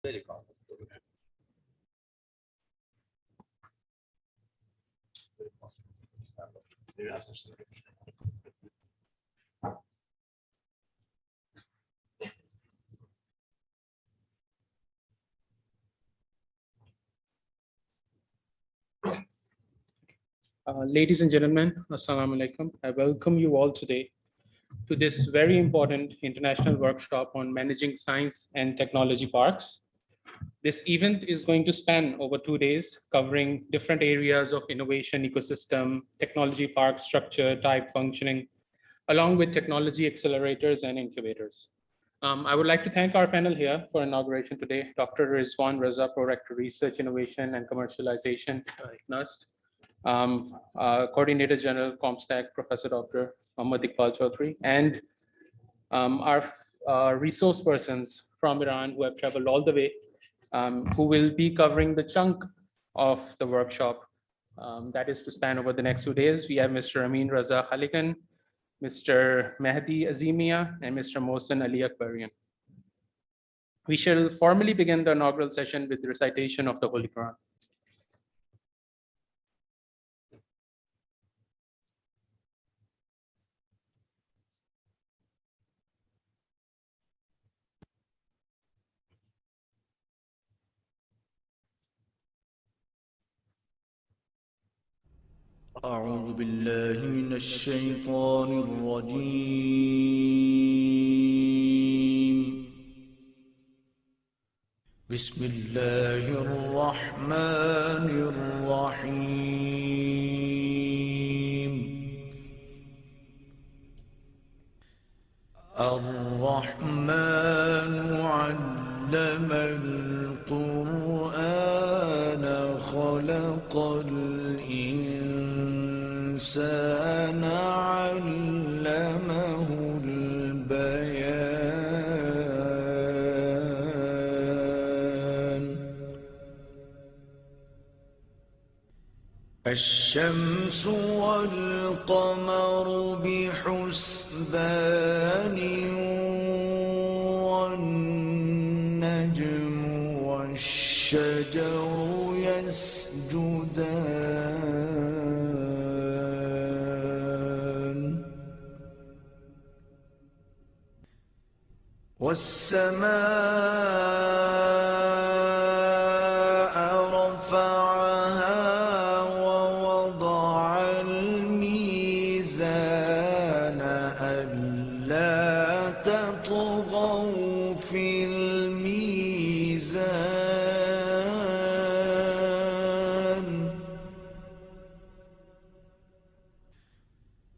Ladies and gentlemen, Assalamu alaikum. I welcome you all today to this very important international workshop on managing science and technology parks. This event is going to span over 2 days, covering different areas of innovation ecosystem, technology park structure, type functioning, along with technology accelerators and incubators. I would like to thank our panel here for inauguration today, Dr. Rizwan Raza, Prorector Research, Innovation and Commercialization, NUST. Coordinator General Comstech, Professor Dr. Muhammad Iqbal Chaudhry, and our resource persons from Iran who have traveled all the way, who will be covering the chunk of the workshop that is to span over the next 2 days. We have Mr. Amin Raza Khalikan, Mr. Mehdi Azimia, and Mr. Mohsen Ali Akbarian. We shall formally begin the inaugural session with the recitation of the Holy Quran. أعوذ بالله من الشيطان الرجيم بسم الله الرحمن الرحيم الرحمن علم القرآن خلق الإنسان علمه البيان الشمس والقمر بحسبان والنجم والشجر يسجدان والسماء رفعها ووضع الميزان ألا تطغوا في الميزان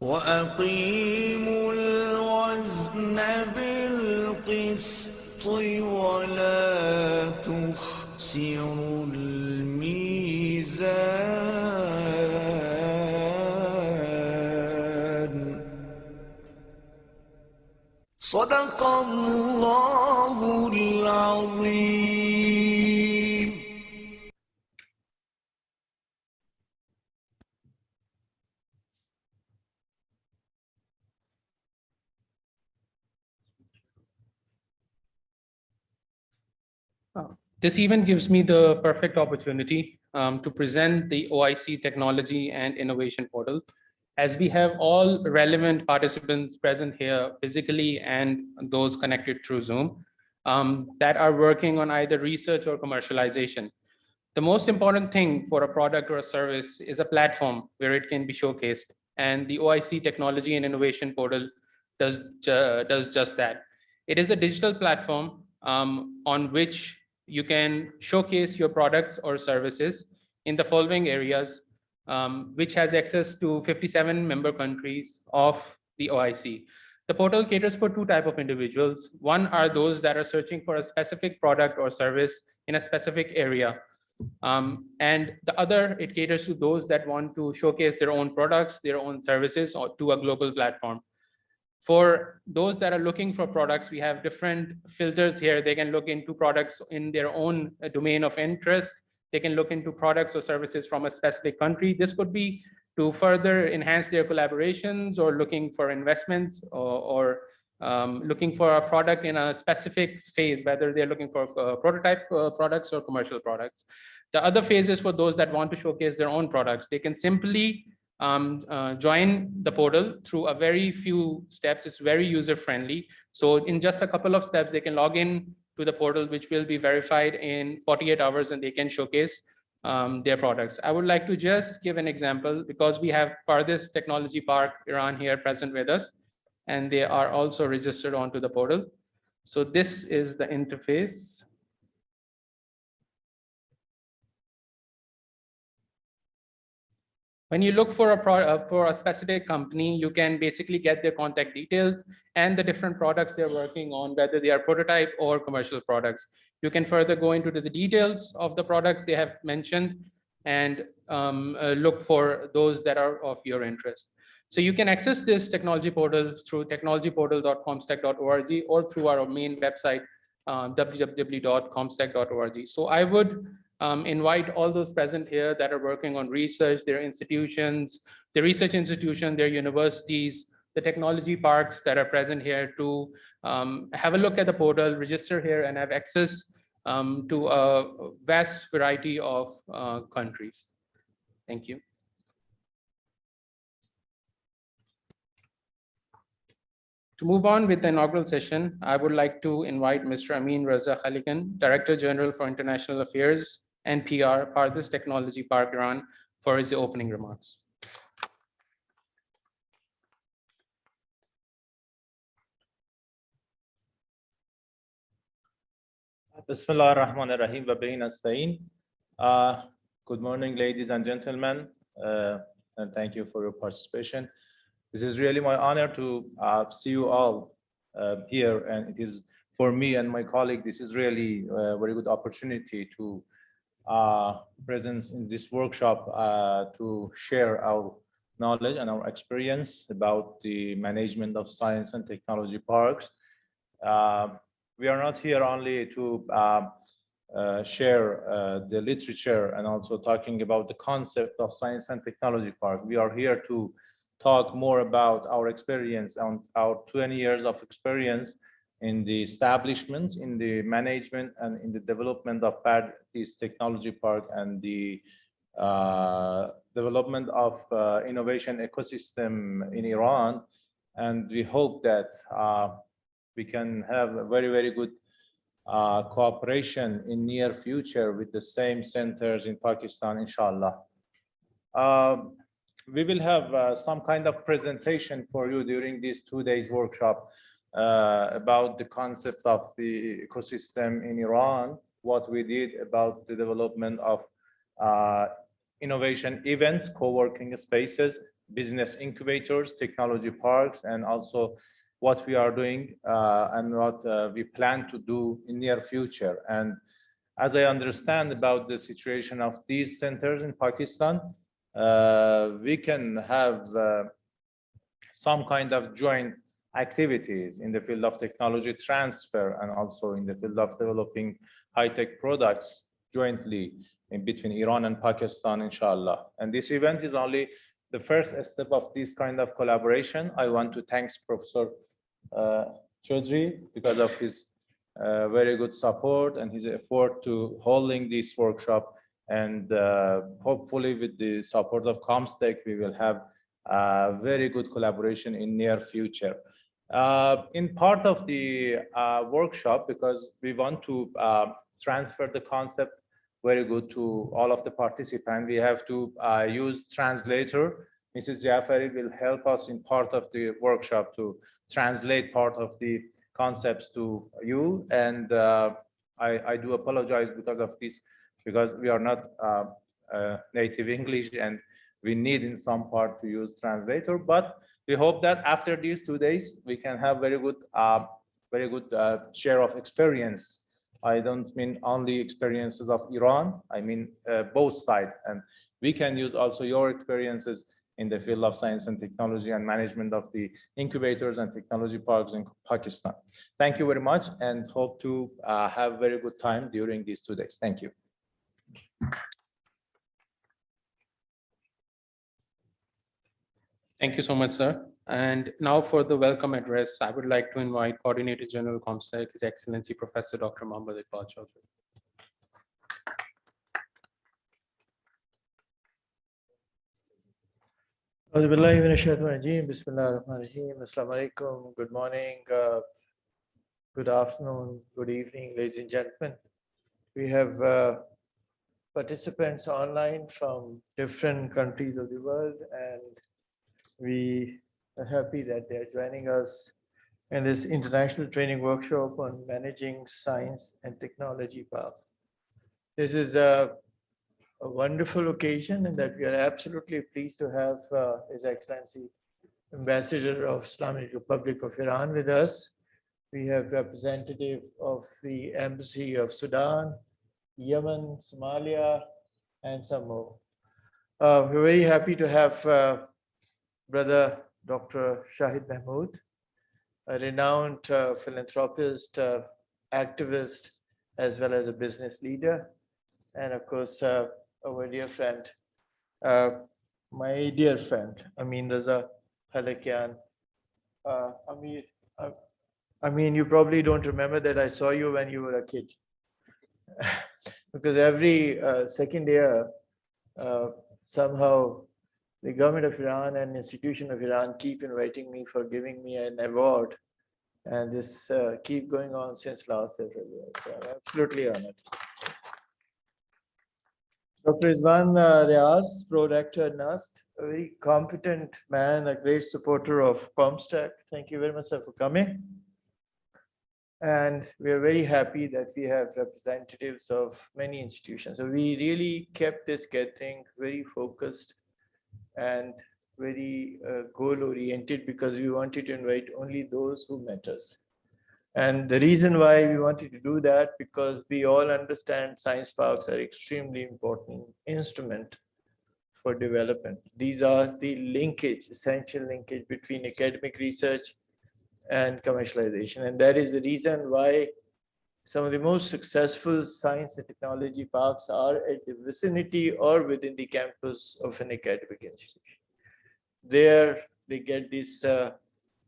وأقيموا الوزن بالقسط ولا تخسروا الميزان صدق الله العظيم. This event gives me the perfect opportunity to present the OIC Technology and Innovation Portal, as we have all relevant participants present here physically and those connected through Zoom that are working on either research or commercialization. The most important thing for a product or a service is a platform where it can be showcased, and the OIC Technology and Innovation Portal does just that. It is a digital platform on which you can showcase your products or services in the following areas, which has access to 57 member countries of the OIC. The portal caters for two types of individuals. One are those that are searching for a specific product or service in a specific area. And the other, it caters to those that want to showcase their own products, their own services, or to a global platform. For those that are looking for products, we have different filters here. They can look into products in their own domain of interest. They can look into products or services from a specific country. This could be to further enhance their collaborations or looking for investments or looking for a product in a specific phase, whether they're looking for prototype products or commercial products. The other phase is for those that want to showcase their own products. They can simply join the portal through a very few steps. It's very user friendly. So in just a couple of steps, they can log in to the portal, which will be verified in 48 hours, and they can showcase their products. I would like to just give an example, because we have Pardis Technology Park Iran here present with us, and they are also registered onto the portal. So this is the interface. When you look for a specific company, you can basically get their contact details and the different products they're working on, whether they are prototype or commercial products. You can further go into the details of the products they have mentioned and look for those that are of your interest. So you can access this technology portal through technologyportal.comstech.org or through our main website, www.comstech.org. So I would invite all those present here that are working on research, their institutions, the research institution, their universities, the technology parks that are present here to have a look at the portal, register here, and have access to a vast variety of countries. Thank you. To move on with the inaugural session, I would like to invite Mr. Amin Raza Khalikan, Director General for International Affairs and PR, Pardis Technology Park Iran, for his opening remarks. Bismillah ar-Rahman ar-Rahim wa bihi nasta'in. Good morning, ladies and gentlemen, and thank you for your participation. This is really my honor to see you all here, and it is for me and my colleague, this is really a very good opportunity to presence in this workshop to share our knowledge and our experience about the management of science and technology parks. We are not here only to share the literature and also talking about the concept of science and technology park. We are here to talk more about our experience and our 20 years of experience in the establishment, in the management, and in the development of Pardis Technology Park and the development of innovation ecosystem in Iran. And we hope that we can have a very, very good cooperation in near future with the same centers in Pakistan, inshallah. We will have some kind of presentation for you during this 2 days workshop about the concept of the ecosystem in Iran, what we did about the development of innovation events, co-working spaces, business incubators, technology parks, and also what we are doing and what we plan to do in near future. And as I understand about the situation of these centers in Pakistan, we can have some kind of joint activities in the field of technology transfer and also in the field of developing high-tech products jointly in between Iran and Pakistan, inshallah. And this event is only the first step of this kind of collaboration. I want to thank Professor Chaudhry because of his very good support and his effort to holding this workshop. And hopefully with the support of Comstech, we will have very good collaboration in near future. In part of the workshop, because we want to transfer the concept very good to all of the participants, we have to use translator. Mrs. Jafari will help us in part of the workshop to translate part of the concepts to you. And I do apologize because of this, because we are not native English and we need in some part to use translator. But we hope that after these 2 days, we can have very good share of experience. I don't mean only experiences of Iran, I mean both sides. And we can use also your experiences in the field of science and technology and management of the incubators and technology parks in Pakistan. Thank you very much and hope to have very good time during these 2 days. Thank you. Thank you so much, sir. And now for the welcome address, I would like to invite Coordinator General Comstech, His Excellency Professor Dr. Mohammad Iqbal Chaudhry. Assalamu alaikum. Good morning, good afternoon, good evening, ladies and gentlemen. We have participants online from different countries of the world, and we are happy that they are joining us in this international training workshop on managing science and technology park. This is a wonderful occasion, and that we are absolutely pleased to have His Excellency Ambassador of Islamic Republic of Iran with us. We have representative of the Embassy of Sudan, Yemen, Somalia, and some more. We're very happy to have Brother Dr. Shahid Mahmood, a renowned philanthropist, activist, as well as a business leader, and of course, our dear friend, my dear friend, Amin Raza Halakian. Amin, you probably don't remember that I saw you when you were a kid. Because every second year, somehow the government of Iran and institution of Iran keep inviting me for giving me an award. And this keep going on since last several years. So I'm absolutely honored. Dr. Izwan Riaz, Pro-Rector at NUST, a very competent man, a great supporter of comstech. Thank you very much, sir, for coming. And we are very happy that we have representatives of many institutions. So we really kept this gathering very focused and very goal-oriented, because we wanted to invite only those who met us. And the reason why we wanted to do that, because we all understand science parks are extremely important instrument for development. These are the linkage, essential linkage between academic research and commercialization. And that is the reason why some of the most successful science and technology parks are at the vicinity or within the campus of an academic institution. There they get this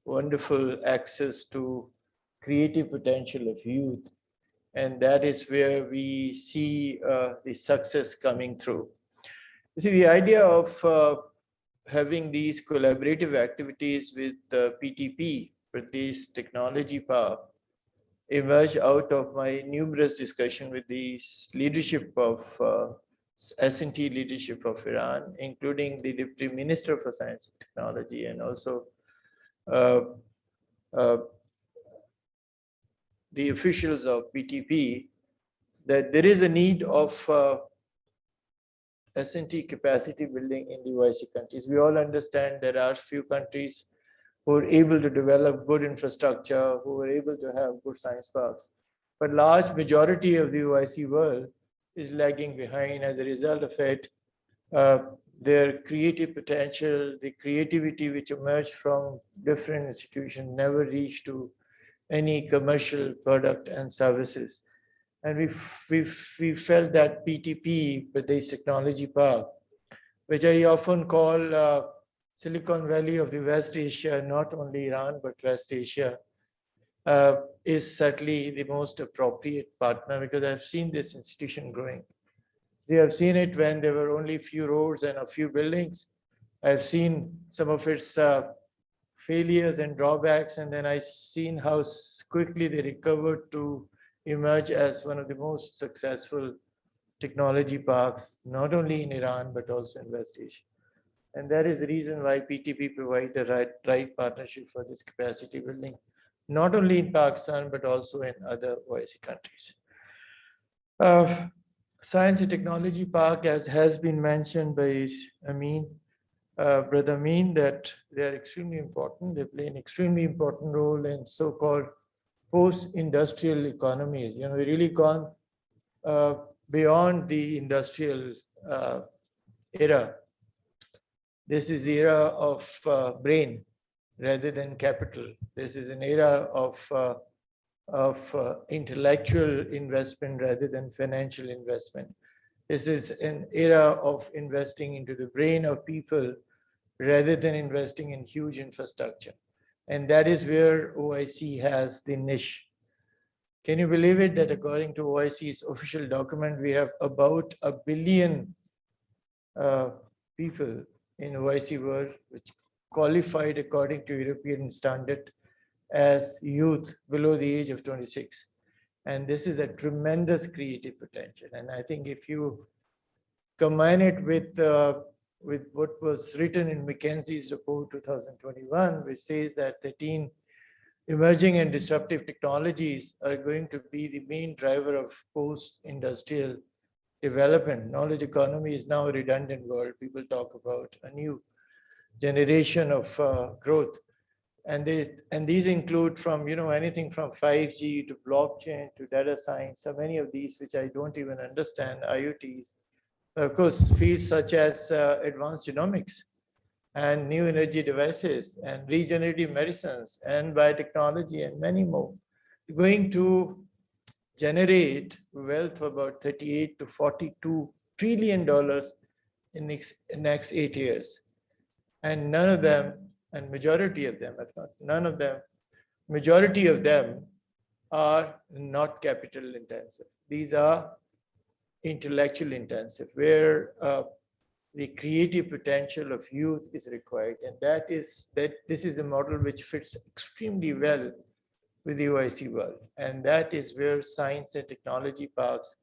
wonderful access to creative potential of youth. And that is where we see the success coming through. You see, the idea of having these collaborative activities with PTP, Pradesh Technology Park, emerged out of my numerous discussion with the leadership of S&T leadership of Iran, including the Deputy Minister for Science and Technology, and also the officials of PTP, that there is a need of S&T capacity building in the OIC countries. We all understand there are few countries who are able to develop good infrastructure, who are able to have good science parks. But large majority of the OIC world is lagging behind. As a result of it, their creative potential, the creativity which emerged from different institutions never reached to any commercial product and services. And we felt that PTP, Pradesh Technology Park, which I often call Silicon Valley of the West Asia, not only Iran, but West Asia, is certainly the most appropriate partner, because I've seen this institution growing. They have seen it when there were only a few roads and a few buildings. I've seen some of its failures and drawbacks, and then I've seen how quickly they recovered to emerge as one of the most successful technology parks, not only in Iran, but also in West Asia. And that is the reason why PTP provides the right partnership for this capacity building, not only in Pakistan, but also in other OIC countries. Science and Technology Park, as has been mentioned by Amin, Brother Amin, that they are extremely important. They play an extremely important role in so-called post-industrial economies. You know, we really gone beyond the industrial era. This is the era of brain rather than capital. This is an era of intellectual investment rather than financial investment. This is an era of investing into the brain of people rather than investing in huge infrastructure. And that is where OIC has the niche. Can you believe it that according to OIC's official document, we have about 1 billion people in OIC world which qualified according to European standard as youth below the age of 26. And this is a tremendous creative potential. And I think if you combine it with what was written in McKinsey's report 2021, which says that 13 emerging and disruptive technologies are going to be the main driver of post-industrial development. Knowledge economy is now a redundant word. People talk about a new generation of growth. And these include from, anything from 5G to blockchain to data science. So many of these, which I don't even understand, IoTs. But of course, fields such as advanced genomics and new energy devices and regenerative medicines and biotechnology and many more, going to generate wealth of about $38 to $42 trillion in next 8 years. And none of them, and majority of them, if not none of them, majority of them are not capital intensive. These are intellectual intensive, where the creative potential of youth is required. And this is the model which fits extremely well with the OIC world. And that is where science and technology parks,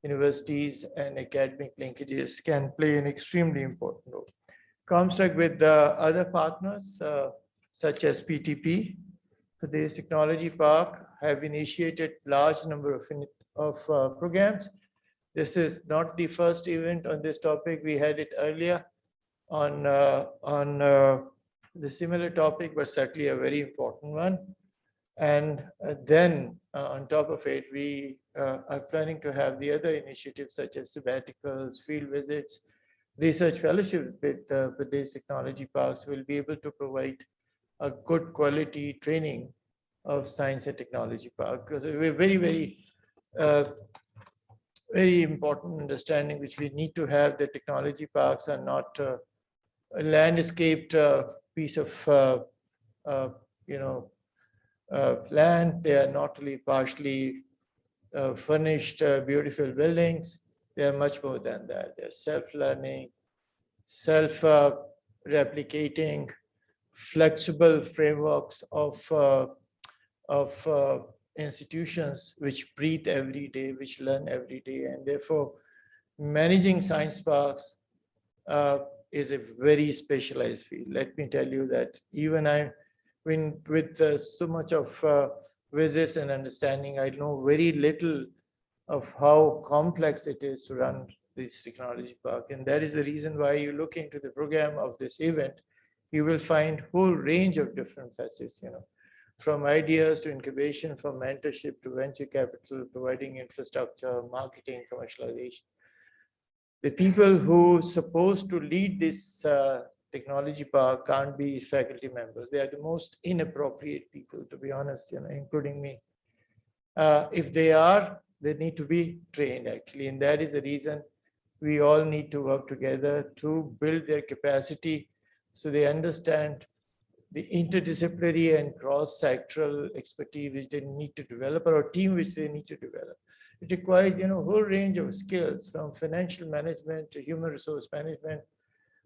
universities and academic linkages can play an extremely important role. Comstech with other partners such as PTP, today's technology park, have initiated large number of programs. This is not the first event on this topic. We had it earlier on the similar topic, but certainly a very important one. And then on top of it, we are planning to have the other initiatives such as sabbaticals, field visits, research fellowships with these technology parks. Will be able to provide a good quality training of science and technology park, because we're very important understanding which we need to have. The technology parks are not a landscaped piece of land. They are not only partially furnished beautiful buildings. They are much more than that. They're self-learning, self-replicating, flexible frameworks of institutions which breathe every day, which learn every day. And therefore, managing science parks is a very specialized field. Let me tell you that even with so much of visits and understanding, I know very little of how complex it is to run this technology park. And that is the reason why you look into the program of this event, you will find whole range of different facets, from ideas to incubation, from mentorship to venture capital, providing infrastructure, marketing, commercialization. The people who are supposed to lead this technology park can't be faculty members. They are the most inappropriate people, to be honest, including me. If they are, they need to be trained actually. And that is the reason we all need to work together to build their capacity so they understand the interdisciplinary and cross-sectoral expertise which they need to develop, or a team which they need to develop. It requires, a whole range of skills, from financial management to human resource management,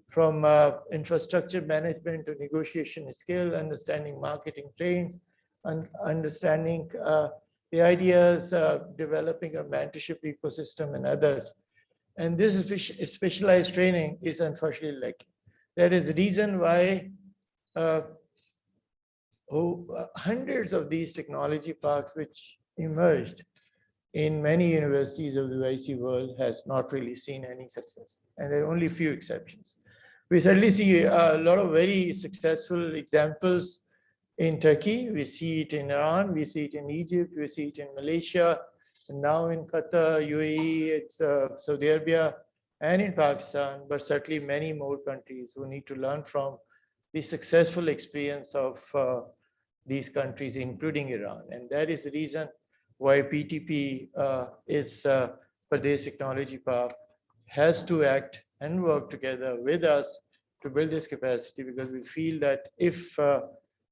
from infrastructure management to negotiation skill, understanding marketing trends, and understanding the ideas, developing a mentorship ecosystem and others. And this specialized training is unfortunately lacking. That is the reason why hundreds of these technology parks which emerged in many universities of the YC world has not really seen any success. And there are only a few exceptions. We certainly see a lot of very successful examples in Turkey. We see it in Iran, we see it in Egypt, we see it in Malaysia, and now in Qatar, UAE, it's Saudi Arabia, and in Pakistan, but certainly many more countries who need to learn from the successful experience of these countries, including Iran. And that is the reason why PTP Pradesh Technology Park has to act and work together with us to build this capacity, because we feel that if the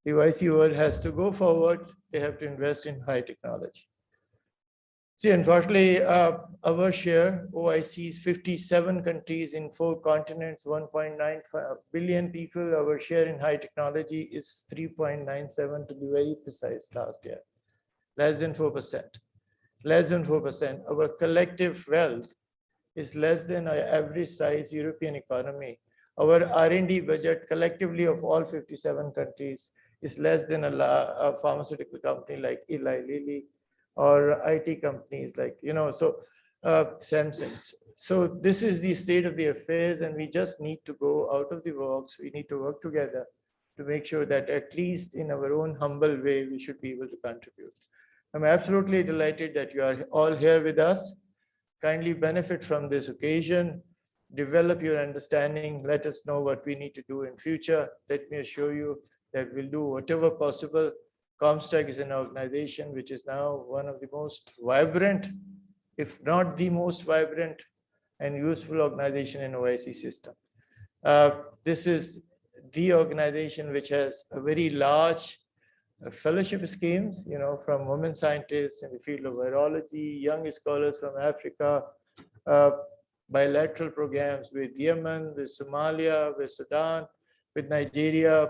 OIC world has to go forward, they have to invest in high technology. See, unfortunately, our share, OIC is 57 countries in 4 continents, 1.95 billion people. Our share in high technology is 3.97 to be very precise last year, less than 4%. Less than 4%. Our collective wealth is less than an average size European economy. Our R&D budget collectively of all 57 countries is less than a pharmaceutical company like Eli Lilly, or IT companies like, Samsung. So this is the state of the affairs, and we just need to go out of the box. We need to work together to make sure that at least in our own humble way, we should be able to contribute. I'm absolutely delighted that you are all here with us. Kindly benefit from this occasion, develop your understanding, let us know what we need to do in future. Let me assure you that we'll do whatever possible. Comstech is an organization which is now one of the most vibrant, if not the most vibrant and useful organization in OIC system. This is the organization which has a very large fellowship schemes, from women scientists in the field of virology, young scholars from Africa, bilateral programs with Yemen, with Somalia, with Sudan, with Nigeria,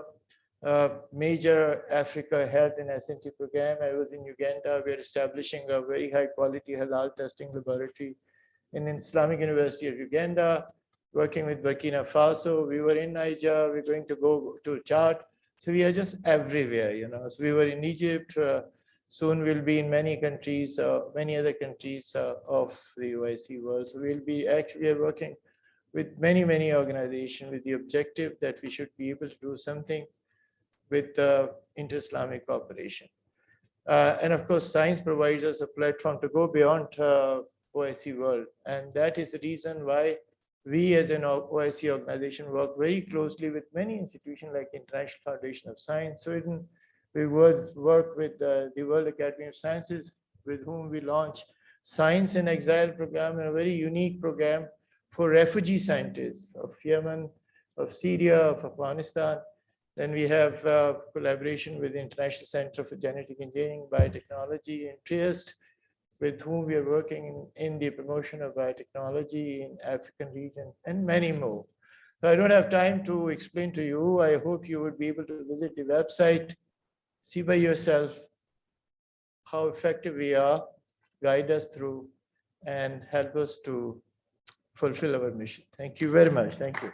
major Africa health and SNT program. I was in Uganda. We're establishing a very high quality halal testing laboratory in Islamic University of Uganda, working with Burkina Faso. We were in Niger. We're going to go to Chad. So we are just everywhere, So we were in Egypt. Soon we'll be in many countries, many other countries of the OIC world. So we'll be actually working with many, many organizations with the objective that we should be able to do something with inter-Islamic cooperation. And of course, science provides us a platform to go beyond OIC world. And that is the reason why we as an OIC organization work very closely with many institutions like International Foundation of Science, Sweden. We work with the World Academy of Sciences, with whom we launch Science in Exile program, and a very unique program for refugee scientists of Yemen, of Syria, of Afghanistan. Then we have collaboration with the International Center for Genetic Engineering Biotechnology in Trieste, with whom we are working in the promotion of biotechnology in African region, and many more. So I don't have time to explain to you. I hope you would be able to visit the website, see by yourself how effective we are, guide us through, and help us to fulfill our mission. Thank you very much. Thank you.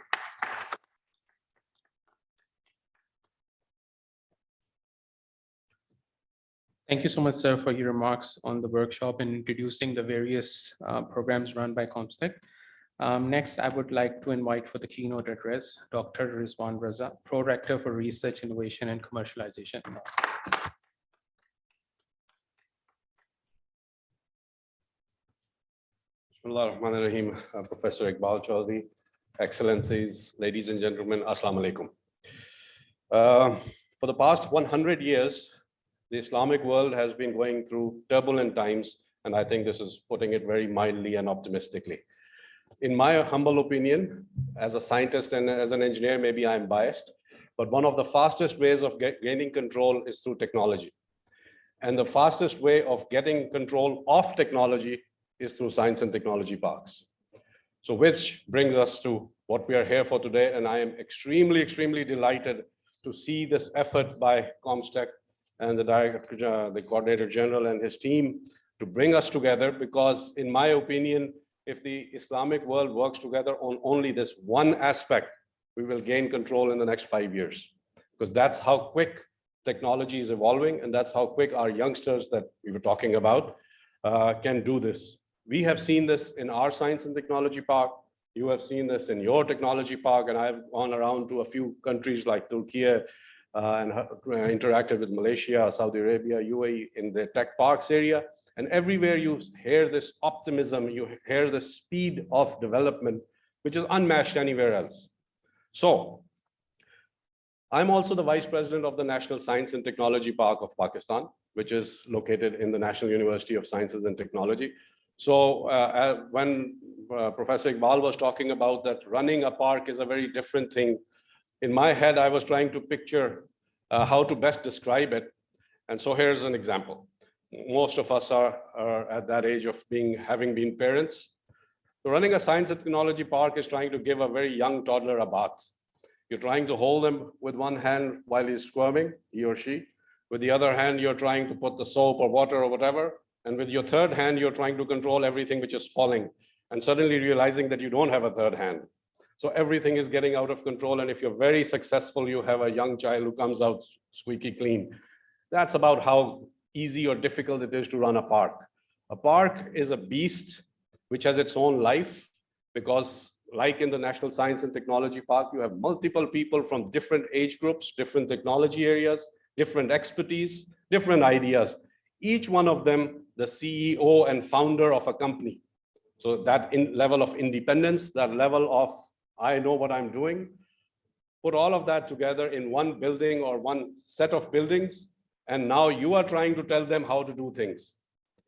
Thank you so much, sir, for your remarks on the workshop and introducing the various programs run by Comstech. Next, I would like to invite for the keynote address, Dr. Rizwan Raza, Pro-Rector for Research, Innovation, and Commercialization. Bismillah ar-Rahman ar-Rahim, Professor Iqbal Chaudhry, Excellencies, ladies and gentlemen, Assalamu alaikum. For the past 100 years, the Islamic world has been going through turbulent times, and I think this is putting it very mildly and optimistically. In my humble opinion, as a scientist and as an engineer, maybe I'm biased, but one of the fastest ways of gaining control is through technology. And the fastest way of getting control of technology is through science and technology parks. So which brings us to what we are here for today, and I am extremely, extremely delighted to see this effort by Comstech and the Coordinator General and his team to bring us together, because in my opinion, if the Islamic world works together on only this one aspect, we will gain control in the next 5 years, because that's how quick technology is evolving, and that's how quick our youngsters that we were talking about can do this. We have seen this in our science and technology park. You have seen this in your technology park, and I've gone around to a few countries like Turkey and interacted with Malaysia, Saudi Arabia, UAE in the tech parks area. And everywhere you hear this optimism, you hear the speed of development, which is unmatched anywhere else. So I'm also the Vice President of the National Science and Technology Park of Pakistan, which is located in the National University of Sciences and Technology. So when Professor Iqbal was talking about that running a park is a very different thing in my head, I was trying to picture how to best describe it. And so here's an example. Most of us are at that age of having been parents. So running a science and technology park is trying to give a very young toddler a bath. You're trying to hold him with one hand while he's squirming, he or she. With the other hand, you're trying to put the soap or water or whatever. And with your third hand, you're trying to control everything which is falling, and suddenly realizing that you don't have a third hand. So everything is getting out of control. And if you're very successful, you have a young child who comes out squeaky clean. That's about how easy or difficult it is to run a park. A park is a beast which has its own life, because like in the National Science and Technology Park, you have multiple people from different age groups, different technology areas, different expertise, different ideas. Each one of them, the CEO and founder of a company. So that level of independence, that level of, I know what I'm doing, put all of that together in one building or one set of buildings. And now you are trying to tell them how to do things.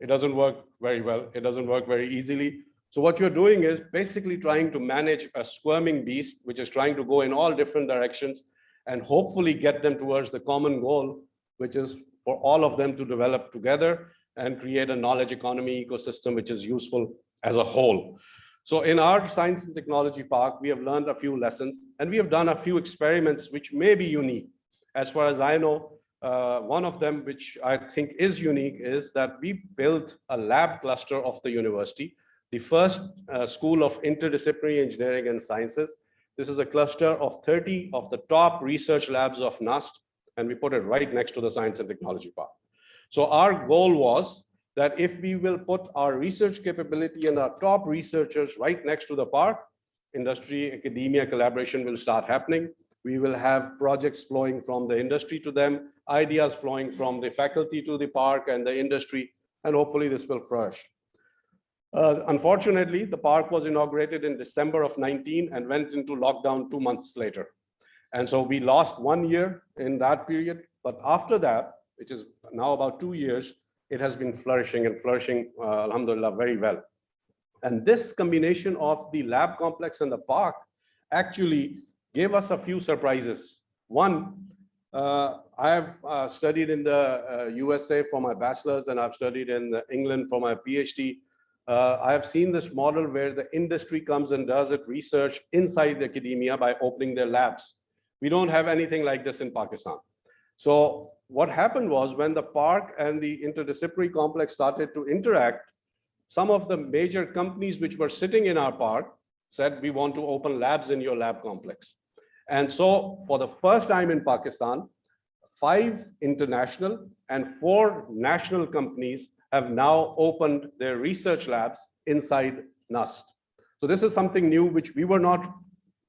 It doesn't work very well. It doesn't work very easily. So what you're doing is basically trying to manage a squirming beast, which is trying to go in all different directions and hopefully get them towards the common goal, which is for all of them to develop together and create a knowledge economy ecosystem, which is useful as a whole. So in our Science and Technology Park, we have learned a few lessons, and we have done a few experiments which may be unique. As far as I know, one of them, which I think is unique, is that we built a lab cluster of the university, the first school of interdisciplinary engineering and sciences. This is a cluster of 30 of the top research labs of NUST, and we put it right next to the Science and Technology Park. So our goal was that if we will put our research capability and our top researchers right next to the park, industry, academia collaboration will start happening. We will have projects flowing from the industry to them, ideas flowing from the faculty to the park and the industry, and hopefully this will flourish. Unfortunately, the park was inaugurated in December of 19 and went into lockdown 2 months later. And so we lost 1 year in that period. But after that, which is now about 2 years, it has been flourishing and flourishing, alhamdulillah, very well. And this combination of the lab complex and the park actually gave us a few surprises. One, I have studied in the USA for my bachelor's, and I've studied in England for my PhD. I have seen this model where the industry comes and does its research inside the academia by opening their labs. We don't have anything like this in Pakistan. So what happened was, when the park and the interdisciplinary complex started to interact, some of the major companies which were sitting in our park said, we want to open labs in your lab complex. And so for the first time in Pakistan, 5 international and 4 national companies have now opened their research labs inside NUST. So this is something new which we were not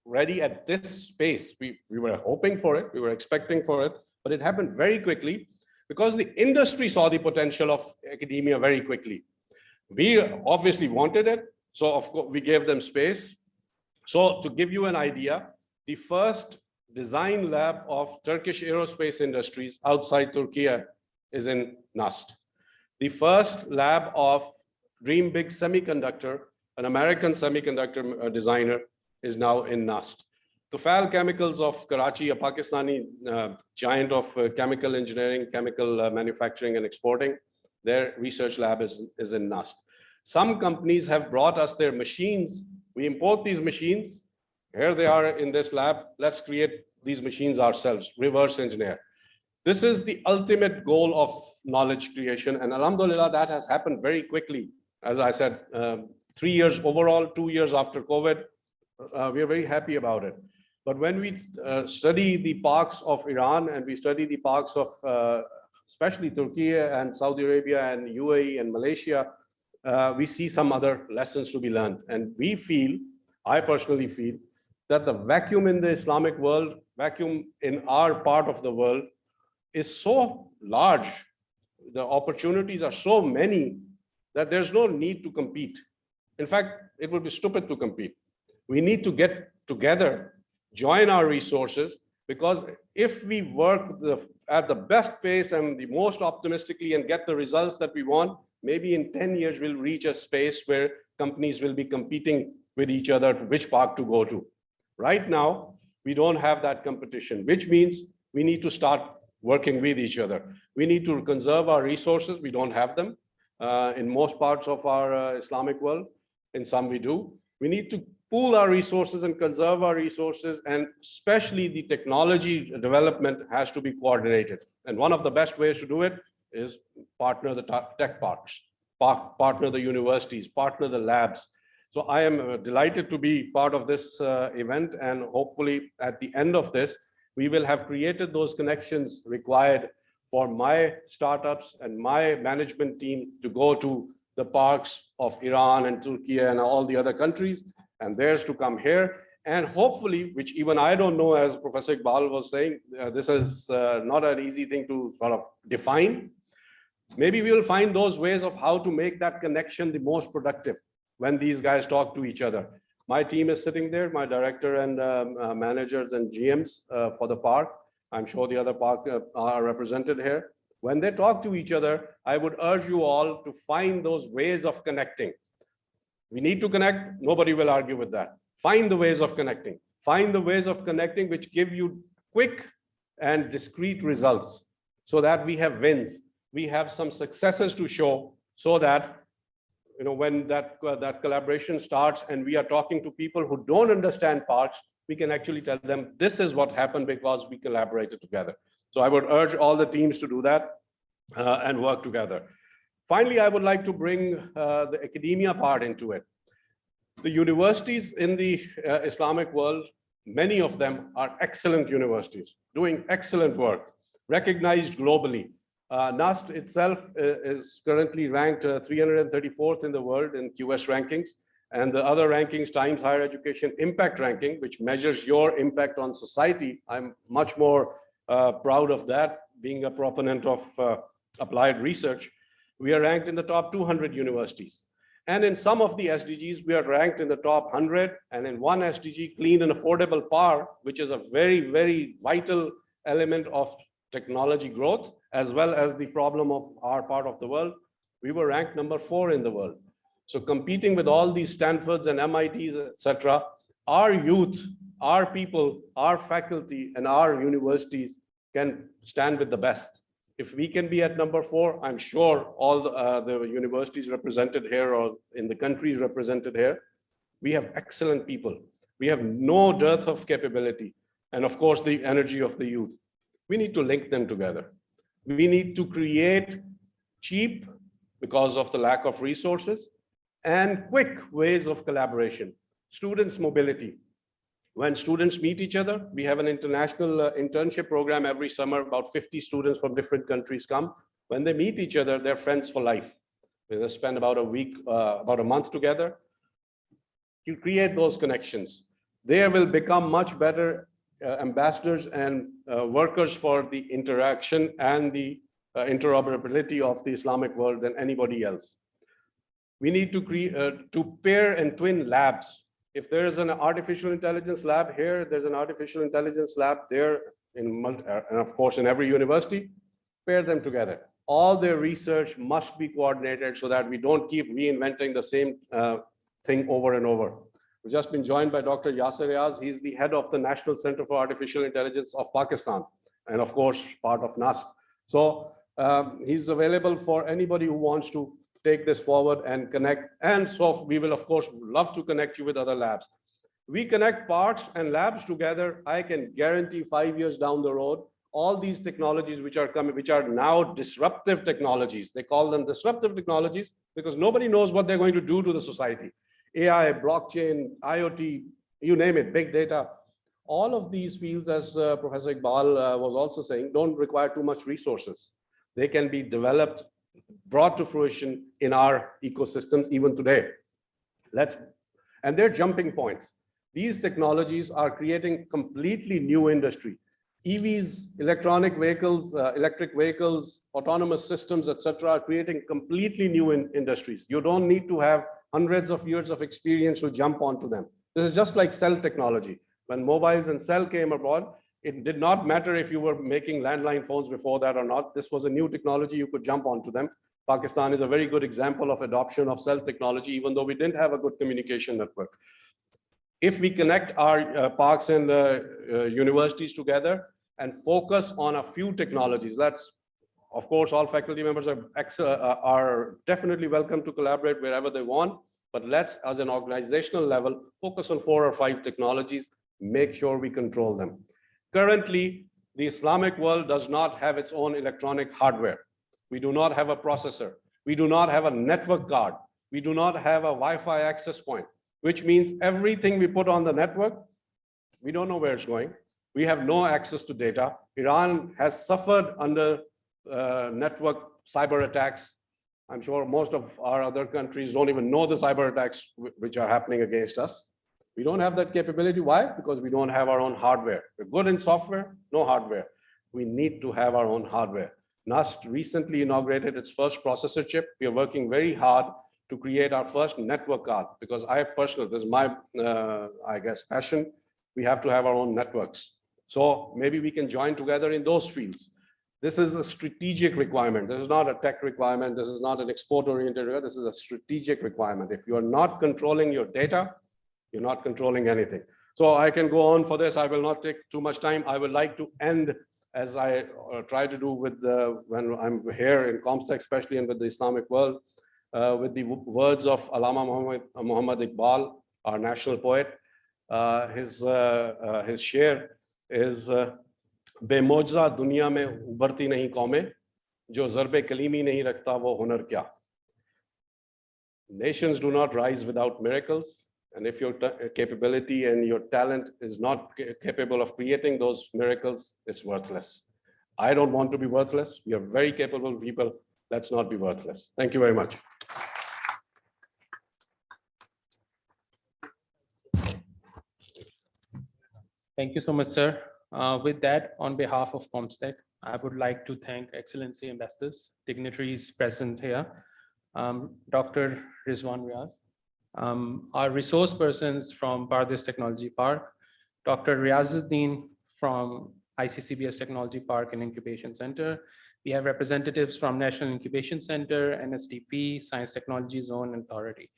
ready at this space. We were hoping for it, we were expecting for it, but it happened very quickly because the industry saw the potential of academia very quickly. We obviously wanted it, so of course we gave them space. So to give you an idea, the first design lab of Turkish aerospace industries outside Turkey is in NUST. The first lab of Dream Big Semiconductor, an American semiconductor designer, is now in NUST. Tufal Chemicals of Karachi, a Pakistani giant of chemical engineering, chemical manufacturing and exporting, their research lab is in NUST. Some companies have brought us their machines. We import these machines. Here they are in this lab. Let's create these machines ourselves, reverse engineer. This is the ultimate goal of knowledge creation. And alhamdulillah, that has happened very quickly. As I said, 3 years overall, 2 years after COVID, we are very happy about it. But when we study the parks of Iran and we study the parks of especially Turkey and Saudi Arabia and UAE and Malaysia, we see some other lessons to be learned. And we feel, I personally feel, that the vacuum in the Islamic world, vacuum in our part of the world, is so large, the opportunities are so many, that there's no need to compete. In fact, it would be stupid to compete. We need to get together, join our resources, because if we work at the best pace and the most optimistically and get the results that we want, maybe in 10 years we'll reach a space where companies will be competing with each other to which park to go to. Right now, We don't have that competition, which means we need to start working with each other. We need to conserve our resources. We don't have them in most parts of our Islamic world. In some we do. We need to pool our resources and conserve our resources, and especially the technology development has to be coordinated. And one of the best ways to do it is partner the tech parks, partner the universities, partner the labs. So I am delighted to be part of this event, and hopefully at the end of this, we will have created those connections required for my startups and my management team to go to the parks of Iran and Turkey and all the other countries, and theirs to come here. And hopefully, which even I don't know, as Professor Iqbal was saying, this is not an easy thing to sort of define. Maybe we will find those ways of how to make that connection the most productive when these guys talk to each other. My team is sitting there, my director and managers and GMs for the park. I'm sure the other park are represented here. When they talk to each other, I would urge you all to find those ways of connecting. We need to connect. Nobody will argue with that. Find the ways of connecting. Find the ways of connecting which give you quick and discrete results so that we have wins. We have some successes to show so that when that collaboration starts and we are talking to people who don't understand parks, we can actually tell them this is what happened because we collaborated together. So I would urge all the teams to do that and work together. Finally, I would like to bring the academia part into it. The universities in the Islamic world, many of them are excellent universities, doing excellent work, recognized globally. NUST itself is currently ranked 334th in the world in QS rankings, and the other rankings, Times Higher Education Impact Ranking, which measures your impact on society. I'm much more proud of that, being a proponent of applied research. We are ranked in the top 200 universities. And in some of the SDGs, we are ranked in the top 100, and in one SDG, clean and affordable power, which is a very, very vital element of technology growth, as well as the problem of our part of the world, we were ranked number 4 in the world. So competing with all these Stanfords and MITs, etc., our youth, our people, our faculty, and our universities can stand with the best. If we can be at number 4, I'm sure all the universities represented here or in the countries represented here, we have excellent people. We have no dearth of capability. And of course, the energy of the youth. We need to link them together. We need to create cheap, because of the lack of resources, and quick ways of collaboration. Students' mobility. When students meet each other, we have an international internship program every summer. About 50 students from different countries come. When they meet each other, they're friends for life. They spend about a week, about a month together. You create those connections. They will become much better ambassadors and workers for the interaction and the interoperability of the Islamic world than anybody else. We need to create to pair and twin labs. If there is an artificial intelligence lab here, there's an artificial intelligence lab there, and of course in every university, pair them together. All their research must be coordinated so that we don't keep reinventing the same thing over and over. We've just been joined by Dr. Yasser Riaz. He's the head of the National Center for Artificial Intelligence of Pakistan, and of course, part of NUST. So he's available for anybody who wants to take this forward and connect. And so we will, of course, love to connect you with other labs. We connect parts and labs together. I can guarantee 5 years down the road, all these technologies which are coming, which are now disruptive technologies. They call them disruptive technologies because nobody knows what they're going to do to the society. AI, blockchain, IoT, you name it, big data. All of these fields, as Professor Iqbal was also saying, don't require too much resources. They can be developed, brought to fruition in our ecosystems even today. And they're jumping points. These technologies are creating completely new industry. EVs, electronic vehicles, electric vehicles, autonomous systems, etc., are creating completely new industries. You don't need to have hundreds of years of experience to jump onto them. This is just like cell technology. When mobiles and cell came aboard, it did not matter if you were making landline phones before that or not. This was a new technology, you could jump onto them. Pakistan is a very good example of adoption of cell technology, even though we didn't have a good communication network. If we connect our parks and universities together and focus on a few technologies, of course, all faculty members are definitely welcome to collaborate wherever they want, but let's, as an organizational level, focus on 4 or 5 technologies, make sure we control them. Currently, the Islamic world does not have its own electronic hardware. We do not have a processor. We do not have a network card. We do not have a Wi-Fi access point, which means everything we put on the network, we don't know where it's going. We have no access to data. Iran has suffered under network cyber attacks. I'm sure most of our other countries don't even know the cyber attacks which are happening against us. We don't have that capability. Why? Because we don't have our own hardware. We're good in software, no hardware. We need to have our own hardware. NUST recently inaugurated its first processor chip. We are working very hard to create our first network card, because this is my, I guess, passion. We have to have our own networks. So maybe we can join together in those fields. This is a strategic requirement. This is not a tech requirement. This is not an export-oriented requirement. This is a strategic requirement. If you are not controlling your data, you're not controlling anything. So I can go on for this. I will not take too much time. I would like to end, as I try to do with when I'm here in Comstech, especially, and with the Islamic world, with the words of Allama Muhammad Iqbal, our national poet. His share is बेमौजा दुनिया में उभरती नहीं कौमें जो ज़रबे कलीमी नहीं रखता वो हुनर क्या. Nations do not rise without miracles, and if your capability and your talent is not capable of creating those miracles, it's worthless. I don't want to be worthless. We are very capable people. Let's not be worthless. Thank you very much. Thank you so much, sir. With that, on behalf of Comstech, I would like to thank Excellency ambassadors, dignitaries present here, Dr. Rizwan Riaz, our resource persons from Pardes Technology Park, Dr. Riazuddin from ICCBS Technology Park and Incubation Center. We have representatives from National Incubation Center, and STP, Science Technology Zone Authority,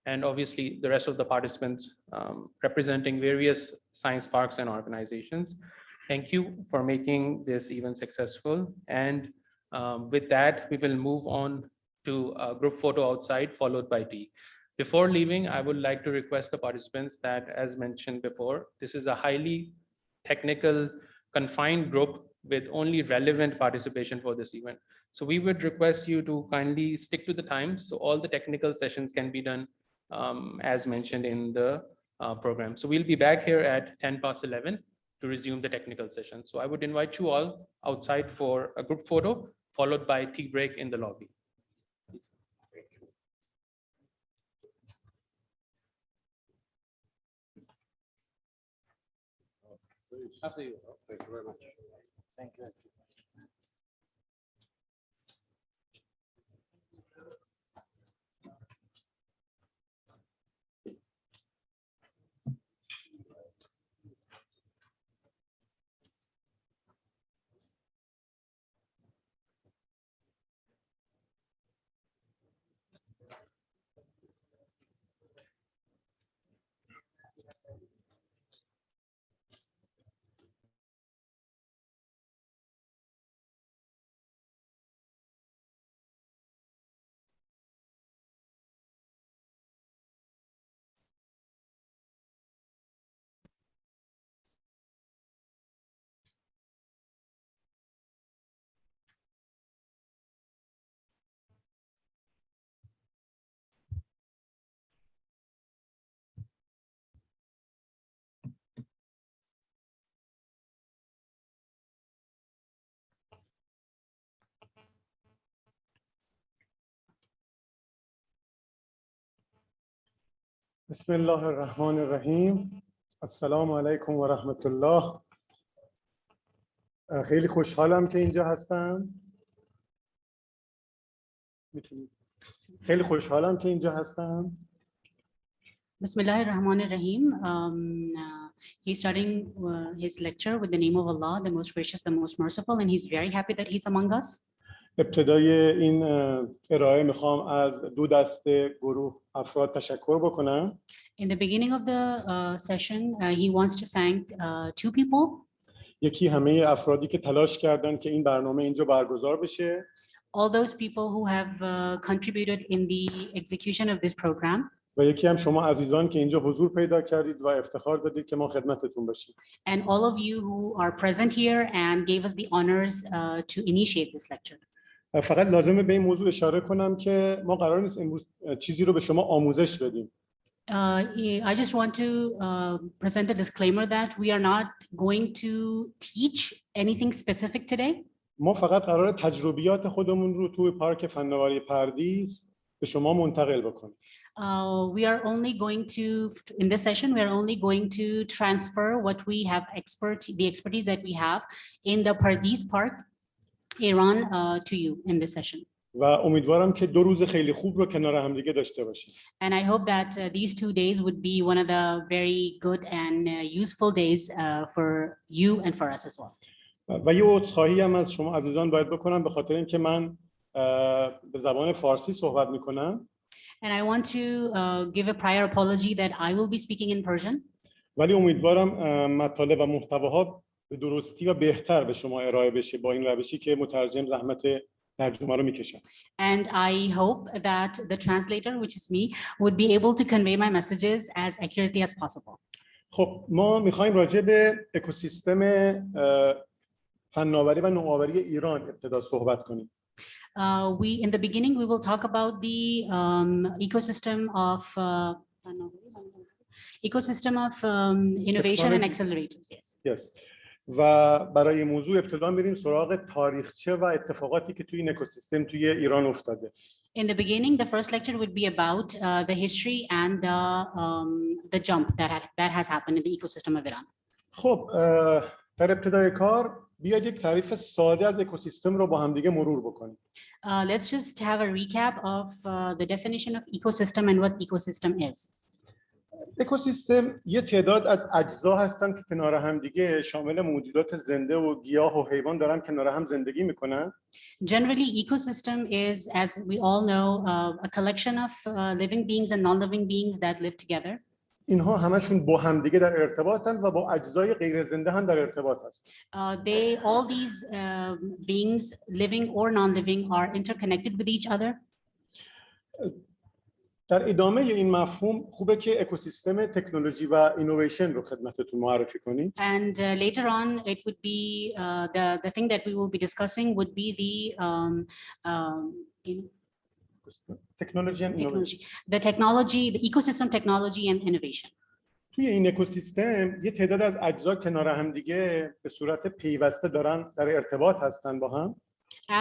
and obviously the rest of the participants representing various science parks and organizations. Thank you for making this event successful. And with that, we will move on to a group photo outside, followed by tea. Before leaving, I would like to request the participants that, as mentioned before, this is a highly technical, confined group with only relevant participation for this event. So we would request you to kindly stick to the times so all the technical sessions can be done as mentioned in the program. So we'll be back here at 11:10 to resume the technical session. So I would invite you all outside for a group photo, followed by tea break in the lobby. Please. After you. Thank you very much. Thank you. بسم الله الرحمن الرحیم. السلام علیکم و رحمت الله. خیلی خوشحالم که اینجا هستم. خیلی خوشحالم که اینجا هستم. Bismillah ar-Rahman ar-Rahim. He's starting his lecture with the name of Allah, the most gracious, the most merciful, and he's very happy that he's among us. ابتدای این ارائه میخوام از دو دسته گروه افراد تشکر بکنم. In the beginning of the session, he wants to thank two people. یکی همه افرادی که تلاش کردن که این برنامه اینجا برگزار بشه. All those people who have contributed in the execution of this program. و یکی هم شما عزیزان که اینجا حضور پیدا کردید و افتخار دادید که ما خدمتتون باشیم. And all of you who are present here and gave us the honors to initiate this lecture. فقط لازمه به این موضوع اشاره کنم که ما قرار نیست امروز چیزی رو به شما آموزش بدیم. I just want to present a disclaimer that we are not going to teach anything specific today. ما فقط قرار تجربیات خودمون رو توی پارک فناوری پردیس به شما منتقل بکنیم. We are only going to, in this session, we are only going to transfer what we have the expertise that we have in the Pardees Park, Iran, to you in this session. و امیدوارم که 2 روز خیلی خوب رو کنار هم دیگه داشته باشیم. And I hope that these 2 days would be one of the very good and useful days for you and for us as well. و یه عذرخواهی هم از شما عزیزان باید بکنم به خاطر اینکه من به زبان فارسی صحبت میکنم. And I want to give a prior apology that I will be speaking in Persian. ولی امیدوارم مطالب و محتواها به درستی و بهتر به شما ارائه بشه با این روشی که مترجم زحمت ترجمه رو میکشه. And I hope that the translator, which is me, would be able to convey my messages as accurately as possible. خب ما میخوایم راجع به اکوسیستم فناوری و نوآوری ایران ابتدا صحبت کنیم. In the beginning, we will talk about the ecosystem of innovation and accelerators. Yes. و برای موضوع ابتدا میریم سراغ تاریخچه و اتفاقاتی که توی این اکوسیستم توی ایران افتاده. In the beginning, the first lecture would be about the history and the jump that has happened in the ecosystem of Iran. خب در ابتدای کار بیاید یک تعریف ساده از اکوسیستم رو با هم دیگه مرور بکنیم. Let's just have a recap of the definition of ecosystem and what ecosystem is. اکوسیستم یه تعداد از اجزا هستن که کنار هم دیگه شامل موجودات زنده و گیاه و حیوان دارن کنار هم زندگی میکنن. Generally, ecosystem is, as we all know, a collection of living beings and non-living beings that live together. اینها همشون با هم دیگه در ارتباطن و با اجزای غیر زنده هم در ارتباط هستن. All these beings, living or non-living, are interconnected with each other. در ادامه این مفهوم خوبه که اکوسیستم تکنولوژی و اینویشن رو خدمتتون معرفی کنیم. And later on, it would be the thing that we will be discussing would be the ecosystem technology and innovation. توی این اکوسیستم یه تعداد از اجزا کنار هم دیگه به صورت پیوسته دارن در ارتباط هستن با هم.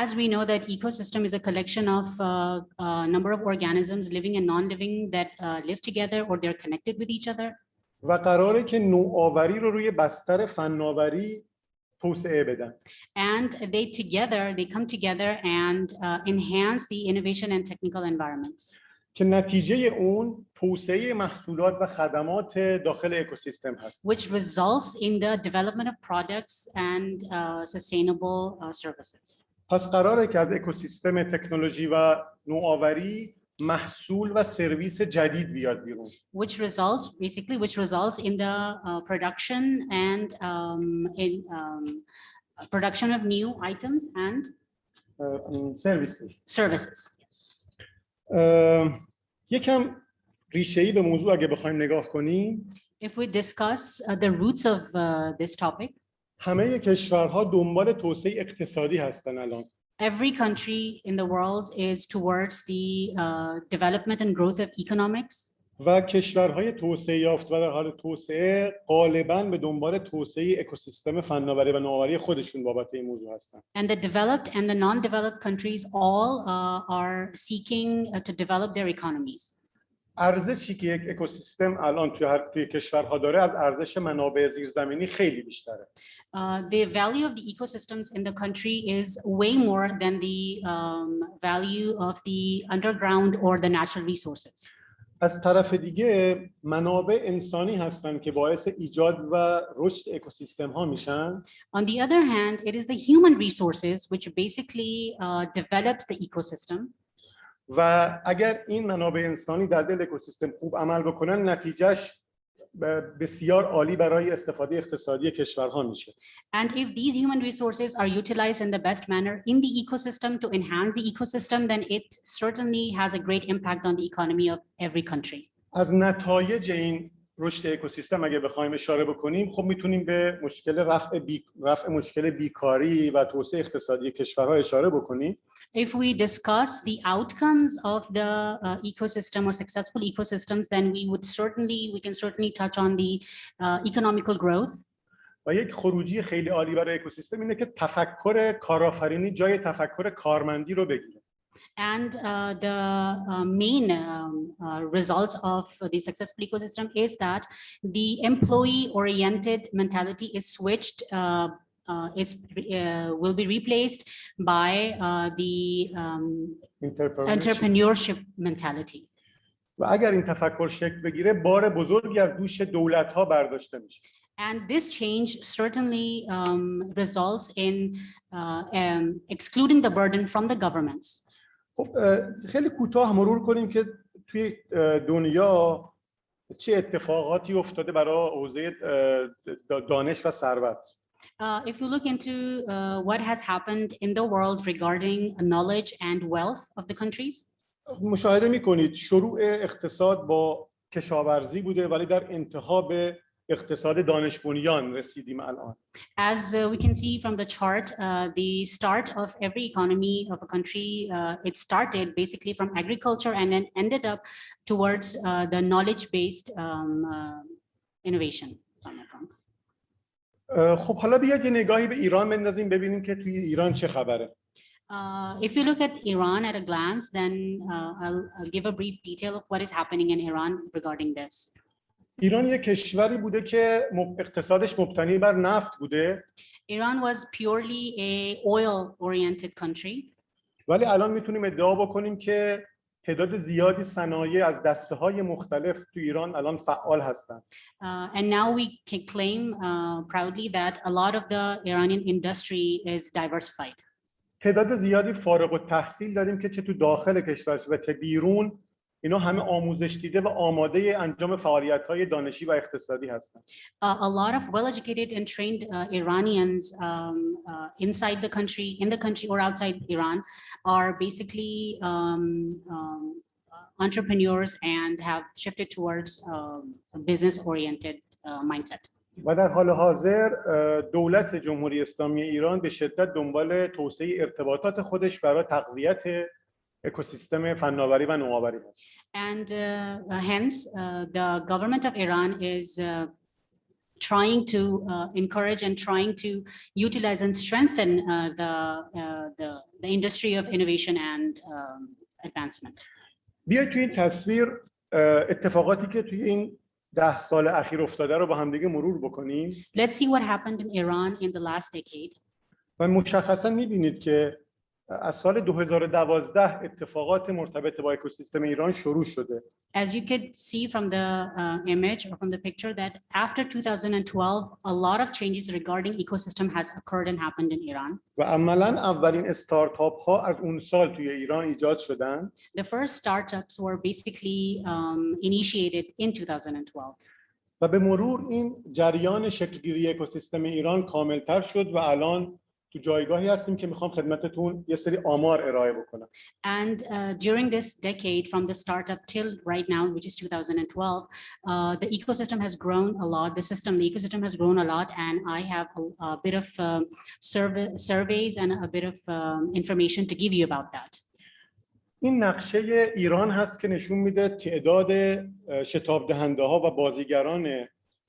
As we know that ecosystem is a collection of a number of organisms living and non-living that live together or they're connected with each other. و قراره که نوآوری رو روی بستر فناوری توسعه بدن. And they come together and enhance the innovation and technical environments. که نتیجه اون توسعه محصولات و خدمات داخل اکوسیستم هست. Which results in the development of products and sustainable services. پس قراره که از اکوسیستم تکنولوژی و نوآوری محصول و سرویس جدید بیاد بیرون. Which results in the production and production of new items and services. یکم ریشه‌ای به موضوع اگه بخوایم نگاه کنیم. If we discuss the roots of this topic. همه کشورها دنبال توسعه اقتصادی هستن الان. Every country in the world is towards the development and growth of economics. و کشورهای توسعه یافته و در حال توسعه غالباً به دنبال توسعه اکوسیستم فناوری و نوآوری خودشون بابت این موضوع هستن. And the developed and the non-developed countries all are seeking to develop their economies. ارزشی که یک اکوسیستم الان توی کشورها داره از ارزش منابع زیرزمینی خیلی بیشتره. The value of the ecosystems in the country is way more than the value of the underground or the natural resources. از طرف دیگه منابع انسانی هستن که باعث ایجاد و رشد اکوسیستم ها میشن. On the other hand, it is the human resources which basically develops the ecosystem. و اگر این منابع انسانی در دل اکوسیستم خوب عمل بکنن نتیجهش بسیار عالی برای استفاده اقتصادی کشورها میشه. And if these human resources are utilized in the best manner in the ecosystem to enhance the ecosystem, then it certainly has a great impact on the economy of every country. از نتایج این رشد اکوسیستم اگه بخوایم اشاره بکنیم، خب میتونیم به مشکل رفع مشکل بیکاری و توسعه اقتصادی کشورها اشاره بکنیم. If we discuss the outcomes of the ecosystem or successful ecosystems, then we can certainly touch on the economical growth. و یک خروجی خیلی عالی برای اکوسیستم اینه که تفکر کارآفرینی جای تفکر کارمندی رو بگیره. And the main result of the successful ecosystem is that the employee-oriented mentality is switched, will be replaced by the entrepreneurship mentality. و اگر این تفکر شکل بگیره بار بزرگی از دوش دولت‌ها برداشته میشه. And this change certainly results in excluding the burden from the governments. خب خیلی کوتاه مرور کنیم که توی دنیا چه اتفاقاتی افتاده برای حوزه دانش و ثروت. If you look into what has happened in the world regarding knowledge and wealth of the countries. مشاهده می‌کنید شروع اقتصاد با کشاورزی بوده ولی در انتها به اقتصاد دانش بنیان رسیدیم الان. As we can see from the chart, the start of every economy of a country, it started basically from agriculture and then ended up towards the knowledge-based innovation. خب حالا بیاید یه نگاهی به ایران بندازیم ببینیم که توی ایران چه خبره. If you look at Iran at a glance, then I'll give a brief detail of what is happening in Iran regarding this. ایران یک کشوری بوده که اقتصادش مبتنی بر نفت بوده. Iran was purely a oil-oriented country. ولی الان میتونیم ادعا بکنیم که تعداد زیادی صنایع از دسته‌های مختلف تو ایران الان فعال هستند. And now we can claim proudly that a lot of the Iranian industry is diversified. تعداد زیادی فارغ التحصیل داریم که چه تو داخل کشور و چه بیرون اینا همه آموزش دیده و آماده انجام فعالیت‌های دانشی و اقتصادی هستند. A lot of well-educated and trained Iranians inside the country, in the country or outside Iran, are basically entrepreneurs and have shifted towards a business-oriented mindset. و در حال حاضر دولت جمهوری اسلامی ایران به شدت دنبال توسعه ارتباطات خودش برای تقویت اکوسیستم فناوری و نوآوری است. And hence the government of Iran is trying to encourage and trying to utilize and strengthen the industry of innovation and advancement. بیایید توی این تصویر اتفاقاتی که توی این 10 سال اخیر افتاده رو با هم دیگه مرور بکنیم. Let's see what happened in Iran in the last decade. و مشخصا می‌بینید که از سال 2012 اتفاقات مرتبط با اکوسیستم ایران شروع شده. As you could see from the image or from the picture that after 2012 a lot of changes regarding ecosystem has occurred and happened in Iran. و عملاً اولین استارتاپ ها از اون سال توی ایران ایجاد شدن. The first startups were basically initiated in 2012. و به مرور این جریان شکل‌گیری اکوسیستم ایران کاملتر شد و الان تو جایگاهی هستیم که میخوام خدمتتون یه سری آمار ارائه بکنم. And during this decade from the startup till right now, which is 2012, the ecosystem has grown a lot. The ecosystem has grown a lot, and I have a bit of surveys and a bit of information to give you about that. این نقشه ایران هست که نشون میده تعداد شتاب دهنده ها و بازیگران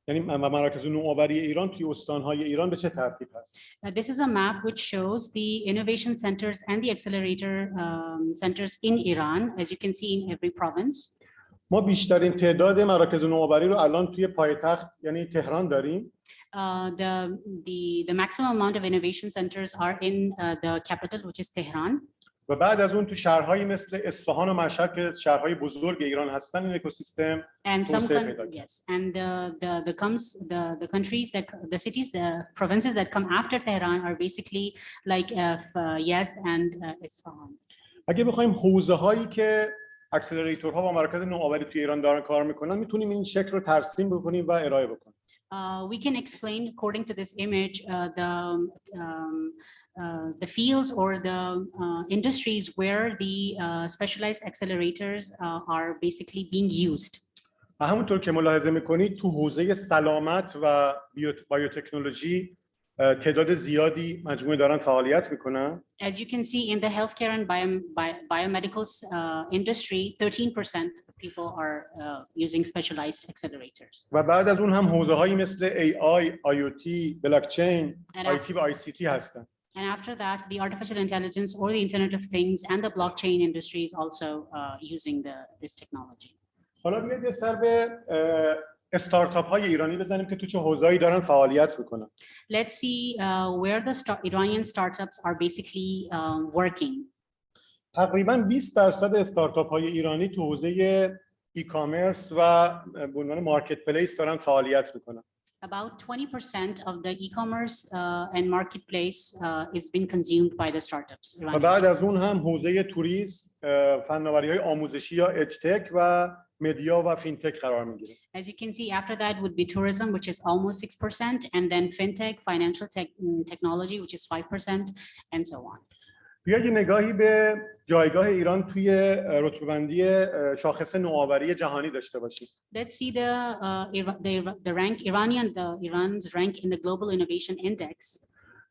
یعنی مراکز نوآوری ایران توی استان‌های ایران به چه ترتیب هست. This is a map which shows the innovation centers and the accelerator centers in Iran, as you can see in every province. ما بیشترین تعداد مراکز نوآوری رو الان توی پایتخت یعنی تهران داریم. The maximum amount of innovation centers are in the capital, which is Tehran. و بعد از اون تو شهرهایی مثل اصفهان و مشهد که شهرهای بزرگ ایران هستن این اکوسیستم And some, توسعه پیدا کرد. yes, and the countries that, the cities, the provinces that come after Tehran are basically like Yazd and Isfahan. اگه بخوایم حوزه هایی که اکسلراتورها و مراکز نوآوری توی ایران دارن کار میکنن میتونیم این شکل رو ترسیم بکنیم و ارائه بکنیم. We can explain according to this image the fields or the industries where the specialized accelerators are basically being used. و همونطور که ملاحظه میکنید تو حوزه سلامت و بیوتکنولوژی تعداد زیادی مجموعه دارن فعالیت میکنن. As you can see in the healthcare and biomedical industry, 13% of people are using specialized accelerators. و بعد از اون هم حوزه هایی مثل AI, IoT, blockchain, And IT و ICT هستن. And after that, the artificial intelligence or the Internet of Things and the blockchain industry is also using this technology. حالا بیاید یه سر به استارتاپ های ایرانی بزنیم که تو چه حوزه‌ای دارن فعالیت میکنن. Let's see where the Iranian startups are basically working. تقریباً 20% استارتاپ های ایرانی تو حوزه ای کامرس و به عنوان مارکت پلیس دارن فعالیت میکنن. About 20% of the e-commerce and marketplace is being consumed by the startups. و بعد از اون هم حوزه توریسم، فناوری‌های آموزشی یا اجتک و مدیا و فینتک قرار میگیره. As you can see, after that would be tourism, which is almost 6%, and then fintech, financial technology, which is 5%, and so on. بیاید یه نگاهی به جایگاه ایران توی رتبه‌بندی شاخص نوآوری جهانی داشته باشیم. Let's see the rank Iran's rank in the Global Innovation Index.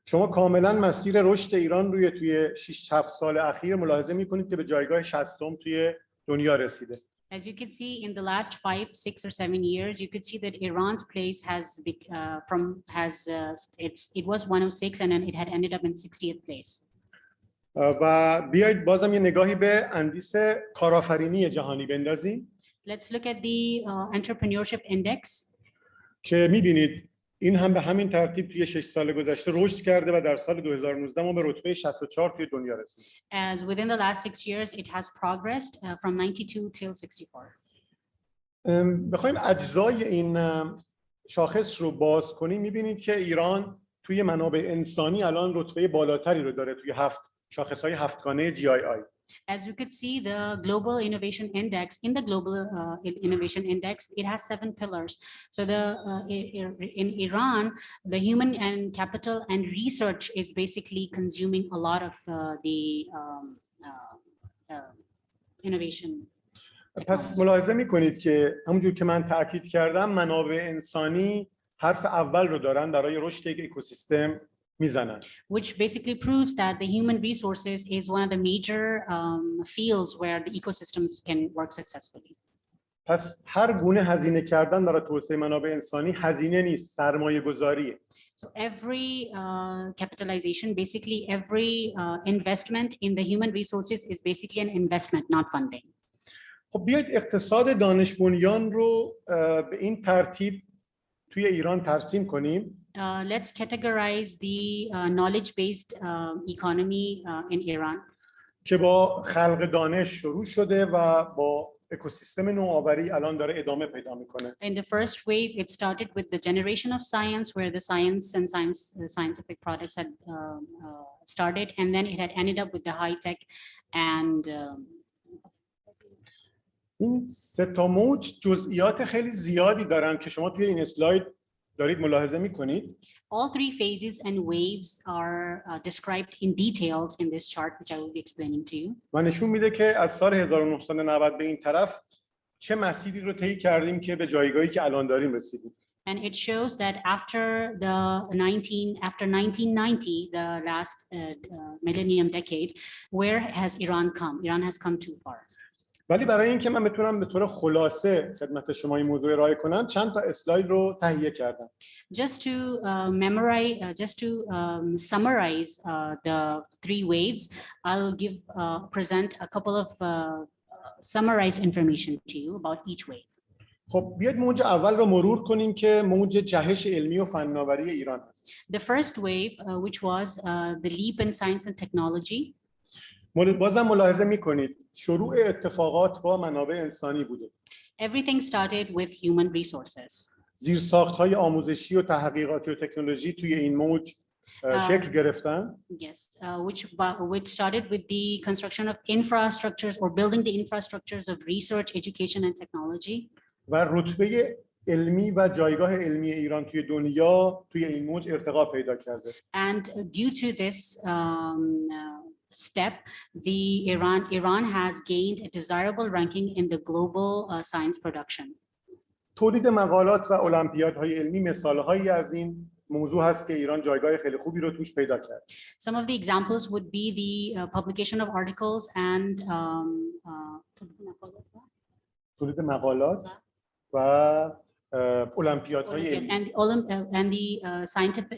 شما کاملا مسیر رشد ایران روی توی 6-7 سال اخیر ملاحظه می‌کنید که به جایگاه 60م توی دنیا رسیده. As you can see in the last 5, 6, or 7 years, you could see that Iran's place it was 106 and then it had ended up in 60th place. و بیایید بازم یه نگاهی به اندیس کارآفرینی جهانی بندازیم. Let's look at the entrepreneurship index. که می‌بینید این هم به همین ترتیب توی 6 سال گذشته رشد کرده و در سال 2019 ما به رتبه 64 توی دنیا رسیدیم. As within the last 6 years, it has progressed from 92 till 64. بخوایم اجزای این شاخص رو باز کنیم می‌بینید که ایران توی منابع انسانی الان رتبه بالاتری رو داره توی شاخص‌های هفتگانه GII. As you could see, the Global Innovation Index, in the Global Innovation Index, it has 7 pillars. So in Iran, the human and capital and research is basically consuming a lot of the innovation. پس ملاحظه می‌کنید که همونجور که من تاکید کردم منابع انسانی حرف اول رو دارن برای رشد یک اکوسیستم میزنن. Which basically proves that the human resources is one of the major fields where the ecosystems can work successfully. پس هر گونه هزینه کردن برای توسعه منابع انسانی هزینه نیست، سرمایه گذاریه. So every capitalization, basically every investment in the human resources is basically an investment, not funding. خب بیاید اقتصاد دانش بنیان رو به این ترتیب توی ایران ترسیم کنیم. Let's categorize the knowledge-based economy in Iran. که با خلق دانش شروع شده و با اکوسیستم نوآوری الان داره ادامه پیدا میکنه. In the first wave, it started with the generation of science, where the science and scientific products had started, and then it had ended up with the high tech and این سه تا موج جزئیات خیلی زیادی دارن که شما توی این اسلاید دارید ملاحظه میکنید. All 3 phases and waves are described in detail in this chart, which I will be explaining to you. و نشون میده که از سال 1990 به این طرف چه مسیری رو طی کردیم که به جایگاهی که الان داریم رسیدیم. And it shows that after 1990, the last millennium decade, where has Iran come? Iran has come too far. ولی برای اینکه من بتونم به طور خلاصه خدمت شما این موضوع ارائه کنم چند تا اسلاید رو تهیه کردم. Just to summarize the 3 waves, I'll present a couple of summarized information to you about each wave. خب بیاید موج اول رو مرور کنیم که موج جهش علمی و فناوری ایران هست. The first wave, which was the leap in science and technology. بازم ملاحظه میکنید شروع اتفاقات با منابع انسانی بوده. Everything started with human resources. زیرساخت‌های آموزشی و تحقیقاتی و تکنولوژی توی این موج شکل گرفتن. Yes, which started with the construction of infrastructures or building the infrastructures of research, education, and technology. و رتبه علمی و جایگاه علمی ایران توی دنیا توی این موج ارتقا پیدا کرده. And due to this step, Iran has gained a desirable ranking in the global science production. تولید مقالات و المپیادهای علمی مثالهایی از این موضوع هست که ایران جایگاه خیلی خوبی رو توش پیدا کرد. Some of the examples would be the publication of articles and تولید مقالات و المپیادهای علمی. and the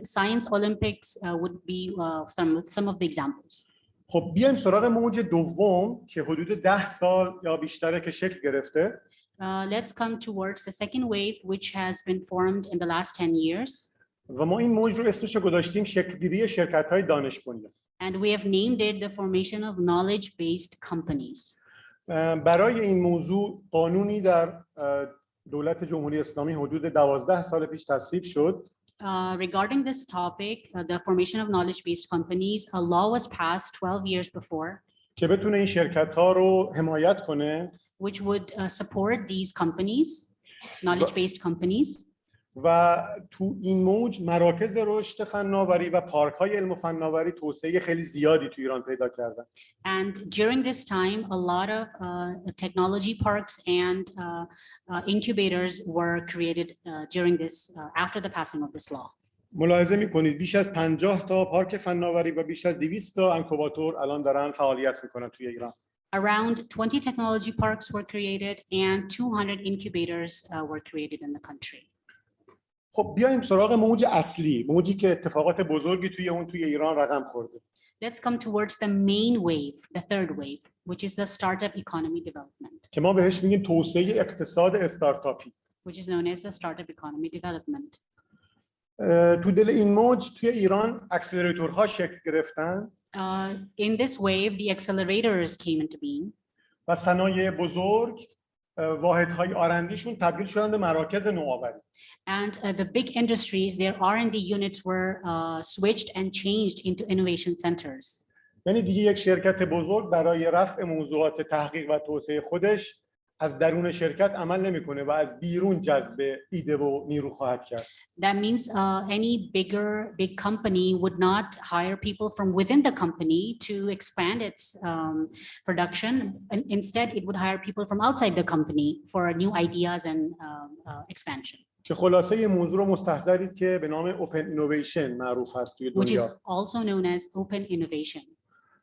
science Olympics would be some of the examples. خب بیایم سراغ موج دوم که حدود 10 سال یا بیشتره که شکل گرفته. Let's come towards the second wave, which has been formed in the last 10 years. و ما این موج رو اسمش رو گذاشتیم شکلگیری شرکت‌های دانش بنیان. And we have named it the formation of knowledge-based companies. برای این موضوع قانونی در دولت جمهوری اسلامی حدود 12 سال پیش تصویب شد. Regarding this topic, the formation of knowledge-based companies, a law was passed 12 years before, که بتونه این شرکت‌ها رو حمایت کنه which would support these companies, knowledge-based companies. و تو این موج مراکز رشد فناوری و پارک‌های علم و فناوری توسعه خیلی زیادی تو ایران پیدا کردن. And during this time, a lot of technology parks and incubators were created during this, after the passing of this law. ملاحظه می‌کنید بیش از 50 تا پارک فناوری و بیش از 200 تا انکوباتور الان دارن فعالیت می‌کنن توی ایران. Around 20 technology parks were created and 200 incubators were created in the country. خب بیایم سراغ موج اصلی، موجی که اتفاقات بزرگی توی ایران رقم خورده. Let's come towards the main wave, the third wave, which is the startup economy development, که ما بهش میگیم توسعه اقتصاد استارتاپی. which is known as the startup economy development. تو دل این موج توی ایران اکسلراتورها شکل گرفتن. In this wave, the accelerators came into being. و صنایع بزرگ واحدهای آرندیشون تبدیل شدن به مراکز نوآوری. And the big industries, their R&D units were switched and changed into innovation centers. یعنی دیگه یک شرکت بزرگ برای رفع موضوعات تحقیق و توسعه خودش از درون شرکت عمل نمیکنه و از بیرون جذب ایده و نیرو خواهد کرد. That means any big company would not hire people from within the company to expand its production. And instead, it would hire people from outside the company for new ideas and expansion. که خلاصه یه موضوع رو مستحضرید که به نام اوپن اینویشن معروف هست توی Which دنیا. is also known as open innovation.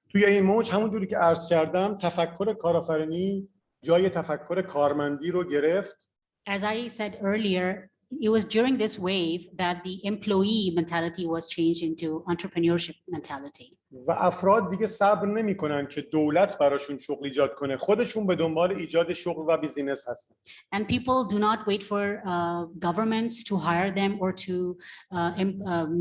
توی این موج همونجوری که عرض کردم تفکر کارآفرینی جای تفکر کارمندی رو گرفت. As I said earlier, it was during this wave that the employee mentality was changed into entrepreneurship mentality. و افراد دیگه صبر نمی‌کنن که دولت براشون شغل ایجاد کنه، خودشون به دنبال ایجاد شغل و بیزینس هستن. And people do not wait for governments to hire them or to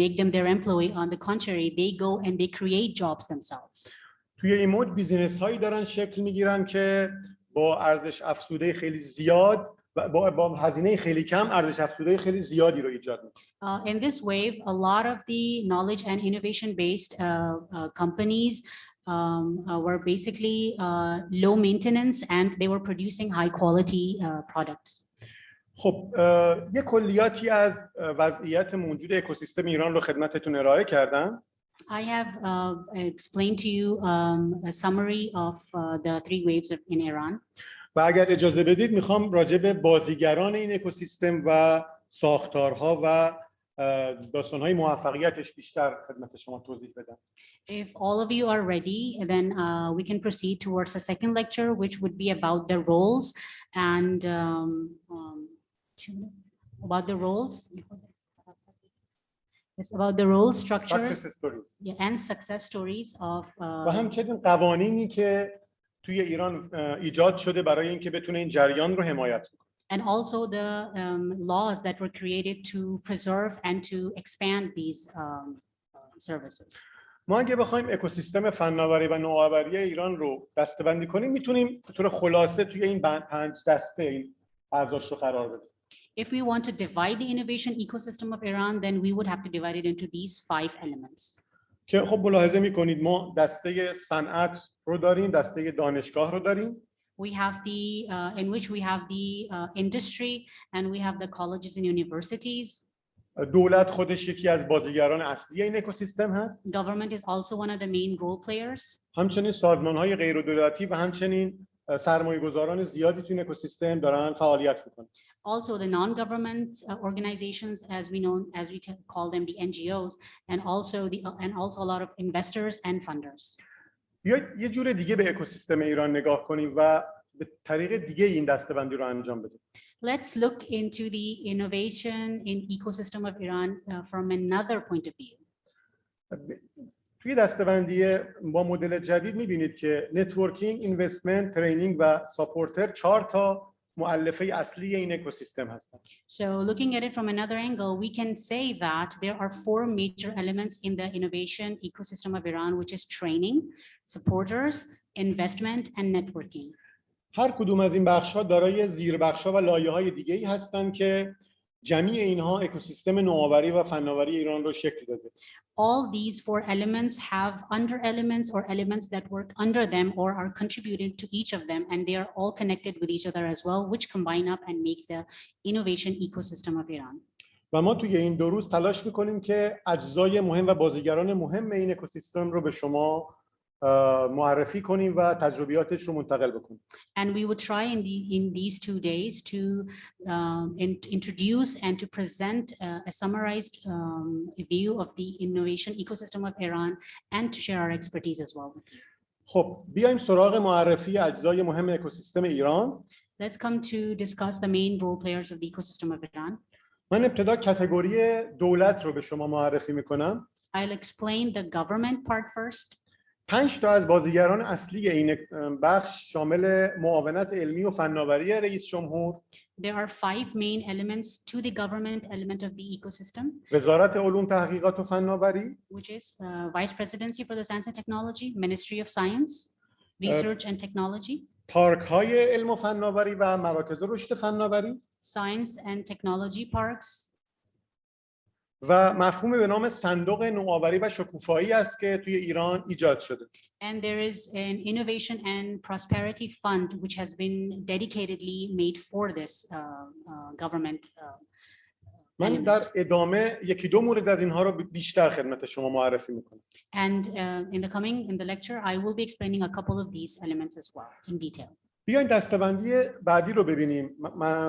make them their employee. On the contrary, they go and they create jobs themselves. توی این موج بیزینس هایی دارن شکل میگیرن که با ارزش افزوده خیلی زیاد و با هزینه خیلی کم ارزش افزوده خیلی زیادی رو ایجاد میکنن. In this wave, a lot of the knowledge and innovation-based companies were basically low maintenance and they were producing high-quality products. خب یه کلیاتی از وضعیت موجود اکوسیستم ایران رو خدمتتون ارائه کردم. I have explained to you a summary of the three waves in Iran. و اگر اجازه بدید میخوام راجع به بازیگران این اکوسیستم و ساختارها و داستانهای موفقیتش بیشتر خدمت شما توضیح بدم. If all of you are ready, then we can proceed towards the second lecture, which would be about the roles and about the roles. It's about the role structures and success stories of. و همچنین قوانینی که توی ایران ایجاد شده برای اینکه بتونه این جریان رو حمایت کنه. And also the laws that were created to preserve and to expand these services. ما اگه بخوایم اکوسیستم فناوری و نوآوری ایران رو دسته‌بندی کنیم میتونیم به طور خلاصه توی این 5 دسته این اعضاش رو قرار بدیم. If we want to divide the innovation ecosystem of Iran, then we would have to divide it into these 5 elements. که خب ملاحظه میکنید ما دسته صنعت رو داریم، دسته دانشگاه رو داریم، We have the, in which we have the industry and we have the colleges and universities. دولت خودش یکی از بازیگران اصلی این اکوسیستم هست. Government is also one of the main role players. همچنین سازمان‌های غیردولتی و همچنین سرمایه‌گذاران زیادی تو این اکوسیستم دارن فعالیت میکنن. Also the non-government organizations, as we know, as we call them, the NGOs, and also a lot of investors and funders. یا یه جور دیگه به اکوسیستم ایران نگاه کنیم و به طریق دیگه این دسته‌بندی رو انجام بدیم. Let's look into the innovation in ecosystem of Iran from another point of view. توی دسته‌بندی با مدل جدید می‌بینید که نتورکینگ، اینوستمنت، ترینینگ و ساپورتر 4 تا مؤلفه اصلی این اکوسیستم هستند. So looking at it from another angle, we can say that there are 4 major elements in the innovation ecosystem of Iran, which is training, supporters, investment, and networking. هر کدوم از این بخش‌ها دارای زیربخش‌ها و لایه‌های دیگه‌ای هستند که جمعی اینها اکوسیستم نوآوری و فناوری ایران رو شکل داده. All these 4 elements have under elements or elements that work under them or are contributed to each of them, and they are all connected with each other as well, which combine up and make the innovation ecosystem of Iran. و ما توی این 2 روز تلاش می‌کنیم که اجزای مهم و بازیگران مهم این اکوسیستم رو به شما معرفی کنیم و تجربیاتش رو منتقل بکنیم. And we would try in these 2 days to introduce and to present a summarized view of the innovation ecosystem of Iran and to share our expertise as well with you. خب بیایم سراغ معرفی اجزای مهم اکوسیستم ایران. Let's come to discuss the main role players of the ecosystem of Iran. من ابتدا کاتگوری دولت رو به شما معرفی می‌کنم. I'll explain the government part first. 5 تا از بازیگران اصلی این بخش شامل معاونت علمی و فناوری رئیس جمهور، There are 5 main elements to the government element of the ecosystem, وزارت علوم تحقیقات و فناوری، which is Vice Presidency for the Science and Technology, Ministry of Science, Research and Technology, پارک‌های علم و فناوری و مراکز رشد فناوری Science and Technology Parks, و مفهوم به نام صندوق نوآوری و شکوفایی است که توی ایران ایجاد شده. and there is an Innovation and Prosperity Fund which has been dedicatedly made for this government. من در ادامه یکی دو مورد از اینها رو بیشتر خدمت شما معرفی میکنم. And in the lecture, I will be explaining a couple of these elements as well in detail. بیاین دسته‌بندی بعدی رو ببینیم.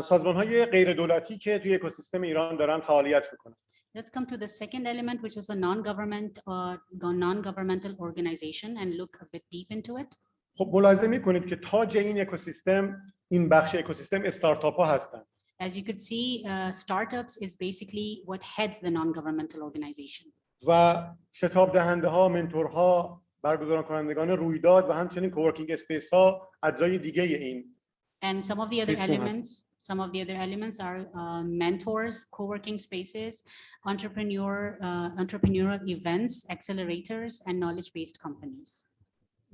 سازمان‌های غیر دولتی که توی اکوسیستم ایران دارن فعالیت میکنن. Let's come to the second element, which was a non-governmental organization, and look a bit deep into it. خب ملاحظه میکنید که تاج این اکوسیستم، این بخش اکوسیستم استارتاپ ها هستند. As you could see, startups is basically what heads the non-governmental organization. و شتاب دهنده ها، منتورها، برگزار کنندگان رویداد و همچنین کوورکینگ اسپیس ها اجزای دیگه این. And some of the other elements are mentors, co-working spaces, entrepreneurial events, accelerators, and knowledge-based companies.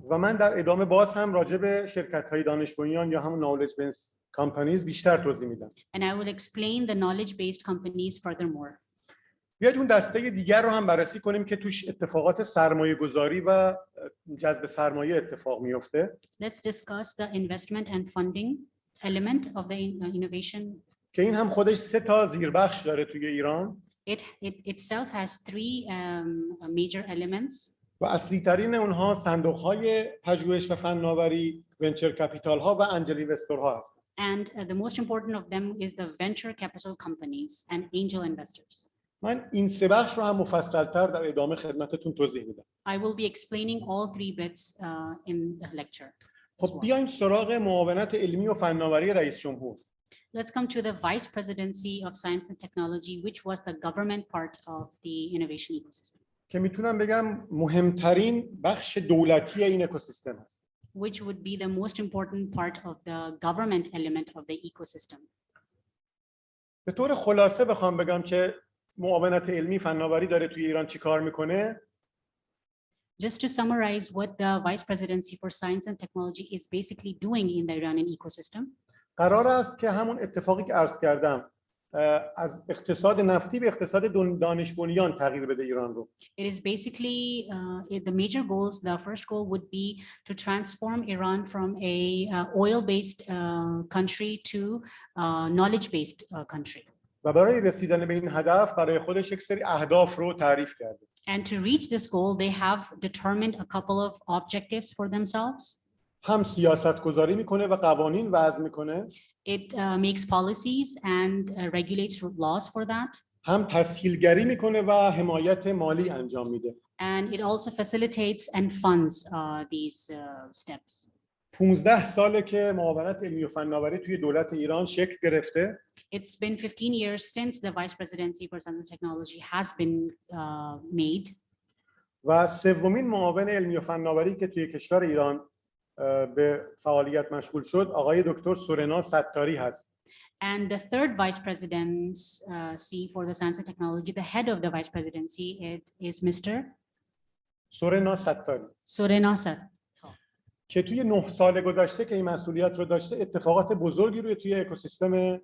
و من در ادامه باز هم راجع به شرکت‌های دانش بنیان یا همون knowledge based companies بیشتر توضیح میدم. And I will explain the knowledge-based companies furthermore. بیاید اون دسته دیگر رو هم بررسی کنیم که توش اتفاقات سرمایه گذاری و جذب سرمایه اتفاق میفته. Let's discuss the investment and funding element of the innovation. که این هم خودش 3 تا زیربخش داره توی ایران. It itself has 3 major elements. و اصلی ترین اونها صندوق‌های پژوهش و فناوری، ونچر کپیتال ها و انجل اینوستور ها هستند. And the most important of them is the venture capital companies and angel investors. من این 3 بخش رو هم مفصل‌تر در ادامه خدمتتون توضیح میدم. I will be explaining all 3 bits in the lecture. خب بیایم سراغ معاونت علمی و فناوری رئیس جمهور. Let's come to the Vice Presidency of Science and Technology, which was the government part of the innovation ecosystem. که میتونم بگم مهمترین بخش دولتی این اکوسیستم است. Which would be the most important part of the government element of the ecosystem. به طور خلاصه بخوام بگم که معاونت علمی فناوری داره توی ایران چی کار میکنه. Just to summarize what the Vice Presidency for Science and Technology is basically doing in the Iranian ecosystem. قرار است که همون اتفاقی که عرض کردم از اقتصاد نفتی به اقتصاد دانش بنیان تغییر بده ایران رو. It is basically the major goals. The first goal would be to transform Iran from a oil-based country to knowledge-based country. و برای رسیدن به این هدف برای خودش یک سری اهداف رو تعریف کرده. And to reach this goal, they have determined a couple of objectives for themselves. هم سیاست گذاری میکنه و قوانین وضع میکنه. It makes policies and regulates laws for that. هم تسهیلگری میکنه و حمایت مالی انجام میده. And it also facilitates and funds these steps. 15 ساله که معاونت علمی و فناوری توی دولت ایران شکل گرفته. It's been 15 years since the Vice Presidency for Science and Technology has been made. و سومین معاون علمی و فناوری که توی کشور ایران به فعالیت مشغول شد آقای دکتر سورنا ستاری هست. And the third Vice Presidency for the Science and Technology, the head of the Vice Presidency, it is Mr. سورنا ستاری. Surena Sir. که توی 9 سال گذشته که این مسئولیت رو داشته اتفاقات بزرگی روی توی اکوسیستم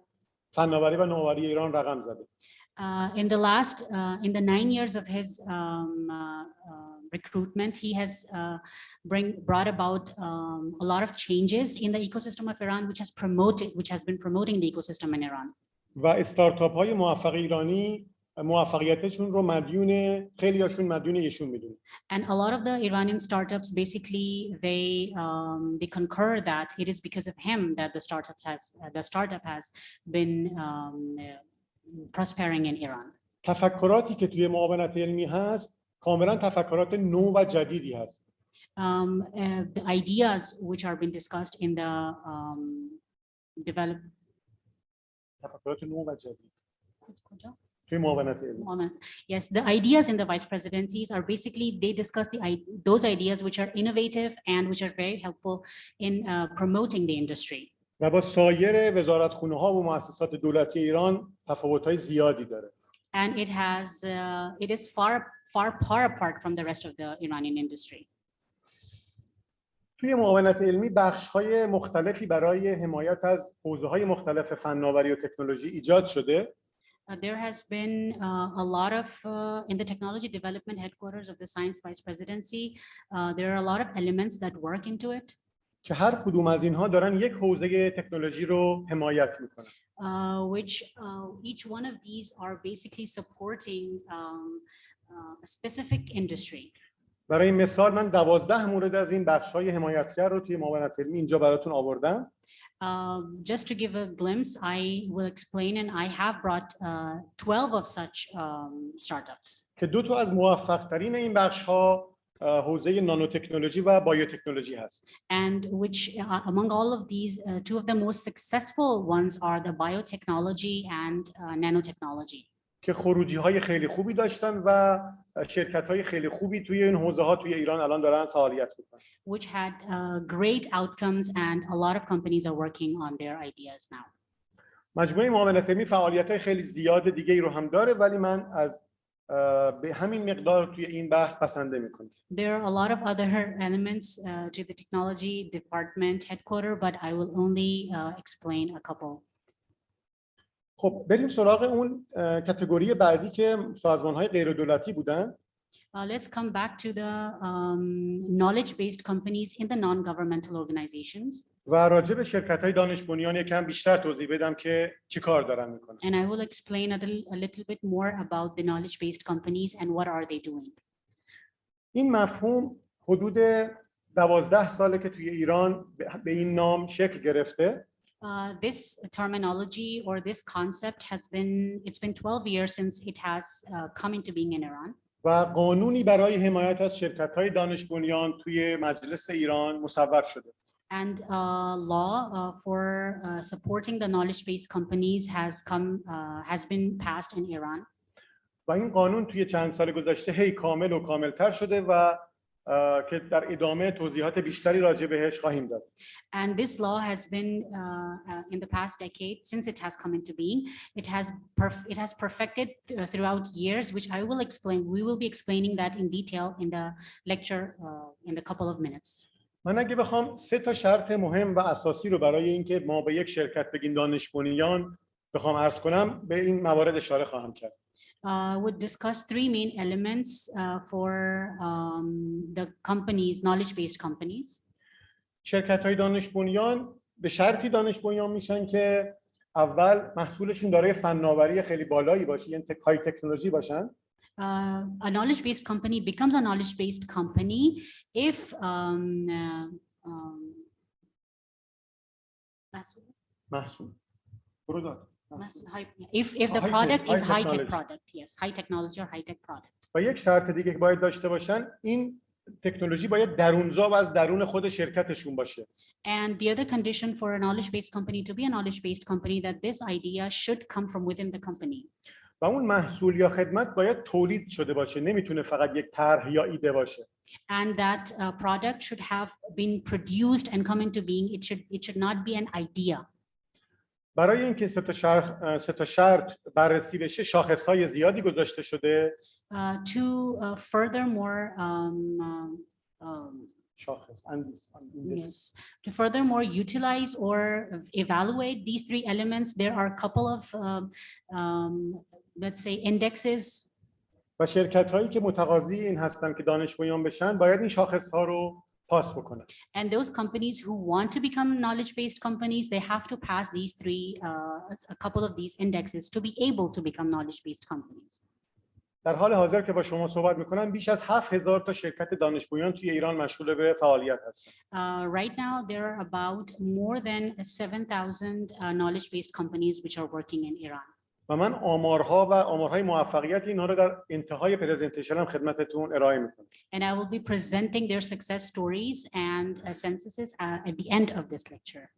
فناوری و نوآوری ایران رقم زده. In the 9 years of his recruitment, he has brought about a lot of changes in the ecosystem of Iran, which has been promoting the ecosystem in Iran. و استارتاپ های موفق ایرانی موفقیتشون رو مدیون خیلیاشون مدیون ایشون میدونه. And a lot of the Iranian startups basically they concur that it is because of him that the startup has been prospering in Iran. تفکراتی که توی معاونت علمی هست کاملا تفکرات نو و جدیدی هست. The ideas which are being discussed in the تفکرات نو و جدید. توی معاونت علمی. Yes, the ideas in the vice presidencies are basically they discuss those ideas which are innovative and which are very helpful in promoting the industry. و با سایر وزارتخونه‌ها و مؤسسات دولتی ایران تفاوت‌های زیادی داره. And it is far apart from the rest of the Iranian industry. توی معاونت علمی بخش‌های مختلفی برای حمایت از حوزه‌های مختلف فناوری و تکنولوژی ایجاد شده. There has been a lot of in the technology development headquarters of the Science Vice Presidency. There are a lot of elements that work into it. که هر کدوم از اینها دارن یک حوزه تکنولوژی رو حمایت میکنن. Which each one of these are basically supporting a specific industry. برای مثال من 12 مورد از این بخش‌های حمایتگر رو توی معاونت علمی اینجا براتون آوردم. Just to give a glimpse, I will explain, and I have brought 12 of such startups. که 2 تا از موفق‌ترین این بخش‌ها حوزه نانوتکنولوژی و بایوتکنولوژی هست. And which among all of these, 2 of the most successful ones are the biotechnology and nanotechnology. که خروجی‌های خیلی خوبی داشتن و شرکت‌های خیلی خوبی توی این حوزه‌ها توی ایران الان دارن فعالیت می‌کنن. Which had great outcomes, and a lot of companies are working on their ideas now. مجموعه معاونت علمی فعالیت‌های خیلی زیاد دیگه‌ای رو هم داره ولی من از به همین مقدار توی این بحث بسنده می‌کنم. There are a lot of other elements to the technology department headquarter, but I will only explain a couple. خب بریم سراغ اون کاتگوری بعدی که سازمان‌های غیر دولتی بودن. Let's come back to the knowledge-based companies in the non-governmental organizations. و راجع به شرکت‌های دانش بنیان یکم بیشتر توضیح بدم که چی کار دارن میکنن. And I will explain a little bit more about the knowledge-based companies and what are they doing. این مفهوم حدود 12 ساله که توی ایران به این نام شکل گرفته. This terminology or this concept it's been 12 years since it has come into being in Iran. و قانونی برای حمایت از شرکت‌های دانش بنیان توی مجلس ایران مصوب شده. And law for supporting the knowledge-based companies has been passed in Iran. و این قانون توی چند سال گذشته هی کامل و کاملتر شده و که در ادامه توضیحات بیشتری راجع بهش خواهیم داد. And this law has been in the past decade, since it has come into being, it has perfected throughout years, which I will explain. We will be explaining that in detail in the lecture in a couple of minutes. من اگه بخوام 3 تا شرط مهم و اساسی رو برای اینکه ما به یک شرکت بگیم دانش بنیان بخوام عرض کنم به این موارد اشاره خواهم کرد. Would discuss 3 main elements for the companies, knowledge-based companies. شرکت‌های دانش بنیان به شرطی دانش بنیان میشن که اول محصولشون دارای فناوری خیلی بالایی باشه، یعنی های تکنولوژی باشن. A knowledge-based company becomes a knowledge-based company if محصول. if the High product tech, is high high-tech technology. product, yes, high technology or high-tech product. و یک شرط دیگه که باید داشته باشن این تکنولوژی باید درونزا و از درون خود شرکتشون باشه. And the other condition for a knowledge-based company to be a knowledge-based company that this idea should come from within the company. و اون محصول یا خدمت باید تولید شده باشه، نمیتونه فقط یک طرح یا ایده باشه. And that product should have been produced and come into being. It should not be an idea. برای اینکه 3 تا شرط بررسی بشه شاخص‌های زیادی گذاشته شده. Furthermore, شاخص yes, to furthermore utilize or evaluate these 3 elements, there are a couple of let's say indexes. و شرکت‌هایی که متقاضی این هستن که دانش بنیان بشن باید این شاخص‌ها رو پاس بکنن. And those companies who want to become knowledge-based companies, they have to pass these 3 a couple of these indexes to be able to become knowledge-based companies. در حال حاضر که با شما صحبت میکنم بیش از 7000 تا شرکت دانش بنیان توی ایران مشغول به فعالیت هستن. Right now there are about more than 7,000 knowledge-based companies which are working in Iran. و من آمارهای موفقیت اینها رو در انتهای پرزنتیشنم خدمتتون ارائه میکنم. And I will be presenting their success stories and censuses at the end of this lecture.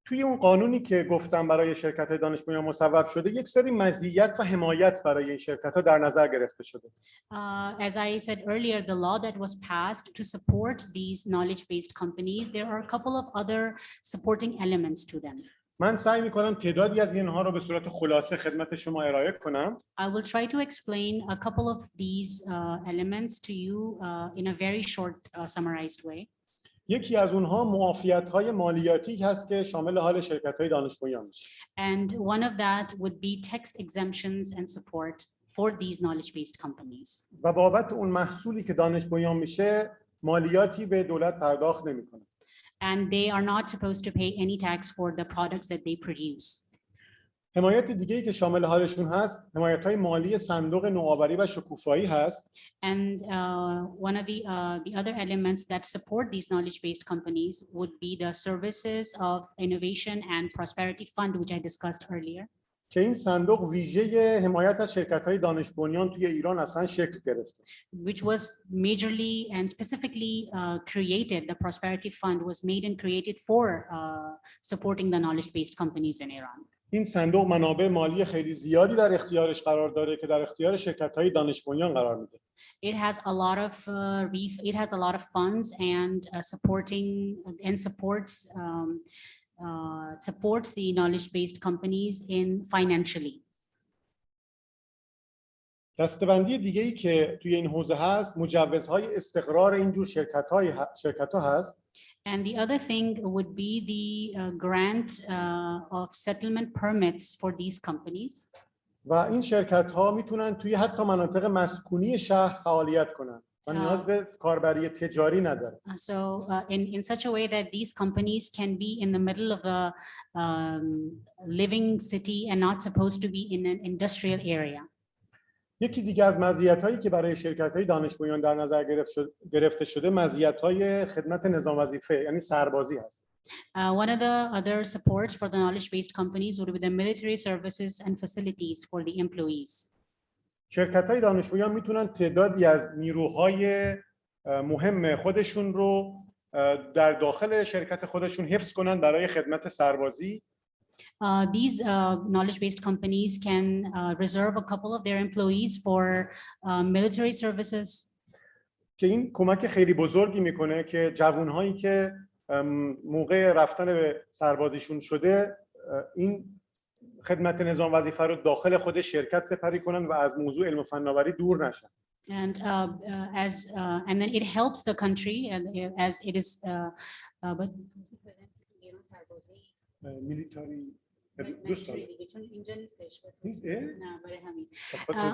توی اون قانونی که گفتم برای شرکت‌های دانش بنیان مصوب شده یک سری مزیت و حمایت برای این شرکت‌ها در نظر گرفته شده. As I said earlier, the law that was passed to support these knowledge-based companies, there are a couple of other supporting elements to them. من سعی می‌کنم تعدادی از اینها رو به صورت خلاصه خدمت شما ارائه کنم. I will try to explain a couple of these elements to you in a very short summarized way. یکی از اونها معافیت‌های مالیاتی هست که شامل حال شرکت‌های دانش بنیان میشه. And one of that would be tax exemptions and support for these knowledge-based companies. و بابت اون محصولی که دانش بنیان میشه مالیاتی به دولت پرداخت نمی‌کنه. And they are not supposed to pay any tax for the products that they produce. حمایت دیگه‌ای که شامل حالشون هست حمایت‌های مالی صندوق نوآوری و شکوفایی هست. And one of the other elements that support these knowledge-based companies would be the services of innovation and prosperity fund, which I discussed earlier. که این صندوق ویژه حمایت از شرکت‌های دانش بنیان توی ایران اصلا شکل گرفته. Which was majorly and specifically created. The prosperity fund was made and created for supporting the knowledge-based companies in Iran. این صندوق منابع مالی خیلی زیادی در اختیارش قرار داره که در اختیار شرکت‌های دانش بنیان قرار میده. It has a lot of funds and supports the knowledge-based companies in financially. دسته‌بندی دیگه‌ای که توی این حوزه هست مجوزهای استقرار اینجور شرکت‌ها هست. And the other thing would be the grant of settlement permits for these companies. و این شرکت‌ها میتونن توی حتی مناطق مسکونی شهر فعالیت کنن و نیاز به کاربری تجاری نداره. So in such a way that these companies can be in the middle of a living city and not supposed to be in an industrial area. یکی دیگه از مزیت‌هایی که برای شرکت‌های دانش بنیان در نظر گرفته شده مزیت‌های خدمت نظام وظیفه یعنی سربازی هست. One of the other supports for the knowledge-based companies would be the military services and facilities for the employees. شرکت‌های دانش بنیان میتونن تعدادی از نیروهای مهم خودشون رو در داخل شرکت خودشون حفظ کنن برای خدمت سربازی. These knowledge-based companies can reserve a couple of their employees for military services. که این کمک خیلی بزرگی میکنه که جوانهایی که موقع رفتن به سربازیشون شده این خدمت نظام وظیفه رو داخل خود شرکت سپری کنن و از موضوع علم و فناوری دور نشن. And then it helps the country and as it is but military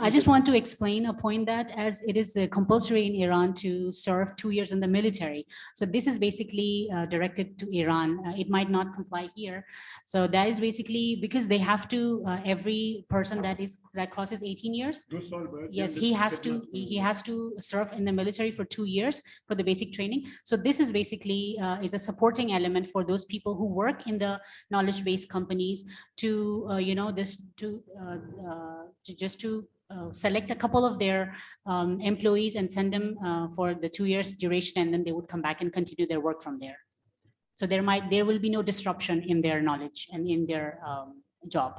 I just want to explain a point that as it is compulsory in Iran to serve 2 years in the military. So this is basically directed to Iran. It might not comply here. So that is basically because they have to, every person that crosses 18 years. Yes, he has to serve in the military for 2 years for the basic training. So this is basically is a supporting element for those people who work in the knowledge-based companies to select a couple of their employees and send them for the 2 years duration, and then they would come back and continue their work from there. So there will be no disruption in their knowledge and in their job.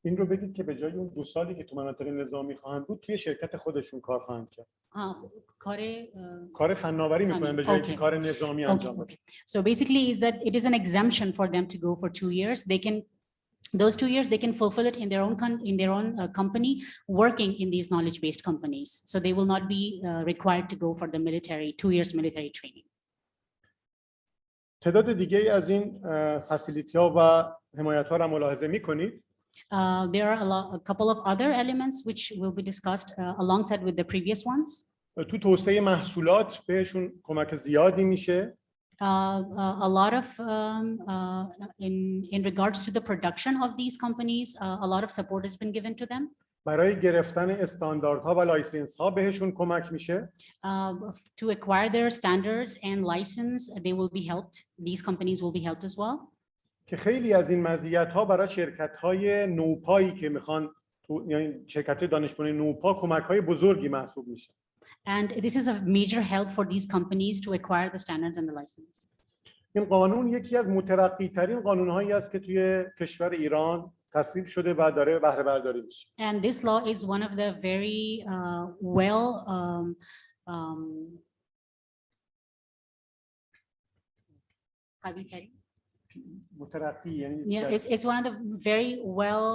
این رو بگید که به جای اون 2 سالی که تو مناطق نظامی خواهند بود توی شرکت خودشون کار خواهند کرد. کار فناوری میکنن به جایی که کار نظامی انجام بدن. So basically is that it is an exemption for them to go for 2 years. They can those 2 years they can fulfill it in their own company working in these knowledge-based companies. So they will not be required to go for the military 2 years military training. تعداد دیگه از این فسیلیتی ها و حمایت ها را ملاحظه میکنید؟ There are a couple of other elements which will be discussed alongside with the previous ones. تو توسعه محصولات بهشون کمک زیادی میشه. A lot of in regards to the production of these companies, a lot of support has been given to them. برای گرفتن استانداردها و لایسنس ها بهشون کمک میشه. To acquire their standards and license, they will be helped. These companies will be helped as well. که خیلی از این مزیت ها برای شرکت های نوپایی که میخوان یعنی شرکت های دانش بنیان نوپا کمک های بزرگی محسوب میشه. And this is a major help for these companies to acquire the standards and the license. این قانون یکی از مترقی ترین قانون هایی است که توی کشور ایران تصویب شده و داره بهره برداری میشه. And this law is one of the very مترقی یعنی yeah, it's one of the very well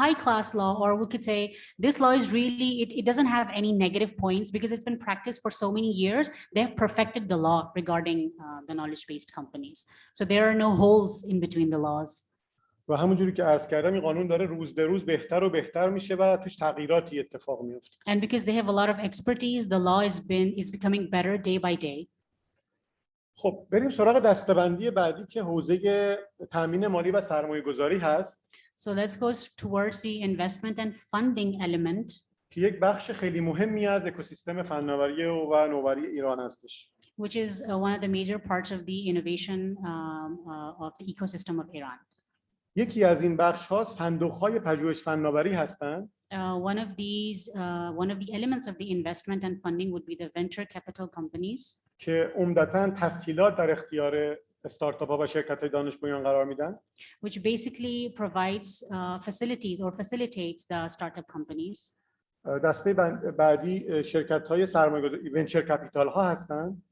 high class law, or we could say this law is really it doesn't have any negative points because it's been practiced for so many years. They have perfected the law regarding the knowledge-based companies. So there are no holes in between the laws. و همونجوری که عرض کردم این قانون داره روز به روز بهتر و بهتر میشه و توش تغییراتی اتفاق میفته. And because they have a lot of expertise, the law is becoming better day by day. خب بریم سراغ دسته‌بندی بعدی که حوزه تامین مالی و سرمایه‌گذاری هست. So let's go towards the investment and funding element. که یک بخش خیلی مهمی از اکوسیستم فناوری و نوآوری ایران هستش. Which is one of the major parts of the innovation of the ecosystem of Iran. یکی از این بخش‌ها صندوق‌های پژوهش فناوری هستند. One of the elements of the investment and funding would be the venture capital companies. که عمدتاً تسهیلات در اختیار استارتاپ‌ها و شرکت‌های دانش بنیان قرار میدن. Which basically provides facilities or facilitates the startup companies. دسته بعدی شرکت‌های سرمایه‌گذاری ونچر کپیتال ها هستند.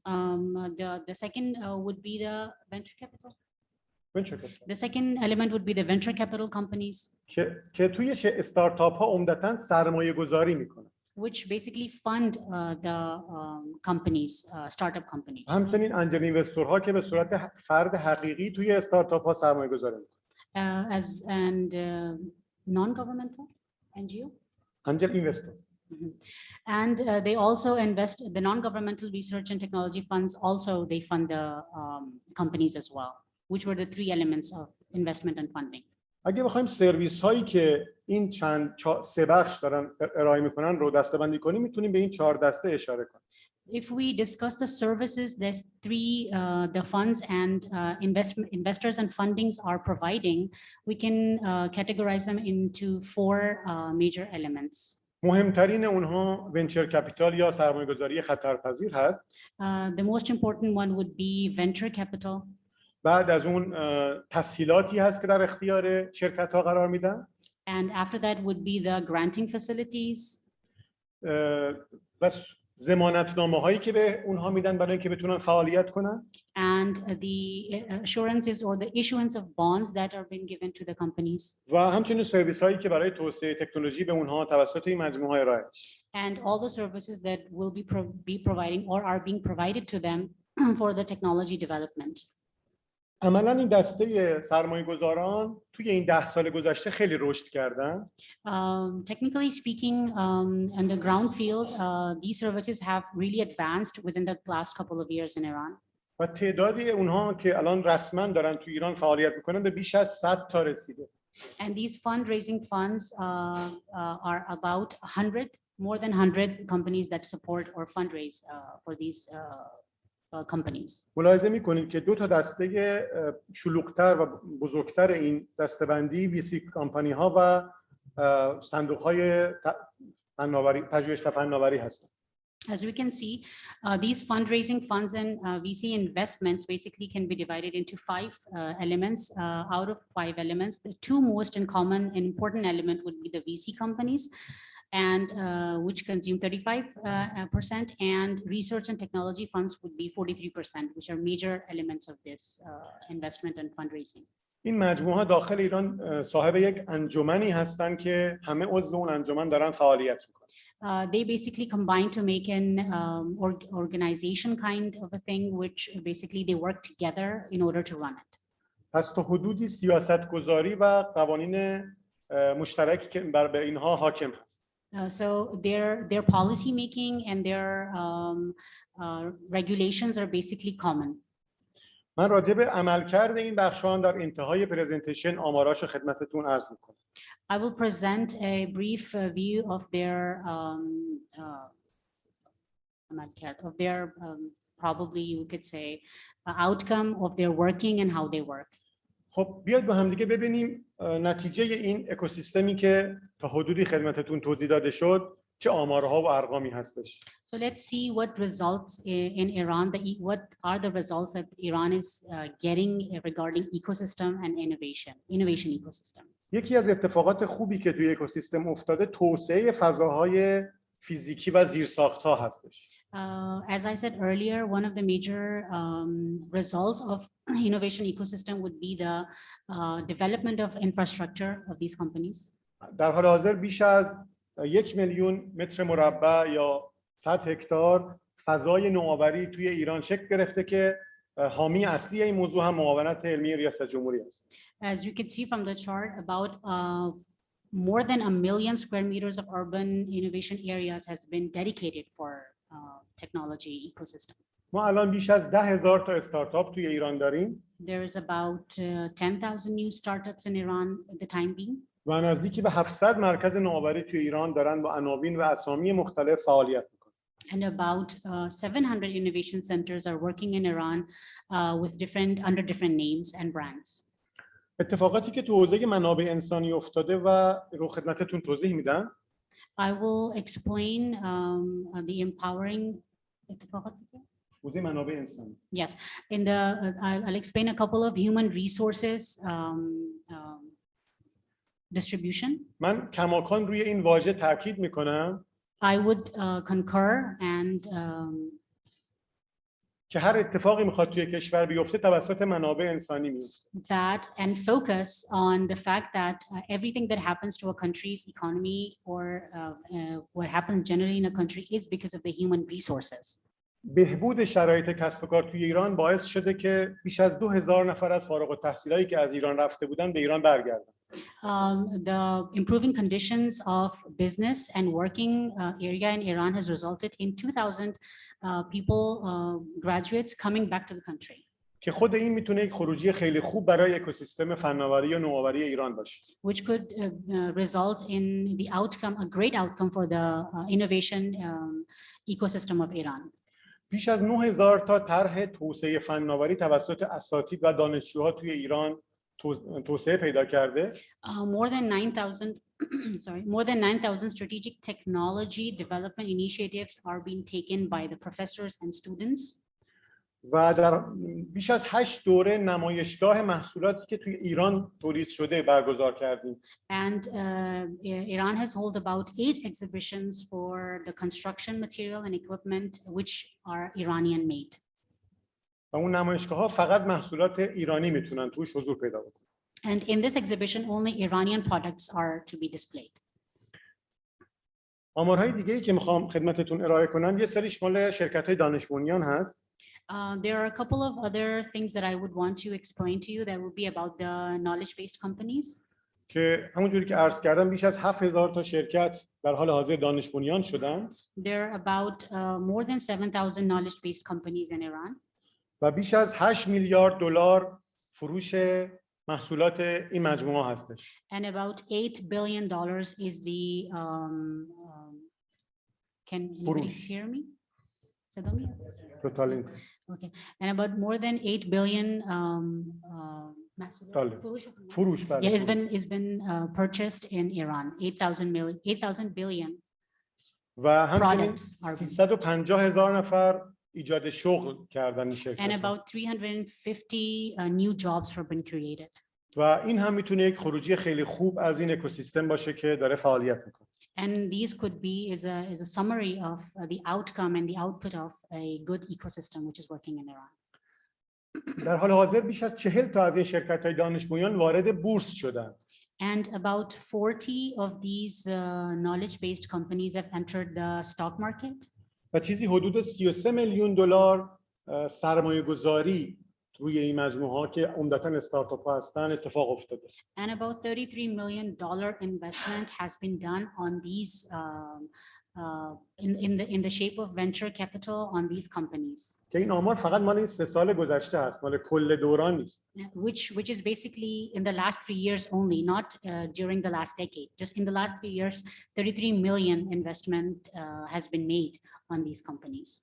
The second would be the venture capital. Venture capital. The second element would be the venture capital companies. که توی استارتاپ‌ها عمدتاً سرمایه‌گذاری میکنن. Which basically fund the companies, startup companies. همچنین انجل اینوستورها که به صورت فرد حقیقی توی استارتاپ‌ها سرمایه‌گذاری میکنن. As and non-governmental NGO. Angel investor. And they also invest, the non-governmental research and technology funds also, they fund the companies as well, which were the 3 elements of investment and funding. اگه بخوایم سرویس هایی که این سه بخش دارن ارائه میکنن رو دسته‌بندی کنیم میتونیم به این 4 دسته اشاره کنیم. If we discuss the services that the funds and investors and fundings are providing, we can categorize them into 4 major elements. مهمترین اونها ونچر کپیتال یا سرمایه‌گذاری خطرپذیر هست. The most important one would be venture capital. بعد از اون تسهیلاتی هست که در اختیار شرکت‌ها قرار میدن. And after that would be the granting facilities و ضمانتنامه هایی که به اونها میدن برای اینکه بتونن فعالیت کنن. and the assurances or the issuance of bonds that are being given to the companies. و همچنین سرویس هایی که برای توسعه تکنولوژی به اونها توسط این مجموعه های ارائه میشه. And all the services that will be providing or are being provided to them for the technology development. عملاً این دسته سرمایه گذاران توی این 10 سال گذشته خیلی رشد کردن. Technically speaking, on the ground field, these services have really advanced within the last couple of years in Iran. و تعدادی اونها که الان رسما دارن تو ایران فعالیت میکنن به بیش از 100 تا رسیده. And these fundraising funds are about 100, more than 100 companies that support or fundraise for these companies. ملاحظه میکنید که دو تا دسته شلوغ‌تر و بزرگتر این دسته‌بندی ویسی کمپانی ها و صندوق های فناوری پژوهش و فناوری هستند. As we can see, these fundraising funds and VC investments basically can be divided into 5 elements. Out of 5 elements, the 2 most in common and important element would be the VC companies, and which consume 35%, and research and technology funds would be 43%, which are major elements of this investment and fundraising. این مجموعه ها داخل ایران صاحب یک انجمنی هستند که همه عضو اون انجمن دارن فعالیت میکنن. They basically combine to make an organization kind of a thing, which basically they work together in order to run it. پس تا حدودی سیاست گذاری و قوانین مشترکی که بر اینها حاکم هست. So their policy making and their regulations are basically common. من راجع به عملکرد این بخشان در انتهای پرزنتیشن آماراش خدمتتون عرض میکنم. I will present a brief view of their probably you could say outcome of their working and how they work. خب بیاید با هم دیگه ببینیم نتیجه این اکوسیستمی که تا حدودی خدمتتون توضیح داده شد چه آمارها و ارقامی هستش. So let's see what results in Iran, what are the results that Iran is getting regarding ecosystem and innovation ecosystem. یکی از اتفاقات خوبی که توی اکوسیستم افتاده توسعه فضاهای فیزیکی و زیرساخت‌ها هستش. As I said earlier, one of the major results of innovation ecosystem would be the development of infrastructure of these companies. در حال حاضر بیش از 1 میلیون متر مربع یا 100 هکتار فضای نوآوری توی ایران شکل گرفته که حامی اصلی این موضوع هم معاونت علمی ریاست جمهوری است. As you can see from the chart, about more than 1 million square meters of urban innovation areas has been dedicated for technology ecosystem. ما الان بیش از 10,000 تا استارتاپ توی ایران داریم. There is about 10,000 new startups in Iran at the time being. و نزدیکی به 700 مرکز نوآوری توی ایران دارن با عناوین و اسامی مختلف فعالیت میکنن. And about 700 innovation centers are working in Iran with under different names and brands. اتفاقاتی که تو حوزه منابع انسانی افتاده و رو خدمتتون توضیح میدم. I will explain the empowering حوزه منابع انسانی. Yes, in the I'll explain a couple of human resources distribution. من کماکان روی این واژه تاکید میکنم. I would concur and که هر اتفاقی میخواد توی کشور بیفته توسط منابع انسانی میفته. That and focus on the fact that everything that happens to a country's economy or what happens generally in a country is because of the human resources. بهبود شرایط کسب و کار توی ایران باعث شده که بیش از 2,000 نفر از فارغ التحصیلایی که از ایران رفته بودن به ایران برگردن. The improving conditions of business and working area in Iran has resulted in 2,000 people, graduates coming back to the country. که خود این میتونه یک خروجی خیلی خوب برای اکوسیستم فناوری و نوآوری ایران باشه. Which could result in the outcome, a great outcome for the innovation ecosystem of Iran. بیش از 9,000 تا طرح توسعه فناوری توسط اساتید و دانشجوها توی ایران توسعه پیدا کرده. More than 9,000 more than 9,000 strategic technology development initiatives are being taken by the professors and students. و در بیش از 8 دوره نمایشگاه محصولاتی که توی ایران تولید شده برگزار کردیم. And Iran has held about 8 exhibitions for the construction material and equipment which are Iranian made. و اون نمایشگاه‌ها فقط محصولات ایرانی میتونن توش حضور پیدا بکنن. And in this exhibition, only Iranian products are to be displayed. آمارهای دیگه‌ای که میخوام خدمتتون ارائه کنم یه سریش مال شرکت‌های دانش بنیان هست. There are a couple of other things that I would want to explain to you that would be about the knowledge-based companies. که همونجوری که عرض کردم بیش از 7000 تا شرکت در حال حاضر دانش بنیان شدن. There are about more than 7,000 knowledge-based companies in Iran. و بیش از 8 میلیارد دلار فروش محصولات این مجموعه هستش. And about $8 billion is the can anybody فروش. hear me? صدا میاد؟ توتال Okay, and about more than 8 billion بله. فروش yeah, بله. it's been purchased in Iran. 8,000 billion. و همچنین products are- 350,000 نفر ایجاد شغل کردن این And شرکت. about 350 new jobs have been created. و این هم میتونه یک خروجی خیلی خوب از این اکوسیستم باشه که داره فعالیت میکنه. And these could be is a summary of the outcome and the output of a good ecosystem which is working in Iran. در حال حاضر بیش از 40 تا از این شرکت‌های دانش بنیان وارد بورس شدن. And about 40 of these knowledge-based companies have entered the stock market. و چیزی حدود 33 میلیون دلار سرمایه گذاری روی این مجموعه ها که عمدتاً استارتاپ ها هستن اتفاق افتاده. And about $33 million investment has been done on these in the shape of venture capital on these companies. که این آمار فقط مال این 3 سال گذشته هست، مال کل دوران نیست. Which is basically in the last 3 years only, not during the last decade. Just in the last 3 years, 33 million investment has been made on these companies.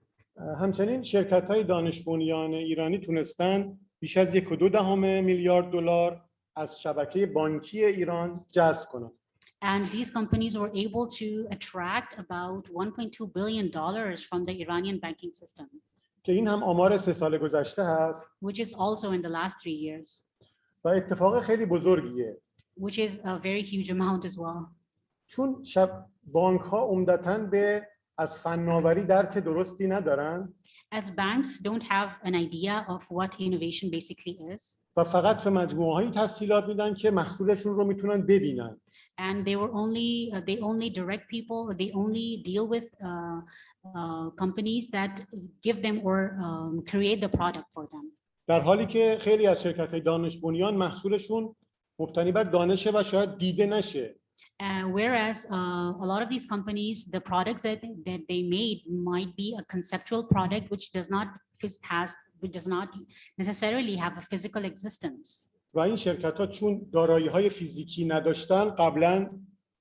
همچنین شرکت‌های دانش بنیان ایرانی تونستن بیش از 1.2 میلیارد دلار از شبکه بانکی ایران جذب کنند. And these companies were able to attract about $1.2 billion from the Iranian banking system. که این هم آمار 3 سال گذشته هست. Which is also in the last 3 years. و اتفاق خیلی بزرگیه. Which is a very huge amount as well. چون بانک‌ها عمدتاً به از فناوری درک درستی ندارن. As banks don't have an idea of what innovation basically is. و فقط به مجموعه‌هایی تسهیلات میدن که محصولشون رو میتونن ببینن. And they only direct people, or they only deal with companies that give them or create the product for them. در حالی که خیلی از شرکت‌های دانش بنیان محصولشون مبتنی بر دانشه و شاید دیده نشه. Whereas a lot of these companies, the products that they made might be a conceptual product which does not necessarily have a physical existence. و این شرکت‌ها چون دارایی‌های فیزیکی نداشتن قبلاً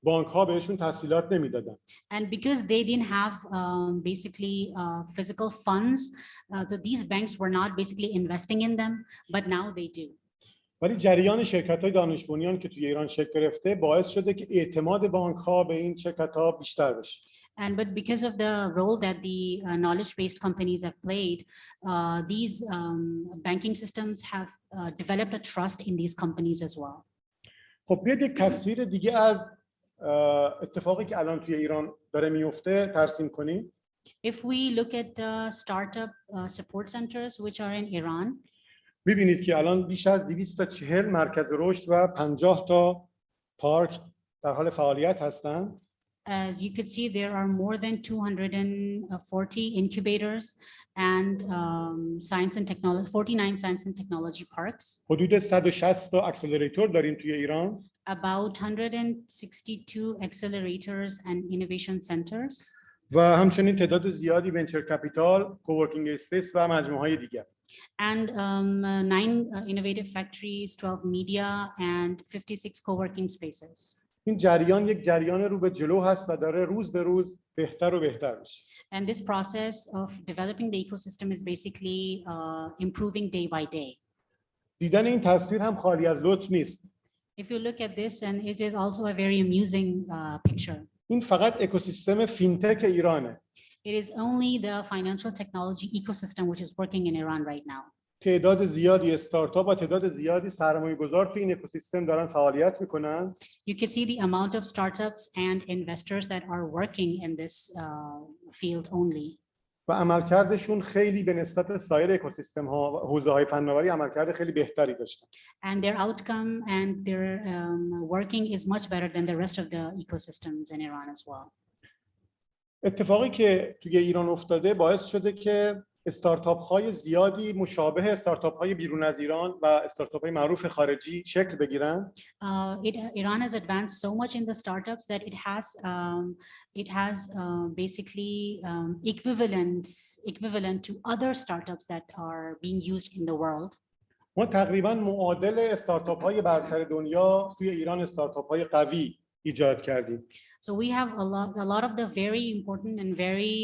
بانک‌ها بهشون تسهیلات نمیدادن. And because they didn't have basically physical funds, so these banks were not basically investing in them, but now they do. ولی جریان شرکت‌های دانش بنیان که توی ایران شکل گرفته باعث شده که اعتماد بانک‌ها به این شرکت‌ها بیشتر بشه. And but because of the role that the knowledge-based companies have played, these banking systems have developed a trust in these companies as well. خب بیاید یک تصویر دیگه از اتفاقی که الان توی ایران داره میفته ترسیم کنیم. If we look at the startup support centers which are in Iran, می‌بینید که الان بیش از 240 مرکز رشد و 50 تا پارک در حال فعالیت هستند. As you could see, there are more than 240 incubators and 49 science and technology parks. حدود 160 تا اکسلراتور داریم توی ایران. About 162 accelerators and innovation centers. و همچنین تعداد زیادی ونچر کپیتال، کوورکینگ اسپیس و مجموعه‌های دیگر. And 9 innovative factories, 12 media and 56 co-working spaces. این جریان یک جریان رو به جلو هست و داره روز به روز بهتر و بهتر میشه. And this process of developing the ecosystem is basically improving day by day. دیدن این تصویر هم خالی از لطف نیست. If you look at this, and it is also a very amusing picture. این فقط اکوسیستم فینتک ایرانه. It is only the financial technology ecosystem which is working in Iran right now. تعداد زیادی استارتاپ و تعداد زیادی سرمایه گذار توی این اکوسیستم دارن فعالیت میکنن. You can see the amount of startups and investors that are working in this field only. و عملکردشون خیلی به نسبت سایر اکوسیستم ها و حوزه های فناوری عملکرد خیلی بهتری داشتن. And their outcome and their working is much better than the rest of the ecosystems in Iran as well. اتفاقی که توی ایران افتاده باعث شده که استارتاپ های زیادی مشابه استارتاپ های بیرون از ایران و استارتاپ های معروف خارجی شکل بگیرن. Iran has advanced so much in the startups that it has basically equivalent to other startups that are being used in the world. ما تقریبا معادل استارتاپ های برتر دنیا توی ایران استارتاپ های قوی ایجاد کردیم. So we have a lot of the very important and very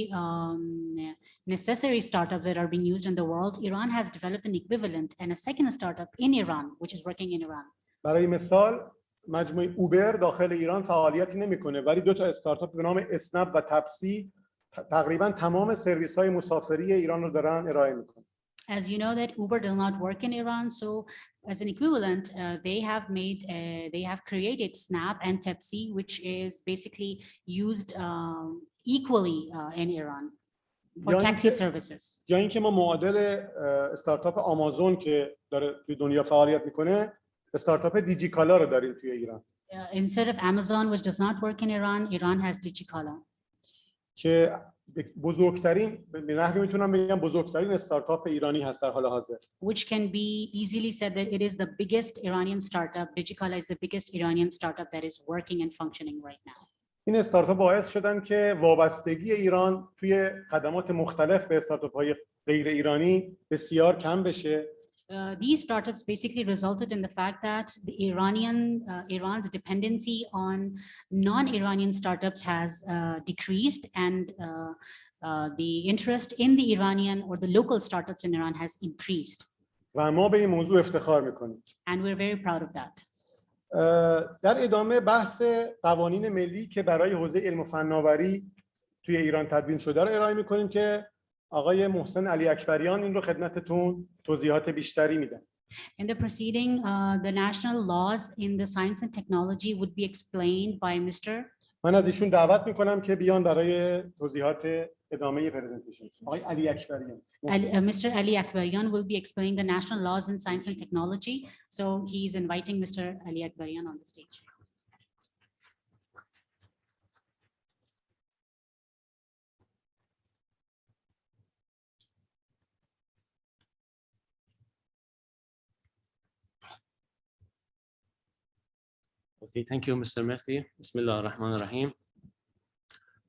necessary startups that are being used in the world. Iran has developed an equivalent and a second startup in Iran, which is working in Iran. برای مثال مجموعه اوبر داخل ایران فعالیتی نمیکنه ولی دو تا استارتاپ به نام اسنپ و تپسی تقریبا تمام سرویس های مسافری ایران رو دارن ارائه میکنن. As you know that Uber does not work in Iran, so as an equivalent, they have created Snap and Tepsi, which is basically used equally in Iran for taxi services. یا اینکه ما معادل استارتاپ آمازون که داره توی دنیا فعالیت میکنه استارتاپ دیجیکالا رو داریم توی ایران. Instead of Amazon, which does not work in Iran, Iran has Digicala. که بزرگترین به نحوی میتونم بگم بزرگترین استارتاپ ایرانی هست در حال حاضر. Which can be easily said that it is the biggest Iranian startup. Digicala is the biggest Iranian startup that is working and functioning right now. این استارتاپ باعث شدن که وابستگی ایران توی خدمات مختلف به استارتاپ‌های غیر ایرانی بسیار کم بشه. These startups basically resulted in the fact that the Iran's dependency on non-Iranian startups has decreased, and the interest in the Iranian or the local startups in Iran has increased. و ما به این موضوع افتخار میکنیم. And we're very proud of that. در ادامه بحث قوانین ملی که برای حوزه علم و فناوری توی ایران تدوین شده رو ارائه میکنیم که آقای محسن علی اکبریان این رو خدمتتون توضیحات بیشتری میدن. In the proceeding, the national laws in the science and technology would be explained by Mr. من از ایشون دعوت میکنم که بیان برای توضیحات ادامه پرزنتیشن. آقای علی اکبریان. Mr. Ali Akbarian will be explaining the national laws in science and technology. So he's inviting Mr. Ali Akbarian on the stage. Okay, thank you, Mr. Mehdi. Bismillah ar-Rahman ar-Rahim.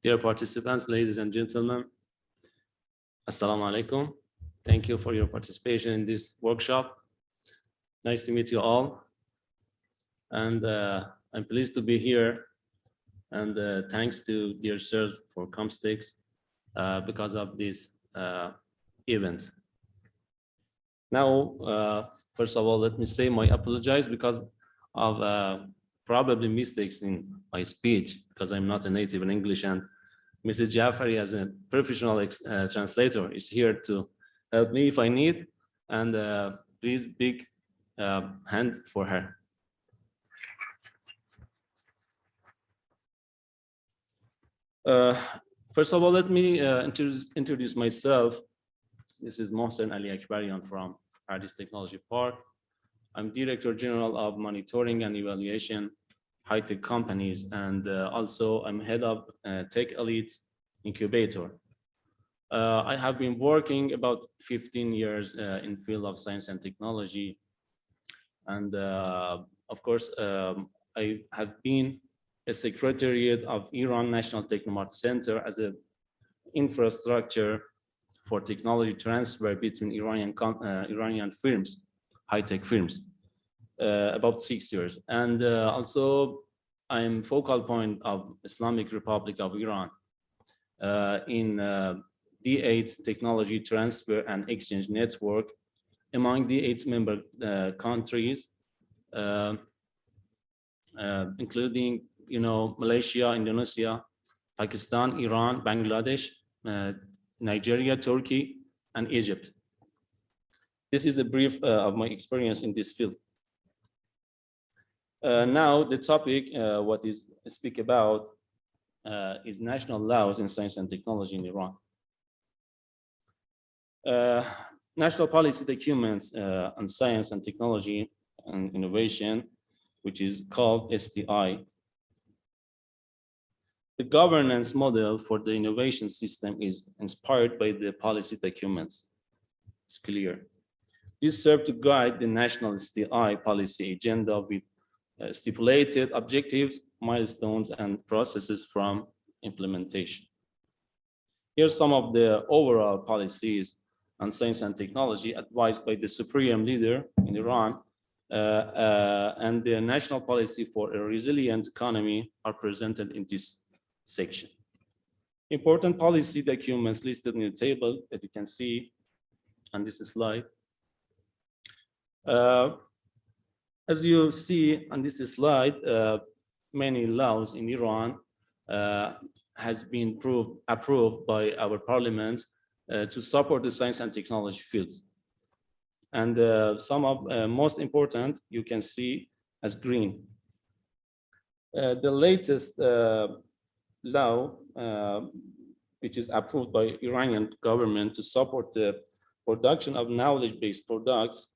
Dear participants, ladies and gentlemen, Assalamu alaikum. Thank you for your participation in this workshop. Nice to meet you all. And I'm pleased to be here. And thanks to dear sirs for comstech because of this event. Now, first of all, let me say my apologies because of probably mistakes in my speech, because I'm not a native in English, and Mrs. Jafari, as a professional translator, is here to help me if I need, and please big hand for her. First of all, let me introduce myself. This is Mohsen Ali Akbarian from Ardis Technology Park. I'm Director General of Monitoring and Evaluation high-tech companies, and also I'm head of Tech Elite Incubator. I have been working about 15 years in field of science and technology, and of course I have been a secretariat of Iran National Technomart Center as an infrastructure for technology transfer between Iranian firms, high-tech firms. About 6 years, and also I'm focal point of Islamic Republic of Iran in D8 technology transfer and exchange network among the 8 member countries, including Malaysia, Indonesia, Pakistan, Iran, Bangladesh, Nigeria, Turkey, and Egypt. This is a brief of my experience in this field. Now the topic what is speak about is national laws in science and technology in Iran. National policy documents on science and technology and innovation, which is called STI. The governance model for the innovation system is inspired by the policy documents. It's clear. These serve to guide the national STI policy agenda with stipulated objectives, milestones, and processes from implementation. Here are some of the overall policies on science and technology advised by the supreme leader in Iran, and the national policy for a resilient economy are presented in this section. Important policy documents listed in the table that you can see on this slide. As you see on this slide, many laws in Iran has been approved by our parliament to support the science and technology fields. And some of most important you can see as green. The latest law, which is approved by Iranian government to support the production of knowledge-based products,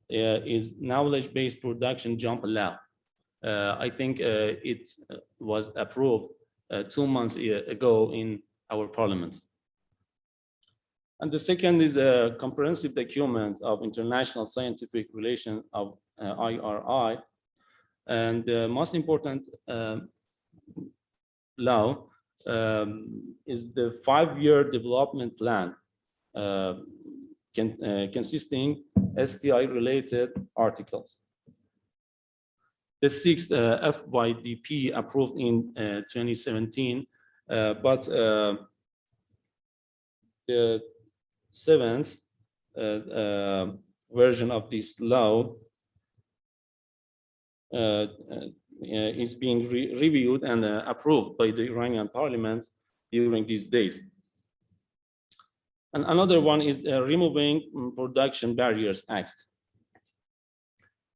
is knowledge-based production jump law. I think it was approved 2 months ago in our parliament. And the second is a comprehensive document of international scientific relation of IRI. And the most important law is the 5-year development plan consisting STI-related articles. The 6th FYDP approved in 2017, but the 7th version of this law is being reviewed and approved by the Iranian parliament during these days. And another one is Removing Production Barriers Act.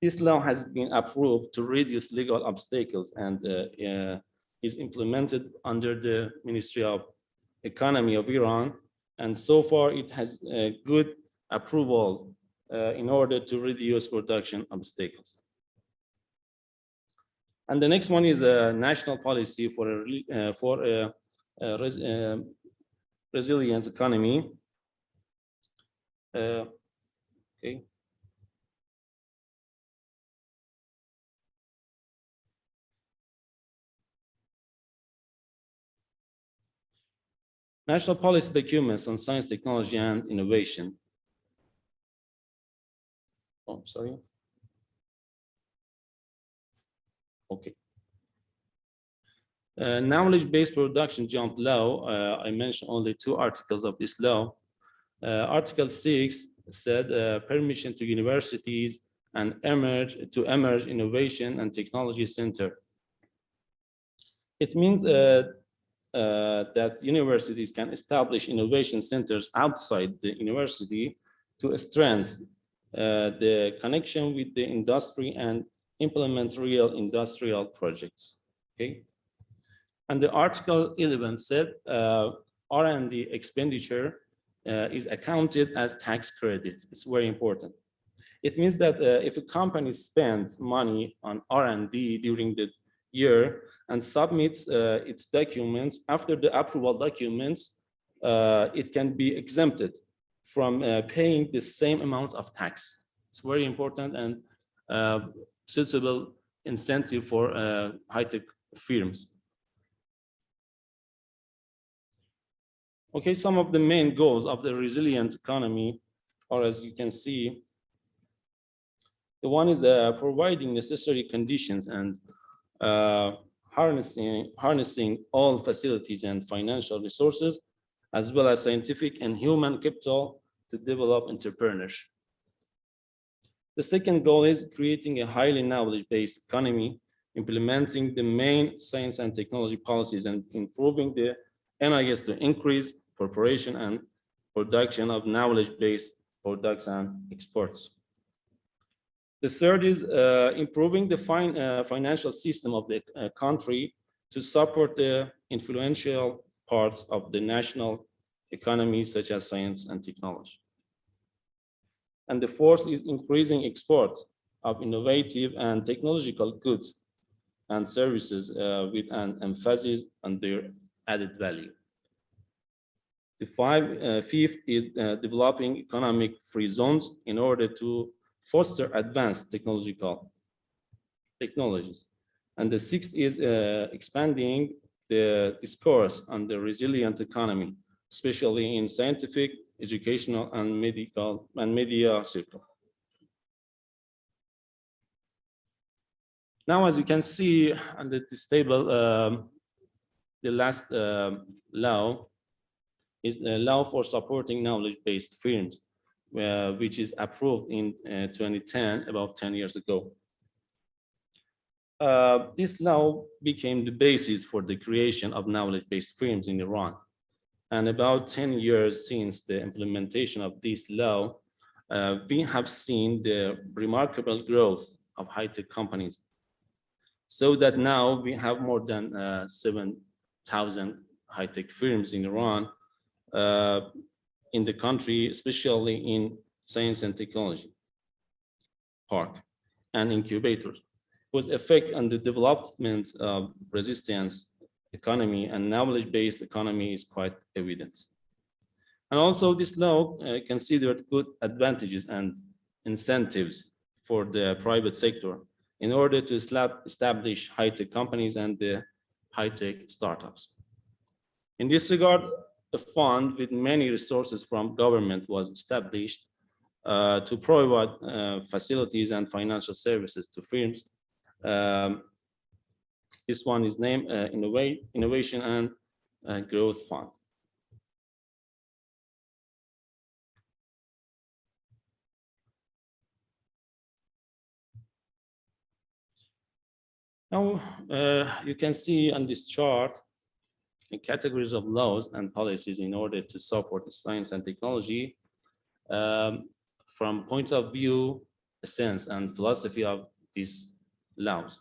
This law has been approved to reduce legal obstacles and is implemented under the Ministry of Economy of Iran. And so far it has a good approval in order to reduce production obstacles. And the next one is a national policy for a resilient economy. Okay. National policy documents on science, technology, and innovation. Oh, sorry. Okay. Knowledge-based production jump law. I mentioned only 2 articles of this law. Article 6 said permission to universities and emerge innovation and technology center. It means that universities can establish innovation centers outside the university to strengthen the connection with the industry and implement real industrial projects. Okay. And the Article 11 said R&D expenditure is accounted as tax credit. It's very important. It means that if a company spends money on R&D during the year and submits its documents after the approval documents, it can be exempted from paying the same amount of tax. It's very important and suitable incentive for high-tech firms. Okay, some of the main goals of the resilient economy are, as you can see, the one is providing necessary conditions and harnessing all facilities and financial resources, as well as scientific and human capital to develop entrepreneurship. The second goal is creating a highly knowledge-based economy, implementing the main science and technology policies and improving the NIS to increase preparation and production of knowledge-based products and exports. The third is improving the financial system of the country to support the influential parts of the national economy, such as science and technology. And the fourth is increasing exports of innovative and technological goods and services with an emphasis on their added value. The fifth is developing economic free zones in order to foster advanced technologies. And the sixth is expanding the discourse on the resilient economy, especially in scientific, educational, and medical and media circle. Now, as you can see under this table, the last law is a law for supporting knowledge-based firms, which is approved in 2010, about 10 years ago. This law became the basis for the creation of knowledge-based firms in Iran. And about 10 years since the implementation of this law, we have seen the remarkable growth of high-tech companies, so that now we have more than 7,000 high-tech firms in Iran, in the country, especially in science and technology park and incubators, whose effect on the development of resistance economy and knowledge-based economy is quite evident. And also this law considered good advantages and incentives for the private sector in order to establish high-tech companies and the high-tech startups. In this regard, a fund with many resources from government was established to provide facilities and financial services to firms. This one is named Innovation and Growth Fund. Now, you can see on this chart the categories of laws and policies in order to support science and technology from point of view, essence, and philosophy of these laws.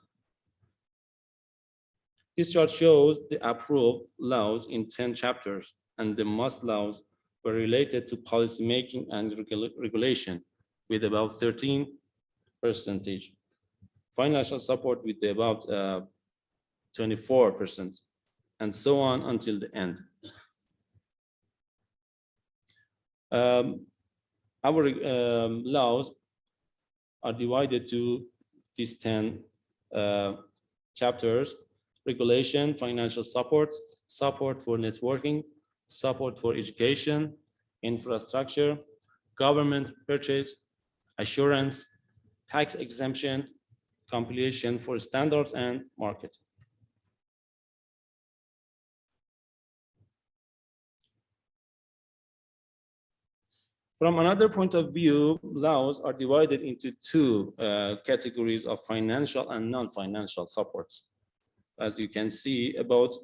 This chart shows the approved laws in 10 chapters, and the most laws were related to policy making and regulation with about 13%. Financial support with about 24%, and so on until the end. Our laws are divided to these 10 chapters: regulation, financial support, support for networking, support for education, infrastructure, government purchase, assurance, tax exemption, compilation for standards, and market. From another point of view, laws are divided into two categories of financial and non-financial supports. As you can see, about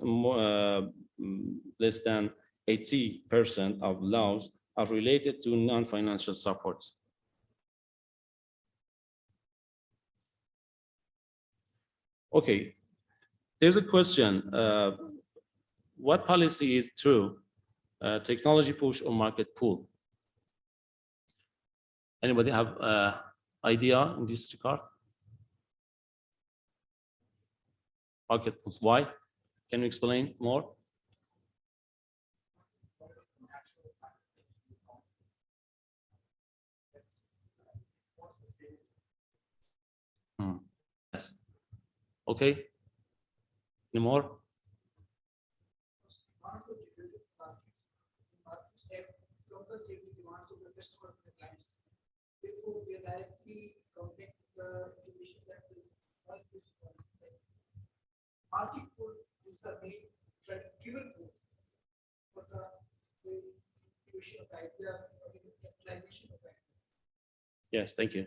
less than 80% of laws are related to non-financial supports. Okay, there's a question. What policy is true? Technology push or market pull? Anybody have idea in this regard? Market pulls. Why? Can you explain more? Yes. Okay. Any more? Market pull is the main driven force for the distribution of ideas or the capitalization of ideas. Yes, thank you.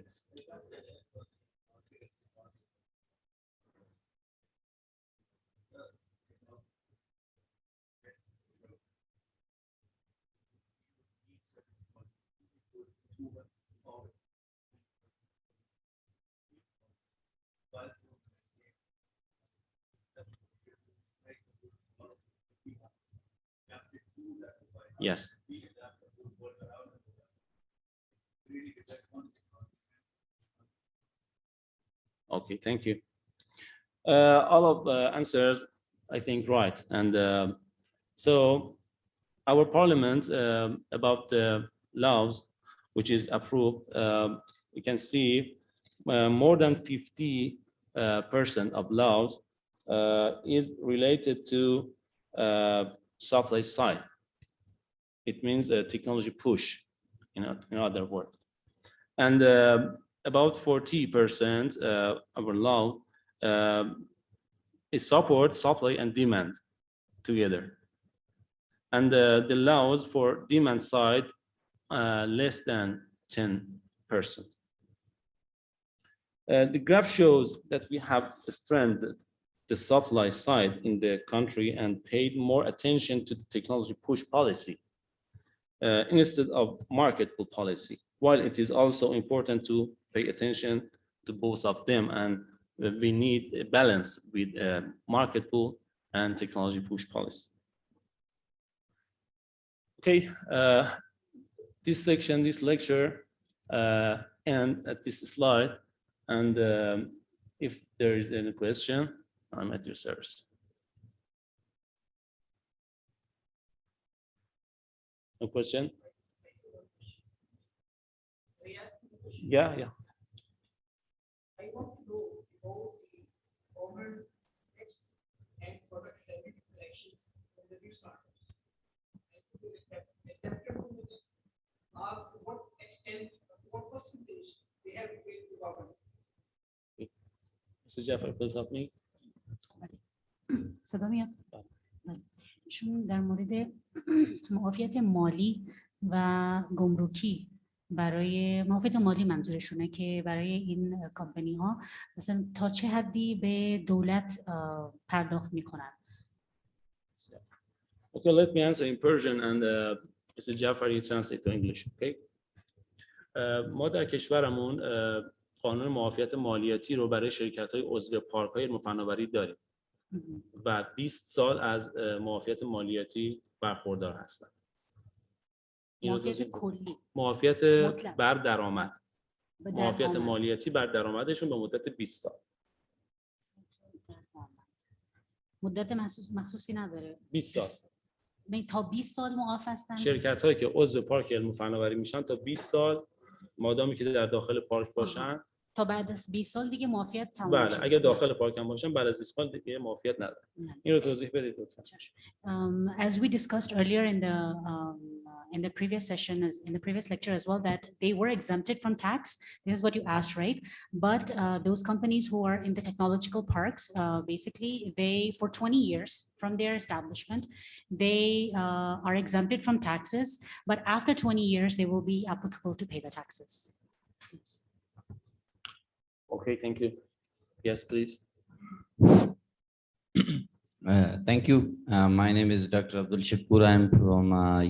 Yes. Okay, thank you. All of the answers, I think, right. And so our parliament about the laws which is approved, we can see more than 50% of laws is related to supply side. It means a technology push, in other words. And about 40% of our law is support, supply, and demand together. And the laws for demand side less than 10%. The graph shows that we have strengthened the supply side in the country and paid more attention to the technology push policy instead of market pull policy, while it is also important to pay attention to both of them, and we need a balance with market pull and technology push policy. Okay, this section, this lecture, and at this slide, and if there is any question, I'm at your service. No question? Yeah. I want to know about the government tax and product revenue collections from the new startups. To what extent, what percentage they have to pay to government? Mr. Jaffer, please help me. صدا میاد؟ بله. ایشون در مورد معافیت مالی و گمرکی برای معافیت مالی منظورشونه که برای این کمپانی ها مثلا تا چه حدی به دولت پرداخت میکنن. Okay, let me answer in Persian and Mr. Jaffer, you translate to English, okay? ما در کشورمون قانون معافیت مالیاتی رو برای شرکت‌های عضو پارک‌های علم و فناوری داریم و 20 سال از معافیت مالیاتی برخوردار هستن. معافیت کلی. معافیت مطلق. بر درآمد. معافیت مالیاتی بر درآمدشون به مدت 20 سال. مدت مخصوصی نداره. 20 سال. تا 20 سال معاف هستن. شرکت‌هایی که عضو پارک علم و فناوری میشن تا 20 سال مادامی که در داخل پارک باشن تا بعد از 20 سال دیگه معافیت تمام بله میشه. اگه داخل پارک هم باشن بعد از 20 سال دیگه معافیت نداره. این رو توضیح بدید لطفا. As we discussed earlier in the previous session, in the previous lecture as well, that they were exempted from tax. This is what you asked, right? But those companies who are in the technological parks, basically, they for 20 years from their establishment, they are exempted from taxes. But after 20 years, they will be applicable to pay the taxes. Yes. Okay, thank you. Yes, please. Thank you. My name is Dr. Abdul Shakur. I'm from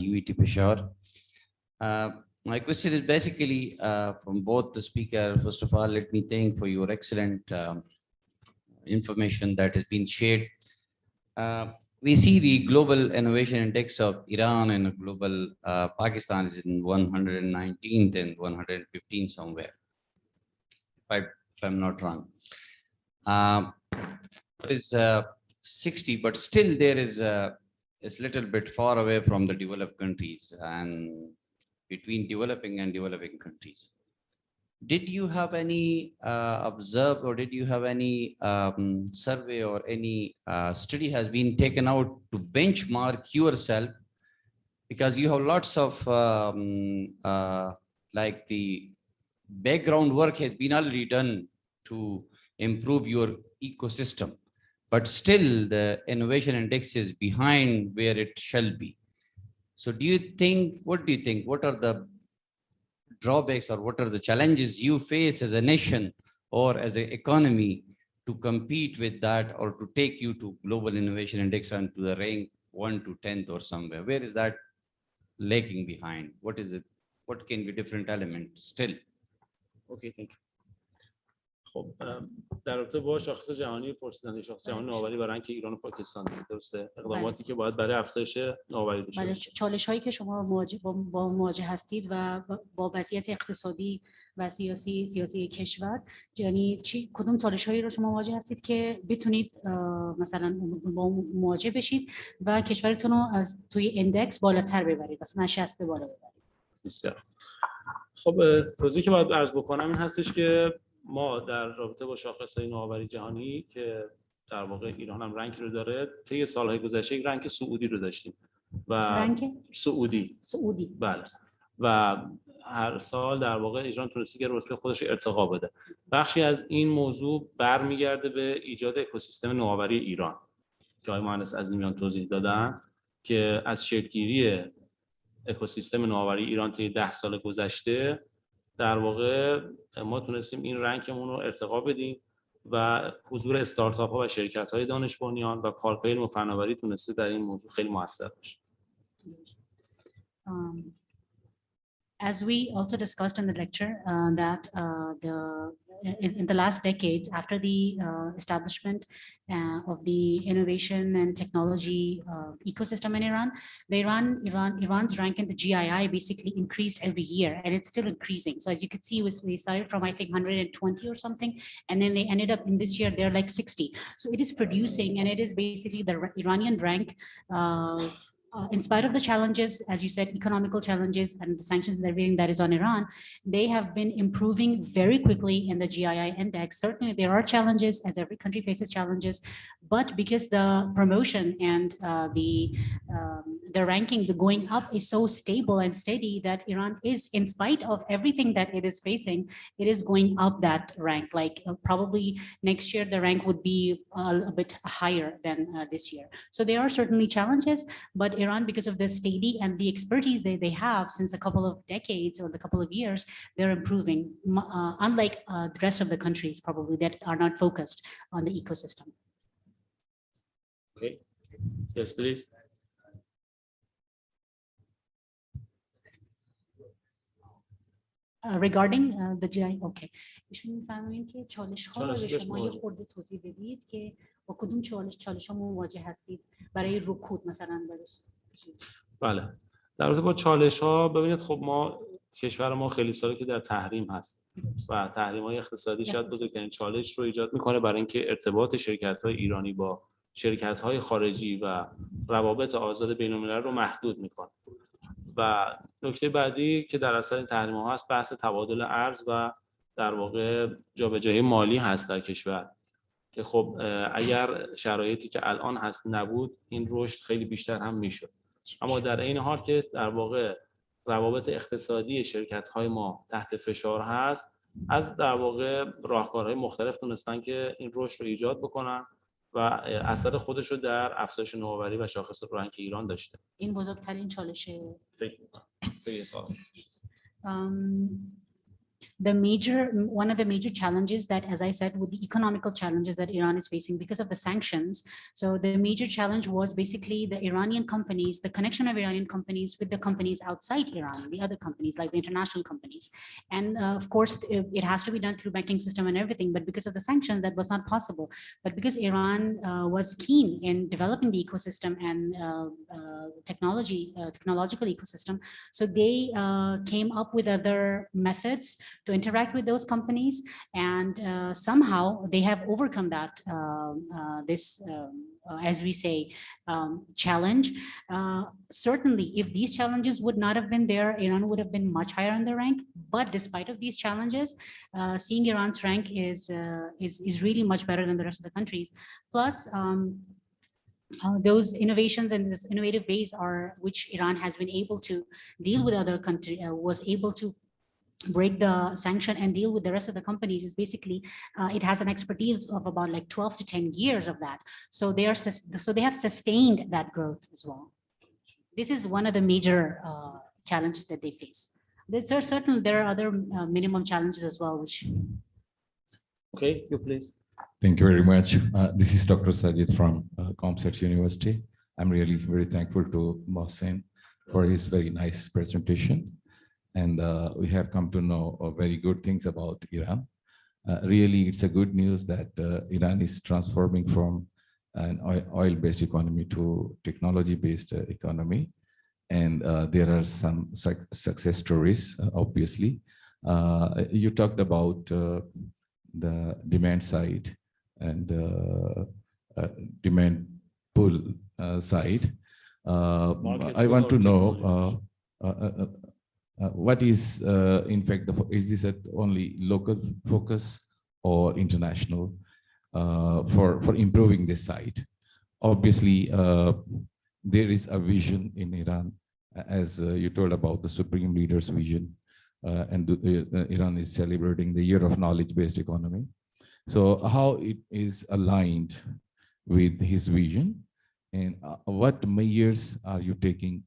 UET Peshawar. My question is basically from both the speaker. First of all, let me thank for your excellent information that has been shared. We see the global innovation index of Iran and global Pakistan is in 119th and 115 somewhere, if I'm not wrong. Is 60, but still there is a little bit far away from the developed countries and between developing and developing countries. Did you have any observed or did you have any survey or any study has been taken out to benchmark yourself? Because you have lots of like the background work has been already done to improve your ecosystem. But still the innovation index is behind where it shall be. So what do you think? What are the drawbacks or what are the challenges you face as a nation or as an economy to compete with that or to take you to global innovation index and to the rank 1 to 10th or somewhere? Where is that lagging behind? What is it? What can be different element still? Okay, thank you. خب در رابطه با شاخص جهانی پرسیدن شاخص جهانی نوآوری برای اینکه ایران و پاکستان درسته اقداماتی که باید برای افزایش نوآوری داشته بله، باشه. چالش هایی که شما با مواجه هستید و با وضعیت اقتصادی و سیاسی کشور، یعنی کدوم چالش هایی رو شما مواجه هستید که بتونید مثلا با مواجه بشید و کشورتون رو از توی اندکس بالاتر ببرید، مثلا 60 بالا ببرید. بسیار خب، توضیحی که باید عرض بکنم این هستش که ما در رابطه با شاخص‌های نوآوری جهانی که در واقع ایران هم رنکی رو داره، طی سالهای گذشته یک رنک صعودی رو داشتیم و رنک صعودی بله، و هر سال در واقع ایران تونستی که رتبه خودش رو ارتقا بده. بخشی از این موضوع برمیگرده به ایجاد اکوسیستم نوآوری ایران که آقای مهندس عظیمیان توضیح دادن که از شکل‌گیری اکوسیستم نوآوری ایران طی 10 سال گذشته در واقع ما تونستیم این رنکمون رو ارتقا بدیم و حضور استارتاپ ها و شرکت های دانش بنیان و پارک‌های علم و فناوری تونسته در این موضوع خیلی موثر باشه. As we also discussed in the lecture, that in the last decades, after the establishment of the innovation and technology ecosystem in Iran, Iran's rank in the GII basically increased every year, and it's still increasing. So as you could see, we started from I think 120 or something, and then they ended up in this year they're like 60. So it is producing, and it is basically the Iranian rank. In spite of the challenges, as you said, economical challenges and the sanctions and everything that is on Iran, they have been improving very quickly in the GII index. Certainly there are challenges, as every country faces challenges, but because the promotion and the ranking, the going up is so stable and steady that Iran is, in spite of everything that it is facing, it is going up that rank. Like probably next year, the rank would be a bit higher than this year. So there are certainly challenges, but Iran, because of the steady and the expertise they have since a couple of decades or the couple of years, they're improving, unlike the rest of the countries probably that are not focused on the ecosystem. Okay. Yes, please. Regarding the GI, okay. ایشون می‌فرمایید که چالش‌ها رو به شما یه خورده توضیح بدید که با کدوم چالش‌ها مواجه هستید برای رکود مثلا درست. بله. در رابطه با چالش‌ها ببینید خب ما کشور ما خیلی ساله که در تحریم هست و تحریم‌های اقتصادی شاید بزرگترین چالش رو ایجاد می‌کنه برای اینکه ارتباط شرکت‌های ایرانی با شرکت‌های خارجی و روابط آزاد بین‌المللی رو محدود می‌کنه. و نکته بعدی که در اثر این تحریم‌ها هست بحث تبادل ارز و در واقع جابجایی مالی هست در کشور که خب اگر شرایطی که الان هست نبود این رشد خیلی بیشتر هم میشد. اما در این حال که در واقع روابط اقتصادی شرکت‌های ما تحت فشار هست، از در واقع راهکارهای مختلف تونستن که این رشد رو ایجاد بکنن و اثر خودش رو در افزایش نوآوری و شاخص رنک ایران داشته. این بزرگترین چالشه. فکر می‌کنم. One of the major challenges that, as I said, with the economical challenges that Iran is facing because of the sanctions. So the major challenge was basically the Iranian companies, the connection of Iranian companies with the companies outside Iran, the other companies like the international companies. And of course, it has to be done through banking system and everything, but because of the sanctions, that was not possible. But because Iran was keen in developing the ecosystem and technological ecosystem, so they came up with other methods to interact with those companies, and somehow they have overcome that as we say challenge. Certainly if these challenges would not have been there, Iran would have been much higher in the rank, but despite of these challenges, seeing Iran's rank is really much better than the rest of the countries. Plus those innovations and this innovative ways are which Iran has been able to deal with other countries, was able to break the sanction and deal with the rest of the companies is basically it has an expertise of about like 12 to 10 years of that. So they have sustained that growth as well. This is one of the major challenges that they face. There are other minimum challenges as well, which. Okay, you please. Thank you very much. This is Dr. Sajid from Comstech University. I'm really very thankful to Mohsen for his very nice presentation. And we have come to know very good things about Iran. Really, it's a good news that Iran is transforming from an oil-based economy to technology-based economy. And there are some success stories, obviously. You talked about the demand side and demand pull side. I want to know what is, in fact, is this at only local focus or international for improving this side? Obviously, there is a vision in Iran, as you told about the supreme leader's vision, and Iran is celebrating the year of knowledge-based economy. So how it is aligned with his vision, and what measures are you taking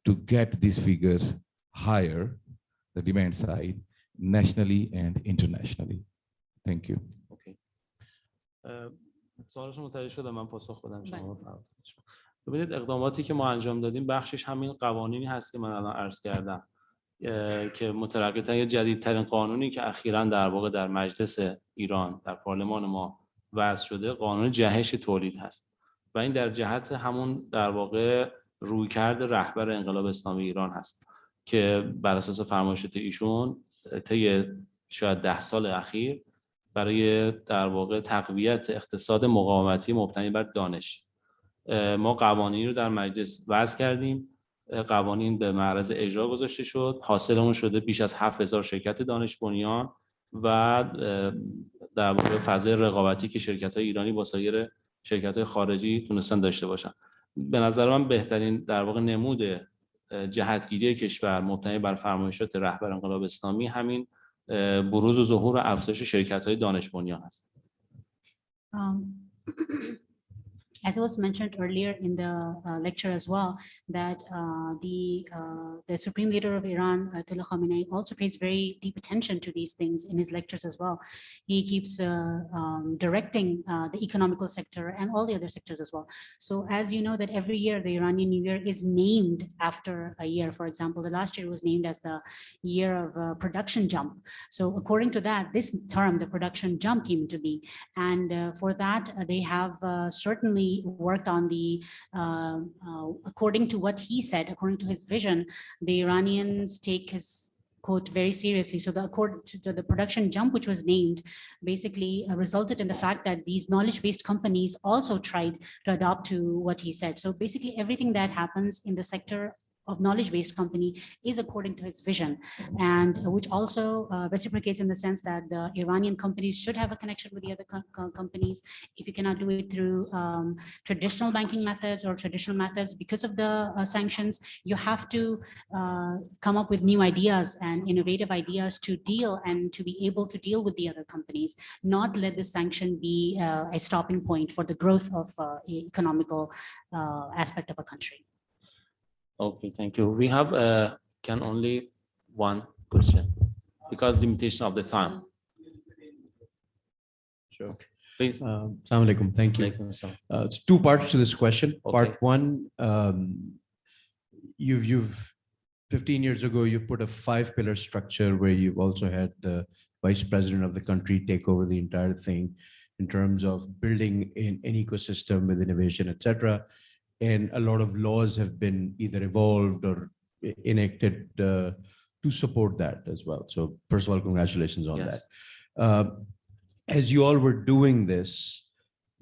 to get this figure higher, the demand side, nationally and internationally? Thank you. Okay. سوالش متوجه شدم، من پاسخ بدم شما بفرمایید. ببینید اقداماتی که ما انجام دادیم بخشش همین قوانینی هست که من الان عرض کردم که مترقی‌ترین یا جدیدترین قانونی که اخیراً در واقع در مجلس ایران در پارلمان ما وضع شده قانون جهش تولید هست و این در جهت همون در واقع رویکرد رهبر انقلاب اسلامی ایران هست که بر اساس فرمایشات ایشون طی شاید 10 سال اخیر برای در واقع تقویت اقتصاد مقاومتی مبتنی بر دانش ما قوانینی رو در مجلس وضع کردیم. قوانین به معرض اجرا گذاشته شد. حاصلمون شده بیش از 7000 شرکت دانش بنیان و در واقع فضای رقابتی که شرکت‌های ایرانی با سایر شرکت‌های خارجی تونستن داشته باشن. به نظر من بهترین در واقع نمود جهتگیری کشور مبتنی بر فرمایشات رهبر انقلاب اسلامی همین بروز و ظهور و افزایش شرکت‌های دانش بنیان است. As was mentioned earlier in the lecture as well, that the Supreme Leader of Iran, Ayatollah Khamenei, also pays very deep attention to these things in his lectures as well. He keeps directing the economical sector and all the other sectors as well. So as you know that every year the Iranian New Year is named after a year. For example, the last year was named as the year of production jump. So according to that, this term, the production jump, came into being. And for that, they have certainly worked on the, according to what he said, according to his vision, the Iranians take his quote very seriously. So according to the production jump, which was named, basically resulted in the fact that these knowledge-based companies also tried to adopt to what he said. So basically everything that happens in the sector of knowledge-based company is according to his vision, and which also reciprocates in the sense that the Iranian companies should have a connection with the other companies. If you cannot do it through traditional banking methods or traditional methods because of the sanctions, you have to come up with new ideas and innovative ideas to deal and to be able to deal with the other companies, not let the sanction be a stopping point for the growth of economical aspect of a country. Okay, thank you. We have can only one question because limitation of the time. Sure, please. Assalamu alaikum. Thank you. It's two parts to this question. Okay. Part one, you've 15 years ago, you put a 5-pillar structure where you've also had the vice president of the country take over the entire thing in terms of building an ecosystem with innovation, etc. And a lot of laws have been either evolved or enacted to support that as well. So first of all, congratulations on that. As you all were doing this,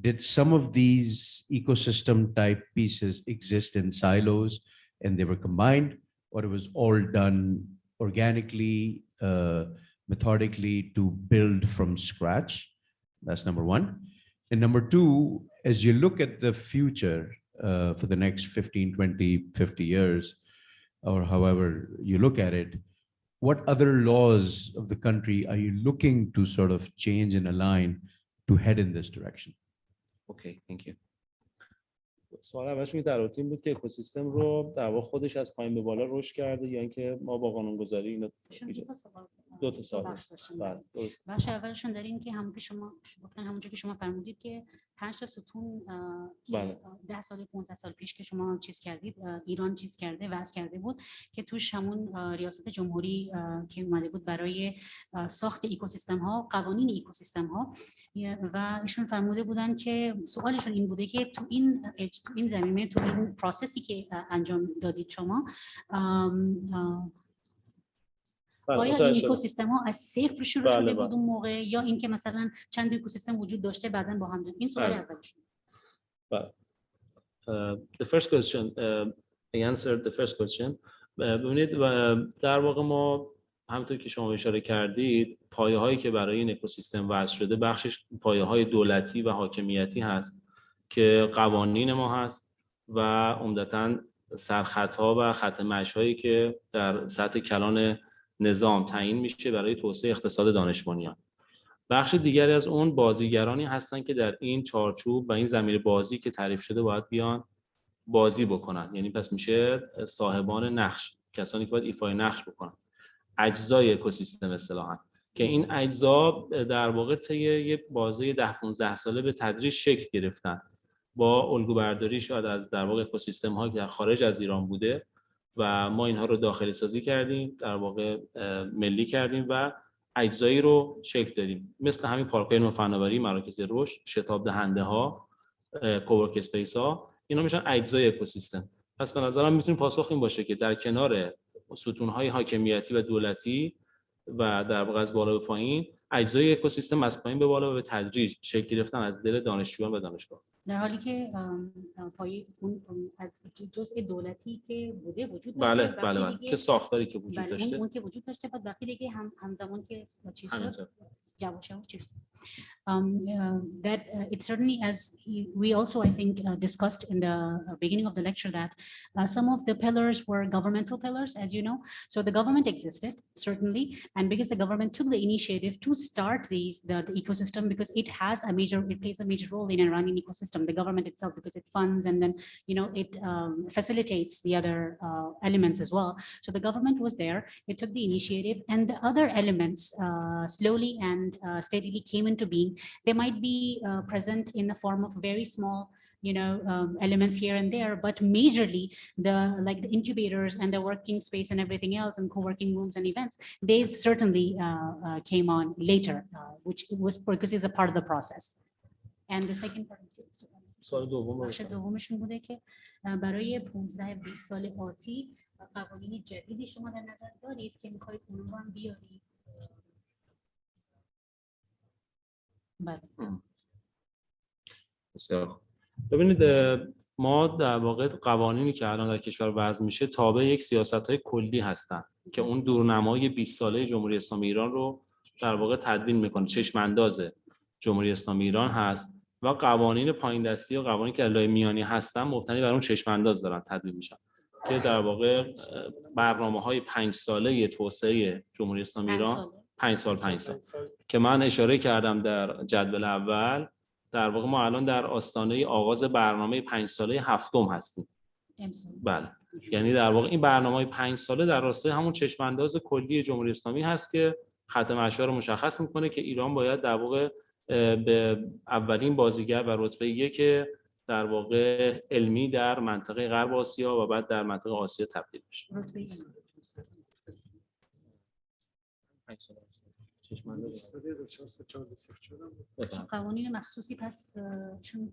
did some of these ecosystem type pieces exist in silos and they were combined, or it was all done organically, methodically to build from scratch? That's number one. And number two, as you look at the future, for the next 15, 20, 50 years, or however you look at it, what other laws of the country are you looking to sort of change and align to head in this direction? Okay, thank you. سوال اولش در رابطه این بود که اکوسیستم رو در واقع خودش از پایین به بالا رشد کرده یا اینکه ما با قانون‌گذاری اینو دو تا سوال بله. بخش اولشون در این که همون که شما گفتن همونجوری که شما فرمودید که 5 تا ستون بله. 10 سال 15 سال پیش که شما چیز کردید ایران چیز کرده وضع کرده بود که توش همون ریاست جمهوری که اومده بود برای ساخت اکوسیستم ها قوانین اکوسیستم ها و ایشون فرموده بودن که سوالشون این بوده که تو این زمینه تو این پروسسی که انجام دادید شما آیا این اکوسیستم ها از صفر شروع شده بود اون موقع یا اینکه مثلا چند اکوسیستم وجود داشته بعداً با هم این سوال اولشون. The first question, I answered the first question. ببینید در واقع ما همونطور که شما اشاره کردید پایه هایی که برای این اکوسیستم وضع شده بخشش پایه های دولتی و حاکمیتی هست که قوانین ما هست و عمدتاً سرخط ها و خط مشی هایی که در سطح کلان نظام تعیین میشه برای توسعه اقتصاد دانش بنیان. بخش دیگری از اون بازیگرانی هستن که در این چارچوب و این زمینه بازی که تعریف شده باید بیان بازی بکنن، یعنی پس میشه صاحبان نقش، کسانی که باید ایفای نقش بکنن، اجزای اکوسیستم اصطلاحاً که این اجزا در واقع طی یه بازه 10-15 ساله به تدریج شکل گرفتن با الگوبرداری شاید از در واقع اکوسیستم ها که در خارج از ایران بوده و ما اینها رو داخلی سازی کردیم، در واقع ملی کردیم و اجزایی رو شکل دادیم، مثل همین پارک‌های نو فناوری، مراکز رشد، شتاب دهنده ها، کوورک اسپیس ها، اینا میشن اجزای اکوسیستم. پس به نظرم میتونیم پاسخ این باشه که در کنار ستون‌های حاکمیتی و دولتی و در واقع از بالا به پایین اجزای اکوسیستم از پایین به بالا و به تدریج شکل گرفتن از دل دانشجویان و دانشگاه. در حالی که پای اون از جزء دولتی که بوده وجود داشته بله که ساختاری که وجود داشته اون که وجود داشته بعد وقتی دیگه همزمان که چیز شد یواش that it certainly as we also I think discussed in the beginning of the lecture that some of the pillars were governmental pillars, as you know, so the government existed certainly, and because the government took the initiative to start the ecosystem because it plays a major role in a running ecosystem, the government itself, because it funds and then it facilitates the other elements as well. So the government was there, it took the initiative, and the other elements slowly and steadily came into being. They might be present in the form of very small elements here and there, but majorly the incubators and the working space and everything else and co-working rooms and events, they certainly came on later, which was because it's a part of the process. And the second part بخش دومشون بوده که برای 15-20 سال آتی قوانین جدیدی شما در نظر دارید که میخواید اون رو هم بیارید؟ بسیار. ببینید ما در واقع قوانینی که الان در کشور وضع میشه تابع یک سیاست‌های کلی هستن که اون دورنمای 20 ساله جمهوری اسلامی ایران رو در واقع تدوین میکنه، چشم انداز جمهوری اسلامی ایران هست و قوانین پایین دستی و قوانینی که لایه میانی هستن مبتنی بر اون چشم انداز دارن تدوین میشن که در واقع برنامه‌های 5 ساله توسعه جمهوری اسلامی ایران 5 سال که من اشاره کردم در جدول اول، در واقع ما الان در آستانه آغاز برنامه 5 ساله هفتم هستیم. بله، یعنی در واقع این برنامه‌های 5 ساله در راستای همون چشم انداز کلی جمهوری اسلامی هست که خط مشی رو مشخص میکنه که ایران باید در واقع به اولین بازیگر و رتبه 1 در واقع علمی در منطقه غرب آسیا و بعد در منطقه آسیا تبدیل بشه. قوانین مخصوصی پس چون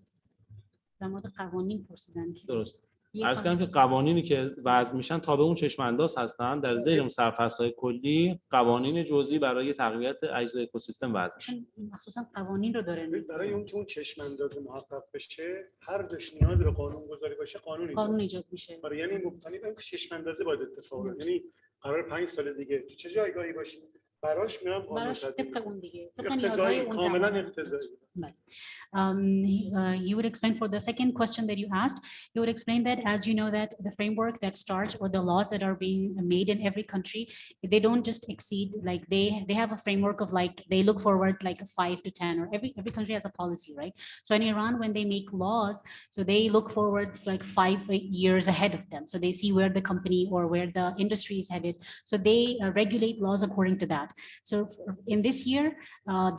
در مورد قوانین پرسیدن که درست عرض کردم که قوانینی که وضع میشن تابع اون چشم انداز هستن، در زیر اون سرفصل‌های کلی قوانین جزئی برای تقویت اجزای اکوسیستم وضع میشن. مخصوصا قوانین رو داره برای اون که اون چشم انداز محقق بشه هر جاش نیاز به قانون گذاری باشه قانون ایجاد میشه. برای یعنی مبتنی بر اینکه چشم اندازی باید اتفاق بیفته، یعنی قرار 5 سال دیگه تو چه جایگاهی باشیم براش میرم براش قانون طبق اون دیگه. طبق اقتضایی نیازهای اون کاملا زمان. اقتضایی You would explain for the second question that you asked, you would explain that as you know that the framework that starts or the laws that are being made in every country, they don't just exceed, like they have a framework of like, they look forward like 5 to 10, or every country has a policy, right? So in Iran, when they make laws, so they look forward like 5 years ahead of them. So they see where the company or where the industry is headed. So they regulate laws according to that. So in this year,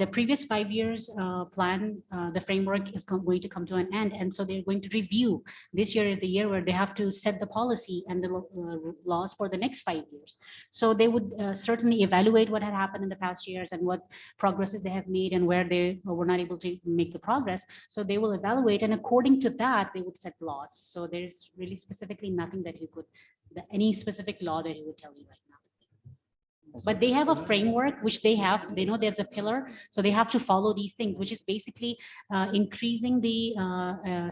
the previous 5 years plan, the framework is going to come to an end. And so they're going to review. This year is the year where they have to set the policy and the laws for the next 5 years. So they would certainly evaluate what had happened in the past years and what progresses they have made and where they were not able to make the progress. So they will evaluate, and according to that, they would set laws. So there's really specifically nothing that he could, any specific law that he would tell you right now. But they have a framework which they have, they know there's a pillar, so they have to follow these things, which is basically increasing the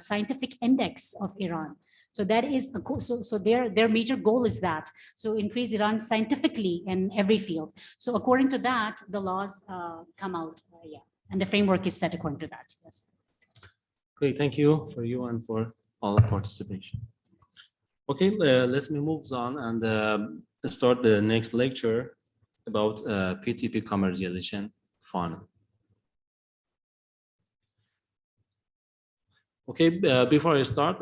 scientific index of Iran. So that is, so their major goal is that, so increase Iran scientifically in every field. So according to that, the laws come out, yeah, and the framework is set according to that, yes. Great, thank you for you and for all the participation. Okay, let's move on and start the next lecture about PTP commercialization funnel. Okay, before I start,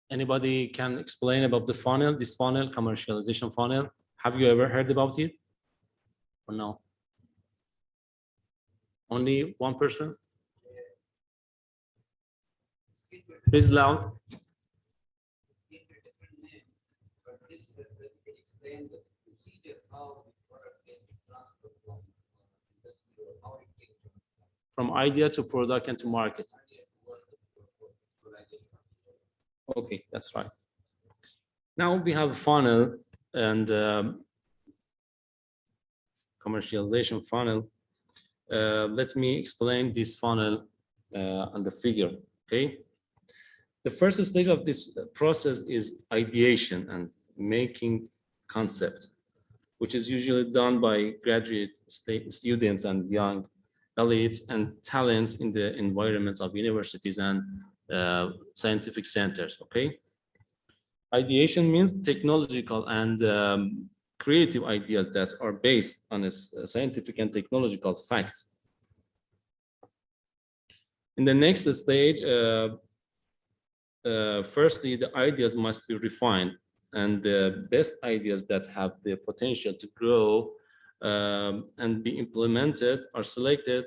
anybody can explain about the funnel, this funnel, commercialization funnel? Have you ever heard about it or no? Only one person? Please loud. From idea to product and to market. Okay, that's right. Now we have a funnel and commercialization funnel. Let me explain this funnel on the figure, okay? The first stage of this process is ideation and making concept, which is usually done by graduate students and young elites and talents in the environments of universities and scientific centers, okay? Ideation means technological and creative ideas that are based on scientific and technological facts. In the next stage, firstly, the ideas must be refined, and the best ideas that have the potential to grow and be implemented are selected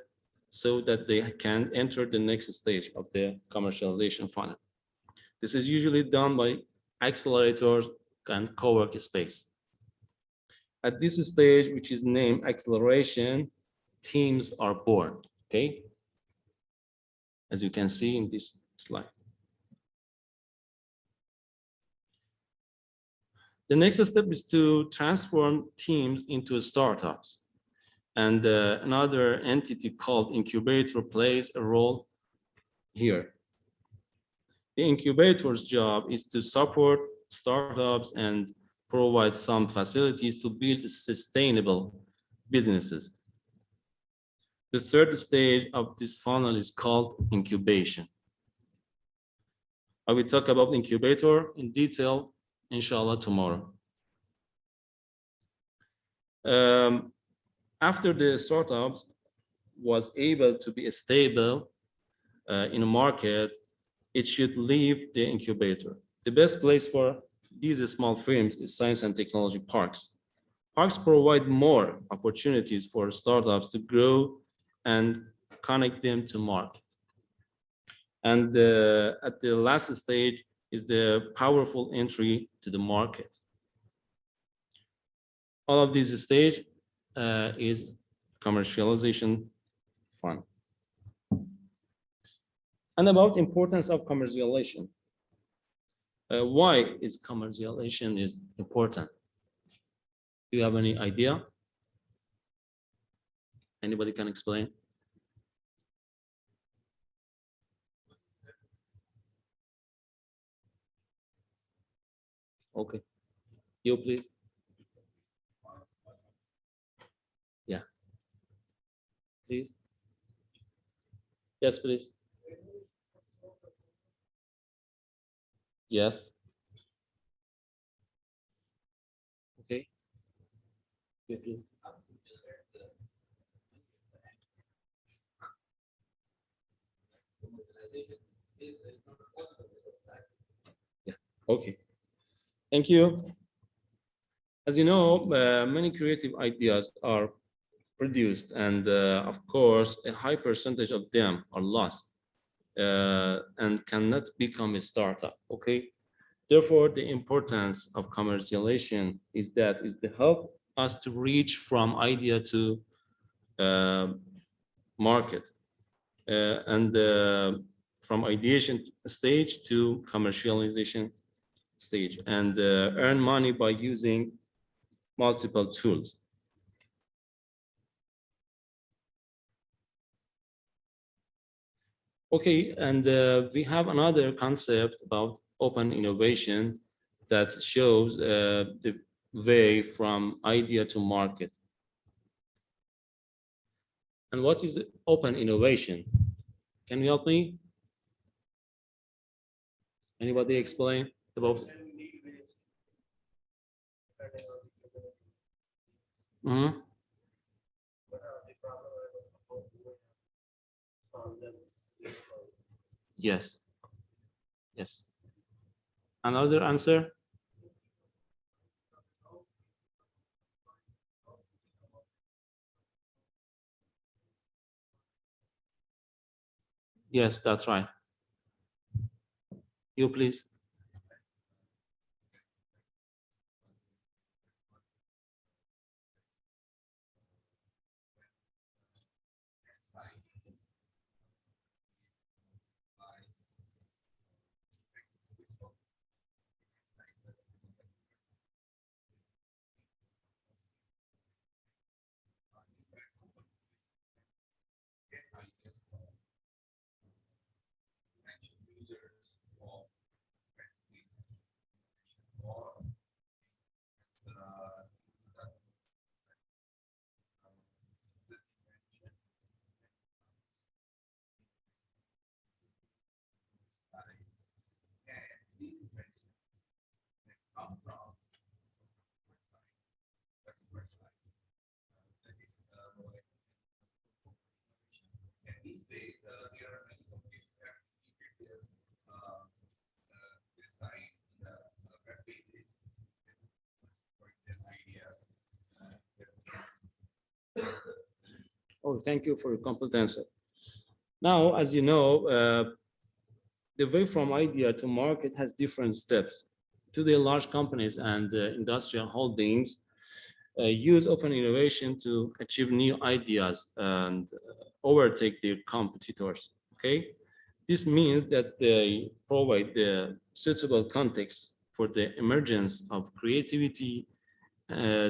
so that they can enter the next stage of the commercialization funnel. This is usually done by accelerators and co-work space. At this stage, which is named acceleration, teams are born, okay? As you can see in this slide. The next step is to transform teams into startups. And another entity called incubator plays a role here. The incubator's job is to support startups and provide some facilities to build sustainable businesses. The third stage of this funnel is called incubation. I will talk about incubator in detail, inshallah, tomorrow. After the startups was able to be stable in a market, it should leave the incubator. The best place for these small firms is science and technology parks. Parks provide more opportunities for startups to grow and connect them to market. And at the last stage is the powerful entry to the market. All of this stage is commercialization funnel. And about importance of commercialization. Why is commercialization is important? Do you have any idea? Anybody can explain? Okay, you please. please. Yes, please. Yes. Okay. Yeah, please. Yeah. Okay. Thank you. As you know, many creative ideas are produced, and of course, a high percentage of them are lost and cannot become a startup. Okay. Therefore, the importance of commercialization is to help us to reach from idea to market and from ideation stage to commercialization stage, and earn money by using multiple tools. Okay, and we have another concept about open innovation that shows the way from idea to market. And what is open innovation? Can you help me? Anybody explain about? Mhm. Yes. Yes. Another answer? Yes, that's right. You please. Oh, thank you for your complete answer. Now, as you know, the way from idea to market has different steps. Today, large companies and industrial holdings use open innovation to achieve new ideas and overtake their competitors. Okay, this means that they provide the suitable context for the emergence of creativity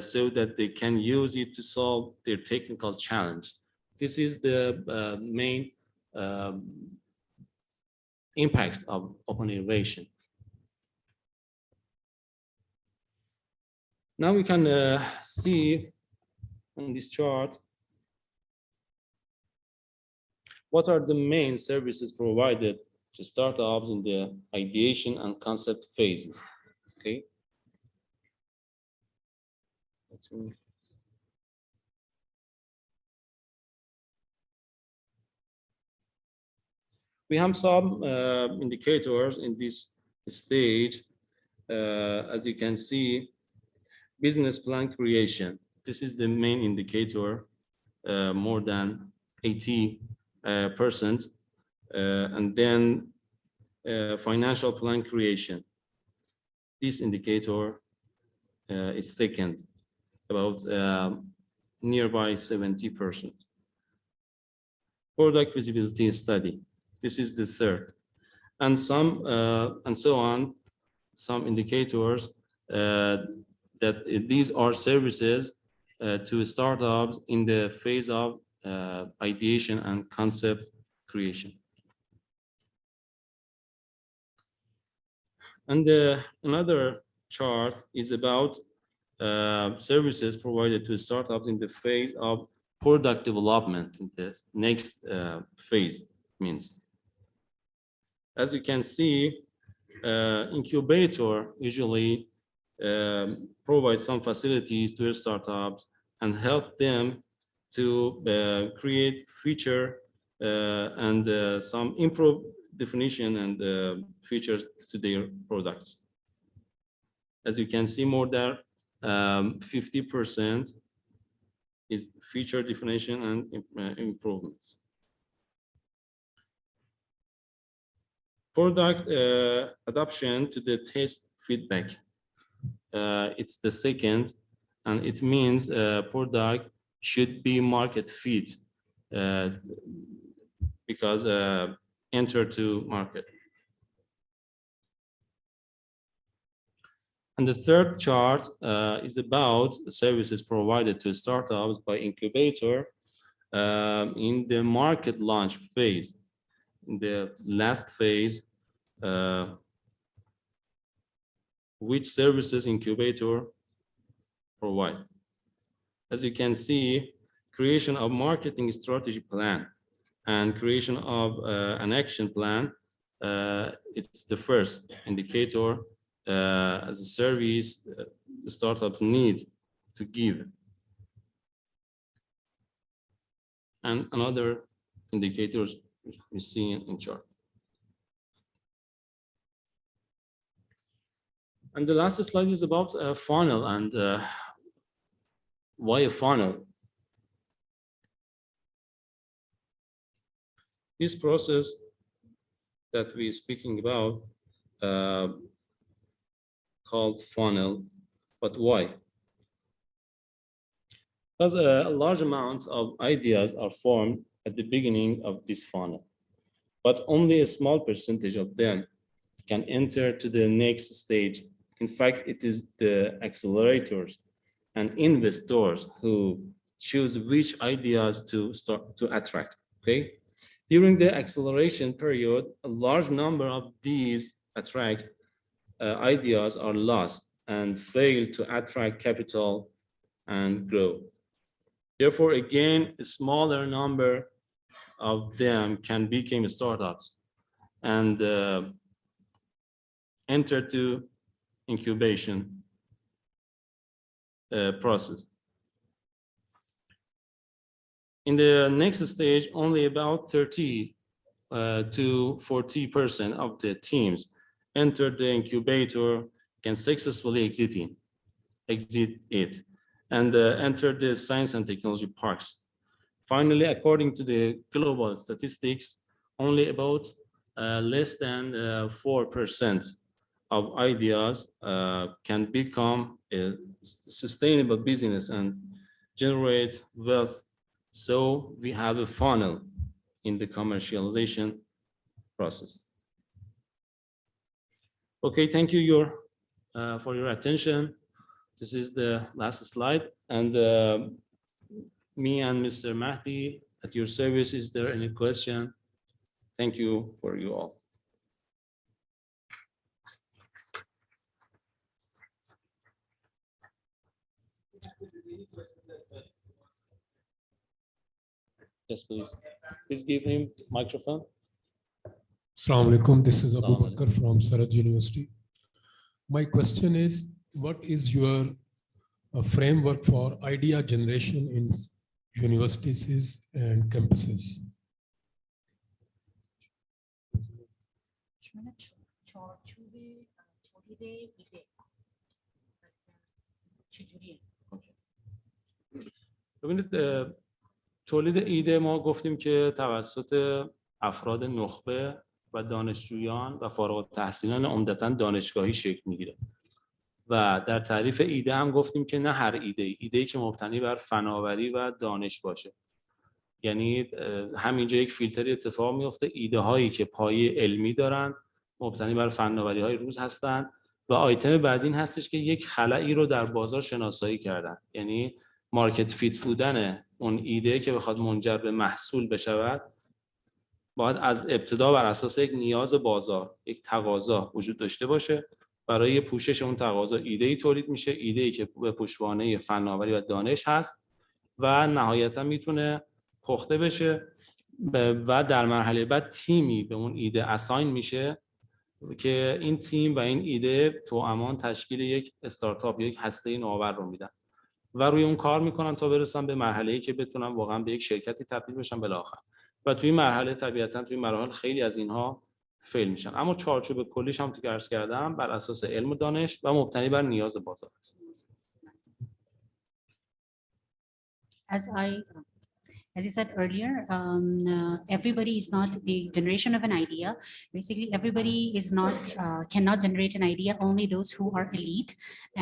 so that they can use it to solve their technical challenge. This is the main impact of open innovation. Now we can see on this chart what are the main services provided to startups in the ideation and concept phases. Okay. We have some indicators in this stage. As you can see, business plan creation. This is the main indicator, more than 80%. And then financial plan creation. This indicator is second, about nearby 70%. Product feasibility study. This is the third, and some and so on. Some indicators that these are services to startups in the phase of ideation and concept creation. And another chart is about services provided to startups in the phase of product development in this next phase means. As you can see, incubator usually provide some facilities to startups and help them to create feature and some improve definition and features to their products. As you can see, more than 50% is feature definition and improvements. Product adoption to the test feedback. It's the second, and it means product should be market fit because enter to market. And the third chart is about services provided to startups by incubator in the market launch phase. In the last phase, which services incubator provide. As you can see, creation of marketing strategy plan and creation of an action plan, it's the first indicator as a service the startups need to give. And another indicators we see in chart. And the last slide is about a funnel and why a funnel? This process that we're speaking about called funnel, but why? Because a large amount of ideas are formed at the beginning of this funnel, but only a small percentage of them can enter to the next stage. In fact, it is the accelerators and investors who choose which ideas to start to attract, okay? During the acceleration period, a large number of these ideas are lost and fail to attract capital and grow. Therefore, again, a smaller number of them can become startups and enter to incubation process. In the next stage, only about 30 to 40% of the teams enter the incubator can successfully exit it and enter the science and technology parks. Finally, according to the global statistics, only about less than 4% of ideas can become a sustainable business and generate wealth. So we have a funnel in the commercialization process. Okay, thank you for your attention. This is the last slide, and me and Mr. Mahdi at your service. Is there any question? Thank you for you all. Yes, please. Please give him microphone. Assalamu alaikum. This is Abu Assalamu Bakr from Saraj University. My question is, what is your framework for idea generation in universities and campuses? ببینید تولید ایده ما گفتیم که توسط افراد نخبه و دانشجویان و فارغ التحصیلان عمدتاً دانشگاهی شکل میگیره و در تعریف ایده هم گفتیم که نه هر ایده‌ای که مبتنی بر فناوری و دانش باشه. یعنی همینجا یک فیلتری اتفاق میفته، ایده هایی که پایه علمی دارن، مبتنی بر فناوری های روز هستن و آیتم بعدی این هستش که یک خلایی رو در بازار شناسایی کردن. یعنی مارکت فیت بودن اون ایده که بخواد منجر به محصول بشود باید از ابتدا بر اساس یک نیاز بازار، یک تقاضا وجود داشته باشه. برای پوشش اون تقاضا ایده‌ای تولید میشه، ایده‌ای که به پشتوانه فناوری و دانش هست و نهایتا میتونه پخته بشه و در مرحله بعد تیمی به اون ایده اساین میشه که این تیم و این ایده توامان تشکیل یک استارتاپ، یک هسته نوآور رو میدن و روی اون کار میکنن تا برسن به مرحله‌ای که بتونن واقعا به یک شرکتی تبدیل بشن بالاخره. و توی مرحله طبیعتا توی مراحل خیلی از اینها فیل میشن، اما چارچوب کلیش هم تو عرض کردم بر اساس علم و دانش و مبتنی بر نیاز بازار است. As you said earlier, everybody is not the generation of an idea. Basically, everybody is not cannot generate an idea. Only those who are elite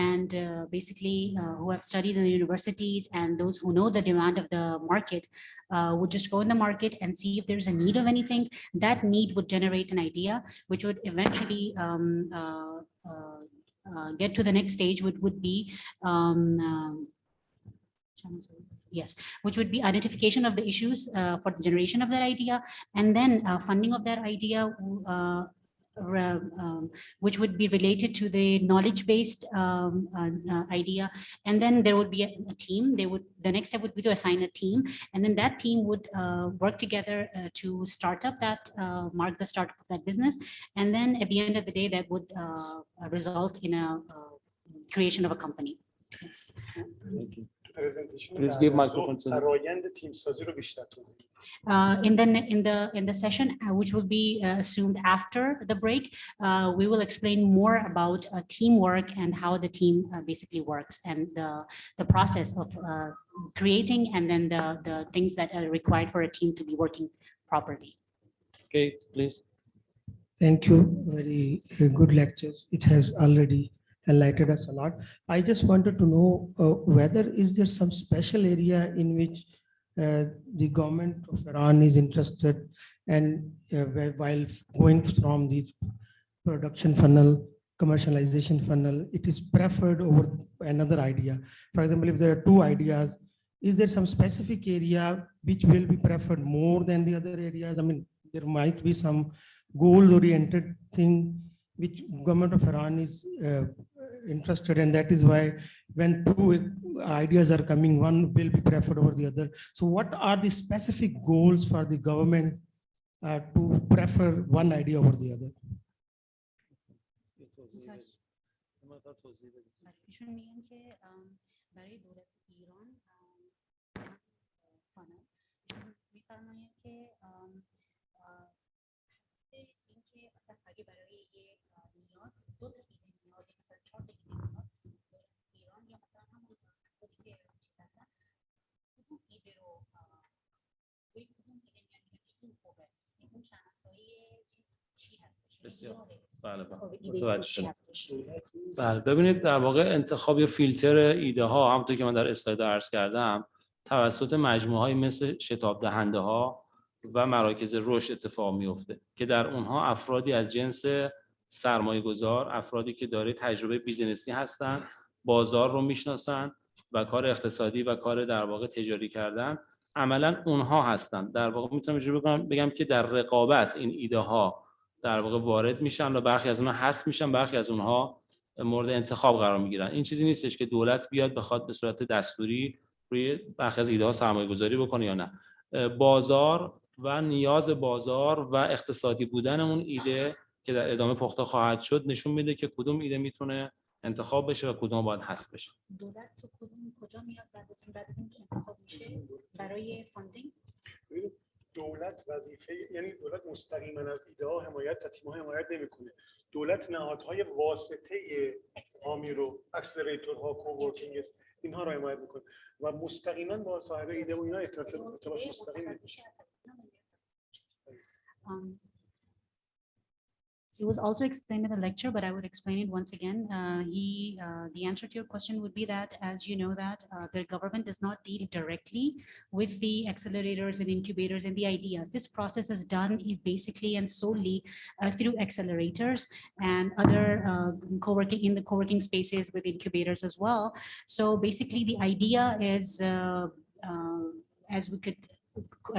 and basically who have studied in the universities and those who know the demand of the market would just go in the market and see if there's a need of anything. That need would generate an idea, which would eventually get to the next stage, which would be yes, which would be identification of the issues for the generation of that idea, and then funding of that idea, which would be related to the knowledge-based idea. And then there would be a team. The next step would be to assign a team, and then that team would work together to start up that, mark the start of that business. And then at the end of the day, that would result in a creation of a company. Yes. Please give microphone to them. In the session, which will be assumed after the break, we will explain more about teamwork and how the team basically works and the process of creating and then the things that are required for a team to be working properly. Okay, please. Thank you. Very good lectures. It has already enlightened us a lot. I just wanted to know whether is there some special area in which the government of Iran is interested, and while going from the production funnel, commercialization funnel, it is preferred over another idea. For example, if there are two ideas, is there some specific area which will be preferred more than the other areas? I mean, there might be some goal-oriented thing which government of Iran is interested, and that is why when two ideas are coming, one will be preferred over the other. So what are the specific goals for the government to prefer one idea over the other? بله، ببینید در واقع انتخاب یا فیلتر ایده ها همونطور که من در اسلاید عرض کردم توسط مجموعه های مثل شتاب دهنده ها و مراکز رشد اتفاق میفته که در اونها افرادی از جنس سرمایه گذار، افرادی که داره تجربه بیزینسی هستن، بازار رو میشناسن و کار اقتصادی و کار در واقع تجاری کردن، عملا اونها هستن. در واقع میتونم اینجوری بگم که در رقابت این ایده ها در واقع وارد میشن و برخی از اونها حذف میشن، برخی از اونها مورد انتخاب قرار میگیرن. این چیزی نیستش که دولت بیاد بخواد به صورت دستوری روی برخی از ایده ها سرمایه گذاری بکنه یا نه. بازار و نیاز بازار و اقتصادی بودن اون ایده که در ادامه پخته خواهد شد نشون میده که کدوم ایده میتونه انتخاب بشه و کدوم باید حذف بشه. دولت تو کدوم کجا میاد بعد از اینکه انتخاب میشه برای فاندینگ؟ دولت وظیفه، یعنی دولت مستقیما از ایده ها حمایت و تیم ها حمایت نمیکنه. دولت نهادهای واسطه حامی رو، اکسلراتورها، کوورکینگ اینها رو حمایت میکنه و مستقیما با صاحب ایده و اینا ارتباط مستقیم میشه. It was also explained in the lecture, but I would explain it once again. The answer to your question would be that, as you know, that the government does not deal directly with the accelerators and incubators and the ideas. This process is done basically and solely through accelerators and other co-working in the co-working spaces with incubators as well. So basically, the idea is, as we could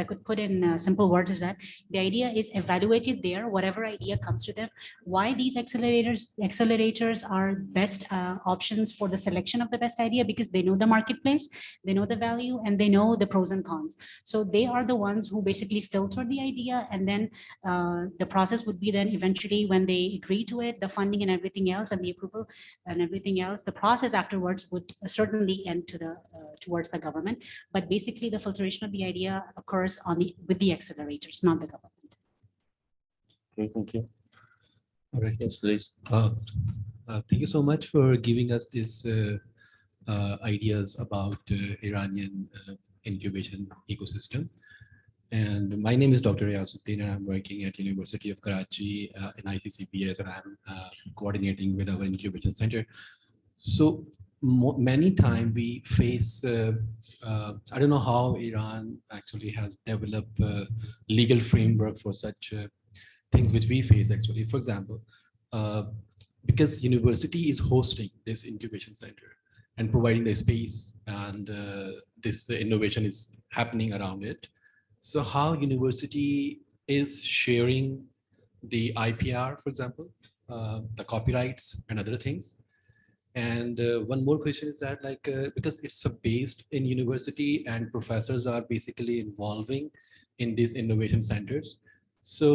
could put in simple words is that the idea is evaluated there, whatever idea comes to them, why these accelerators are best options for the selection of the best idea, because they know the marketplace, they know the value, and they know the pros and cons. So they are the ones who basically filter the idea, and then the process would be then eventually when they agree to it, the funding and everything else and the approval and everything else, the process afterwards would certainly end to the towards the government. But basically the filtration of the idea occurs on with the accelerators, not the government. Okay, thank you. All right, yes, please. Thank you so much for giving us these ideas about Iranian incubation ecosystem. And my name is Dr. Riazuddin, and I'm working at University of Karachi in ICCPS, and I'm coordinating with our incubation center. So many times we face, I don't know how Iran actually has developed a legal framework for such things which we face actually. For example, because university is hosting this incubation center and providing the space, and this innovation is happening around it. So how university is sharing the IPR, for example, the copyrights and other things. And one more question is that, like, because it's based in university and professors are basically involving in these innovation centers. So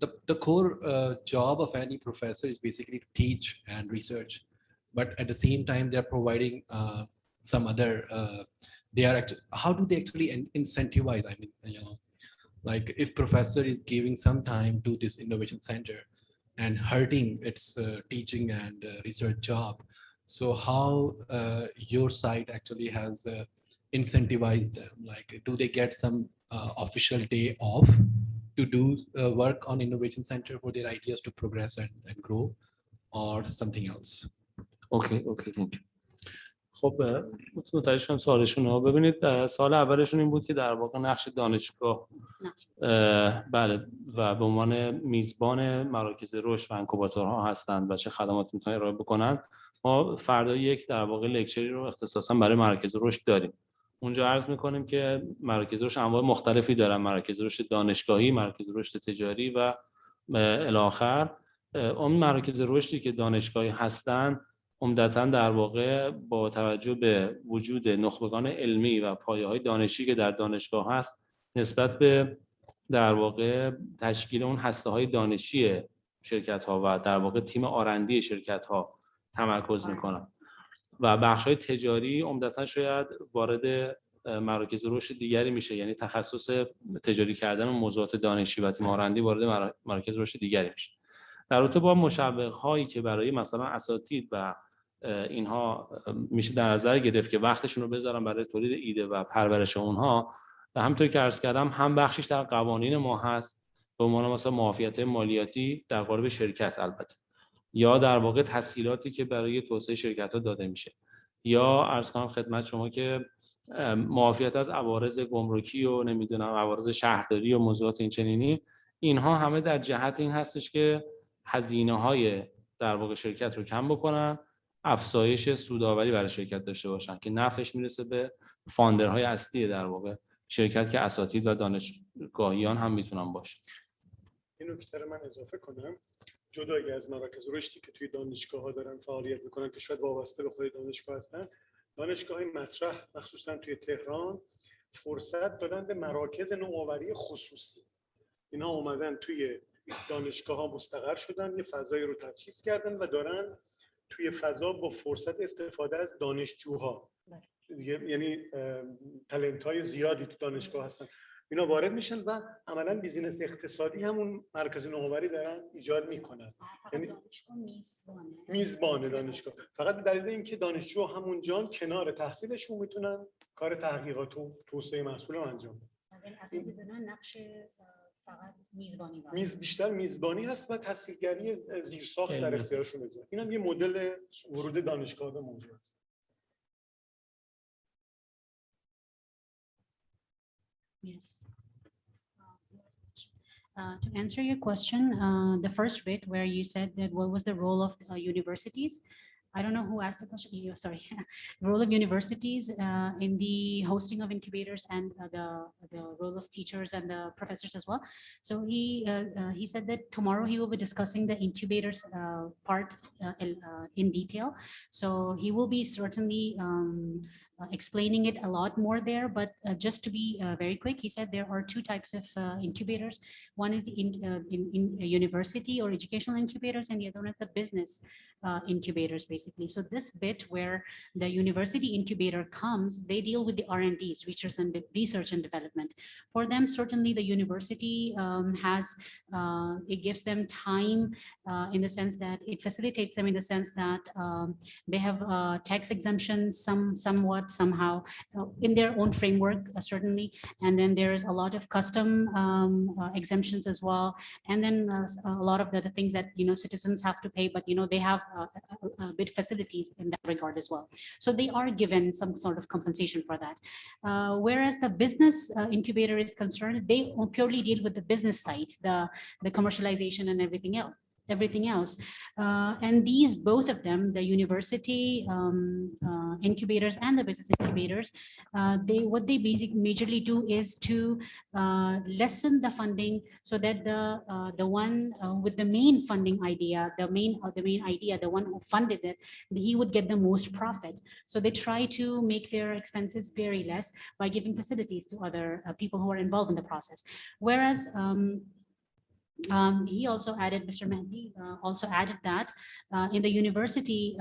the core job of any professor is basically to teach and research, but at the same time they're providing some other, they are actually, how do they actually incentivize? I mean, you know, like if professor is giving some time to this innovation center and hurting its teaching and research job, so how your side actually has incentivized them? Like, do they get some official day off to do work on innovation center for their ideas to progress and grow, or something else? Okay, thank you. خب متوجه شدم سوالشون رو. ببینید سال اولشون این بود که در واقع نقش دانشگاه بله و به عنوان میزبان مراکز رشد و انکوباتورها هستند و چه خدمات میتونن ارائه بکنن. ما فردا یک در واقع لکچری رو اختصاصا برای مراکز رشد داریم. اونجا عرض میکنیم که مراکز رشد انواع مختلفی دارن، مراکز رشد دانشگاهی، مراکز رشد تجاری و الی آخر. اون مراکز رشدی که دانشگاهی هستن عمدتاً در واقع با توجه به وجود نخبگان علمی و پایه‌های دانشی که در دانشگاه هست، نسبت به در واقع تشکیل اون هسته‌های دانشی شرکت‌ها و در واقع تیم آرندی شرکت‌ها تمرکز می‌کنن و بخش‌های تجاری عمدتاً شاید وارد مراکز رشد دیگری میشه، یعنی تخصص تجاری کردن و موضوعات دانشی و تیم آرندی وارد مراکز رشد دیگری میشه. در رابطه با مشوق‌هایی که برای مثلا اساتید و اینها میشه در نظر گرفت که وقتشون رو بذارن برای تولید ایده و پرورش اونها، و همونطور که عرض کردم هم بخشش در قوانین ما هست به عنوان مثلا معافیت مالیاتی در قالب شرکت البته، یا در واقع تسهیلاتی که برای توسعه شرکت‌ها داده میشه، یا عرض کنم خدمت شما که معافیت از عوارض گمرکی و نمیدونم عوارض شهرداری و موضوعات این چنینی. اینها همه در جهت این هستش که هزینه‌های در واقع شرکت رو کم بکنن، افزایش سودآوری برای شرکت داشته باشن که نفعش میرسه به فاندرهای اصلی در واقع شرکت که اساتید و دانشگاهیان هم میتونن باشن. این نکته رو من اضافه کنم، جدای از مراکز رشدی که توی دانشگاه‌ها دارن فعالیت میکنن که شاید وابسته به خود دانشگاه هستن، دانشگاه‌های مطرح مخصوصا توی تهران فرصت دادن به مراکز نوآوری خصوصی. اینا اومدن توی دانشگاه‌ها مستقر شدن، یه فضایی رو تجهیز کردن و دارن توی فضا با فرصت استفاده از دانشجوها، یعنی تالنت‌های زیادی تو دانشگاه هستن، اینا وارد میشن و عملاً بیزینس اقتصادی همون مرکز نوآوری دارن ایجاد میکنن. یعنی میزبان دانشگاه، فقط به دلیل اینکه دانشجو همونجا کنار تحصیلشون میتونن کار تحقیقات و توسعه محصول رو انجام بدن. فقط میزبانی بیشتر میزبانی هست و تحصیلگری زیرساخت در اختیارشون بذاره. این هم یه مدل ورود دانشگاه به موضوع است. Yes. To answer your question, the first bit where you said that what was the role of universities, I don't know who asked the question. Sorry. Role of universities in the hosting of incubators and the role of teachers and the professors as well. So he said that tomorrow he will be discussing the incubators part in detail. So he will be certainly explaining it a lot more there, but just to be very quick, he said there are two types of incubators. One is in a university or educational incubators, and the other one is the business incubators, basically. So this bit where the university incubator comes, they deal with the R&Ds, research and development. For them, certainly the university it gives them time in the sense that it facilitates them in the sense that they have tax exemptions somewhat somehow in their own framework, certainly. And then there's a lot of custom exemptions as well. And then a lot of the things that, citizens have to pay, but, they have a bit facilities in that regard as well. So they are given some sort of compensation for that. Whereas the business incubator is concerned, they purely deal with the business side, the commercialization and everything else. And these, both of them, the university incubators and the business incubators, what they basically do is to lessen the funding so that the one with the main funding idea, the main idea, the one who funded it, he would get the most profit. So they try to make their expenses very less by giving facilities to other people who are involved in the process. Whereas he also added, Mr. Mehdi also added that in the university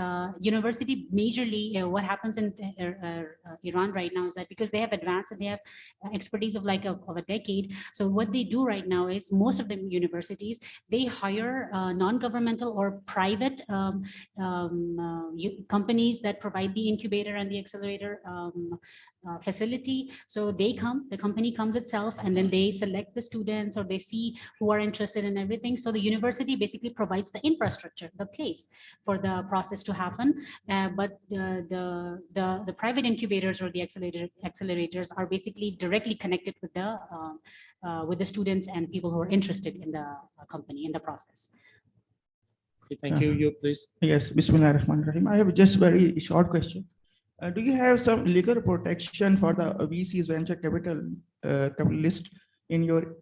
majorly, what happens in Iran right now is that because they have advanced and they have expertise of a decade. So what they do right now is most of the universities, they hire non-governmental or private companies that provide the incubator and the accelerator facility. So the company comes itself, and then they select the students, or they see who are interested in everything. So the university basically provides the infrastructure, the place for the process to happen. But the private incubators or the accelerators are basically directly connected with the students and people who are interested in the company, in the process. Okay, thank you. You please. Yes, Bismillahirrahmanirrahim. I have just very short question. Do you have some legal protection for the VCs, venture capitalist in your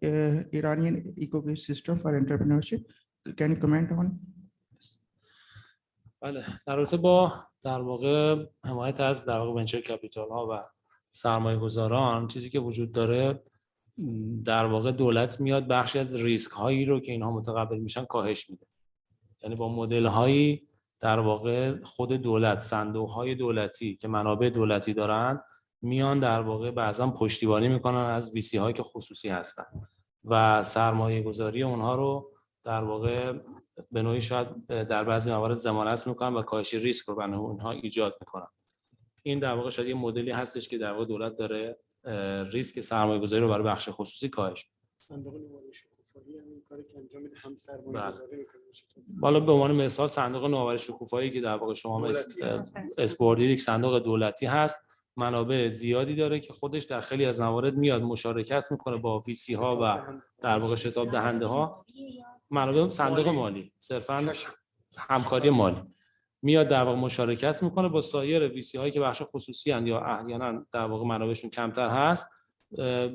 Iranian ecosystem for entrepreneurship? Can you comment on? بله، در رابطه با در واقع حمایت از در واقع ونچر کپیتال ها و سرمایه گذاران، چیزی که وجود داره در واقع دولت میاد بخشی از ریسک هایی رو که اینها متقبل میشن کاهش میده. یعنی با مدل هایی در واقع خود دولت، صندوق های دولتی که منابع دولتی دارن، میان در واقع بعضا پشتیبانی میکنن از ویسی هایی که خصوصی هستن و سرمایه گذاری اونها رو در واقع به نوعی شاید در بعضی موارد ضمانت میکنن و کاهش ریسک رو برای اونها ایجاد میکنن. این در واقع شاید یه مدلی هستش که در واقع دولت داره ریسک سرمایه گذاری رو برای بخش خصوصی کاهش صندوق نوآوری شکوفایی همین کاری که انجام میده، هم سرمایه گذاری میکنه. بالا به عنوان مثال صندوق نوآوری شکوفایی که در واقع شما اسپوردید، یک صندوق دولتی هست، منابع زیادی داره که خودش در خیلی از موارد میاد مشارکت میکنه با ویسی ها و در واقع شتاب دهنده ها. منابع صندوق مالی، صرفا همکاری مالی، میاد در واقع مشارکت میکنه با سایر ویسی هایی که بخش خصوصی اند یا احیانا در واقع منابعشون کمتر هست.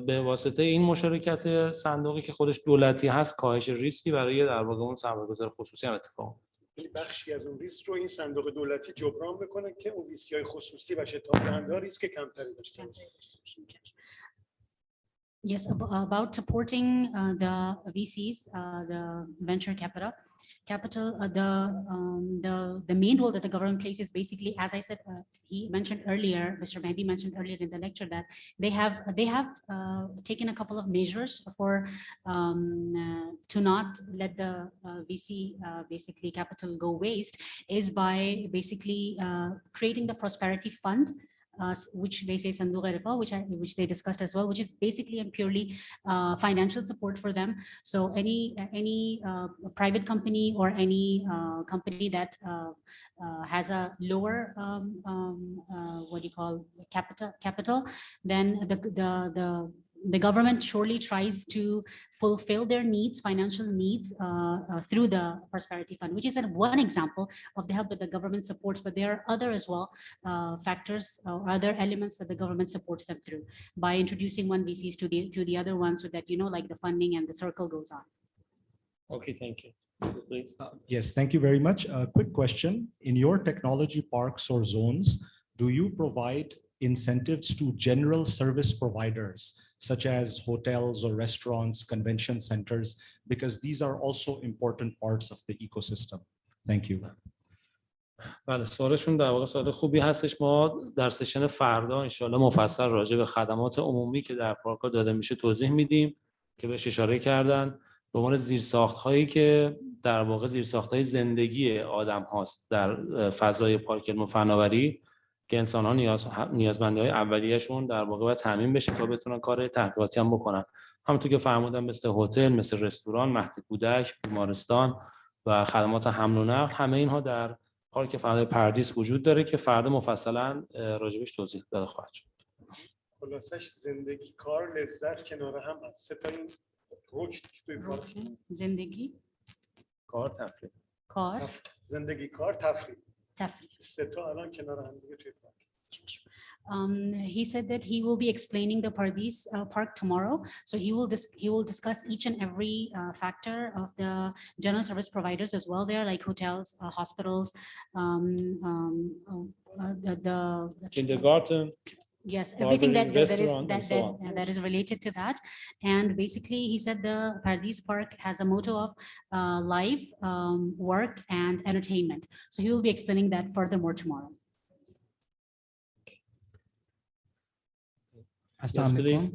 به واسطه این مشارکت صندوقی که خودش دولتی هست، کاهش ریسکی برای در واقع اون سرمایه‌گذار خصوصی هم اتفاق میفته. بخشی از اون ریسک رو این صندوق دولتی جبران میکنه که اون ویسی‌های خصوصی و شتاب دهنده ریسک کمتری داشته باشه. Yes, about supporting the VCs, the venture capital, the main role that the government plays is basically, as I said, he mentioned earlier, Mr. Mehdi mentioned earlier in the lecture, that they have taken a couple of measures for to not let the VC basically capital go waste, is by basically creating the prosperity fund, which they say Sanduq Rifa, which they discussed as well, which is basically and purely financial support for them. So any private company or any company that has a lower what do you call capital, then the government surely tries to fulfill their needs, financial needs, through the Prosperity Fund, which is one example of the help that the government supports, but there are other as well factors or other elements that the government supports them through by introducing one VCs to the other one, so that, like the funding and the circle goes on. Okay, thank you. Please. Yes, thank you very much. A quick question. In your technology parks or zones, do you provide incentives to general service providers, such as hotels or restaurants, convention centers, because these are also important parts of the ecosystem? Thank you. بله، سوالشون در واقع سوال خوبی هستش. ما در سشن فردا انشاءالله مفصل راجع به خدمات عمومی که در پارک‌ها داده میشه توضیح میدیم که بهش اشاره کردن، به عنوان زیرساخت‌هایی که در واقع زیرساخت‌های زندگی آدم هاست در فضای پارک علم و فناوری که انسان‌ها نیازمندی‌های اولیه‌شون در واقع باید تامین بشه تا بتونن کار تحقیقاتی هم بکنن. همونطور که فرمودن مثل هتل، مثل رستوران، مهد کودک، بیمارستان و خدمات حمل و نقل، همه اینها در پارک فناوری پردیس وجود داره که فردا مفصلا راجبش توضیح داده خواهد شد. خلاصش زندگی، کار، لذت کنار هم هست. سه تا این رکن توی پارک. زندگی، کار، تفریح. کار، زندگی، کار، تفریح. تفریح. سه تا الان کنار هم دیگه توی پارک. He said that he will be explaining the Pardis Park tomorrow. So he will discuss each and every factor of the general service providers as well there, like hotels, hospitals, the kindergarten. Yes, everything that that is related to that. And basically, he said the Pardis Park has a motto of life, work, and entertainment. So he will be explaining that furthermore tomorrow. Yes, please.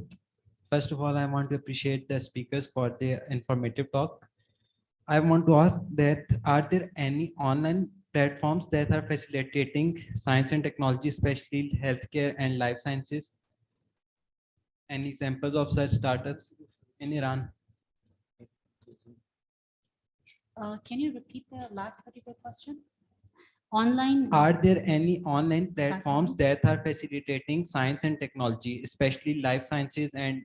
First of all, I want to appreciate the speakers for their informative talk. I want to ask that are there any online platforms that are facilitating science and technology, especially healthcare and life sciences? Any examples of such startups in Iran? Can you repeat the last particular question? Online. Are there any online platforms that are facilitating science and technology, especially life sciences and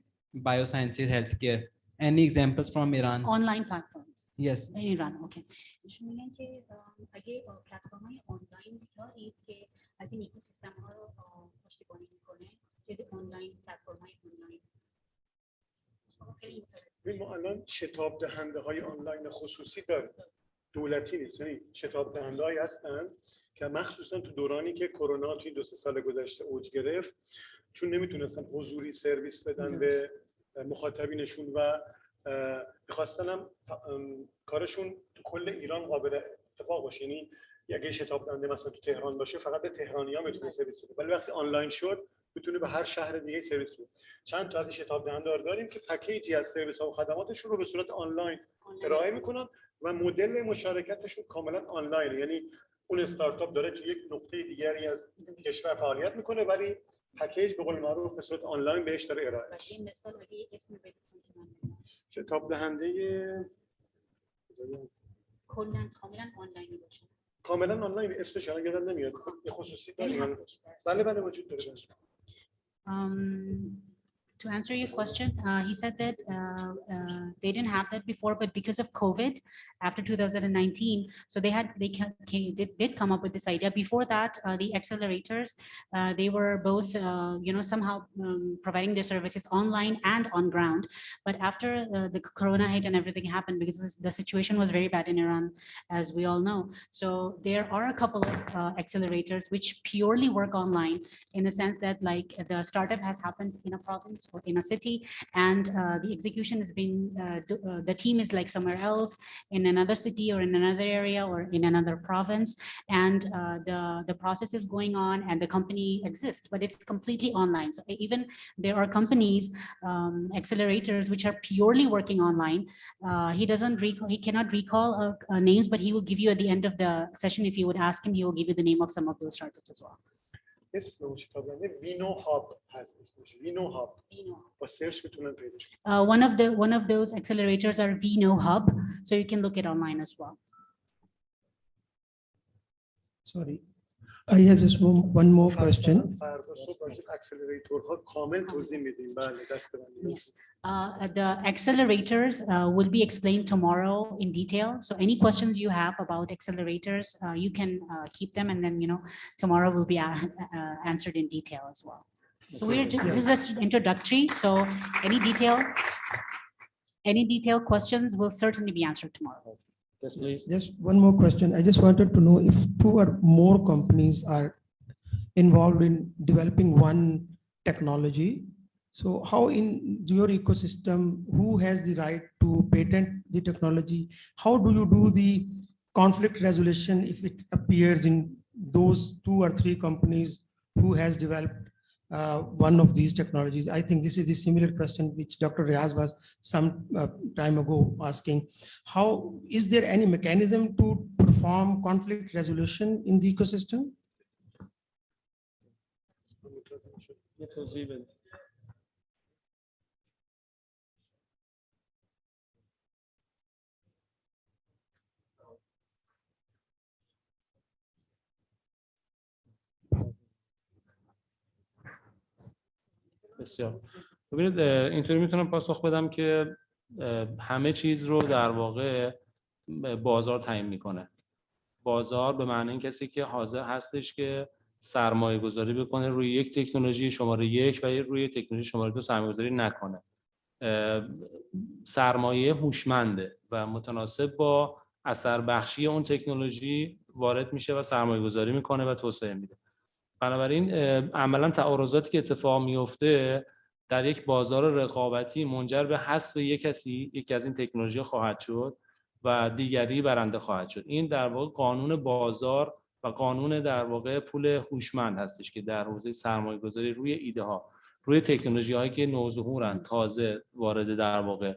biosciences, healthcare? Any examples from Iran? Online platforms. Yes. In Iran, okay. میگن که اگه پلتفرم‌های آنلاین دارید که از این اکوسیستم ها رو پشتیبانی میکنه، چیز آنلاین، پلتفرم‌های آنلاین. ما الان شتاب دهنده های آنلاین خصوصی داریم، دولتی نیست. یعنی شتاب دهنده هایی هستن که مخصوصا تو دورانی که کرونا توی 2-3 سال گذشته اوج گرفت، چون نمیتونستن حضوری سرویس بدن به مخاطبینشون و میخواستن هم کارشون تو کل ایران قابل اتفاق باشه. یعنی اگه شتاب دهنده مثلا تو تهران باشه فقط به تهرانی‌ها میتونه سرویس بده، ولی وقتی آنلاین شد میتونه به هر شهر دیگه سرویس بده. چند تا از شتاب دهنده داریم که پکیجی از سرویس ها و خدماتشون رو به صورت آنلاین ارائه میکنن و مدل مشارکتشون کاملا آنلاینه. یعنی اون استارتاپ داره تو یک نقطه دیگری از کشور فعالیت میکنه ولی پکیج به قول معروف به صورت آنلاین بهش داره ارائه میشه. مثلا اگه اسم بده شتاب دهنده کاملا آنلاین باشه. کاملا آنلاین اسمش الان یادم نمیاد. خصوصی داریم. بله وجود داره. To answer your question, he said that they didn't have that before, but because of COVID, after 2019, so they did come up with this idea. Before that, the accelerators, they were both, somehow providing their services online and on ground. But after the Corona hit and everything happened, because the situation was very bad in Iran, as we all know. So there are a couple of accelerators which purely work online, in the sense that like the startup has happened in a province or in a city, and the execution has been, the team is like somewhere else in another city or in another area or in another province, and the process is going on and the company exists, but it's completely online. So even there are companies, accelerators, which are purely working online. He cannot recall names, but he will give you at the end of the session. If you would ask him, he will give you the name of some of those startups as well. وینو هاب هست اسمش. وینو هاب با سرچ میتونن پیداش کنن. One of those accelerators are Vino Hub, so you can look it online as well. Sorry. I have just one more question. فردا صبح راجع به اکسلراتورها کامل توضیح میدیم. بله دست من. Yes. The accelerators will be explained tomorrow in detail. So any questions you have about accelerators, you can keep them, and then, tomorrow will be answered in detail as well. So this is just introductory. So any detailed questions will certainly be answered tomorrow. Yes, please. Just one more question. I just wanted to know if 2 or more companies are involved in developing one technology. So how in your ecosystem, who has the right to patent the technology? How do you do the conflict resolution if it appears in those 2 or 3 companies who has developed one of these technologies? I think this is a similar question which Dr. Riaz was some time ago asking. How is there any mechanism to perform conflict resolution in the ecosystem? بسیار. ببینید اینطوری میتونم پاسخ بدم که همه چیز رو در واقع بازار تعیین میکنه. بازار به معنی این کسی که حاضر هستش که سرمایه گذاری بکنه روی یک تکنولوژی شماره 1 و روی تکنولوژی شماره 2 سرمایه گذاری نکنه. سرمایه هوشمنده و متناسب با اثر بخشی اون تکنولوژی وارد میشه و سرمایه گذاری میکنه و توسعه میده. بنابراین عملا تعارضاتی که اتفاق میفته در یک بازار رقابتی منجر به حذف یکی از این تکنولوژی خواهد شد و دیگری برنده خواهد شد. این در واقع قانون بازار و قانون در واقع پول هوشمند هستش که در حوزه سرمایه گذاری روی ایده ها، روی تکنولوژی هایی که نوظهورن، تازه وارد در واقع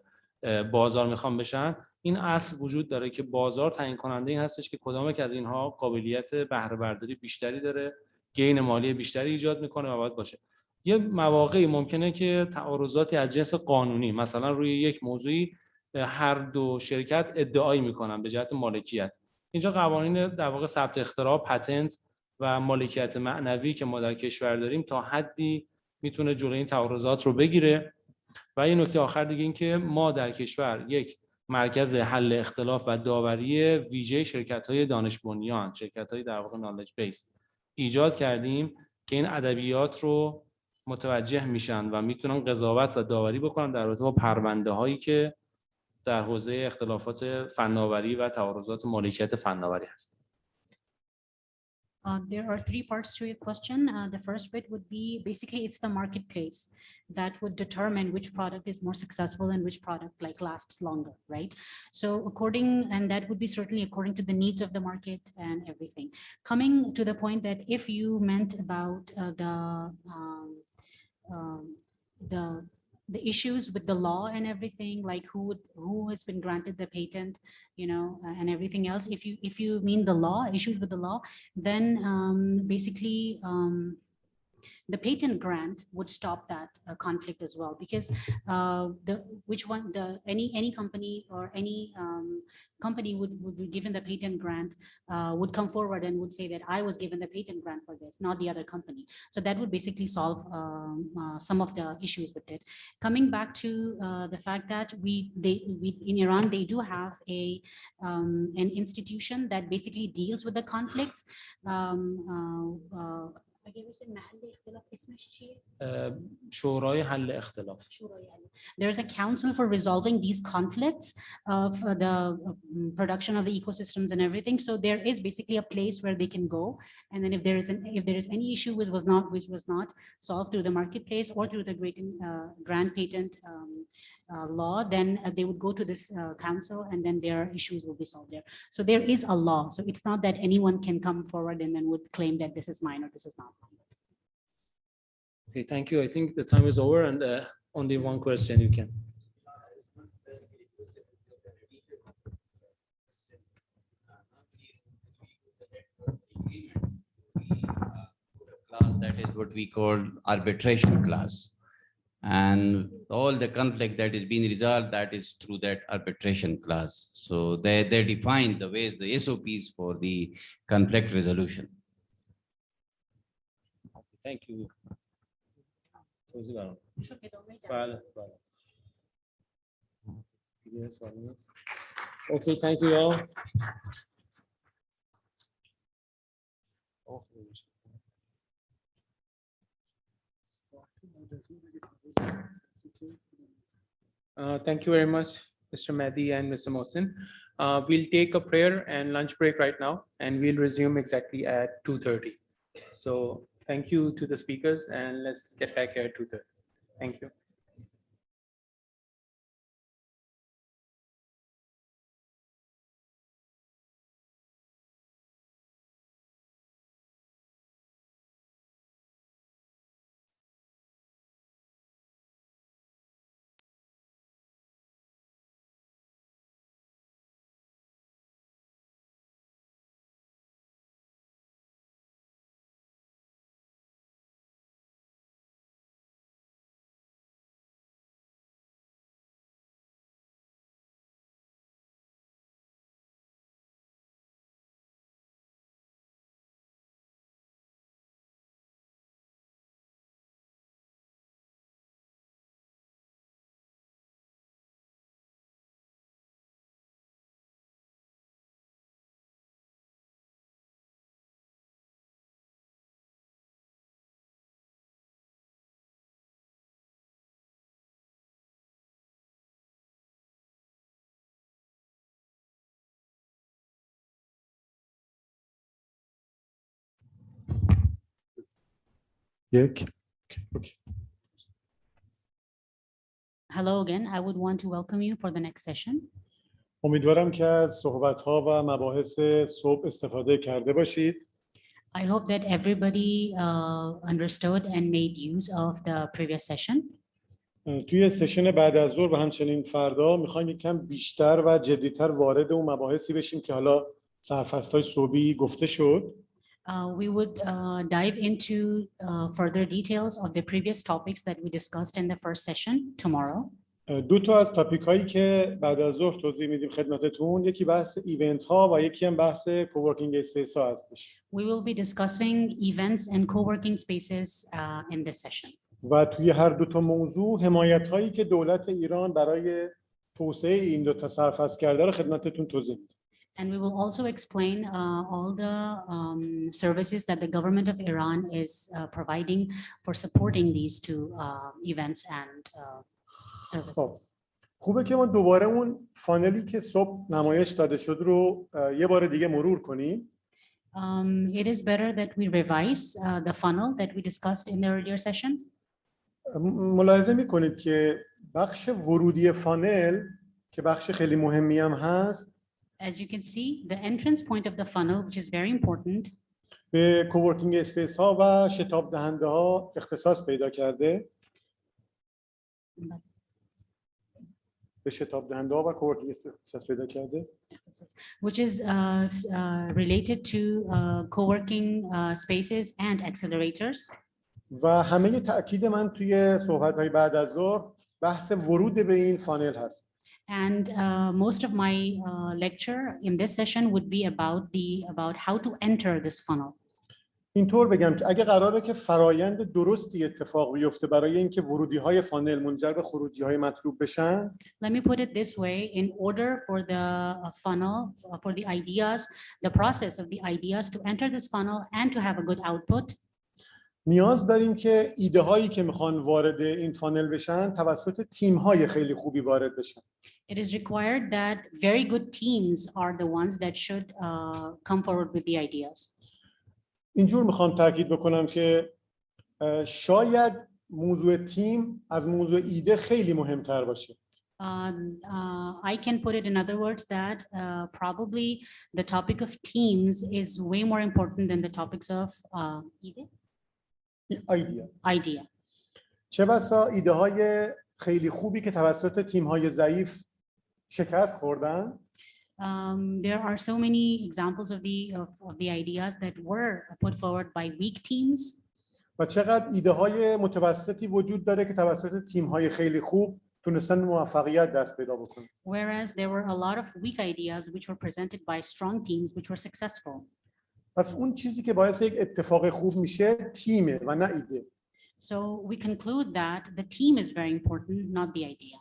بازار میخوان بشن، این اصل وجود داره که بازار تعیین کننده این هستش که کدام یک از اینها قابلیت بهره برداری بیشتری داره، گین مالی بیشتری ایجاد میکنه و باید باشه. یه مواقعی ممکنه که تعارضاتی از جنس قانونی، مثلا روی یک موضوعی هر دو شرکت ادعایی میکنن به جهت مالکیت. اینجا قوانین در واقع ثبت اختراع، پتنت و مالکیت معنوی که ما در کشور داریم تا حدی میتونه جلوی این تعارضات رو بگیره. و یه نکته آخر دیگه این که ما در کشور یک مرکز حل اختلاف و داوری ویژه شرکت‌های دانش بنیان، شرکت‌های در واقع نالج بیس ایجاد کردیم که این ادبیات رو متوجه میشن و میتونن قضاوت و داوری بکنن در رابطه با پرونده هایی که در حوزه اختلافات فناوری و تعارضات مالکیت فناوری هست. There are 3 parts to your question. The first bit would be basically it's the marketplace that would determine which product is more successful and which product lasts longer, right? So and that would be certainly according to the needs of the market and everything. Coming to the point that if you meant about the issues with the law and everything, like who has been granted the patent, and everything else. If you mean the law, issues with the law, then basically the patent grant would stop that conflict as well, because any company or any company would be given the patent grant would come forward and would say that I was given the patent grant for this, not the other company. So that would basically solve some of the issues with it. Coming back to the fact that in Iran they do have an institution that basically deals with the conflicts. شورای حل اختلاف. There's a council for resolving these conflicts of the production of the ecosystems and everything. So there is basically a place where they can go, and then if there is any issue which was not solved through the marketplace or through the grant patent law, then they would go to this council, and then their issues will be solved there. So there is a law. So it's not that anyone can come forward and then would claim that this is mine or this is not mine. Okay, thank you. I think the time is over, and only one question you can. Clause that is what we call arbitration clause, and all the conflict that is being resolved, that is through that arbitration clause. So they define the ways, the SOPs for the conflict resolution. Thank you. توضیح برام. بله بله. دیگه سوالی هست؟ Okay, thank you all. Thank you very much, Mr. Mehdi and Mr. Mohsin. We'll take a prayer and lunch break right now, and we'll resume exactly at 2:30. So thank you to the speakers, and let's get back here at 2:30. Thank you. Hello again. I would want to welcome you for the next session. امیدوارم که از صحبت‌ها و مباحث صبح استفاده کرده باشید. I hope that everybody understood and made use of the previous session. توی سشن بعد از ظهر و همچنین فردا می‌خوایم یک کم بیشتر و جدی‌تر وارد اون مباحثی بشیم که حالا سرفصل‌های صبحی گفته شد. We would dive into further details of the previous topics that we discussed in the first session tomorrow. دو تا از تاپیک هایی که بعد از ظهر توضیح میدیم خدمتتون، یکی بحث ایونت ها و یکی هم بحث کوورکینگ اسپیس ها هستش. We will be discussing events and co-working spaces in this session. و توی هر دو تا موضوع حمایت هایی که دولت ایران برای توسعه این دو تا سرفصل کرده رو خدمتتون توضیح میدیم. And we will also explain all the services that the government of Iran is providing for supporting these two events and services. خوبه که ما دوباره اون فانلی که صبح نمایش داده شد رو یه بار دیگه مرور کنیم. It is better that we revise the funnel that we discussed in the earlier session. ملاحظه میکنید که بخش ورودی فانل که بخش خیلی مهمی هم هست، As you can see, the entrance point of the funnel, which is very important, به کوورکینگ اسپیس ها و شتاب دهنده ها اختصاص پیدا کرده. به شتاب دهنده ها و کوورکینگ اسپیس اختصاص پیدا کرده. which is related to co-working spaces and accelerators. و همه تأکید من توی صحبت های بعد از ظهر بحث ورود به این فانل هست. And most of my lecture in this session would be about how to enter this funnel. اینطور بگم که اگه قراره که فرایند درستی اتفاق بیفته برای اینکه ورودی‌های فانل منجر به خروجی‌های مطلوب بشن، Let me put it this way, in order for the funnel, for the ideas, the process of the ideas to enter this funnel and to have a good output, نیاز داریم که ایده هایی که میخوان وارد این فانل بشن توسط تیم های خیلی خوبی وارد بشن. It is required that very good teams are the ones that should come forward with the ideas. اینجور میخوام تاکید بکنم که شاید موضوع تیم از موضوع ایده خیلی مهمتر باشه. I can put it in other words that probably the topic of teams is way more important than the topics of idea. چه بسا ایده های خیلی خوبی که توسط تیم های ضعیف شکست خوردن. There are so many examples of the ideas that were put forward by weak teams. و چقدر ایده های متوسطی وجود داره که توسط تیم های خیلی خوب تونستن موفقیت دست پیدا بکنن. Whereas there were a lot of weak ideas which were presented by strong teams which were successful. پس اون چیزی که باعث یک اتفاق خوب میشه تیمه و نه ایده. So we conclude that the team is very important, not the idea.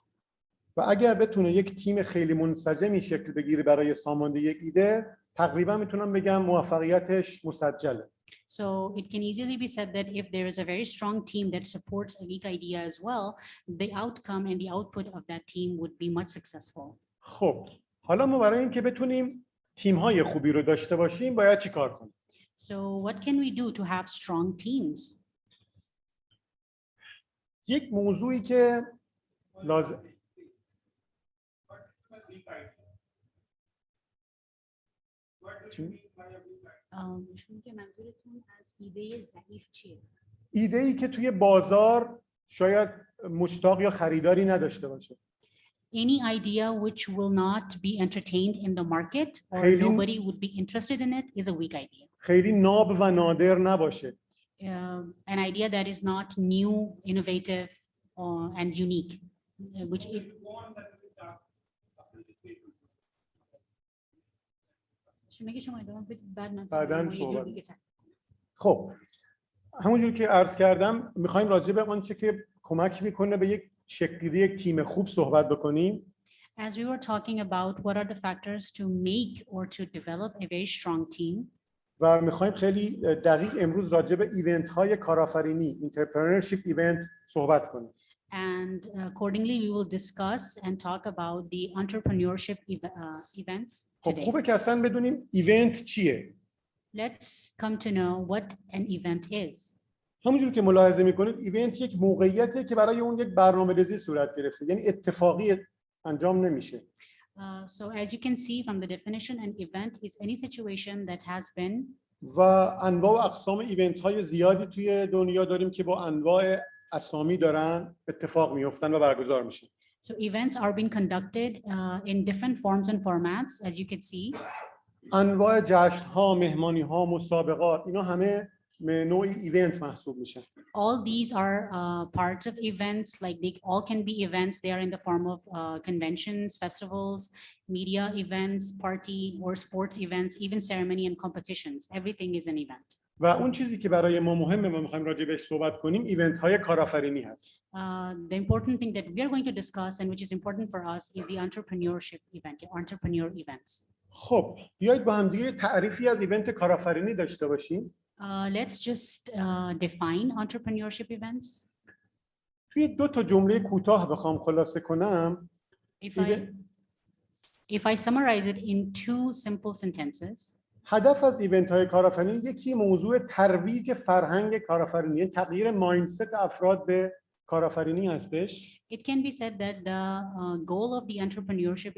و اگر بتونه یک تیم خیلی منسجمی شکل بگیره برای ساماندهی یک ایده، تقریبا میتونم بگم موفقیتش مسجله. So it can easily be said that if there is a very strong team that supports a weak idea as well, the outcome and the output of that team would be much successful. خب حالا ما برای اینکه بتونیم تیم‌های خوبی رو داشته باشیم باید چی کار کنیم؟ So what can we do to have strong teams? یک موضوعی که لازم شما که منظورتون از ایده ضعیف چیه؟ ایده‌ای که توی بازار شاید مشتاق یا خریداری نداشته باشه. Any idea which will not be entertained in the market or خیلی- nobody would be interested in it is a weak idea. خیلی ناب و نادر نباشه. An idea that is not new, innovative, and unique, which it, بعداً صحبت. خب همونجور که عرض کردم میخوایم راجع به آنچه که کمک میکنه به یک شکلی یک تیم خوب صحبت بکنیم. As we were talking about what are the factors to make or to develop a very strong team. و میخوایم خیلی دقیق امروز راجع به ایونت های کارآفرینی entrepreneurship event صحبت کنیم. And accordingly we will discuss and talk about the entrepreneurship events خب today. خوبه که اصلا بدونیم ایونت چیه. Let's come to know what an event is. همونجور که ملاحظه میکنید ایونت یک موقعیته که برای اون یک برنامه‌ریزی صورت گرفته، یعنی اتفاقی انجام نمیشه. So as you can see from the definition, an event is any situation that has been. و انواع و اقسام ایونت های زیادی توی دنیا داریم که با انواع اسامی دارن اتفاق میفتن و برگزار میشن. So events are being conducted in different forms and formats, as you can see. انواع جشن ها، مهمانی ها، مسابقات، اینا همه نوعی ایونت محسوب میشن. All these are parts of events, like they all can be events. They are in the form of conventions, festivals, media events, party or sports events, even ceremony and competitions. Everything is an event. و اون چیزی که برای ما مهمه و میخوایم راجع بهش صحبت کنیم ایونت های کارآفرینی هست. The important thing that we are going to discuss and which is important for us is the entrepreneurship event, entrepreneur events. خب بیایید با هم دیگه تعریفی از ایونت کارآفرینی داشته باشیم. Let's just define entrepreneurship events. توی 2 تا جمله کوتاه بخوام خلاصه کنم. If I summarize it in 2 simple sentences. هدف از ایونت های کارآفرینی یکی موضوع ترویج فرهنگ کارآفرینی، تغییر مایندست افراد به کارآفرینی هستش. It can be said that the goal of the entrepreneurship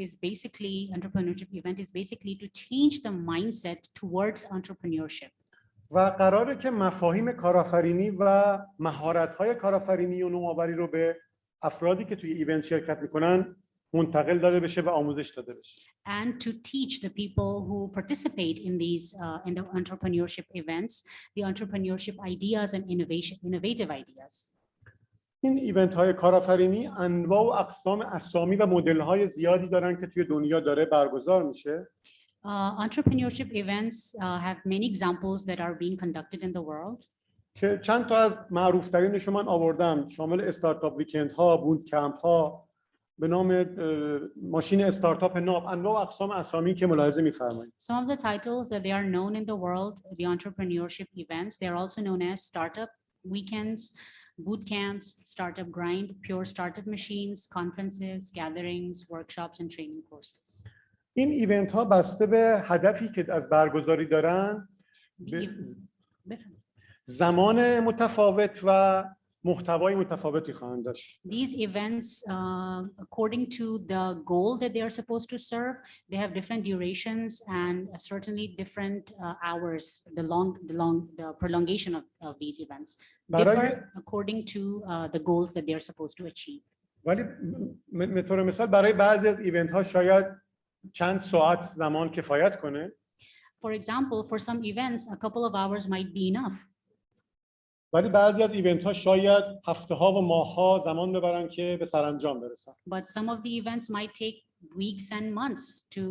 event is basically to change the mindset towards entrepreneurship. و قراره که مفاهیم کارآفرینی و مهارت‌های کارآفرینی و نوآوری رو به افرادی که توی ایونت شرکت میکنن منتقل داده بشه و آموزش داده بشه. And to teach the people who participate in these in the entrepreneurship events, the entrepreneurship ideas and innovative ideas. این ایونت های کارآفرینی انواع و اقسام اسامی و مدل های زیادی دارن که توی دنیا داره برگزار میشه. Entrepreneurship events have many examples that are being conducted in the world. که چند تا از معروف ترینش من آوردم، شامل استارتاپ ویکند ها، بوت کمپ ها، به نام ماشین استارتاپ ناب، انواع و اقسام اسامی که ملاحظه می‌فرمایید. Some of the titles that they are known in the world, the entrepreneurship events, they are also known as startup weekends, boot camps, startup grind, pure startup machines, conferences, gatherings, workshops, and training courses. این ایونت ها بسته به هدفی که از برگزاری دارن زمان متفاوت و محتوای متفاوتی خواهند داشت. These events, according to the goal that they are supposed to serve, they have different durations and certainly different hours. The prolongation of these events differ according to the goals that they are supposed to achieve. ولی به طور مثال برای بعضی از ایونت ها شاید چند ساعت زمان کفایت کنه. For example, for some events, a couple of hours might be enough. ولی بعضی از ایونت ها شاید هفته ها و ماه ها زمان ببرن که به سرانجام برسن. But some of the events might take weeks and months to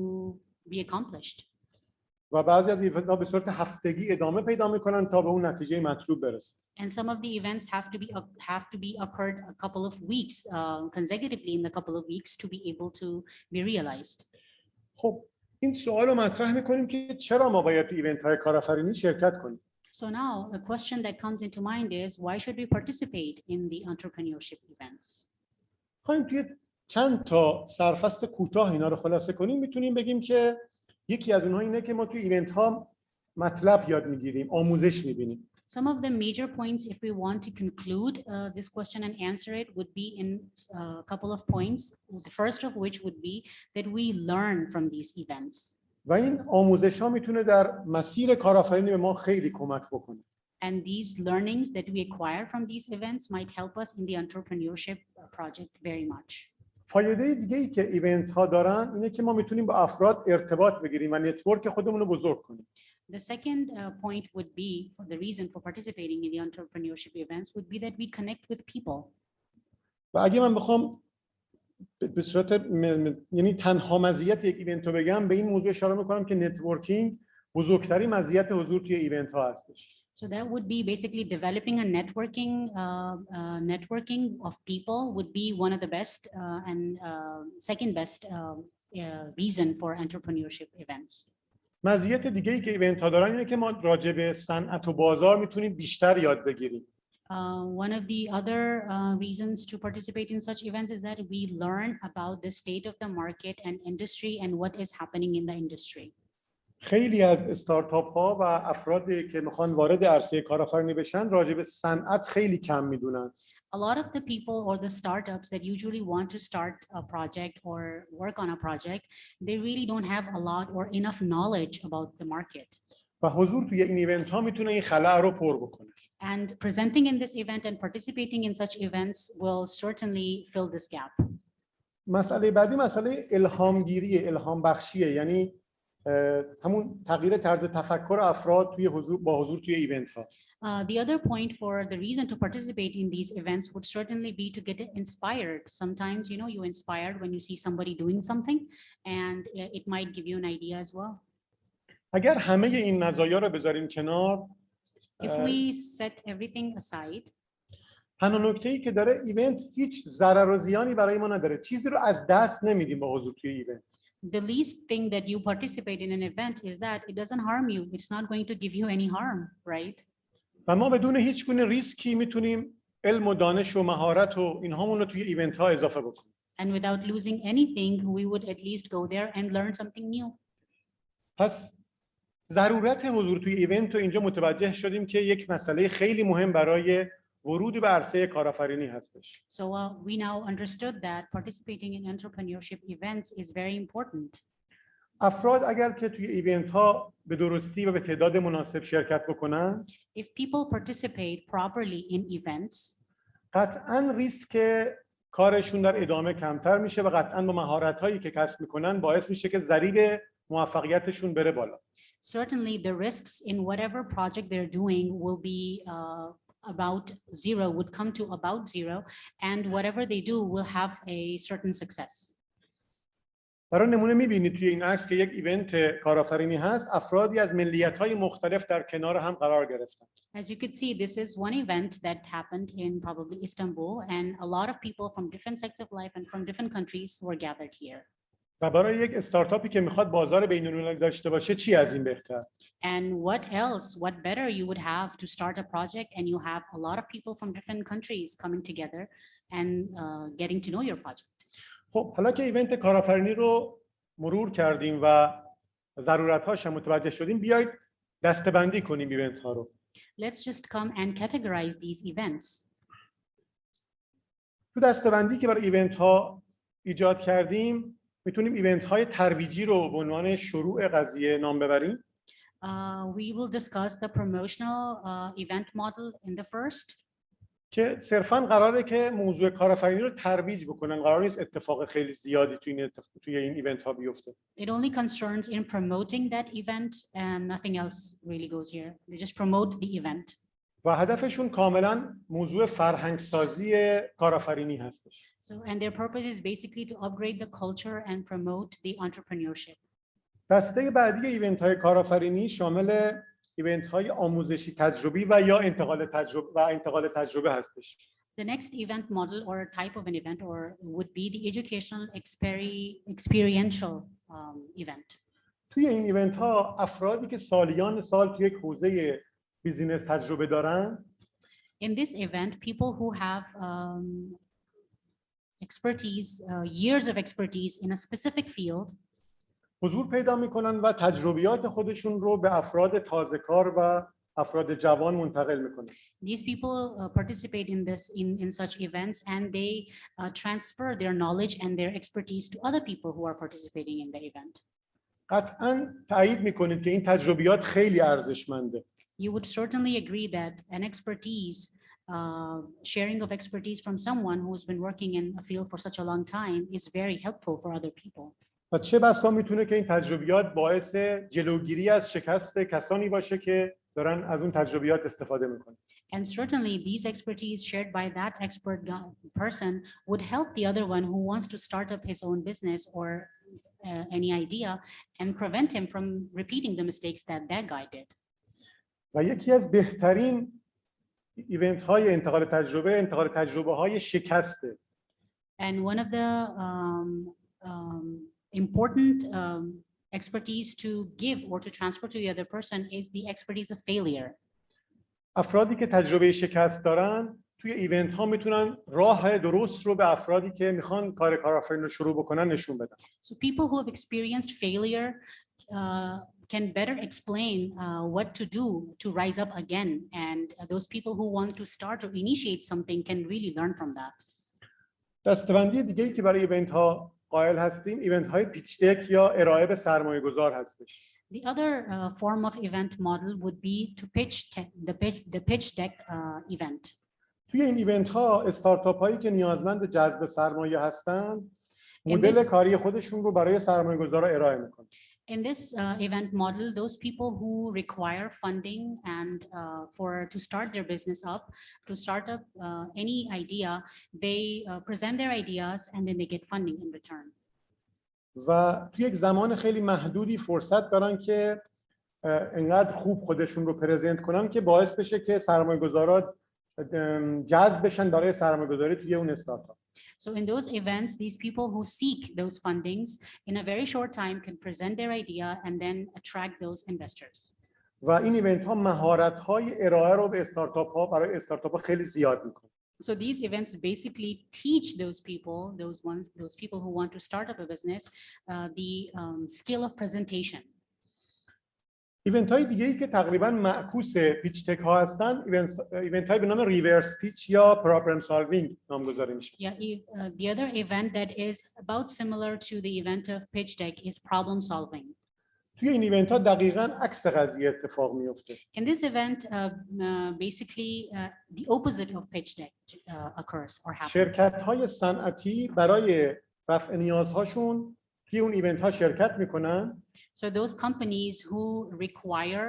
be accomplished. و بعضی از ایونت ها به صورت هفتگی ادامه پیدا میکنن تا به اون نتیجه مطلوب برسن. And some of the events have to be occurred a couple of weeks consecutively in a couple of weeks to be able to be realized. خب این سوال رو مطرح میکنیم که چرا ما باید تو ایونت های کارآفرینی شرکت کنیم؟ So now a question that comes into mind is why should we participate in the entrepreneurship events? خواهیم توی چند تا سرفصل کوتاه اینا رو خلاصه کنیم میتونیم بگیم که یکی از اونها اینه که ما توی ایونت ها مطلب یاد میگیریم، آموزش میبینیم. Some of the major points, if we want to conclude this question and answer it, would be in a couple of points. The first of which would be that we learn from these events. و این آموزش ها میتونه در مسیر کارآفرینی به ما خیلی کمک بکنه. And these learnings that we acquire from these events might help us in the entrepreneurship project very much. فایده دیگه ای که ایونت ها دارن اینه که ما میتونیم با افراد ارتباط بگیریم و نتورک خودمون رو بزرگ کنیم. The second point would be, the reason for participating in the entrepreneurship events would be that we connect with people. و اگه من بخوام به صورت یعنی تنها مزیت یک ایونت رو بگم به این موضوع اشاره میکنم که نتورکینگ بزرگترین مزیت حضور توی ایونت ها هستش. So that would be basically developing a networking of people would be one of the best and second best reason for entrepreneurship events. مزیت دیگه ای که ایونت ها دارن اینه که ما راجع به صنعت و بازار میتونیم بیشتر یاد بگیریم. One of the other reasons to participate in such events is that we learn about the state of the market and industry and what is happening in the industry. خیلی از استارتاپ ها و افرادی که میخوان وارد عرصه کارآفرینی بشن راجع به صنعت خیلی کم میدونن. A lot of the people or the startups that usually want to start a project or work on a project, they really don't have a lot or enough knowledge about the market. و حضور توی این ایونت ها میتونه این خلأ رو پر بکنه. And presenting in this event and participating in such events will certainly fill this gap. مسئله بعدی مسئله الهامگیریه، الهام بخشیه، یعنی همون تغییر طرز تفکر افراد توی با حضور توی ایونت ها. The other point for the reason to participate in these events would certainly be to get inspired. Sometimes, you know, you're inspired when you see somebody doing something, and it might give you an idea as well. اگر همه این مزایا رو بذاریم کنار، If we set everything aside, تنها نکته‌ای که داره ایونت هیچ ضرر و زیانی برای ما نداره. چیزی رو از دست نمیدیم با حضور توی ایونت. the least thing that you participate in an event is that it doesn't harm you. It's not going to give you any harm, right? و ما بدون هیچ گونه ریسکی میتونیم علم و دانش و مهارت و اینهامون رو توی ایونت ها اضافه بکنیم. And without losing anything, we would at least go there and learn something new. پس ضرورت حضور توی ایونت رو اینجا متوجه شدیم که یک مسئله خیلی مهم برای ورود به عرصه کارآفرینی هستش. So we now understood that participating in entrepreneurship events is very important. افراد اگر که توی ایونت ها به درستی و به تعداد مناسب شرکت بکنن، If people participate properly in events, قطعاً ریسک کارشون در ادامه کمتر میشه و قطعاً با مهارت هایی که کسب میکنن باعث میشه که ضریب موفقیتشون بره بالا. certainly the risks in whatever project they're doing will be about zero, would come to about zero, and whatever they do will have a certain success. برای نمونه میبینید توی این عکس که یک ایونت کارآفرینی هست، افرادی از ملیت‌های مختلف در کنار هم قرار گرفتن. As you could see, this is one event that happened in probably Istanbul, and a lot of people from different sectors of life and from different countries were gathered here. و برای یک استارتاپی که میخواد بازار بین‌المللی داشته باشه چی از این بهتر؟ And what else, what better you would have to start a project and you have a lot of people from different countries coming together and getting to know your project. خب حالا که ایونت کارآفرینی رو مرور کردیم و ضرورت‌هاش هم متوجه شدیم، بیایید دسته‌بندی کنیم ایونت ها رو. Let's just come and categorize these events. تو دسته‌بندی که برای ایونت ها ایجاد کردیم، میتونیم ایونت های ترویجی رو به عنوان شروع قضیه نام ببریم. We will discuss the promotional event model in the first. که صرفاً قراره که موضوع کارآفرینی رو ترویج بکنن، قرار نیست اتفاق خیلی زیادی توی این ایونت ها بیفته. It only concerns in promoting that event and nothing else really goes here. They just promote the event. و هدفشون کاملاً موضوع فرهنگ سازی کارآفرینی هستش. So and their purpose is basically to upgrade the culture and promote the entrepreneurship. دسته بعدی ایونت های کارآفرینی شامل ایونت های آموزشی تجربی و یا انتقال تجربه هستش. The next event model or type of an event or would be the educational experiential event. توی این ایونت ها افرادی که سالیان سال توی یک حوزه بیزینس تجربه دارن In this event, people who have years of expertise in a specific field حضور پیدا میکنن و تجربیات خودشون رو به افراد تازه کار و افراد جوان منتقل میکنن. These people participate in such events and they transfer their knowledge and their expertise to other people who are participating in the event. قطعاً تایید میکنید که این تجربیات خیلی ارزشمنده. You would certainly agree that an sharing of expertise from someone who's been working in a field for such a long time is very helpful for other people. و چه بسا میتونه که این تجربیات باعث جلوگیری از شکست کسانی باشه که دارن از اون تجربیات استفاده میکنن. And certainly these expertise shared by that expert person would help the other one who wants to start up his own business or any idea and prevent him from repeating the mistakes that that guy did. و یکی از بهترین ایونت های انتقال تجربه های شکسته. And one of the important expertise to give or to transfer to the other person is the expertise of failure. افرادی که تجربه شکست دارن توی ایونت ها میتونن راه درست رو به افرادی که میخوان کارآفرینی رو شروع بکنن نشون بدن. So people who have experienced failure can better explain what to do to rise up again, and those people who want to start or initiate something can really learn from that. دسته‌بندی دیگه‌ای که برای ایونت ها قائل هستیم ایونت های پیچ دک یا ارائه به سرمایه‌گذار هستش. The other form of event model would be to the pitch deck event. توی این ایونت ها استارتاپ هایی که نیازمند جذب سرمایه هستند مدل کاری خودشون رو برای سرمایه‌گذارا ارائه میکنن. In this event model, those people who require funding and to start their business up, to start up any idea, they present their ideas and then they get funding in return. و توی یک زمان خیلی محدودی فرصت دارن که انقدر خوب خودشون رو پرزنت کنن که باعث بشه که سرمایه‌گذارا جذب بشن برای سرمایه‌گذاری توی اون استارتاپ. So in those events, these people who seek those fundings in a very short time can present their idea and then attract those investors. و این ایونت ها مهارت های ارائه رو به استارتاپ ها برای استارتاپ ها خیلی زیاد میکنه. So these events basically teach those people who want to start up a business the skill of presentation. ایونت های دیگه‌ای که تقریبا معکوس پیچ تک ها هستن ایونت های به نام ریورس پیچ یا پرابلم سالوینگ نامگذاری میشه. The other event that is about similar to the event of pitch deck is problem solving. توی این ایونت ها دقیقاً عکس قضیه اتفاق میفته. In this event, basically the opposite of pitch deck occurs or happens. شرکت های صنعتی برای رفع نیازهاشون توی اون ایونت ها شرکت میکنن. So those companies who require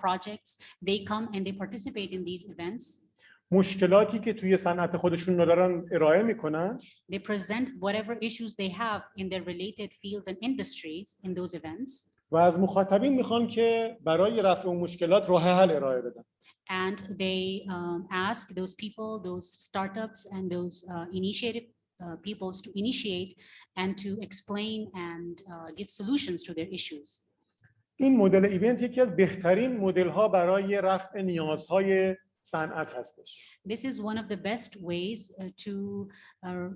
projects, they come and they participate in these events. مشکلاتی که توی صنعت خودشون دارن ارائه میکنن. They present whatever issues they have in their related fields and industries in those events. و از مخاطبین میخوان که برای رفع اون مشکلات راه حل ارائه بدن. And they ask those people, those startups and those initiative peoples to initiate and to explain and give solutions to their issues. این مدل ایونت یکی از بهترین مدل ها برای رفع نیازهای صنعت هستش. This is one of the best ways to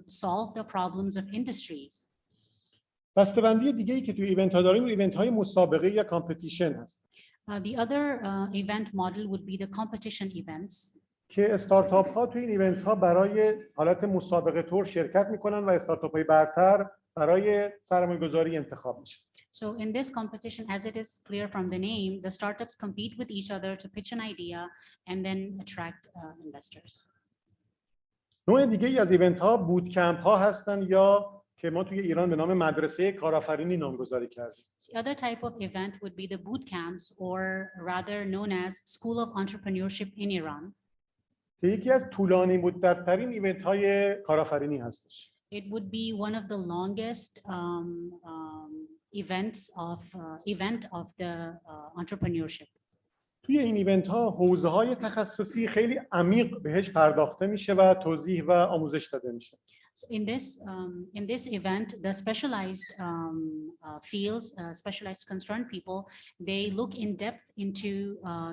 solve the problems of industries. دسته‌بندی دیگه‌ای که توی ایونت ها داریم ایونت های مسابقه یا کامپتیشن هست. The other event model would be the competition events. که استارتاپ ها توی این ایونت ها برای حالت مسابقه طور شرکت میکنن و استارتاپ های برتر برای سرمایه‌گذاری انتخاب میشن. So in this competition, as it is clear from the name, the startups compete with each other to pitch an idea and then attract investors. نوع دیگه ای از ایونت ها بوت کمپ ها هستن یا که ما توی ایران به نام مدرسه کارآفرینی نامگذاری کردیم. The other type of event would be the boot camps or rather known as School of Entrepreneurship in Iran. که یکی از طولانی مدت‌ترین ایونت های کارآفرینی هستش. It would be one of the longest event of the entrepreneurship. توی این ایونت ها حوزه های تخصصی خیلی عمیق بهش پرداخته میشه و توضیح و آموزش داده میشه. So in this event, the specialized fields, specialized concerned people, they look in depth into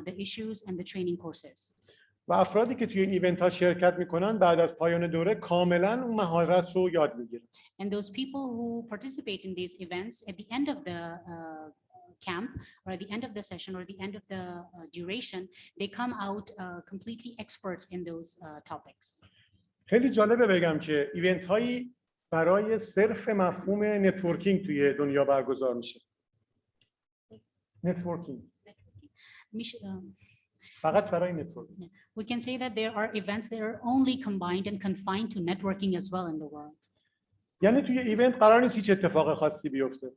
the issues and the training courses. و افرادی که توی این ایونت ها شرکت میکنن بعد از پایان دوره کاملا اون مهارت رو یاد میگیرن. And those people who participate in these events at the end of the camp or at the end of the session or the end of the duration, they come out completely experts in those topics. خیلی جالبه بگم که ایونت هایی برای صرف مفهوم نتورکینگ توی دنیا برگزار میشه. نتورکینگ. فقط برای نتورکینگ. We can say that there are events that are only combined and confined to networking as well in the world. یعنی توی ایونت قرار نیست هیچ اتفاق خاصی بیفته.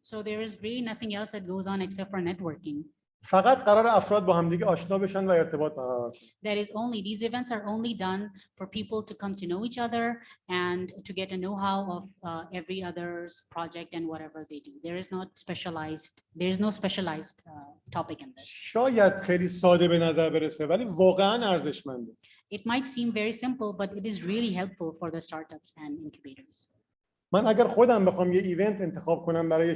So there is really nothing else that goes on except for networking. فقط قرار افراد با همدیگه آشنا بشن و ارتباط برقرار کنن. That is only, these events are only done for people to come to know each other and to get a know-how of every other's project and whatever they do. There is no specialized topic in this. شاید خیلی ساده به نظر برسه ولی واقعا ارزشمنده. It might seem very simple, but it is really helpful for the startups and incubators. من اگر خودم بخوام یه ایونت انتخاب کنم برای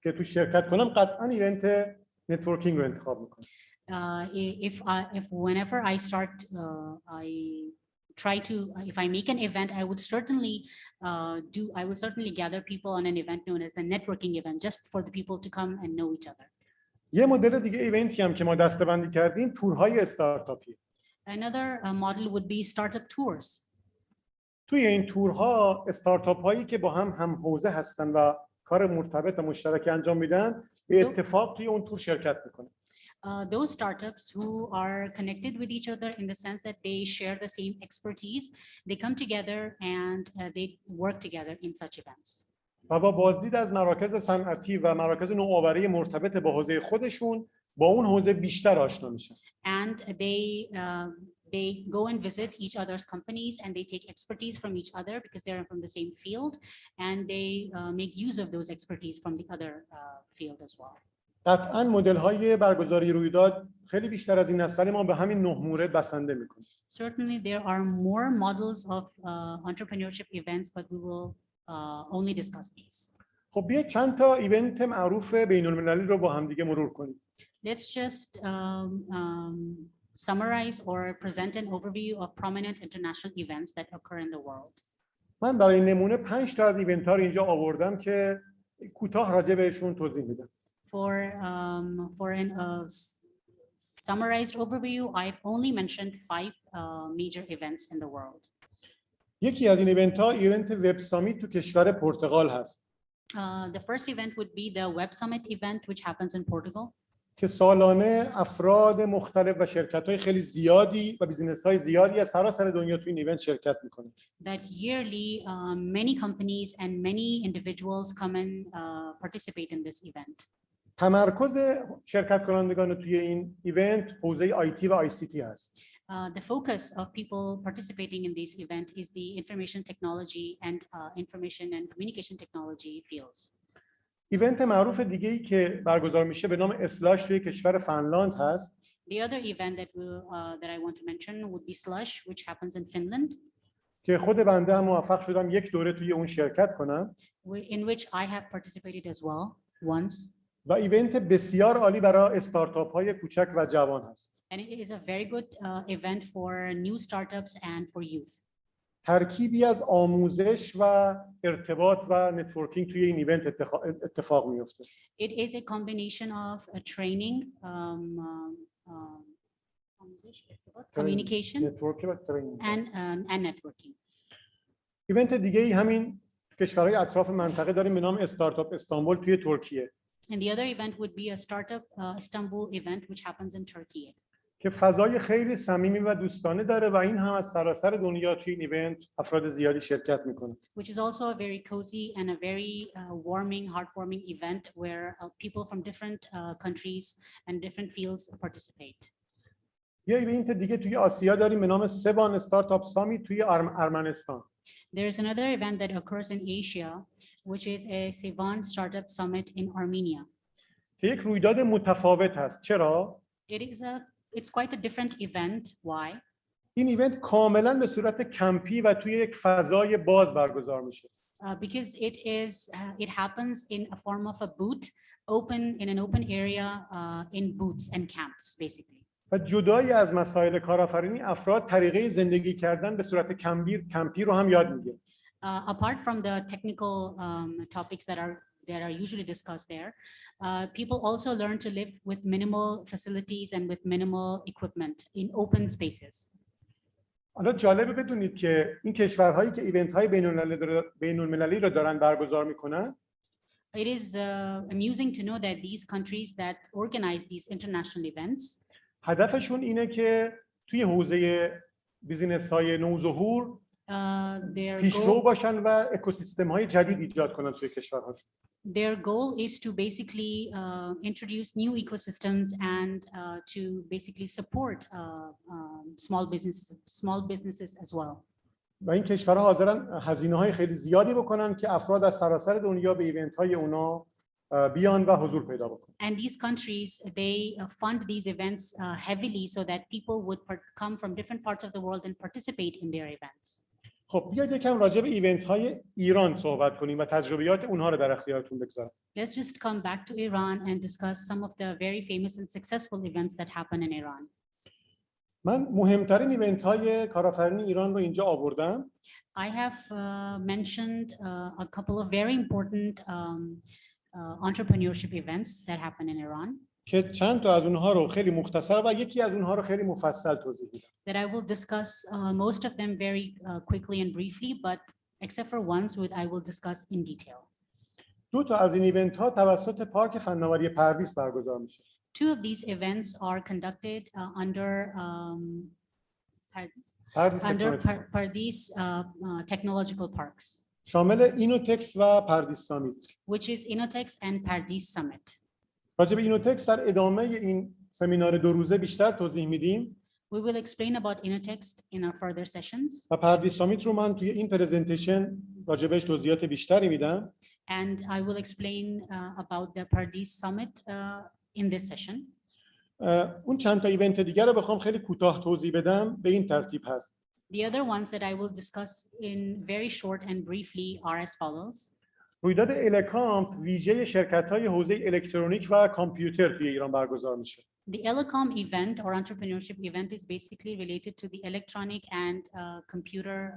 که تو شرکت کنم قطعا ایونت نتورکینگ رو انتخاب میکنم. If whenever I start, if I make an event, I would certainly gather people on an event known as the networking event, just for the people to come and know each other. یه مدل دیگه ایونتی هم که ما دسته‌بندی کردیم تورهای استارتاپی. Another model would be startup tours. توی این تورها استارتاپ هایی که با هم حوزه هستن و کار مرتبط و مشترک انجام میدن به اتفاق توی اون تور شرکت میکنن. Those startups who are connected with each other in the sense that they share the same expertise, they come together and they work together in such events. و با بازدید از مراکز صنعتی و مراکز نوآوری مرتبط با حوزه خودشون با اون حوزه بیشتر آشنا میشن. And they go and visit each other's companies and they take expertise from each other because they're from the same field, and they make use of those expertise from the other field as well. قطعاً مدل‌های برگزاری رویداد خیلی بیشتر از این است ولی ما به همین 9 مورد بسنده می‌کنیم. Certainly there are more models of entrepreneurship events, but we will only discuss these. خب بیا چند تا ایونت معروف بین‌المللی رو با هم دیگه مرور کنیم. Let's just summarize or present an overview of prominent international events that occur in the world. من برای نمونه 5 تا از ایونت‌ها رو اینجا آوردم که کوتاه راجع بهشون توضیح میدم. For an summarized overview, I've only mentioned 5 major events in the world. یکی از این ایونت‌ها ایونت وب سامیت تو کشور پرتغال هست. The first event would be the Web Summit event, which happens in Portugal. که سالانه افراد مختلف و شرکت‌های خیلی زیادی و بیزینس‌های زیادی از سراسر دنیا تو این ایونت شرکت می‌کنن. That yearly many companies and many individuals come and participate in this event. تمرکز شرکت کنندگان توی این ایونت حوزه آیتی و آی سی تی هست. The focus of people participating in this event is the information technology and information and communication technology fields. ایونت معروف دیگه‌ای که برگزار میشه به نام اسلاش توی کشور فنلاند هست. The other event that I want to mention would be Slush, which happens in Finland. که خود بنده هم موفق شدم یک دوره توی اون شرکت کنم. In which I have participated as well once. و ایونت بسیار عالی برای استارتاپ‌های کوچک و جوان هست. And it is a very good event for new startups and for youth. ترکیبی از آموزش و ارتباط و نتورکینگ توی این ایونت اتفاق میفته. It is a combination of a training, communication, and networking. ایونت دیگه ای همین کشورهای اطراف منطقه داریم به نام استارتاپ استانبول توی ترکیه. And the other event would be a startup Istanbul event, which happens in Turkey. که فضای خیلی صمیمی و دوستانه داره و این هم از سراسر دنیا توی این ایونت افراد زیادی شرکت میکنه. Which is also a very cozy and a very warming, heartwarming event where people from different countries and different fields participate. یه ایونت دیگه توی آسیا داریم به نام سوان استارتاپ سامیت توی ارمنستان. There is another event that occurs in Asia, which is a Sivan Startup Summit in Armenia. که یک رویداد متفاوت هست. چرا؟ It's quite a different event. Why? این ایونت کاملا به صورت کمپی و توی یک فضای باز برگزار میشه. Because it happens in a form of a booth, in an open area, in booths and camps, basically. و جدایی از مسائل کارآفرینی افراد طریقه زندگی کردن به صورت کمپی رو هم یاد میگیره. Apart from the technical topics that are usually discussed there, people also learn to live with minimal facilities and with minimal equipment in open spaces. حالا جالبه بدونید که این کشورهایی که ایونت های بین المللی رو دارن برگزار میکنن، It is amusing to know that these countries that organize these international events, هدفشون اینه که توی حوزه بیزینس های نوظهور پیشرو باشن و اکوسیستم های جدید ایجاد کنن توی کشورهاشون. Their goal is to basically introduce new ecosystems and to basically support small businesses as well. و این کشورها حاضرن هزینه‌های خیلی زیادی بکنن که افراد از سراسر دنیا به ایونت‌های اونا بیان و حضور پیدا بکنن. And these countries, they fund these events heavily so that people would come from different parts of the world and participate in their events. خب بیاید یکم راجع به ایونت‌های ایران صحبت کنیم و تجربیات اونها رو در اختیارتون بگذارم. Let's just come back to Iran and discuss some of the very famous and successful events that happen in Iran. من مهمترین ایونت‌های کارآفرینی ایران رو اینجا آوردم. I have mentioned a couple of very important entrepreneurship events that happen in Iran. که چند تا از اونها رو خیلی مختصر و یکی از اونها رو خیلی مفصل توضیح میدم. That I will discuss most of them very quickly and briefly, but except for ones which I will discuss in detail. دو تا از این ایونت ها توسط پارک فناوری پردیس برگزار میشه. Two of these events are conducted under Pardis technological parks. شامل اینوتکس و پردیس سامیت. Which is Innotex and Pardis Summit. راجع به اینوتکس در ادامه این سمینار 2 روزه بیشتر توضیح میدیم. We will explain about Innotex in our further sessions. و پردیس سامیت رو من توی این پرزنتیشن راجع بهش توضیحات بیشتری میدم. And I will explain about the Pardis Summit in this session. اون چند تا ایونت دیگر رو بخوام خیلی کوتاه توضیح بدم به این ترتیب هست. The other ones that I will discuss in very short and briefly are as follows. رویداد الکامپ ویژه شرکت‌های حوزه الکترونیک و کامپیوتر توی ایران برگزار میشه. The Elecom event or entrepreneurship event is basically related to the electronic and computer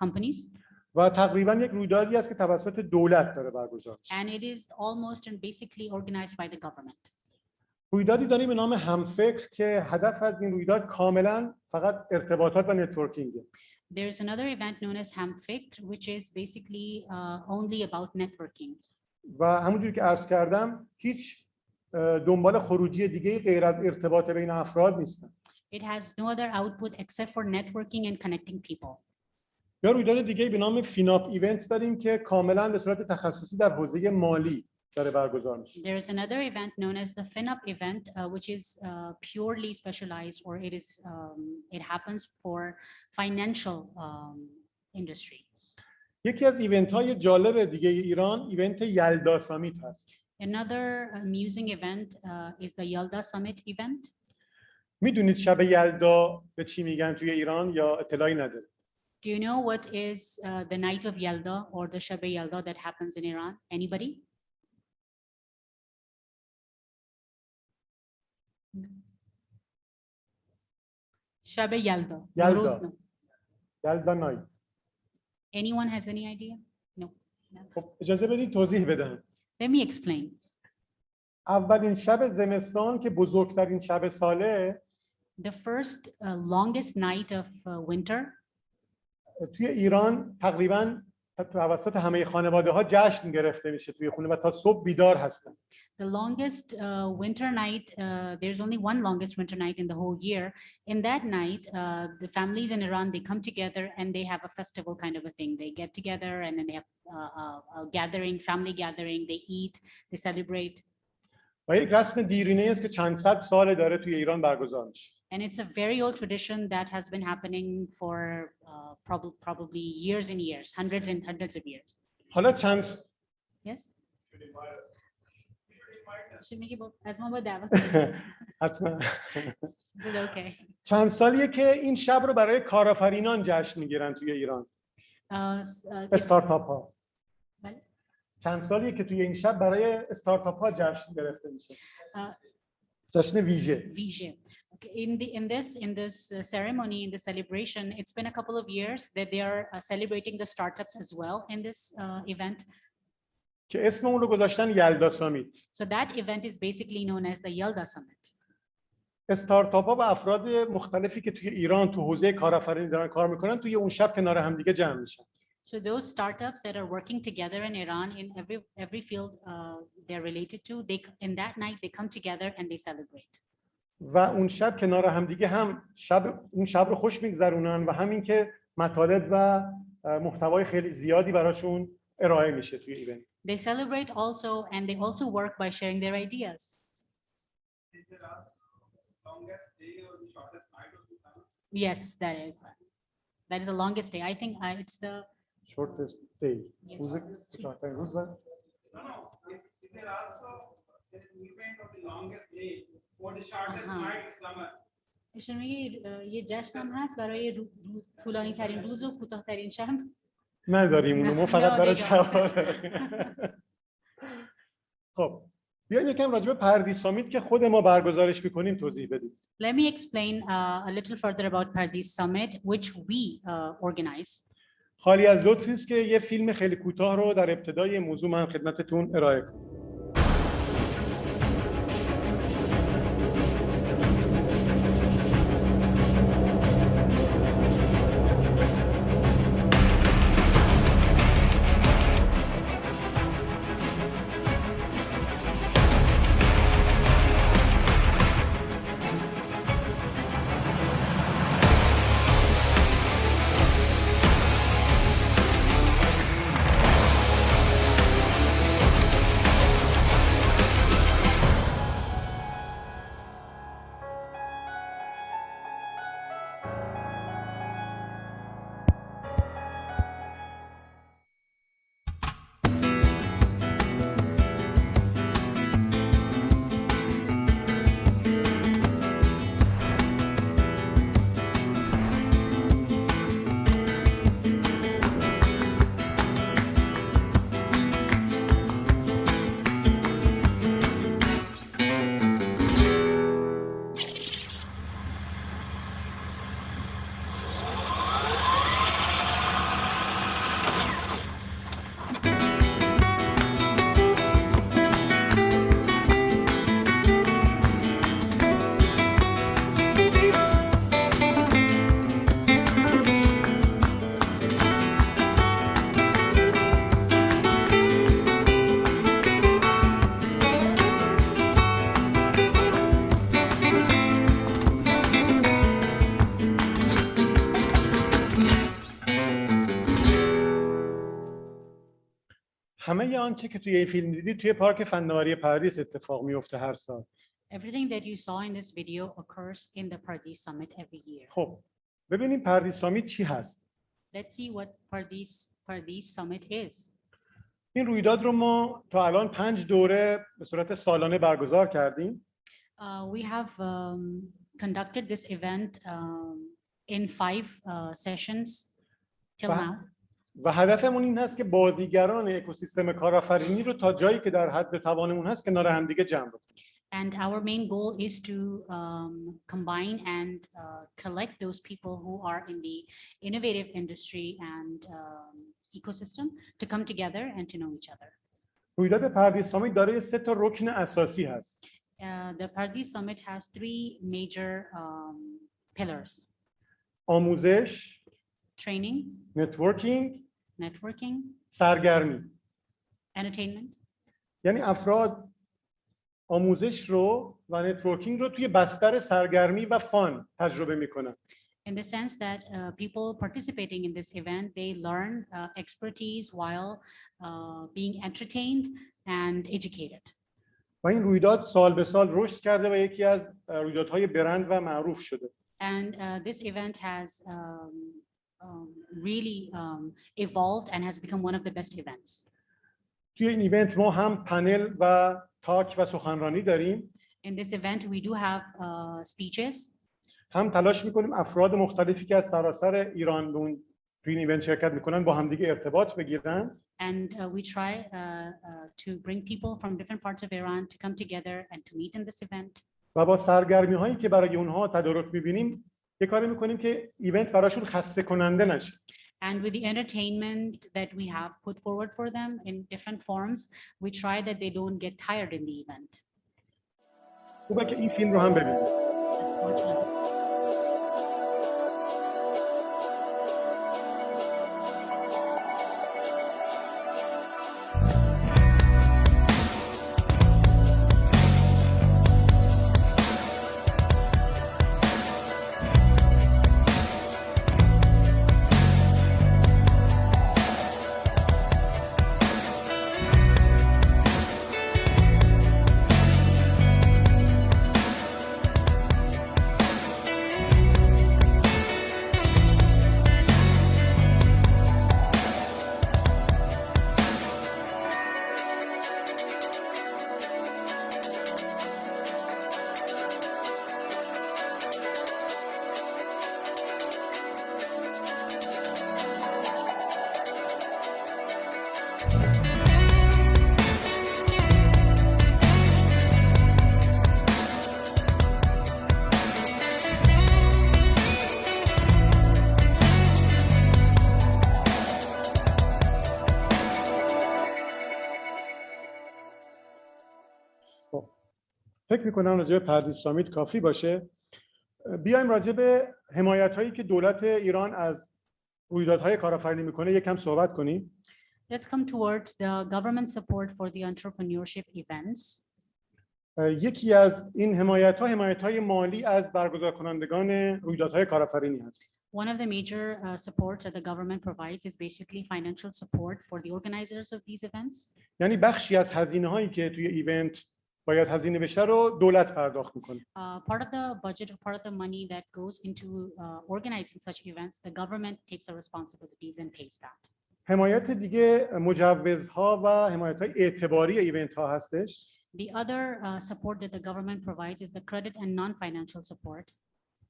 companies. و تقریباً یک رویدادی است که توسط دولت داره برگزار میشه. And it is almost and basically organized by the government. رویدادی داریم به نام همفکر که هدف از این رویداد کاملاً فقط ارتباطات و نتورکینگه. There's another event known as Hamfikr, which is basically only about networking. و همونجوری که عرض کردم هیچ دنبال خروجی دیگه غیر از ارتباط بین افراد نیستن. It has no other output except for networking and connecting people. یا رویداد دیگه به نام فیناپ ایونت داریم که کاملا به صورت تخصصی در حوزه مالی داره برگزار میشه. There is another event known as the FinUp event, which is purely specialized, or it happens for financial industry. یکی از ایونت های جالب دیگه ایران ایونت یلدا سامیت هست. Another amusing event is the Yalda Summit event. میدونید شب یلدا به چی میگن توی ایران یا اطلاعی ندارید؟ Do you know what is the night of Yalda or the Shab-e Yalda that happens in Iran? Anybody? Shab-e Yalda. Yalda night. Anyone has any idea? No. خب اجازه بدید توضیح بدم. Let me explain. اولین شب زمستان که بزرگترین شب ساله. The first longest night of winter. توی ایران تقریباً توسط همه خانواده‌ها جشن گرفته میشه توی خونه و تا صبح بیدار هستن. The longest winter night, there's only one longest winter night in the whole year. In that night, the families in Iran, they come together and they have a festival kind of a thing. They get together and then they have a gathering, family gathering, they eat, they celebrate. و یک رسم دیرینه است که چند صد سال داره توی ایران برگزار میشه. And it's a very old tradition that has been happening for probably years and years, hundreds and hundreds of years. حالا چند Yes. Should make it both. As one with that. حتما Is it okay? چند سالیه که این شب رو برای کارآفرینان جشن میگیرن توی ایران، It's- استارتاپ ها. بله. چند سالیه که توی این شب برای استارتاپ ها جشن گرفته میشه، uh, جشن ویژه. Vision. Okay, in this ceremony, in the celebration, it's been a couple of years that they are celebrating the startups as well in this event. که اسم اون رو گذاشتن یلدا سامیت. So that event is basically known as the Yelda Summit. استارتاپ ها و افراد مختلفی که توی ایران تو حوزه کارآفرینی دارن کار میکنن توی اون شب کنار هم دیگه جمع میشن. So those startups that are working together in Iran in every field they're related to, they in that night they come together and they celebrate. و اون شب کنار هم دیگه هم اون شب رو خوش میگذرونن و همین که مطالب و محتوای خیلی زیادی براشون ارائه میشه توی ایونت. They celebrate also and they also work by sharing their ideas. Yes, that is the longest day. I think it's the shortest day. Yes. روز کوتاه‌ترین روز و ایشون میگه یه جشن هم هست برای روز طولانی ترین روز و کوتاه ترین شب. نداریم اونو، ما فقط No, برای they don't. شب داریم. خب بیاین یکم راجع به پردیس سامیت که خود ما برگزارش می‌کنیم توضیح بدیم. Let me explain a little further about Pardees Summit, which we organize. خالی از لطفی است که یه فیلم خیلی کوتاه رو در ابتدای موضوع من خدمتتون ارائه کنم. همه آنچه که توی این فیلم دیدید توی پارک فناوری پردیس اتفاق میفته هر سال. Everything that you saw in this video occurs in the Pardees Summit every year. خب ببینیم پردیس سامیت چی هست. Let's see what Pardees Summit is. این رویداد رو ما تا الان 5 دوره به صورت سالانه برگزار کردیم. We have conducted this event in 5 sessions till now. و هدفمون این هست که بازیگران اکوسیستم کارآفرینی رو تا جایی که در حد توانمون هست کنار هم دیگه جمع کنیم. And our main goal is to combine and collect those people who are in the innovative industry and ecosystem to come together and to know each other. رویداد پردیس سامیت دارای 3 تا رکن اساسی هست. The Pardees Summit has 3 major pillars. آموزش، Training, networking، networking, سرگرمی. entertainment. یعنی افراد آموزش رو و نتورکینگ رو توی بستر سرگرمی و فان تجربه میکنن. In the sense that people participating in this event, they learn expertise while being entertained and educated. و این رویداد سال به سال رشد کرده و یکی از رویدادهای برند و معروف شده. And this event has really evolved and has become one of the best events. توی این ایونت ما هم پنل و تاک و سخنرانی داریم. In this event, we do have speeches. هم تلاش میکنیم افراد مختلفی که از سراسر ایران توی این ایونت شرکت میکنن با همدیگه ارتباط بگیرن. And we try to bring people from different parts of Iran to come together and to meet in this event. و با سرگرمی هایی که برای اونها تدارک میبینیم یه کاری میکنیم که ایونت براشون خسته کننده نشه. And with the entertainment that we have put forward for them in different forms, we try that they don't get tired in the event. خوبه که این فیلم رو هم ببینید. فکر میکنم راجع به پردیس سامیت کافی باشه. بیایم راجع به حمایت هایی که دولت ایران از رویدادهای کارآفرینی میکنه یکم صحبت کنیم. Let's come towards the government support for the entrepreneurship events. یکی از این حمایت های مالی از برگزار کنندگان رویدادهای کارآفرینی هست. One of the major supports that the government provides is basically financial support for the organizers of these events. یعنی بخشی از هزینه هایی که توی ایونت باید هزینه بشه رو دولت پرداخت میکنه. Part of the budget, part of the money that goes into organizing such events, the government takes the responsibilities and pays that. حمایت دیگه مجوزها و حمایت های اعتباری ایونت ها هستش. The other support that the government provides is the credit and non-financial support.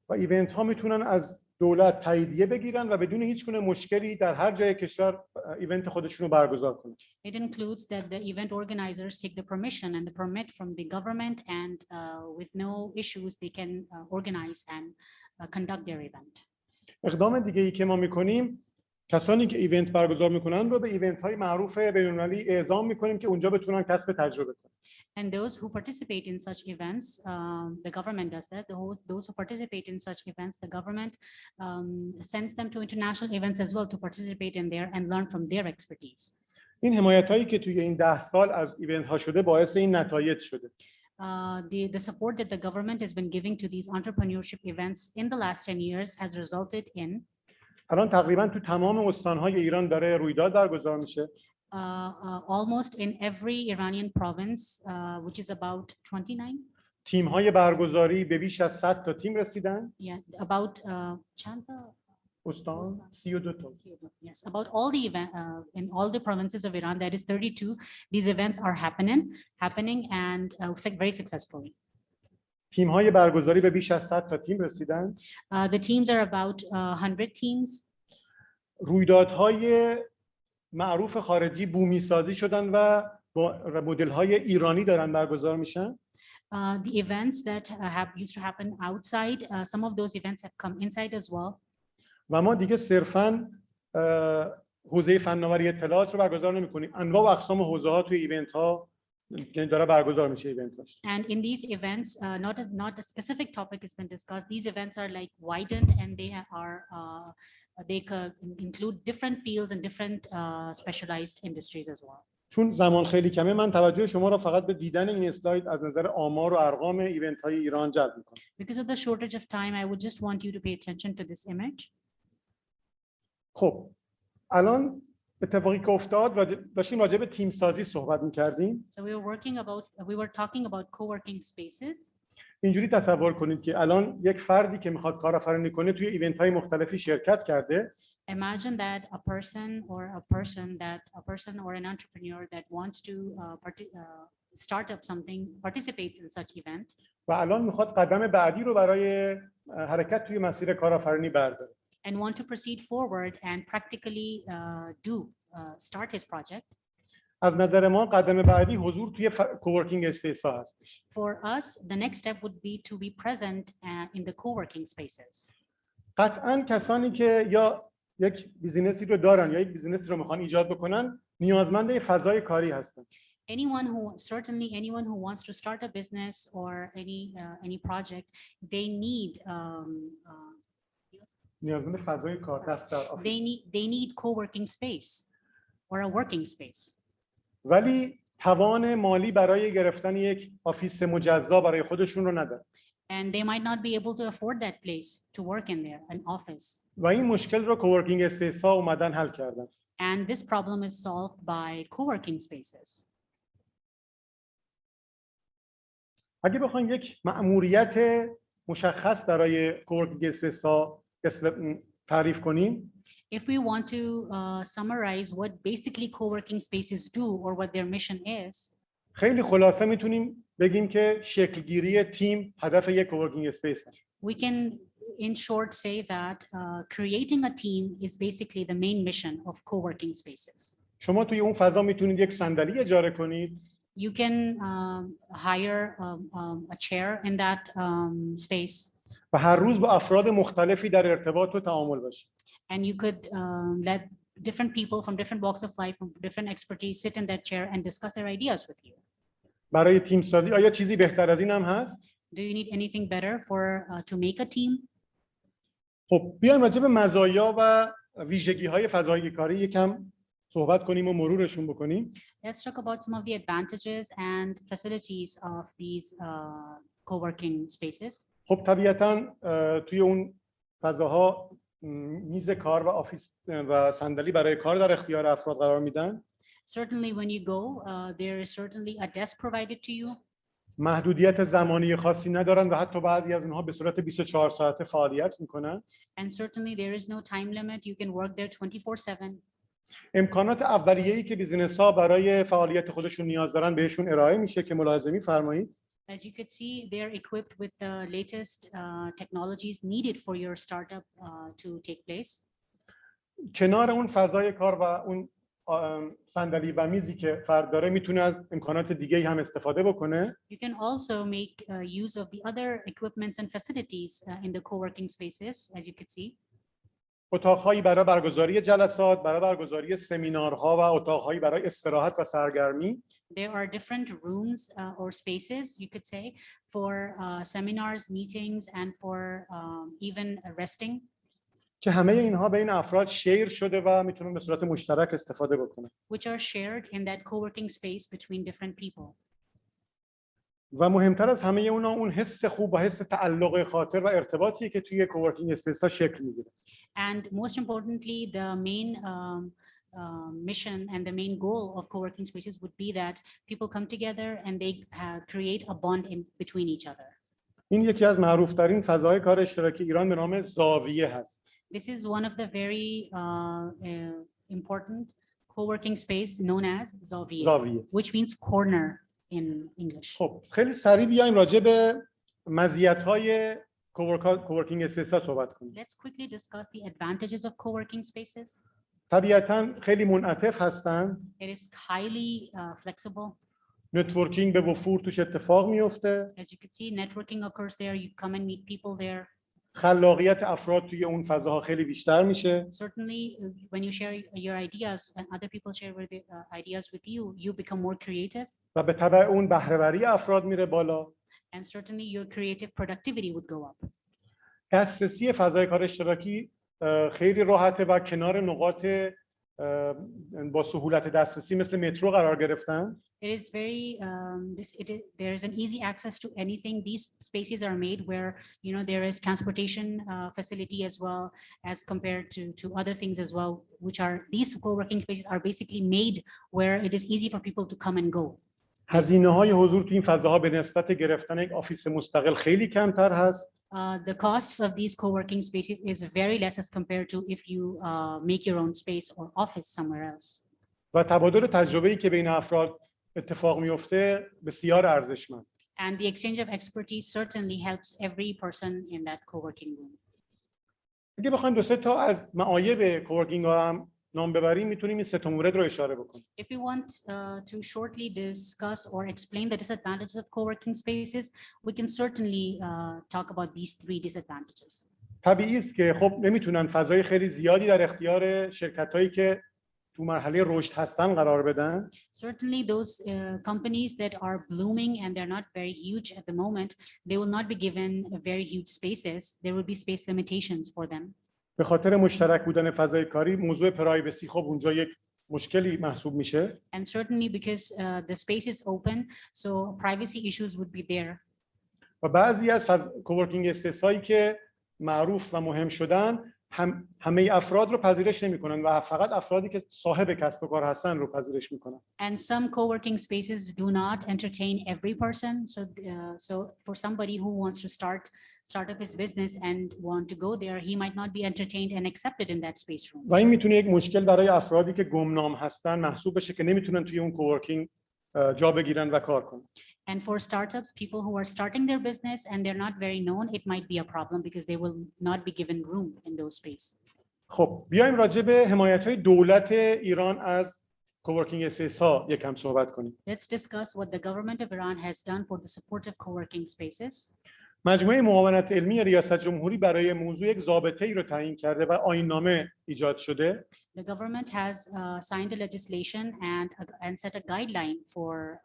و ایونت ها میتونن از دولت تاییدیه بگیرن و بدون هیچ گونه مشکلی در هر جای کشور ایونت خودشون رو برگزار کنن. It includes that the event organizers take the permission and the permit from the government, and with no issues they can organize and conduct their event. اقدام دیگه ای که ما میکنیم کسانی که ایونت برگزار میکنن رو به ایونت های معروف بین‌المللی اعزام میکنیم که اونجا بتونن کسب تجربه کنن. And those who participate in such events, the government does that. Those who participate in such events, the government sends them to international events as well to participate in there and learn from their expertise. این حمایت هایی که توی این 10 سال از ایونت ها شده باعث این نتایج شده. The support that the government has been giving to these entrepreneurship events in the last 10 years has resulted in الان تقریبا تو تمام استان‌های ایران داره رویداد برگزار میشه. Almost in every Iranian province, which is about 29. تیم‌های برگزاری به بیش از 100 تا تیم رسیدن. Yeah, about چند تا استان 32 تا. Yes, about all the event in all the provinces of Iran, that is 32. These events are happening and very successfully. تیم‌های برگزاری به بیش از 100 تا تیم رسیدن. The teams are about 100 teams. رویدادهای معروف خارجی بومی سازی شدن و با مدل‌های ایرانی دارن برگزار میشن. The events that used to happen outside, some of those events have come inside as well. و ما دیگه صرفاً حوزه فناوری اطلاعات رو برگزار نمی‌کنیم. انواع و اقسام حوزه‌ها توی ایونت‌ها داره برگزار میشه ایونت‌هاش. And in these events, not a specific topic has been discussed. These events are like widened and they include different fields and different specialized industries as well. چون زمان خیلی کمه من توجه شما را فقط به دیدن این اسلاید از نظر آمار و ارقام ایونت‌های ایران جلب می‌کنم. Because of the shortage of time, I would just want you to pay attention to this image. خب الان اتفاقی که افتاد داشتیم راجع به تیم سازی صحبت می‌کردیم. So we were talking about co-working spaces. اینجوری تصور کنید که الان یک فردی که میخواد کارآفرینی کنه توی ایونت‌های مختلفی شرکت کرده. Imagine that a person or an entrepreneur that wants to start up something, participates in such event, و الان میخواد قدم بعدی رو برای حرکت توی مسیر کارآفرینی برداره. and want to proceed forward and practically start his project. از نظر ما قدم بعدی حضور توی کوورکینگ اسپیس ها هستش. For us, the next step would be to be present in the co-working spaces. قطعاً کسانی که یا یک بیزینسی رو دارن یا یک بیزینسی رو میخوان ایجاد بکنن نیازمند یه فضای کاری هستن. Anyone who wants to start a business or any project, they need نیازمند فضای کار، دفتر، آفیس. they need co-working space or a working space. ولی توان مالی برای گرفتن یک آفیس مجزا برای خودشون رو ندارن. And they might not be able to afford that place to work in there, an office. و این مشکل رو کوورکینگ اسپیس ها اومدن حل کردن. And this problem is solved by co-working spaces. اگه بخوایم یک مأموریت مشخص برای کوورکینگ اسپیس ها تعریف کنیم، If we want to summarize what basically co-working spaces do or what their mission is, خیلی خلاصه میتونیم بگیم که شکلگیری تیم هدف یک کوورکینگ اسپیس هست. we can in short say that creating a team is basically the main mission of co-working spaces. شما توی اون فضا میتونید یک صندلی اجاره کنید. You can hire a chair in that space. و هر روز با افراد مختلفی در ارتباط و تعامل باشید. And you could let different people from different walks of life, from different expertise, sit in that chair and discuss their ideas with you. برای تیم سازی آیا چیزی بهتر از این هم هست؟ Do you need anything better for to make a team? خب بیایم راجع به مزایا و ویژگی‌های فضای کاری یکم صحبت کنیم و مرورشون بکنیم. Let's talk about some of the advantages and facilities of these co-working spaces. خب طبیعتاً توی اون فضاها میز کار و آفیس و صندلی برای کار در اختیار افراد قرار میدن. Certainly when you go, there is certainly a desk provided to you. محدودیت زمانی خاصی ندارن و حتی بعضی از اونها به صورت 24 ساعته فعالیت میکنن. And certainly there is no time limit. You can work there 24/7. امکانات اولیه‌ای که بیزینس‌ها برای فعالیت خودشون نیاز دارن بهشون ارائه میشه که ملاحظه می‌فرمایید. As you could see, they're equipped with the latest technologies needed for your startup to take place. کنار اون فضای کار و اون صندلی و میزی که فرد داره میتونه از امکانات دیگه‌ای هم استفاده بکنه. You can also make use of the other equipments and facilities in the co-working spaces, as you could see. اتاق‌هایی برای برگزاری جلسات، برای برگزاری سمینارها و اتاق‌هایی برای استراحت و سرگرمی. There are different rooms or spaces, you could say, for seminars, meetings, and for even resting. که همه اینها بین افراد شیر شده و میتونن به صورت مشترک استفاده بکنن. Which are shared in that co-working space between different people. و مهمتر از همه اونا اون حس خوب و حس تعلق خاطر و ارتباطی که توی کوورکینگ اسپیس ها شکل میگیره. And most importantly, the main mission and the main goal of co-working spaces would be that people come together and they create a bond in between each other. این یکی از معروف‌ترین فضاهای کار اشتراکی ایران به نام زاویه هست. This is one of the very important co-working space known as زاویه. which means corner in English. خب خیلی سریع بیایم راجع به مزیت‌های کوورکینگ اسپیس ها صحبت کنیم. Let's quickly discuss the advantages of co-working spaces. طبیعتاً خیلی منعطف هستن. It is highly flexible. نتورکینگ به وفور توش اتفاق میفته. As you can see, networking occurs there. You come and meet people there. خلاقیت افراد توی اون فضاها خیلی بیشتر میشه. Certainly, when you share your ideas and other people share their ideas with you, you become more creative. و به تبع اون بهره‌وری افراد میره بالا. And certainly your creative productivity would go up. دسترسی فضای کار اشتراکی خیلی راحته و کنار نقاط با سهولت دسترسی مثل مترو قرار گرفتن. It is very there is an easy access to anything. These spaces are made where there is transportation facility as well as compared to other things as well, which are these co-working spaces are basically made where it is easy for people to come and go. هزینه‌های حضور تو این فضاها به نسبت گرفتن یک آفیس مستقل خیلی کمتر هست. The costs of these co-working spaces is very less as compared to if you make your own space or office somewhere else. و تبادل تجربه‌ای که بین افراد اتفاق میفته بسیار ارزشمند. And the exchange of expertise certainly helps every person in that co-working room. اگه بخوایم دو سه تا از معایب کوورکینگ ها هم نام ببریم میتونیم این سه تا مورد رو اشاره بکنیم. If you want to shortly discuss or explain the disadvantages of co-working spaces, we can certainly talk about these three disadvantages. طبیعی است که خب نمیتونن فضای خیلی زیادی در اختیار شرکت‌هایی که تو مرحله رشد هستن قرار بدن. Certainly those companies that are blooming and they're not very huge at the moment, they will not be given very huge spaces. There will be space limitations for them. به خاطر مشترک بودن فضای کاری موضوع پرایوسی خب اونجا یک مشکلی محسوب میشه. And certainly because the space is open, so privacy issues would be there. و بعضی از کوورکینگ اسپیس‌هایی که معروف و مهم شدن همه افراد رو پذیرش نمی‌کنن و فقط افرادی که صاحب کسب و کار هستن رو پذیرش می‌کنن. And some co-working spaces do not entertain every person. So for somebody who wants to start up his business and want to go there, he might not be entertained and accepted in that space room. و این میتونه یک مشکل برای افرادی که گمنام هستن محسوب بشه که نمیتونن توی اون کوورکینگ جا بگیرن و کار کنن. And for startups, people who are starting their business and they're not very known, it might be a problem because they will not be given room in those space. خب بیایم راجع به حمایت‌های دولت ایران از کوورکینگ اسپیس‌ها یکم صحبت کنیم. Let's discuss what the government of Iran has done for the support of co-working spaces. مجموعه معاونت علمی ریاست جمهوری برای موضوع یک ضابطه‌ای رو تعیین کرده و آیین‌نامه ایجاد شده. The government has signed a legislation and set a guideline for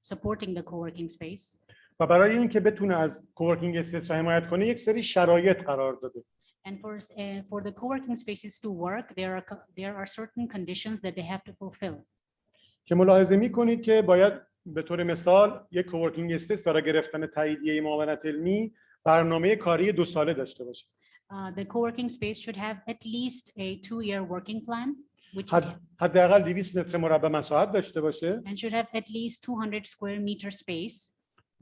supporting the co-working space. و برای اینکه بتونه از کوورکینگ اسپیس حمایت کنه یک سری شرایط قرار داده. And for the co-working spaces to work, there are certain conditions that they have to fulfill. که ملاحظه می‌کنید که باید به طور مثال یک کوورکینگ اسپیس برای گرفتن تاییدیه معاونت علمی برنامه کاری 2 ساله داشته باشه. The co-working space should have at least a 2-year working plan, حداقل 200 متر مربع مساحت داشته باشه and should have at least 200 square meter space.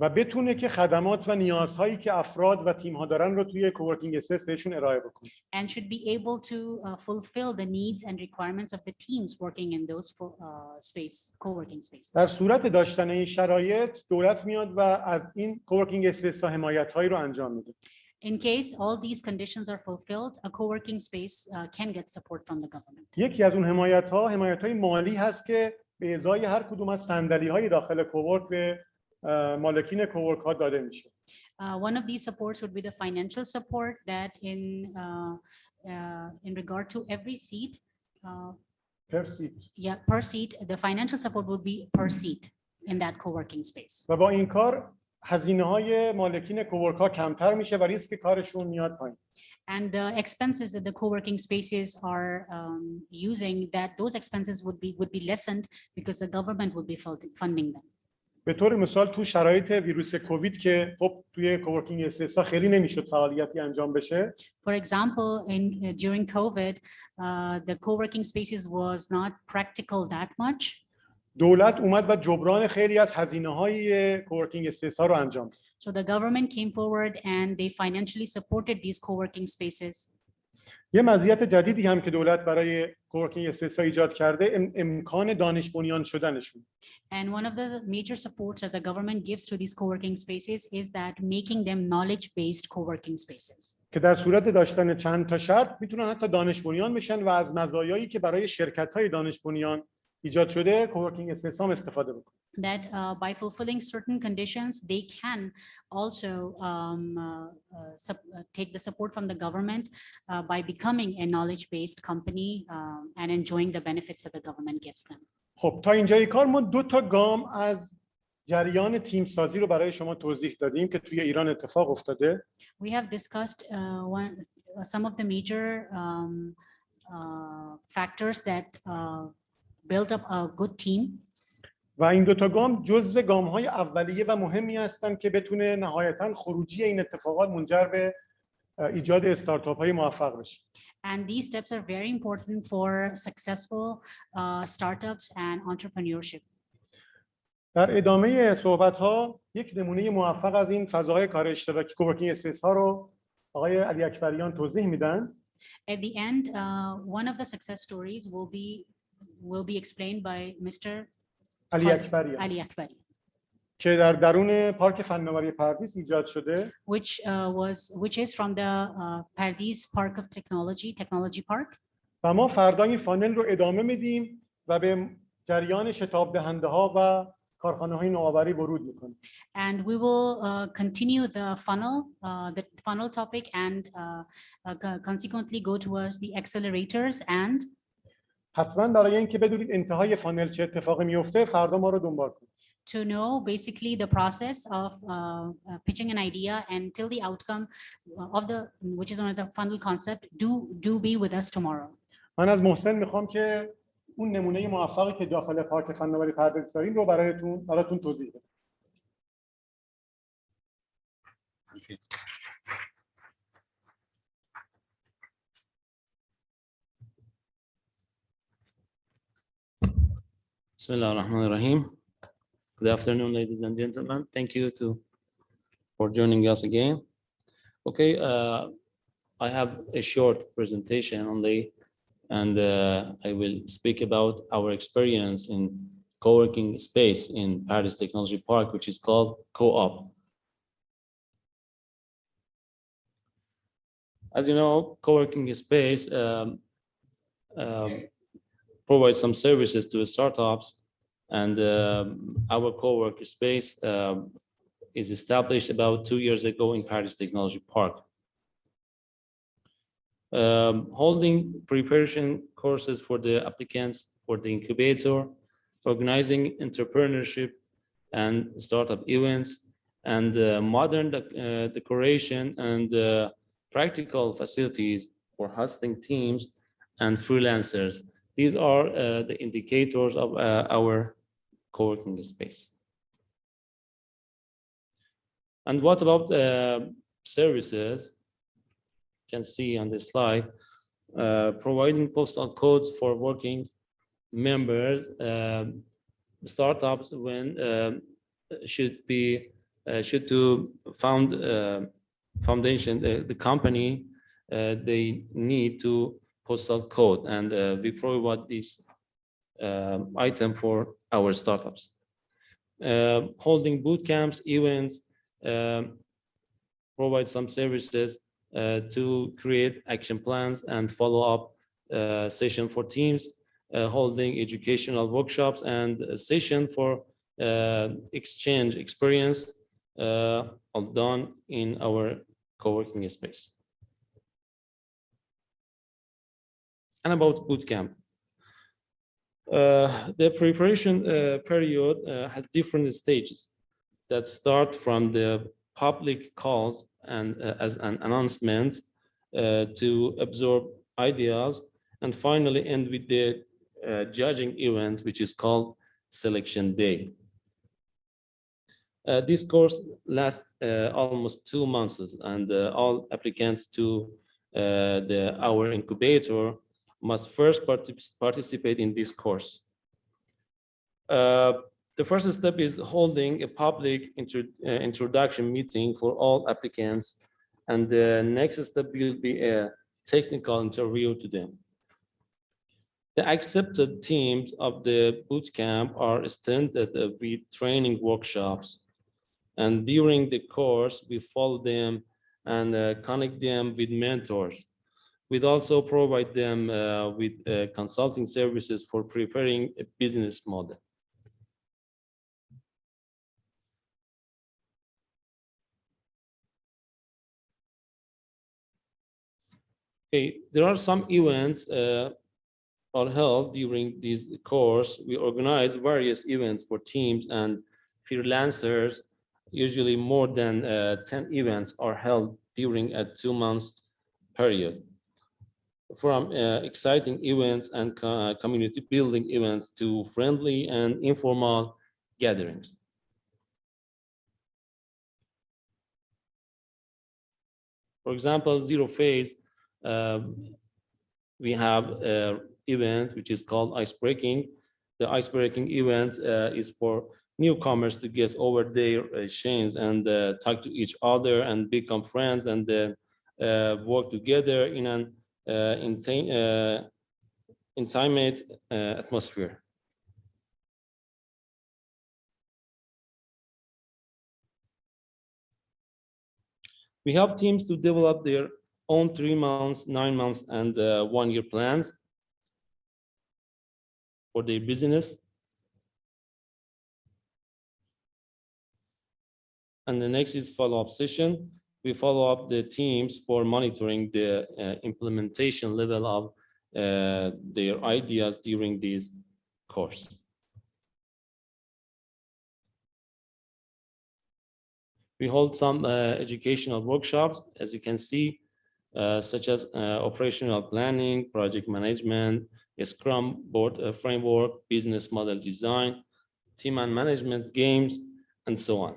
و بتونه که خدمات و نیازهایی که افراد و تیم‌ها دارن رو توی کوورکینگ اسپیس بهشون ارائه بکنه. And should be able to fulfill the needs and requirements of the teams working in those co-working spaces. در صورت داشتن این شرایط دولت میاد و از این کوورکینگ اسپیس‌ها حمایت‌هایی رو انجام میده. In case all these conditions are fulfilled, a co-working space can get support from the government. یکی از اون حمایت‌های مالی هست که به ازای هر کدوم از صندلی‌های داخل کوورک به مالکین کوورک ها داده میشه. One of these supports would be the financial support that in regard to every seat. Per seat. Yeah, per seat. The financial support would be per seat in that co-working space. و با این کار هزینه‌های مالکین کوورک ها کمتر میشه و ریسک کارشون میاد پایین. And the expenses that the co-working spaces are using, that those expenses would be lessened because the government would be funding them. به طور مثال تو شرایط ویروس کووید که خب توی کوورکینگ اسپیس‌ها خیلی نمیشد فعالیتی انجام بشه. For example, during COVID, the co-working spaces was not practical that much. دولت اومد و جبران خیلی از هزینه‌های کوورکینگ اسپیس‌ها رو انجام داد. So the government came forward and they financially supported these co-working spaces. یه مزیت جدیدی هم که دولت برای کوورکینگ اسپیس‌ها ایجاد کرده امکان دانش بنیان شدنشون. And one of the major supports that the government gives to these co-working spaces is that making them knowledge-based co-working spaces. که در صورت داشتن چند تا شرط میتونن حتی دانش بنیان بشن و از مزایایی که برای شرکت‌های دانش بنیان ایجاد شده کوورکینگ اسپیس ها استفاده بکنن. That by fulfilling certain conditions, they can also take the support from the government by becoming a knowledge-based company and enjoying the benefits that the government gives them. خب تا اینجای کار ما 2 تا گام از جریان تیم سازی رو برای شما توضیح دادیم که توی ایران اتفاق افتاده. We have discussed some of the major factors that build up a good team. و این 2 تا گام جزو گام‌های اولیه و مهمی هستند که بتونه نهایتاً خروجی این اتفاقات منجر به ایجاد استارتاپ‌های موفق بشه. And these steps are very important for successful startups and entrepreneurship. در ادامه صحبت ها یک نمونه موفق از این فضاهای کار اشتراکی کوورکینگ اسپیس ها رو آقای علی اکبریان توضیح میدن. At the end, one of the success stories will be explained by Mr. علی اکبریان Ali Akbari, که در درون پارک فناوری پردیس ایجاد شده which is from the Pardees Park of Technology Park. و ما فردا این فانل رو ادامه میدیم و به جریان شتاب دهنده ها و کارخانه های نوآوری ورود میکنیم. And we will continue the funnel topic and consequently go towards the accelerators and حتما برای اینکه بدونید انتهای فانل چه اتفاقی میفته فردا ما رو دنبال کنید. to know basically the process of pitching an idea until the outcome of which is one of the funnel concept. Do be with us tomorrow. من از محسن میخوام که اون نمونه موفقی که داخل پارک فناوری پردیس داریم رو براتون توضیح بده. Bismillah ar-Rahman ar-Rahim. Good afternoon, ladies and gentlemen. Thank you for joining us again. Okay, I have a short presentation only, and I will speak about our experience in co-working space in Paris Technology Park, which is called Co-op. As you know, co-working space provides some services to startups, and our co-working space is established about 2 years ago in Paris Technology Park. Holding preparation courses for the applicants for the incubator, organizing entrepreneurship and startup events, and modern decoration and practical facilities for hosting teams and freelancers. These are the indicators of our co-working space. And what about services? You can see on this slide, providing postal codes for working members, startups when should to found foundation the company, they need to postal code, and we provide this item for our startups. Holding boot camps, events, provide some services to create action plans and follow up session for teams, holding educational workshops and a session for exchange experience, all done in our co-working space. And about bootcamp. The preparation period has different stages that start from the public calls and as an announcement to absorb ideas, and finally end with the judging event, which is called selection day. This course lasts almost 2 months, and all applicants to our incubator must first participate in this course. The first step is holding a public introduction meeting for all applicants, and the next step will be a technical interview to them. The accepted teams of the bootcamp are extended with training workshops, and during the course we follow them and connect them with mentors. We'd also provide them with consulting services for preparing a business model. Okay, there are some events are held during this course. We organize various events for teams and freelancers. Usually more than 10 events are held during a 2-month period. From exciting events and community building events to friendly and informal gatherings. For example, Zero Phase, we have an event which is called Ice Breaking. The Ice Breaking event is for newcomers to get over their chains and talk to each other and become friends and work together in an intimate atmosphere. We help teams to develop their own 3 months, 9 months, and 1 year plans for their business. And the next is follow-up session. We follow up the teams for monitoring the implementation level of their ideas during this course. We hold some educational workshops, as you can see, such as operational planning, project management, a Scrum board framework, business model design, team and management games, and so on.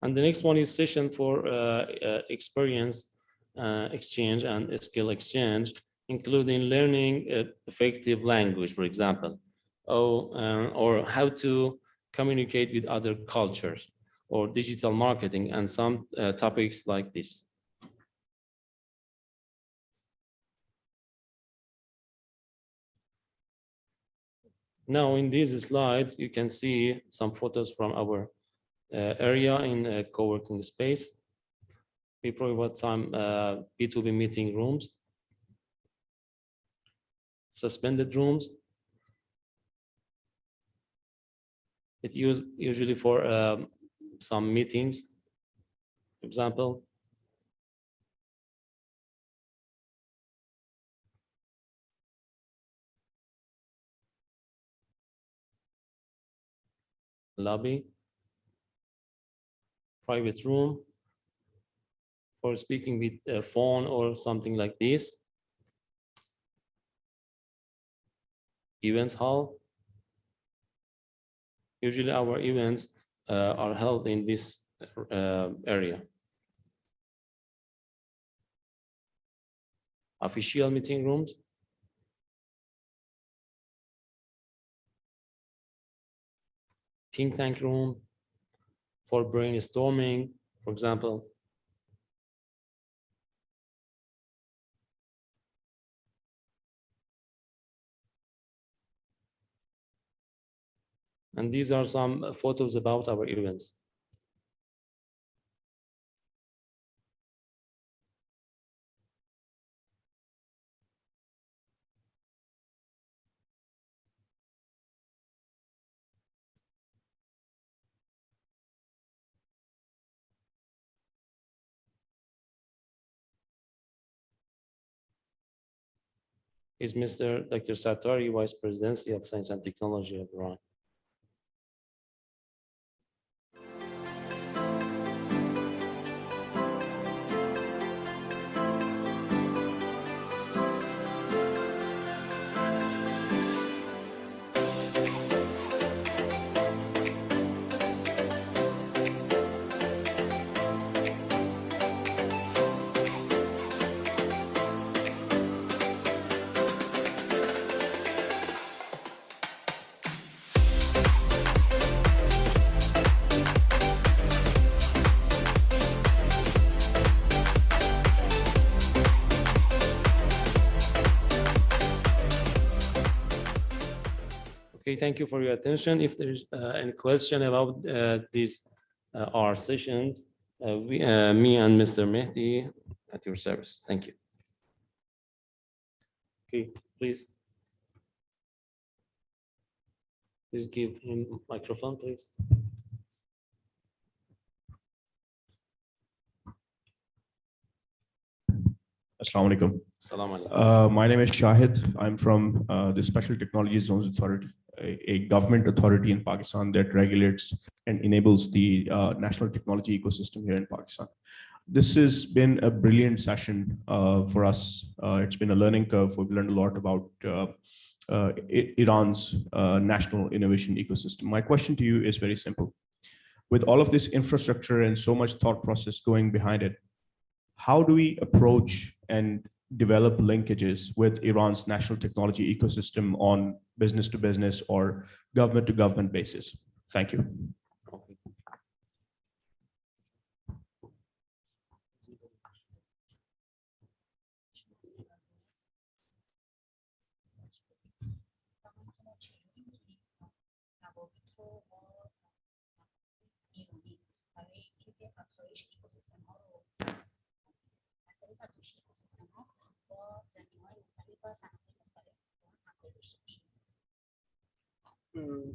And the next one is session for experience exchange and skill exchange, including learning effective language, for example, or how to communicate with other cultures, or digital marketing, and some topics like this. Now, in these slides, you can see some photos from our area in a co-working space. We provide some B2B meeting rooms, suspended rooms. It usually for some meetings, for example. Lobby. Private room for speaking with a phone or something like this. Events hall. Usually our events are held in this area. Official meeting rooms. Think tank room for brainstorming, for example. And these are some photos about our events. Is Mr. Dr. Satari, Vice Presidency of Science and Technology of Iran. Okay, thank you for your attention. If there's any question about these our sessions, me and Mr. Mehdi at your service. Thank you. Okay, please. Please give him microphone, please. Assalamu alaikum. Assalamu alaikum. My name is Shahid. I'm from the Special Technology Zones Authority, a government authority in Pakistan that regulates and enables the national technology ecosystem here in Pakistan. This has been a brilliant session for us. It's been a learning curve. We've learned a lot about Iran's national innovation ecosystem. My question to you is very simple. With all of this infrastructure and so much thought process going behind it, how do we approach and develop linkages with Iran's national technology ecosystem on business to business or government to government basis? Thank you.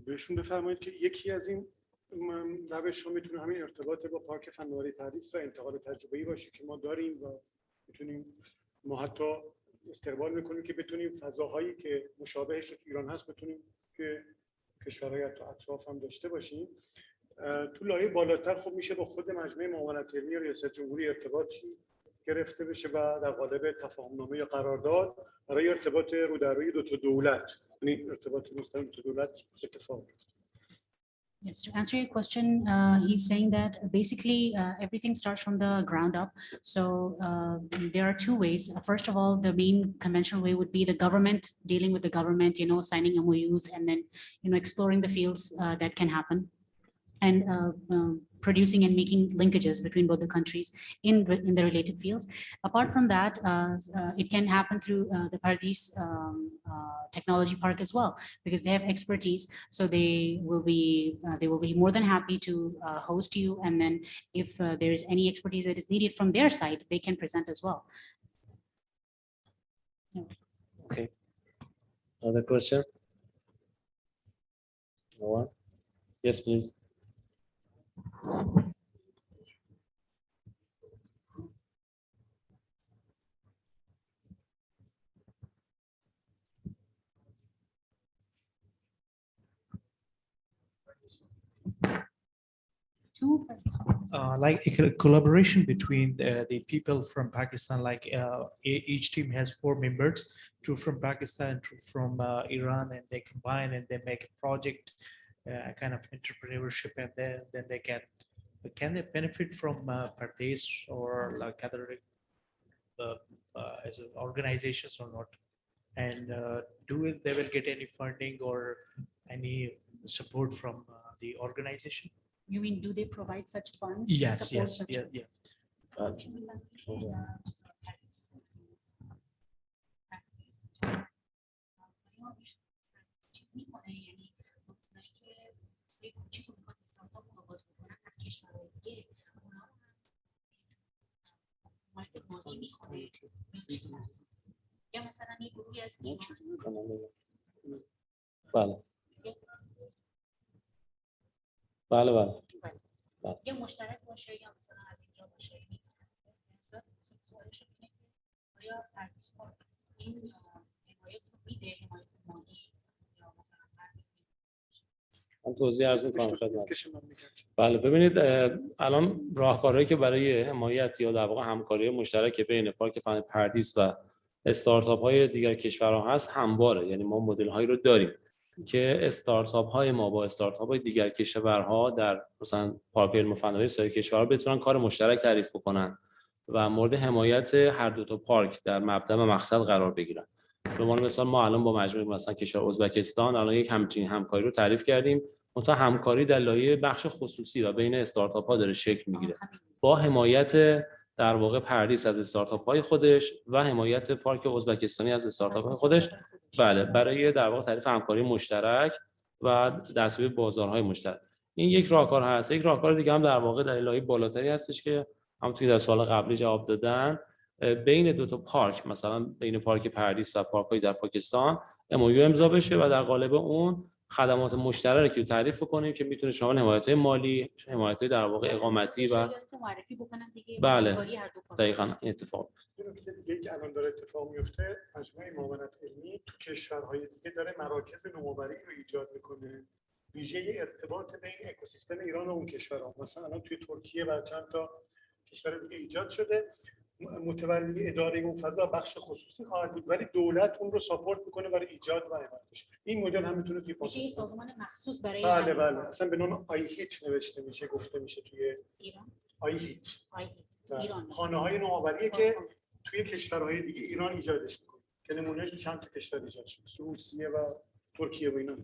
بهشون بفرمایید که یکی از این روش ها میتونه همین ارتباط با پارک فناوری پردیس و انتقال تجربه‌ای باشه که ما داریم و میتونیم ما حتی استقبال میکنیم که بتونیم فضاهایی که مشابهش تو ایران هست بتونیم که کشورهای اطراف هم داشته باشیم. تو لایه بالاتر خب میشه با خود مجمع معاونت علمی ریاست جمهوری ارتباطی گرفته بشه و در قالب تفاهمنامه یا قرارداد برای ارتباط رو در روی دو تا دولت، یعنی ارتباط مستقیم دو تا دولت اتفاق بیفته. Yes, to answer your question, he's saying that basically everything starts from the ground up. So there are two ways. First of all, the main conventional way would be the government dealing with the government, signing MOUs and then, exploring the fields that can happen and producing and making linkages between both the countries in the related fields. Apart from that, it can happen through the Pardis Technology Park as well, because they have expertise. So they will be more than happy to host you. And then if there is any expertise that is needed from their side, they can present as well. Okay. Other question? No one? Yes, please. Like a collaboration between the people from Pakistan, like each team has 4 members, 2 from Pakistan, 2 from Iran, and they combine and they make a project, kind of entrepreneurship, and then they can they benefit from Pardis or like other as organizations or not? And they will get any funding or any support from the organization? You mean, do they provide such funds? Yes, yes, yeah, yeah. بله بله. یا مشترک باشه یا مثلا از اینجا باشه. سوالش اینه که آیا پردیس پارک این حمایت رو میده، حمایت مالی یا مثلا من توضیح عرض می‌کنم خدمت. بله ببینید الان راهکارهایی که برای حمایت یا در واقع همکاری مشترک بین پارک فناوری پردیس و استارتاپ های دیگر کشورها هست همواره. یعنی ما مدل هایی رو داریم که استارتاپ های ما با استارتاپ های دیگر کشورها در مثلا پارک علم و فناوری سایر کشورها بتونن کار مشترک تعریف بکنن و مورد حمایت هر دو تا پارک در مبدا و مقصد قرار بگیرن. به عنوان مثال ما الان با مجموعه مثلا کشور ازبکستان الان یک همچین همکاری رو تعریف کردیم. منتها همکاری در لایه بخش خصوصی و بین استارتاپ ها داره شکل میگیره با حمایت در واقع پردیس از استارتاپ های خودش و حمایت پارک ازبکستانی از استارتاپ های خودش. بله برای در واقع تعریف همکاری مشترک و دستیابی بازارهای مشترک. این یک راهکار هست. یک راهکار دیگه هم در واقع در لایه بالاتری هستش که همونطوری در سوال قبلی جواب دادن، بین دو تا پارک مثلا بین پارک پردیس و پارک‌های در پاکستان MOU امضا بشه و در قالب اون خدمات مشترکی رو تعریف کنیم که میتونه شامل حمایت مالی، حمایت در واقع اقامتی و بله دقیقاً این اتفاق دیگه الان داره اتفاق میفته. مجموعه معاونت علمی تو کشورهای دیگه داره مراکز نوآوری رو ایجاد میکنه، ویژه ارتباط بین اکوسیستم ایران و اون کشورها. مثلا الان توی ترکیه و چند تا کشور دیگه ایجاد شده. متولی اداره اون فضا بخش خصوصی خواهد بود ولی دولت اون رو ساپورت میکنه برای ایجاد و حمایتش. این مدل هم میتونه توی پاکستان سازمان مخصوص برای بله اصلا به نام آی هیت نوشته میشه، گفته میشه توی ایران آی هیت. ایران. خانه‌های نوآوریه که توی کشورهای دیگه ایران ایجادش می‌کنه که نمونهش تو چند تا کشور ایجاد شده روسیه و ترکیه و اینا.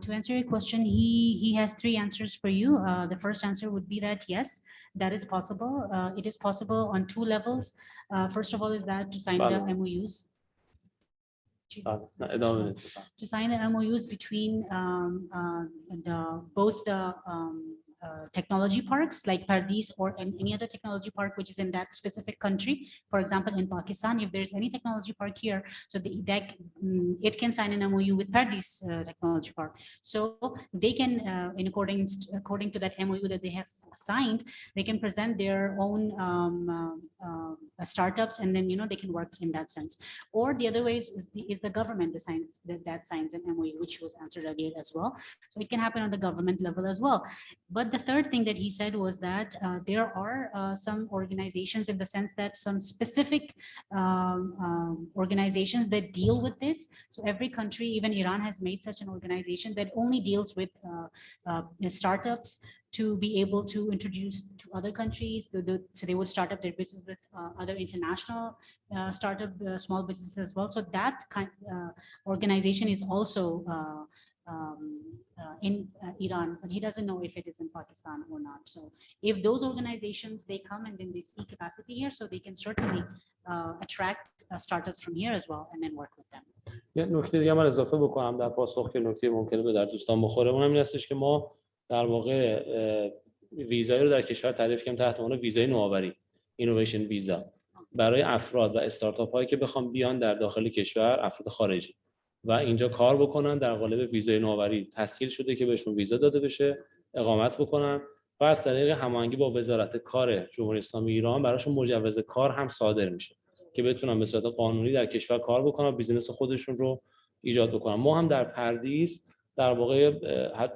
To answer your question, he has three answers for you. The first answer would be that yes, that is possible. It is possible on two levels. First of all, is that to sign the MOUs. To sign the MOUs between both the technology parks like Pardis or any other technology park which is in that specific country. For example, in Pakistan, if there's any technology park here, so it can sign an MOU with Pardis technology park. So they can, according to that MOU that they have signed, they can present their own startups, and then they can work in that sense. Or the other way is the government that signs an MOU, which was answered earlier as well. So it can happen on the government level as well. But the third thing that he said was that there are some organizations, in the sense that some specific organizations that deal with this. So every country, even Iran, has made such an organization that only deals with startups to be able to introduce to other countries. So they would start up their business with other international startup small businesses as well. So that kind organization is also in Iran, but he doesn't know if it is in Pakistan or not. So if those organizations, they come and then they see capacity here, so they can certainly attract startups from here as well and then work with them. یه نکته دیگه من اضافه بکنم در پاسخ که نکته ممکنه به در دوستان بخوره، اونم این هستش که ما در واقع ویزایی رو در کشور تعریف کردیم تحت عنوان ویزای نوآوری، اینویشن ویزا، برای افراد و استارتاپ هایی که بخوام بیان در داخل کشور، افراد خارجی و اینجا کار بکنن در قالب ویزای نوآوری تسهیل شده که بهشون ویزا داده بشه، اقامت بکنن و از طریق هماهنگی با وزارت کار جمهوری اسلامی ایران براشون مجوز کار هم صادر میشه که بتونن به صورت قانونی در کشور کار بکنن و بیزینس خودشون رو ایجاد بکنن. ما هم در پردیس در واقع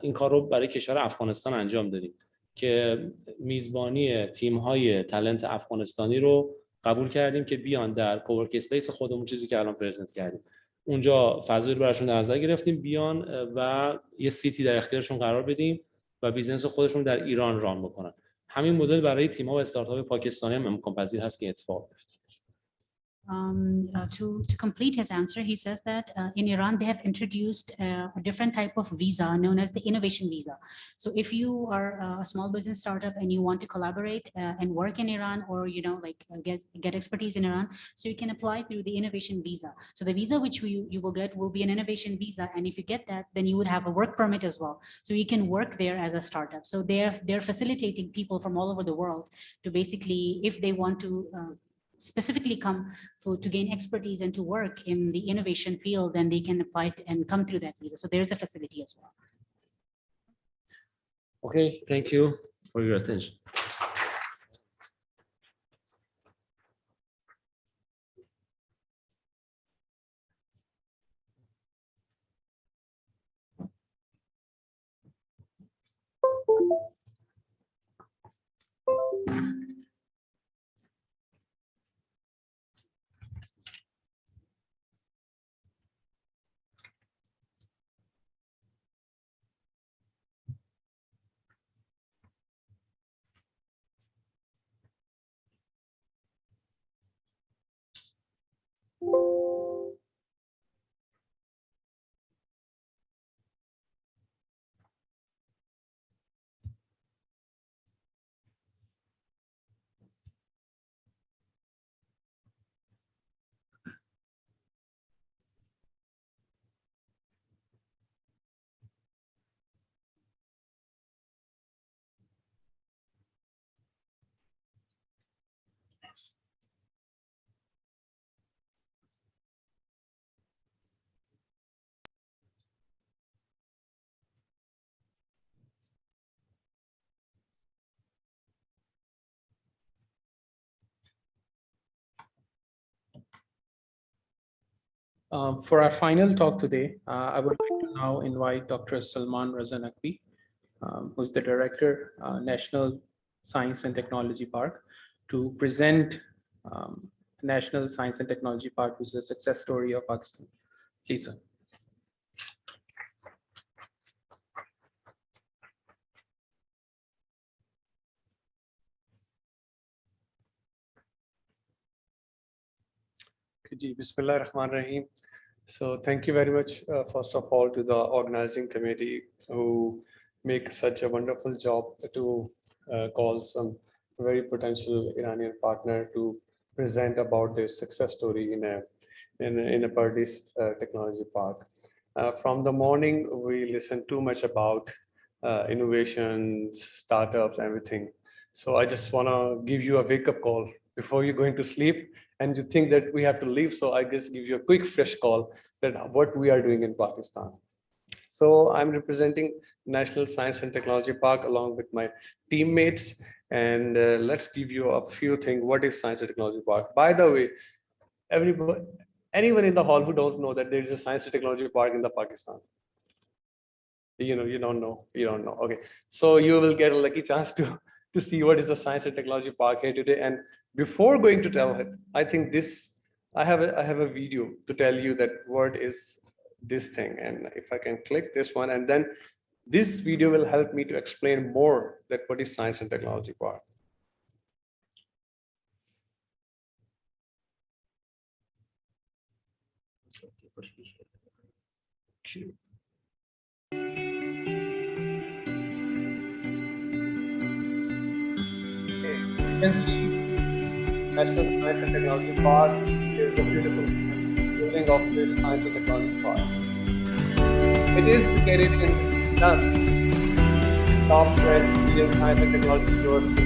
این کار رو برای کشور افغانستان انجام دادیم که میزبانی تیم‌های تالنت افغانستانی رو قبول کردیم که بیان در کوورک اسپیس خودمون، چیزی که الان پرزنت کردیم، اونجا فضایی رو براشون در نظر گرفتیم بیان و یه سیتی در اختیارشون قرار بدیم و بیزنس خودشون در ایران ران بکنن. همین مدل برای تیم‌ها و استارتاپ پاکستانی هم امکان پذیر هست که اتفاق بیفته. To complete his answer, he says that in Iran they have introduced a different type of visa known as the innovation visa. So if you are a small business startup and you want to collaborate and work in Iran, or get expertise in Iran, so you can apply through the innovation visa. So the visa which you will get will be an innovation visa, and if you get that, then you would have a work permit as well. So you can work there as a startup. So they're facilitating people from all over the world to basically, if they want to specifically come to gain expertise and to work in the innovation field, then they can apply and come through that visa. So there's a facility as well. Okay, thank you for your attention. For our final talk today, I would like to now invite Dr. Salman Raza Naqvi, who's the Director, National Science and Technology Park, to present National Science and Technology Park, which is a success story of Pakistan. Please, sir. Ji, Bismillah Rahman Rahim. So thank you very much, first of all, to the organizing committee who make such a wonderful job to call some very potential Iranian partner to present about their success story in a Pardis technology park. From the morning, we listen too much about innovations, startups, everything. So I just want to give you a wake-up call before you're going to sleep and you think that we have to leave. So I just give you a quick fresh call that what we are doing in Pakistan. So I'm representing National Science and Technology Park along with my teammates. And let's give you a few things. What is Science and Technology Park? By the way, everybody, anyone in the hall who don't know that there is a Science and Technology Park in the Pakistan? You know, you don't know. Okay. So you will get a lucky chance to see what is the Science and Technology Park here today. And before going to tell it, I think I have a video to tell you that what is this thing. And if I can click this one, and then this video will help me to explain more that what is Science and Technology Park. Okay. You can see National Science and Technology Park is a beautiful building of this Science and Technology Park. It is located in NUST, top 10 Indian Science and Technology University.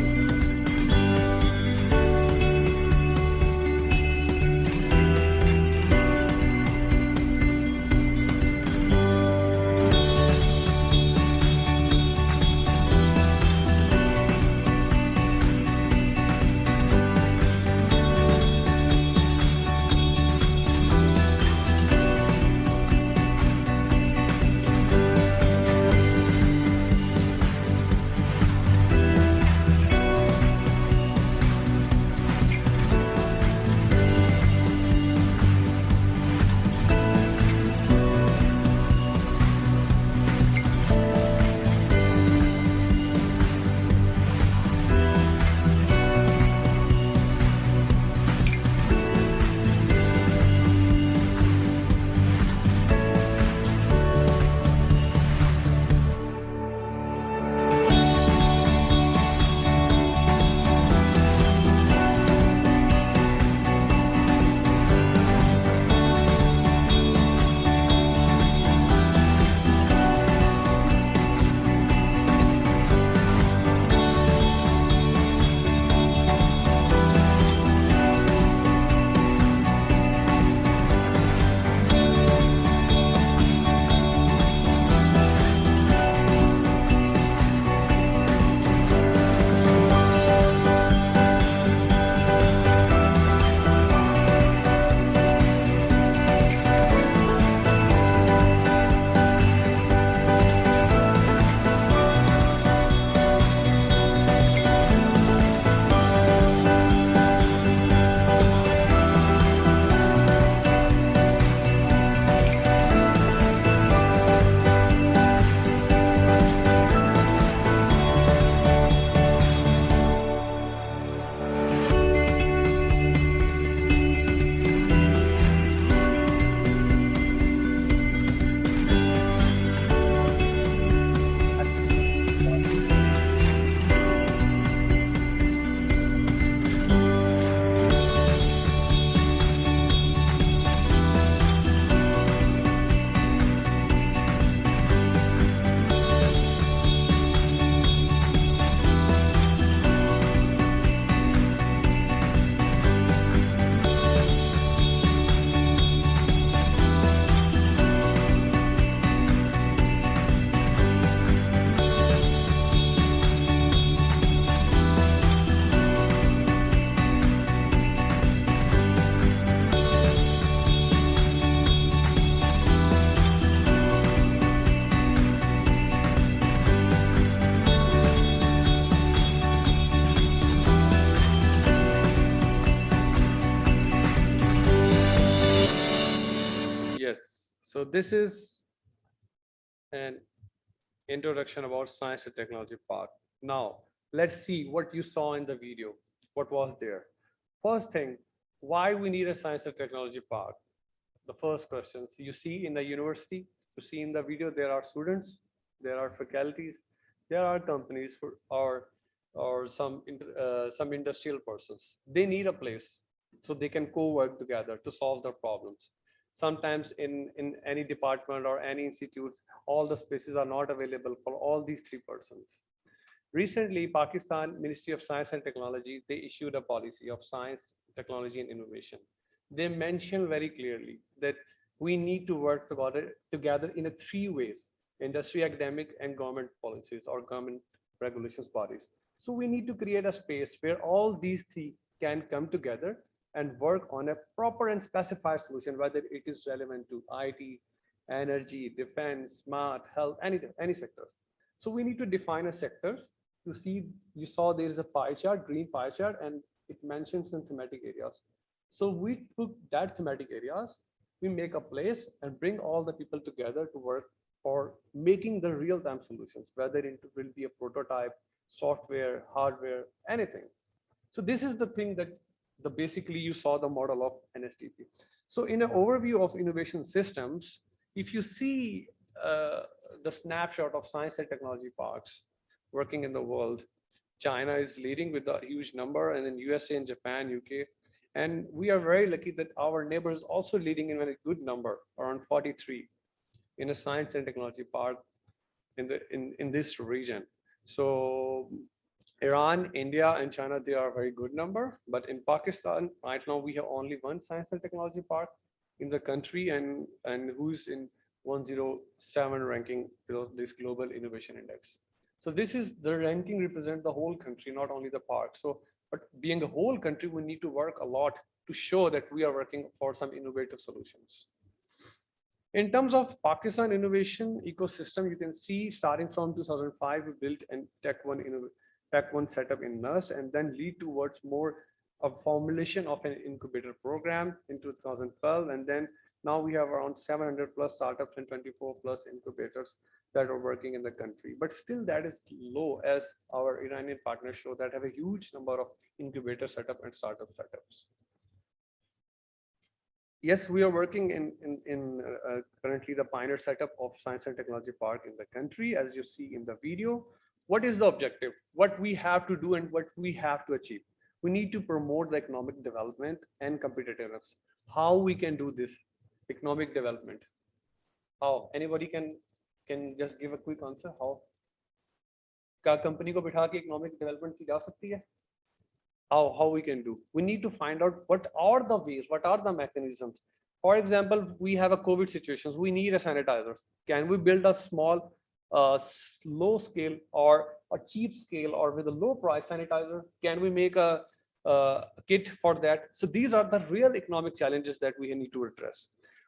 Yes, so this is an introduction about Science and Technology Park. Now, let's see what you saw in the video. What was there? First thing, Why we need a science and technology park? The first question, so you see in the university, you see in the video, there are students, there are faculties, there are companies or some industrial persons. They need a place so they can co-work together to solve their problems. Sometimes in any department or any institutes, all the spaces are not available for all these three persons. Recently, Pakistan Ministry of Science and Technology, they issued a policy of science, technology, and innovation. They mention very clearly that we need to work together in a three ways: industry, academic, and government policies or government regulations bodies. So we need to create a space where all these three can come together and work on a proper and specified solution, whether it is relevant to IT, energy, defense, smart, health, any sector. So we need to define a sectors to see. You saw there is a pie chart, green pie chart, and it mentions some thematic areas. So we took that thematic areas, we make a place and bring all the people together to work for making the real-time solutions, whether it will be a prototype, software, hardware, anything. So this is the thing that basically you saw the model of an STP. So in an overview of innovation systems, if you see the snapshot of science and technology parks working in the world, China is leading with a huge number, and then USA and Japan, UK. And we are very lucky that our neighbor is also leading in a very good number, around 43, in a science and technology park in this region. So Iran, India, and China, they are a very good number. But in Pakistan, right now, we have only one science and technology park in the country, and who's in 107 ranking below this global innovation index. So this is the ranking represent the whole country, not only the park. So, but being a whole country, we need to work a lot to show that we are working for some innovative solutions. In terms of Pakistan innovation ecosystem, you can see starting from 2005, we built a Tech One setup in NUS, and then lead towards more a formulation of an incubator program in 2012. And then now we have around 700 plus startups and 24 plus incubators that are working in the country. But still that is low, as our Iranian partners show that have a huge number of incubator setup and startup setups. Yes, we are working in currently the pioneer setup of Science and Technology Park in the country, as you see in the video. What is the objective? What we have to do and what we have to achieve? We need to promote the economic development and competitiveness. How we can do this economic development? How? Anybody can just give a quick answer. How? क्या company को बिठा के economic development की जा सकती है? How we can do? We need to find out what are the ways, what are the mechanisms. For example, we have a COVID situations. We need a sanitizer. Can we build a small, low scale or a cheap scale or with a low price sanitizer? Can we make a kit for that? So these are the real economic challenges that we need to address.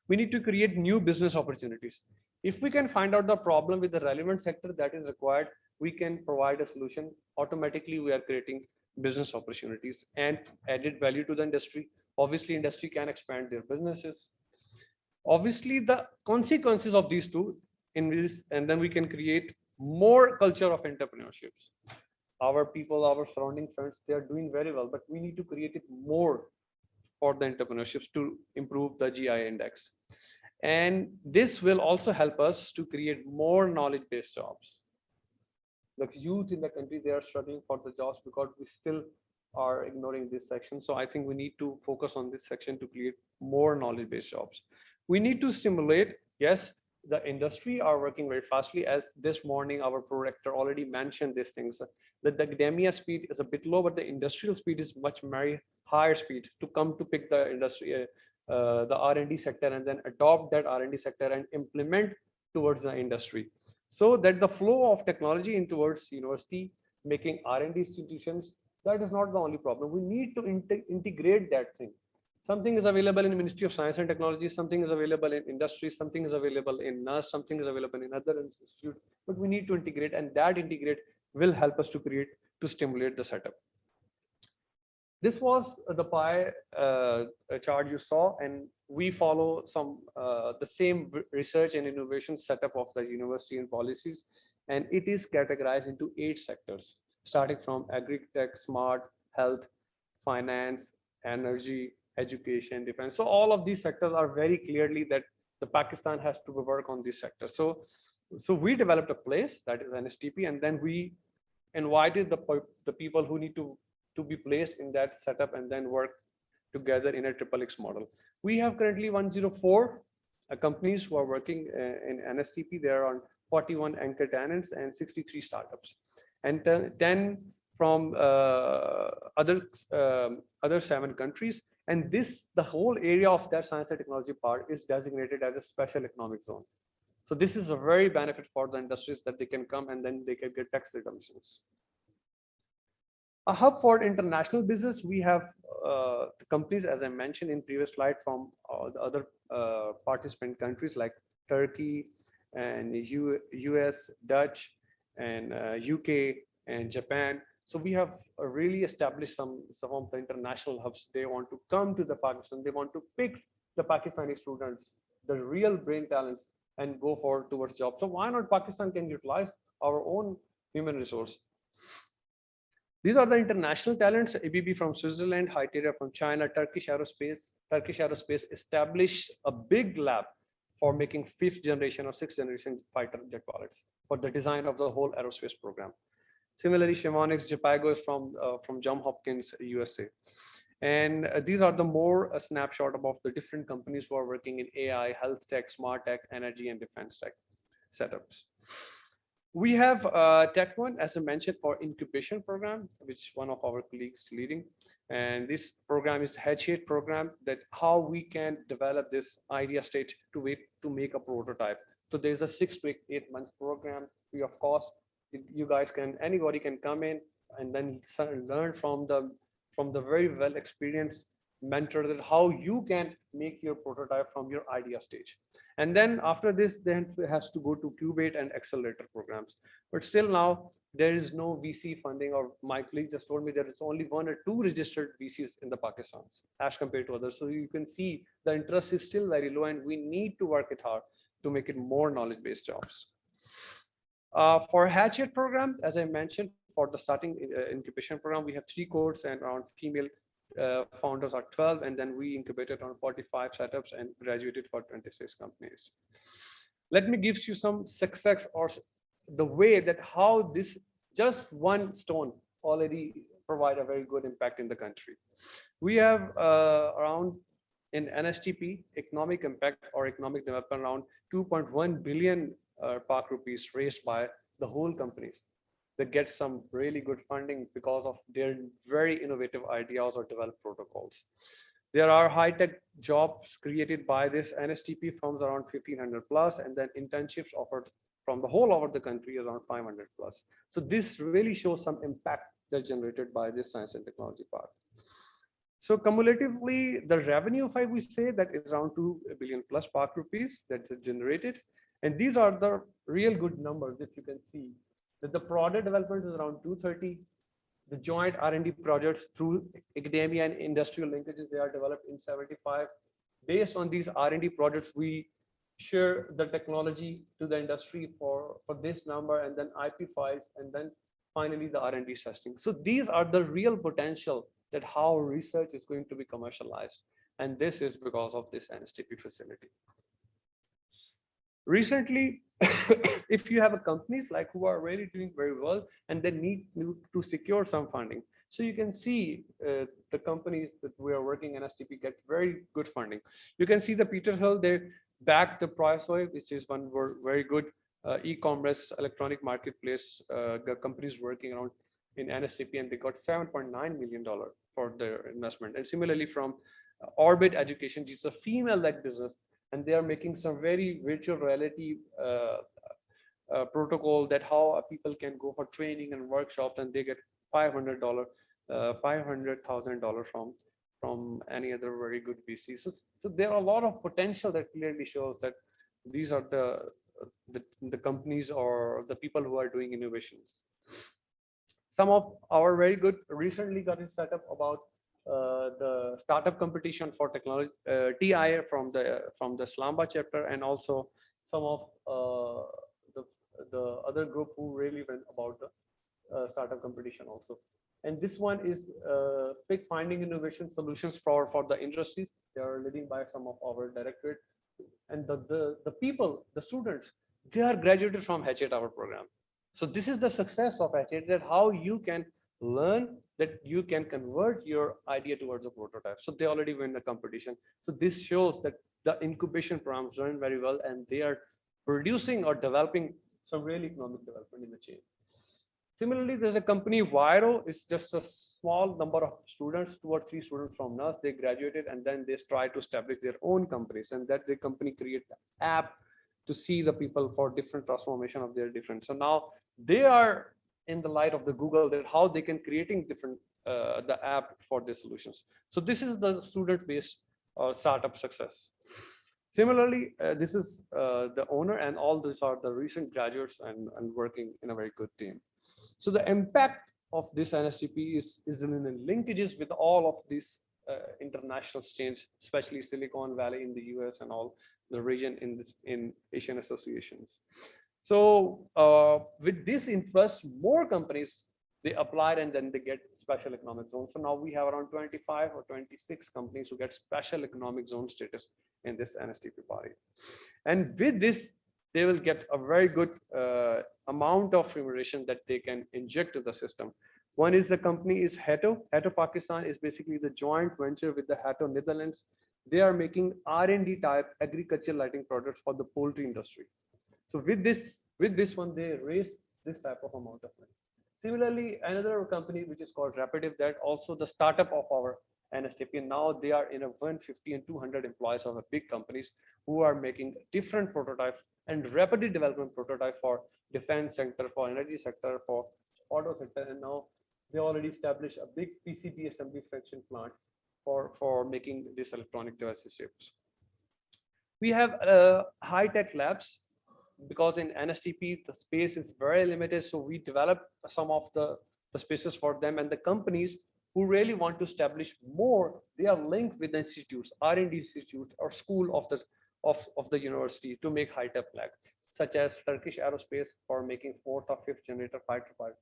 We need to create new business opportunities. If we can find out the problem with the relevant sector that is required, we can provide a solution. Automatically, we are creating business opportunities and added value to the industry. Obviously, industry can expand their businesses. Obviously, the consequences of these two in this, and then we can create more culture of entrepreneurships. Our people, our surrounding friends, they are doing very well, but we need to create it more for the entrepreneurships to improve the GI index. And this will also help us to create more knowledge-based jobs. The youth in the country, they are struggling for the jobs because we still are ignoring this section. So I think we need to focus on this section to create more knowledge-based jobs. We need to stimulate, yes, the industry are working very fastly. As this morning, our prorector already mentioned these things, that the academia speed is a bit low, but the industrial speed is much very higher speed to come to pick the industry, the R&D sector, and then adopt that R&D sector and implement towards the industry. So that the flow of technology in towards university, making R&D institutions, that is not the only problem. We need to integrate that thing. Something is available in the Ministry of Science and Technology, something is available in industry, something is available in NUS, something is available in other institutes, but we need to integrate, and that integrate will help us to stimulate the setup. This was the pie chart you saw, and we follow some the same research and innovation setup of the university and policies, and it is categorized into 8 sectors, starting from agri-tech, smart, health, finance, energy, education, defense. So all of these sectors are very clearly that the Pakistan has to work on this sector. So we developed a place that is an STP, and then we invited the people who need to be placed in that setup and then work together in a XXX model. We have currently 104 companies who are working in NSTP. There are 41 anchor tenants and 63 startups, and 10 from other 7 countries. And the whole area of that science and technology part is designated as a special economic zone. So this is a very benefit for the industries that they can come and then they can get tax exemptions. A hub for international business. We have the companies, as I mentioned in previous slide, from the other participant countries like Turkey and US, Dutch, and UK and Japan. So we have really established some of the international hubs. They want to come to the Pakistan. They want to pick the Pakistani students, the real brain talents, and go forward towards jobs. So why not Pakistan can utilize our own human resource? These are the international talents: ABB from Switzerland, Hyteria from China, Turkish Aerospace. Turkish Aerospace established a big lab for making 5th generation or 6th generation fighter jet pilots for the design of the whole aerospace program. Similarly, Chemonics, Japago is from Johns Hopkins, USA. And these are the more a snapshot about the different companies who are working in AI, health tech, smart tech, energy, and defense tech setups. We have Tech1, as I mentioned, for incubation program, which one of our colleagues leading. And this program is H8 program, that how we can develop this idea stage to make a prototype. So there's a 6 to 8 months program free of cost. You guys anybody can come in and then learn from the very well experienced mentor that how you can make your prototype from your idea stage. And then after this, then it has to go to Cubate and accelerator programs. But still now there is no VC funding, or my colleague just told me there is only 1 or 2 registered VCs in the Pakistan as compared to others. So you can see the interest is still very low, and we need to work it hard to make it more knowledge-based jobs. For Hatchet program, as I mentioned, for the starting incubation program, we have 3 cohorts and around female founders are 12, and then we incubated on 45 setups and graduated for 26 companies. Let me give you some success or the way that how this just one stone already provide a very good impact in the country. We have around in NSTP economic impact or economic development around 2.1 billion Pak rupees raised by the whole companies that get some really good funding because of their very innovative ideas or developed protocols. There are high-tech jobs created by this NSTP firms around 1,500 plus, and then internships offered from the whole over the country around 500 plus. So this really shows some impact that's generated by this science and technology part. So cumulatively, the revenue, if I would say, that is around 2 billion plus Pak rupees that's generated. And these are the real good numbers that you can see. That the product development is around 230. The joint R&D projects through academia and industrial linkages, they are developed in 75. Based on these R&D projects, we share the technology to the industry for this number, and then IP files, and then finally the R&D testing. So these are the real potential that how research is going to be commercialized. And this is because of this NSTP facility. Recently, if you have a companies like who are really doing very well and they need to secure some funding. So you can see the companies that we are working in STP get very good funding. You can see the Peter Hill, they backed the PriceWave, which is one very good e-commerce electronic marketplace companies working around in NSTP, and they got $7.9 million for their investment. And similarly from Orbit Education, which is a female-led business, and they are making some very virtual reality protocol that how people can go for training and workshops, and they get $500,000 from any other very good VC. So there are a lot of potential that clearly shows that these are the companies or the people who are doing innovations. Some of our very good recently got it set up about the startup competition for technology, TI from the Islamabad chapter, and also some of the other group who really went about the startup competition also. And this one is pick finding innovation solutions for the industries. They are leading by some of our directorate. And the people, the students, they are graduated from H8 our program. So this is the success of H8, that how you can learn that you can convert your idea towards a prototype. So they already win the competition. So this shows that the incubation programs run very well, and they are producing or developing some really economic development in the chain. Similarly, there's a company, Viro. It's just a small number of students, 2 or 3 students from us. They graduated and then they try to establish their own companies, and that the company create the app to see the people for different transformation of their different. So now they are in the light of the Google, that how they can creating different the app for their solutions. So this is the student-based startup success. Similarly, this is the owner, and all these are the recent graduates and working in a very good team. So the impact of this NSTP is in the linkages with all of these international chains, especially Silicon Valley in the US and all the region in Asian associations. So with this interest, more companies, they applied and then they get special economic zone. So now we have around 25 or 26 companies who get special economic zone status in this NSTP body. And with this, they will get a very good amount of remuneration that they can inject to the system. One is the company is Hatto. Hatto Pakistan is basically the joint venture with the Hatto Netherlands. They are making R&D type agricultural lighting products for the poultry industry. So with this one, they raise this type of amount of money. Similarly, another company which is called Rapidiv, that also the startup of our NSTP. Now they are in a 150 and 200 employees of a big companies who are making different prototypes and rapidly development prototype for defense sector, for energy sector, for auto sector. And now they already established a big PCB assembly fraction plant for making these electronic devices chips. We have high-tech labs, because in NSTP, the space is very limited. So we develop some of the spaces for them, and the companies who really want to establish more, they are linked with institutes, R&D institutes or school of the university to make high-tech labs, such as Turkish Aerospace for making 4th or 5th generator fighter pilot.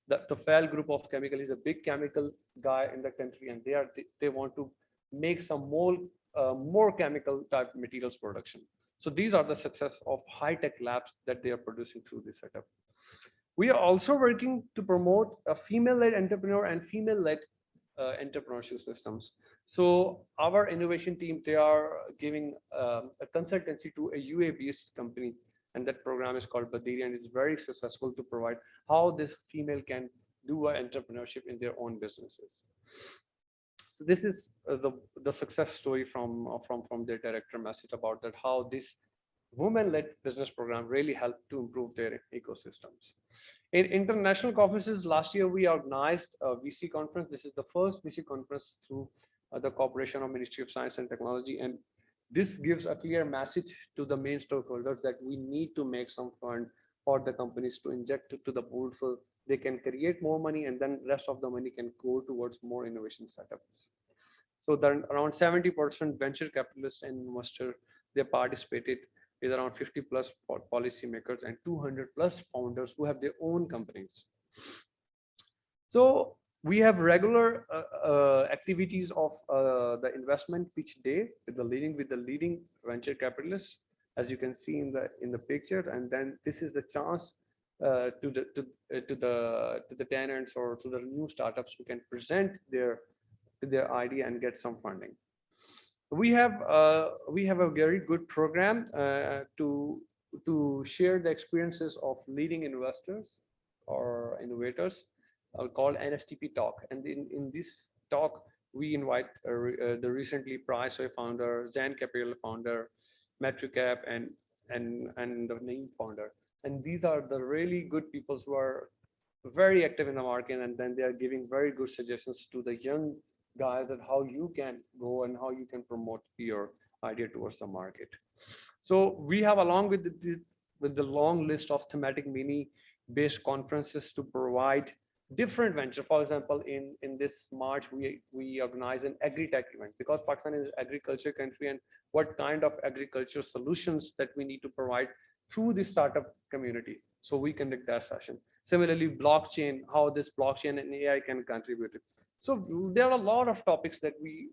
The FAL group of chemical is a big chemical guy in the country, and they want to make some more chemical type materials production. So these are the success of high-tech labs that they are producing through this setup. We are also working to promote a female-led entrepreneur and female-led entrepreneurship systems. So our innovation team, they are giving a consultancy to a UA-based company, and that program is called Badiri, and it's very successful to provide how this female can do entrepreneurship in their own businesses. So this is the success story from their director message about that, how this women-led business program really helped to improve their ecosystems. In international conferences, last year we organized a VC conference. This is the first VC conference through the cooperation of Ministry of Science and Technology, and this gives a clear message to the main stakeholders that we need to make some fund for the companies to inject to the pool so they can create more money, and then rest of the money can go towards more innovation setups. So then around 70% venture capitalists and investors, they participated with around 50 plus policymakers and 200 plus founders who have their own companies. So we have regular activities of the investment pitch day with the leading venture capitalists, as you can see in the picture. And then this is the chance to the tenants or to the new startups who can present their idea and get some funding. We have a very good program to share the experiences of leading investors or innovators called NSTP Talk. And in this talk, we invite the recently Priceway founder, Zen Capital founder, Metricap, and the Naeem founder. And these are the really good people who are very active in the market, and then they are giving very good suggestions to the young guys that how you can go and how you can promote your idea towards the market. So we have, along with the long list of thematic mini-based conferences to provide different venture. For example, in this March, we organize an agri-tech event, because Pakistan is an agriculture country, and what kind of agriculture solutions that we need to provide through the startup community. So we conduct that session. Similarly, blockchain, how this blockchain and AI can contribute. So there are a lot of topics that we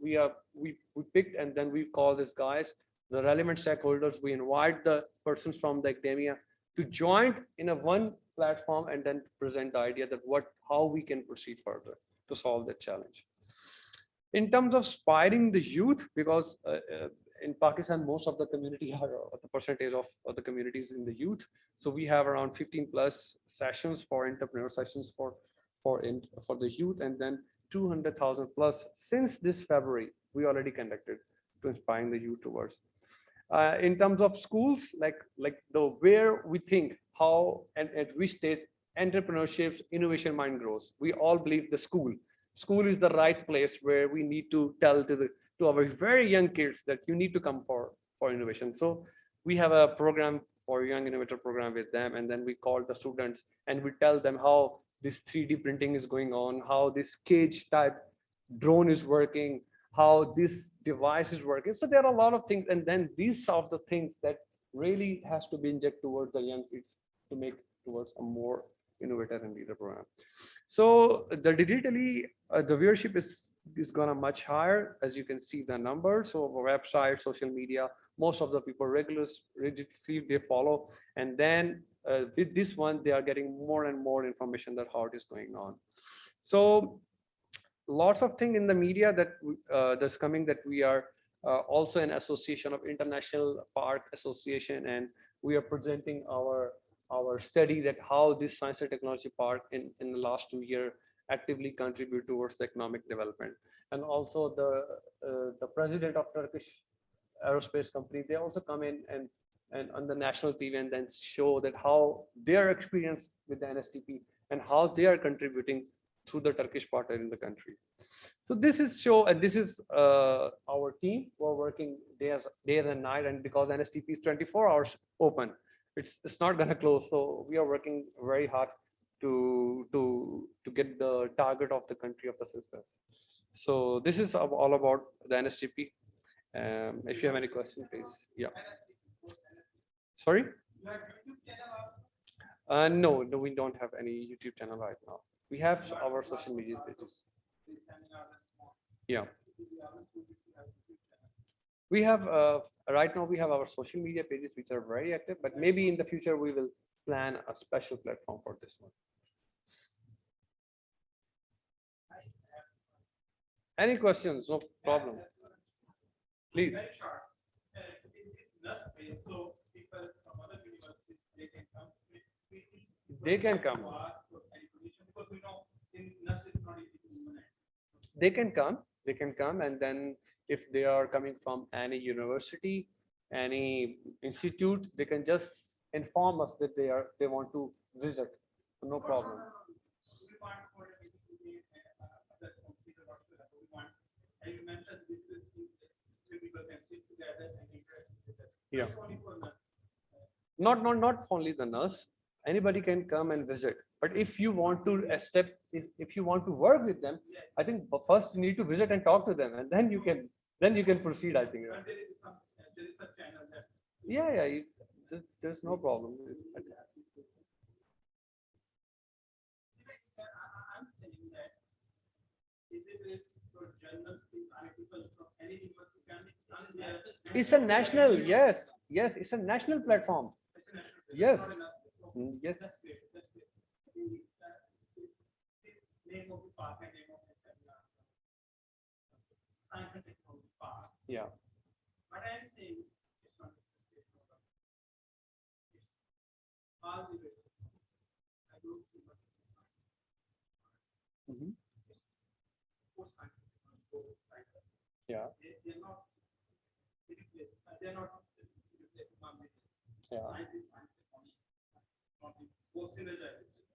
picked, and then we call these guys, the relevant stakeholders. We invite the persons from the academia to join in a one platform and then present the idea that how we can proceed further to solve that challenge. In terms of inspiring the youth, because in Pakistan, most of the community are the percentage of the communities in the youth. So we have around 15 plus sessions for entrepreneur sessions for the youth, and then 200,000 plus since this February we already conducted to inspiring the youth towards. In terms of schools, like the where we think how and at which stage entrepreneurship innovation mind grows. We all believe the school is the right place where we need to tell to our very young kids that you need to come for innovation. So we have a program for young innovator program with them, and then we call the students and we tell them how this 3D printing is going on, how this cage type drone is working, how this device is working. So there are a lot of things, and then these are the things that really has to be injected towards the young kids to make towards a more innovator and leader program. So the digitally the viewership is gonna much higher, as you can see the numbers. So our website, social media, most of the people religiously they follow, and then with this one they are getting more and more information that how it is going on. So lots of things in the media that that's coming, that we are also an association of International Park Association, and we are presenting our study that how this science and technology park in the last 2 years actively contribute towards the economic development. And also the president of Turkish aerospace company, they also come in and on the national TV and then show that how their experience with the NSTP and how they are contributing through the Turkish partner in the country. So this is show, and this is our team. We're working day and night, and because NSTP is 24 hours open, it's not going to close. So we are working very hard to get the target of the country of the sisters. So this is all about the NSTP. If you have any questions, please. Yeah. Sorry? No, we don't have any YouTube channel right now. We have our social media pages. Yeah. We have right now we have our social media pages which are very active, but maybe in the future we will plan a special platform for this one. Any questions? No problem. Please. They can come. They can come, and then if they are coming from any university, any institute, they can just inform us that they want to visit. No problem. Yeah. Not only the nurse. Anybody can come and visit. But if you want to if you want to work with them, I think first you need to visit and talk to them, and then you can proceed, I think. Yeah, there's no problem. It's a national, yes, it's a national platform. Yes. Yes. Yeah. Mm-hmm. Yeah.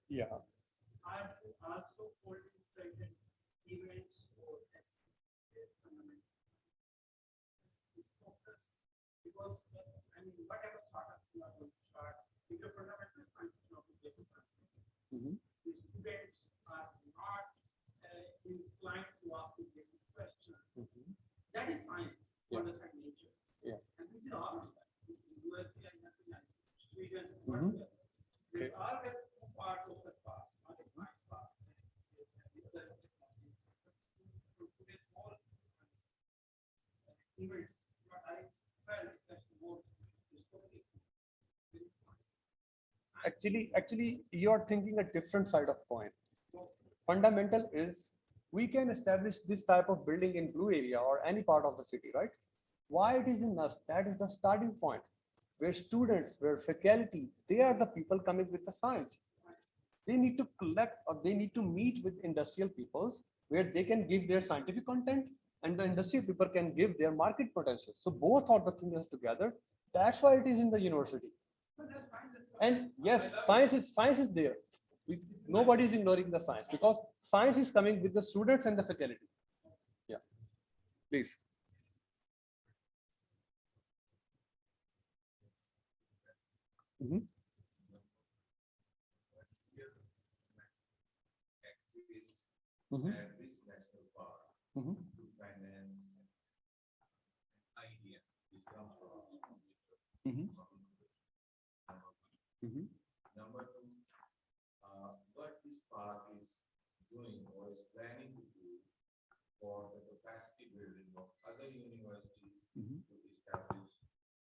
Yeah. Mm-hmm. That is science. Yeah. Yeah. Okay. Actually, you're thinking a different side of coin. Fundamental is we can establish this type of building in blue area or any part of the city, right? Why it is in us? That is the starting point where students, where faculty, they are the people coming with the science. They need to collect or they need to meet with industrial peoples where they can give their scientific content and the industrial people can give their market potential. So both are the things together. That's why it is in the university. And yes, science is there. Nobody is ignoring the science because science is coming with the students and the faculty. Yeah, please. This national park to finance idea which comes from Number two, what this park is doing or is planning to do for the capacity building of other universities to establish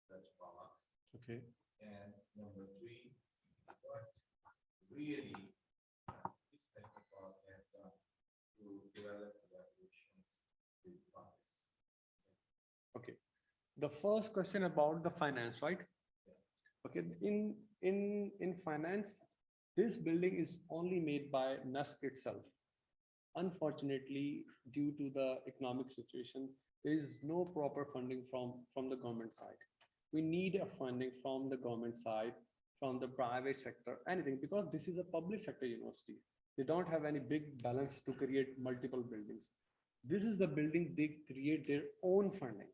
such parks. Okay. And number three, what really this national park has done to develop collaborations with parks. Okay. The first question about the finance, right? Okay, in finance, this building is only made by NUSC itself. Unfortunately, due to the economic situation, there is no proper funding from the government side. We need a funding from the government side, from the private sector, anything, because this is a public sector university. They don't have any big balance to create multiple buildings. This is the building they create their own funding.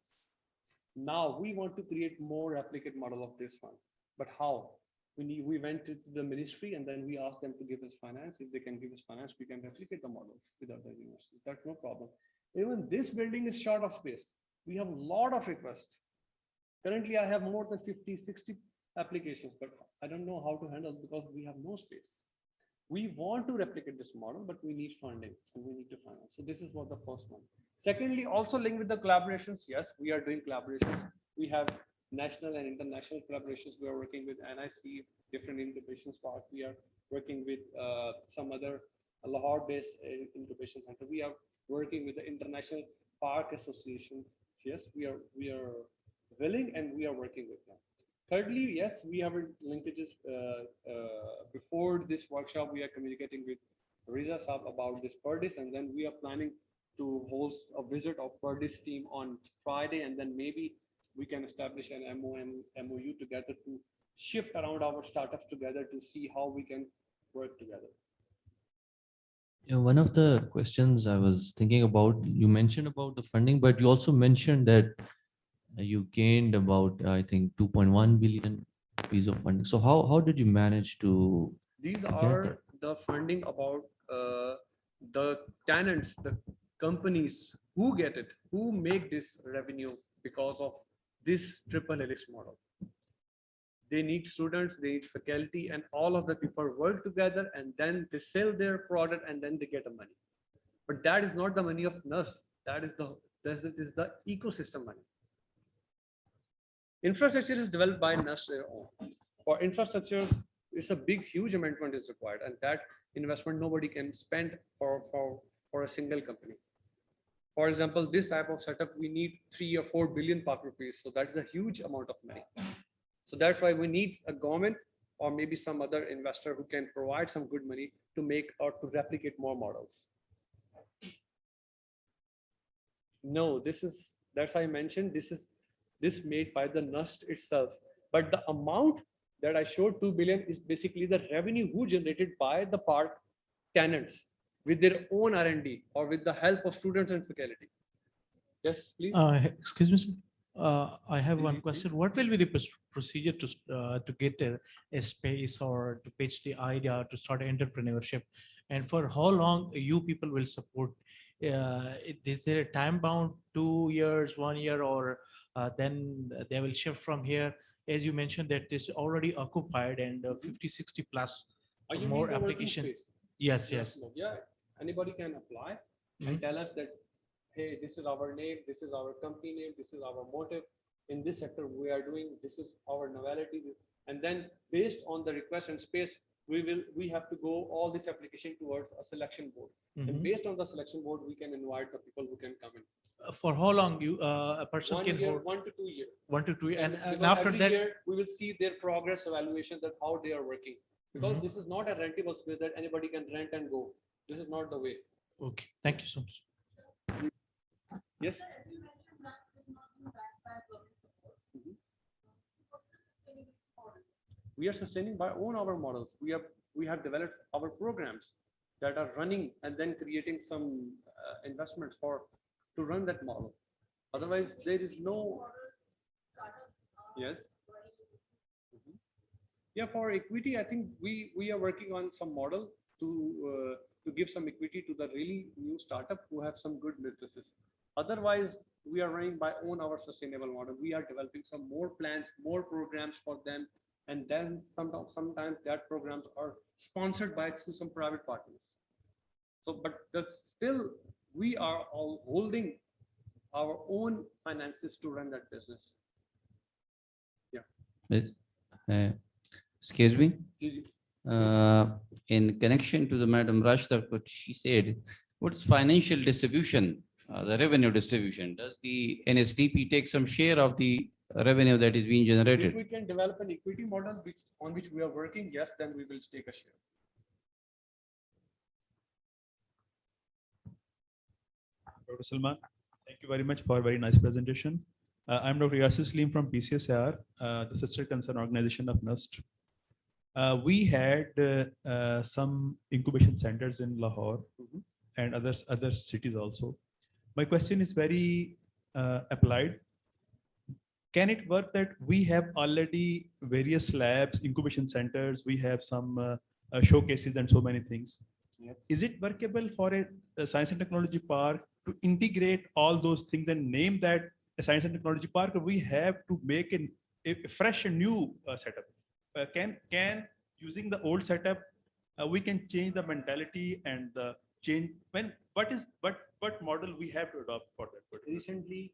Now we want to create more replicate model of this one. But how? We went to the ministry and then we asked them to give us finance. If they can give us finance, we can replicate the models with other universities. That's no problem. Even this building is short of space. We have a lot of requests. Currently, I have more than 50, 60 applications, but I don't know how to handle because we have no space. We want to replicate this model, but we need funding and we need to finance. So this is what the first one. Secondly, also linked with the collaborations. Yes, we are doing collaborations. We have national and international collaborations. We are working with NIC, different incubation park. We are working with some other Lahore-based incubation center. We are working with the international park associations. Yes, we are willing and we are working with them. Thirdly, yes, we have linkages. Before this workshop, we are communicating with Riza Saab about this Perdis, and then we are planning to host a visit of Perdis team on Friday, and then maybe we can establish an MOU together to shift around our startups together to see how we can work together. Yeah, one of the questions I was thinking about, you mentioned about the funding, but you also mentioned that you gained about, I think, 2.1 billion piece of funding. So how did you manage to These get are that? the funding about the tenants, the companies who get it, who make this revenue because of this triple helix model. They need students, they need faculty, and all of the people work together, and then they sell their product, and then they get the money. But that is not the money of NUS. That is the ecosystem money. Infrastructure is developed by NUS their own. For infrastructure, it's a big, huge amendment is required, and that investment nobody can spend for a single company. For example, this type of setup, we need 3 or 4 billion Pak rupees. So that's a huge amount of money. So that's why we need a government or maybe some other investor who can provide some good money to make or to replicate more models. No, that's why I mentioned this made by the NUST itself. But the amount that I showed 2 billion is basically the revenue who generated by the park tenants with their own R&D or with the help of students and faculty. Yes, please. Excuse me, sir. I have one question. What will be the procedure to get a space or to pitch the idea to start entrepreneurship? And for how long you people will support? Is there a time bound, 2 years, 1 year, or then they will shift from here? as you mentioned, that is already occupied and 50, 60 plus Are you more mean the working application. space? Yes, yes. Yeah, anybody can apply and tell us that, hey, this is our name, this is our company name, this is our motive. In this sector, we are doing, this is our novelty. And then based on the request and space, we have to go all this application towards a selection board. And based on the selection board, we can invite the people who can come in. For how long you a person 1 can year, hold? 1 to 2 years. 1 to 2 years. And Because after every that, year, we will see their progress evaluation, that how they are working. Because this is not a rentable space that anybody can rent and go. This is not the way. okay, thank you so much. Yes. We are sustaining by own our models. We have developed our programs that are running and then creating some investments to run that model. Otherwise, there is no. Yes. Yeah, for equity, I think we are working on some model to give some equity to the really new startup who have some good businesses. Otherwise, we are running by own our sustainable model. We are developing some more plans, more programs for them, and then sometimes that programs are sponsored by through some private partners. So, but still, we are all holding our own finances to run that business. Yeah. Excuse me. In connection to the Madam Rashtar, what she said, what's financial distribution, the revenue distribution? Does the NSTP take some share of the revenue that is being generated? If we can develop an equity model on which we are working, yes, then we will take a share. Dr. Salman, thank you very much for a very nice presentation. I'm Dr. Yasir Salim from PCSR, the sister concern organization of NUST. We had some incubation centers in Lahore and other cities also. My question is very applied. Can it work that we have already various labs, incubation centers, we have some showcases and so many things? Yes. Is it workable for a science and technology park to integrate all those things and name that a science and technology park? Or we have to make a fresh and new setup? Can using the old setup, we can change the mentality and the change what model we have to adopt for that? Recently,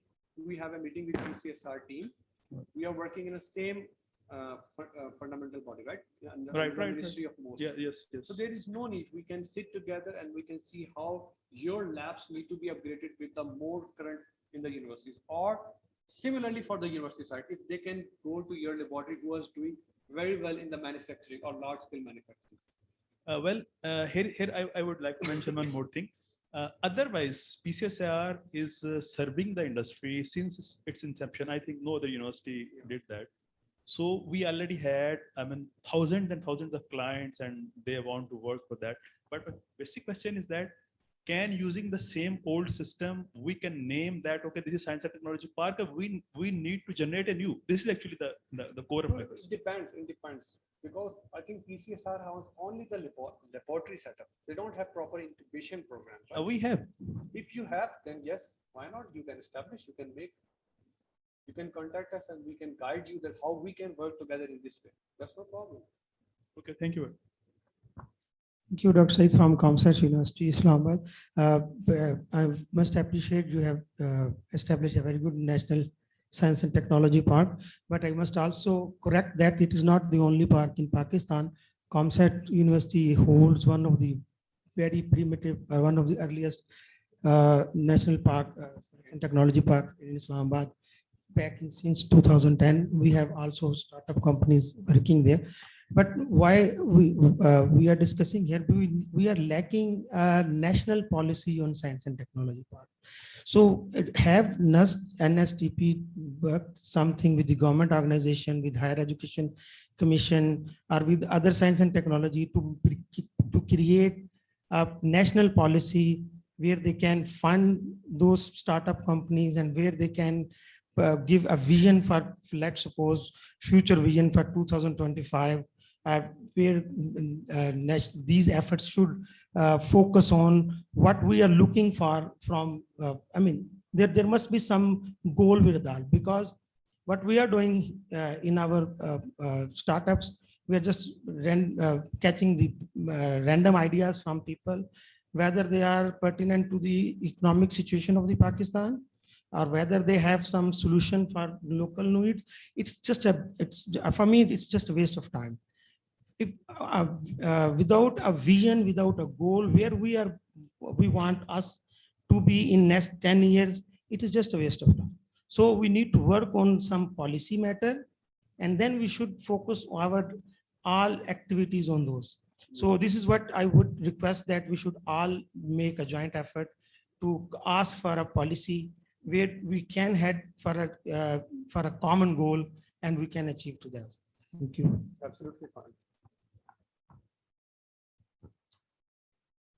we have a meeting with PCSR team. We are working in the same fundamental body, right? Right. Ministry of Most. Yeah, yes. So there is no need. We can sit together and we can see how your labs need to be upgraded with the more current in the universities, or similarly for the university side, if they can go to your laboratory who is doing very well in the manufacturing or large scale manufacturing. Here I would like to mention one more thing. Otherwise, PCSR is serving the industry since its inception. I think no other university did that. So we already had, thousands and thousands of clients, and they want to work for that. But the basic question is that, can using the same old system, we can name that, okay, this is Science and Technology Park, we need to generate a new. This is actually the core of my question. It depends. Because I think PCSR has only the laboratory setup. They don't have proper incubation programs. Right? We have. If you have, then yes, why not? You can establish, you can contact us and we can guide you that how we can work together in this way. That's no problem. Okay, thank you. Thank you, Dr. Said from Comsech University, Islamabad. I must appreciate you have established a very good national science and technology park, but I must also correct that it is not the only park in Pakistan. Comsech University holds one of the very primitive, one of the earliest national park, science and technology park in Islamabad. Back since 2010, we have also startup companies working there. But why we are discussing here, we are lacking a national policy on science and technology park. So have NSTP worked something with the government organization, with Higher Education Commission, or with other science and technology to create a national policy where they can fund those startup companies and where they can give a vision for, let's suppose, future vision for 2025, where these efforts should focus on what we are looking for from, there must be some goal with that, because what we are doing in our startups, we are just catching the random ideas from people, whether they are pertinent to the economic situation of the Pakistan, or whether they have some solution for local needs. It's just for me, it's just a waste of time. If without a vision, without a goal, where we want us to be in next 10 years, it is just a waste of time. So we need to work on some policy matter, and then we should focus our all activities on those. So this is what I would request, that we should all make a joint effort to ask for a policy where we can head for a common goal, and we can achieve to that. Thank you. Absolutely fine.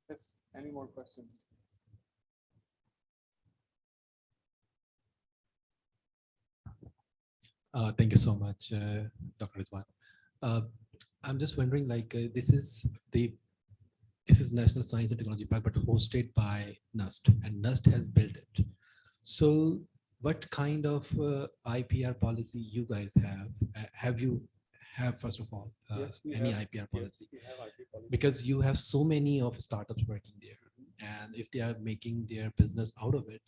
Yes, any more questions? Thank you so much, Dr. Rizwan. I'm just wondering, like, this is National Science and Technology Park, but hosted by NUST, and NUST has built it. So what kind of IPR policy you guys have? Have you first of all, Yes, we any have. IPR Yes, policy? we have IP policy. Because you have so many of startups working there, and if they are making their business out of it,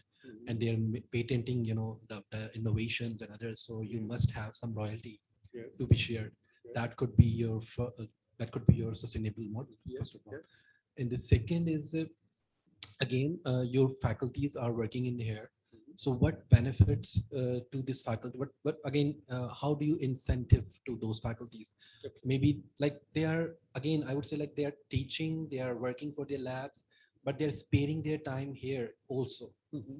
and they're patenting, the innovations and others, so you must have some royalty Yes. to be shared. Yes. That could be your sustainable model. Yes, First of all. yes. And the second is, again, your faculties are working in here. So what benefits to this faculty? But again, how do you incentive to those faculties? Maybe like they are, again, I would say, like, they are teaching, they are working for their labs, but they're sparing their time here also.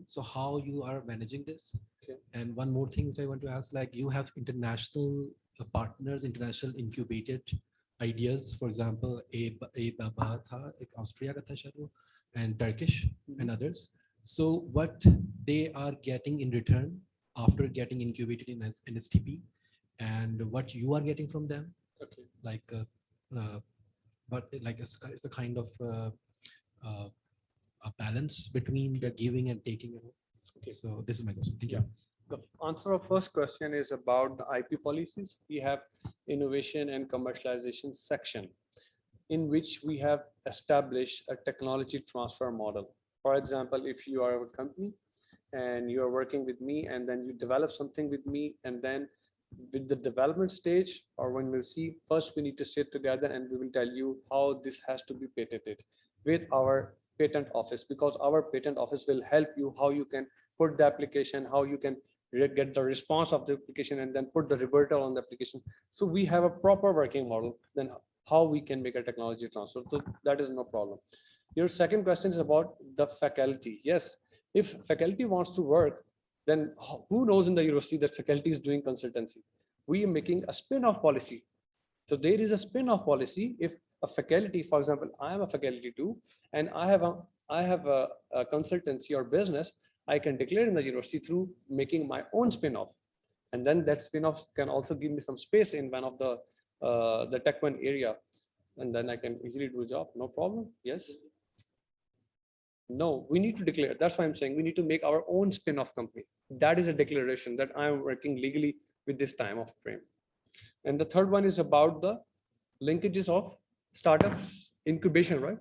So how you are managing this? Okay. And one more thing which I want to ask, like, you have international partners, international incubated ideas, for example, Austria and Turkish and others. So what they are getting in return after getting incubated in STP, and what you are getting from them? Okay. Like, but like it's a kind of a balance between the giving and taking. Okay. So this is my question. Thank you. The answer of first question is about the IP policies. We have innovation and commercialization section, in which we have established a technology transfer model. For example, if you are a company and you are working with me, and then you develop something with me, and then with the development stage, or when we see, first we need to sit together and we will tell you how this has to be patented with our patent office, because our patent office will help you how you can put the application, how you can get the response of the application, and then put the rebuttal on the application. So we have a proper working model, then how we can make a technology transfer. So that is no problem. Your second question is about the faculty. Yes, if faculty wants to work, then who knows in the university that faculty is doing consultancy? We are making a spin-off policy. So there is a spin-off policy. If a faculty, for example, I am a faculty too, and I have a consultancy or business, I can declare in the university through making my own spin-off. And then that spin-off can also give me some space in one of the Tech One area. And then I can easily do a job, no problem. Yes. No, we need to declare. That's why I'm saying we need to make our own spin-off company. That is a declaration that I'm working legally with this time of frame. And the third one is about the linkages of startups incubation, right?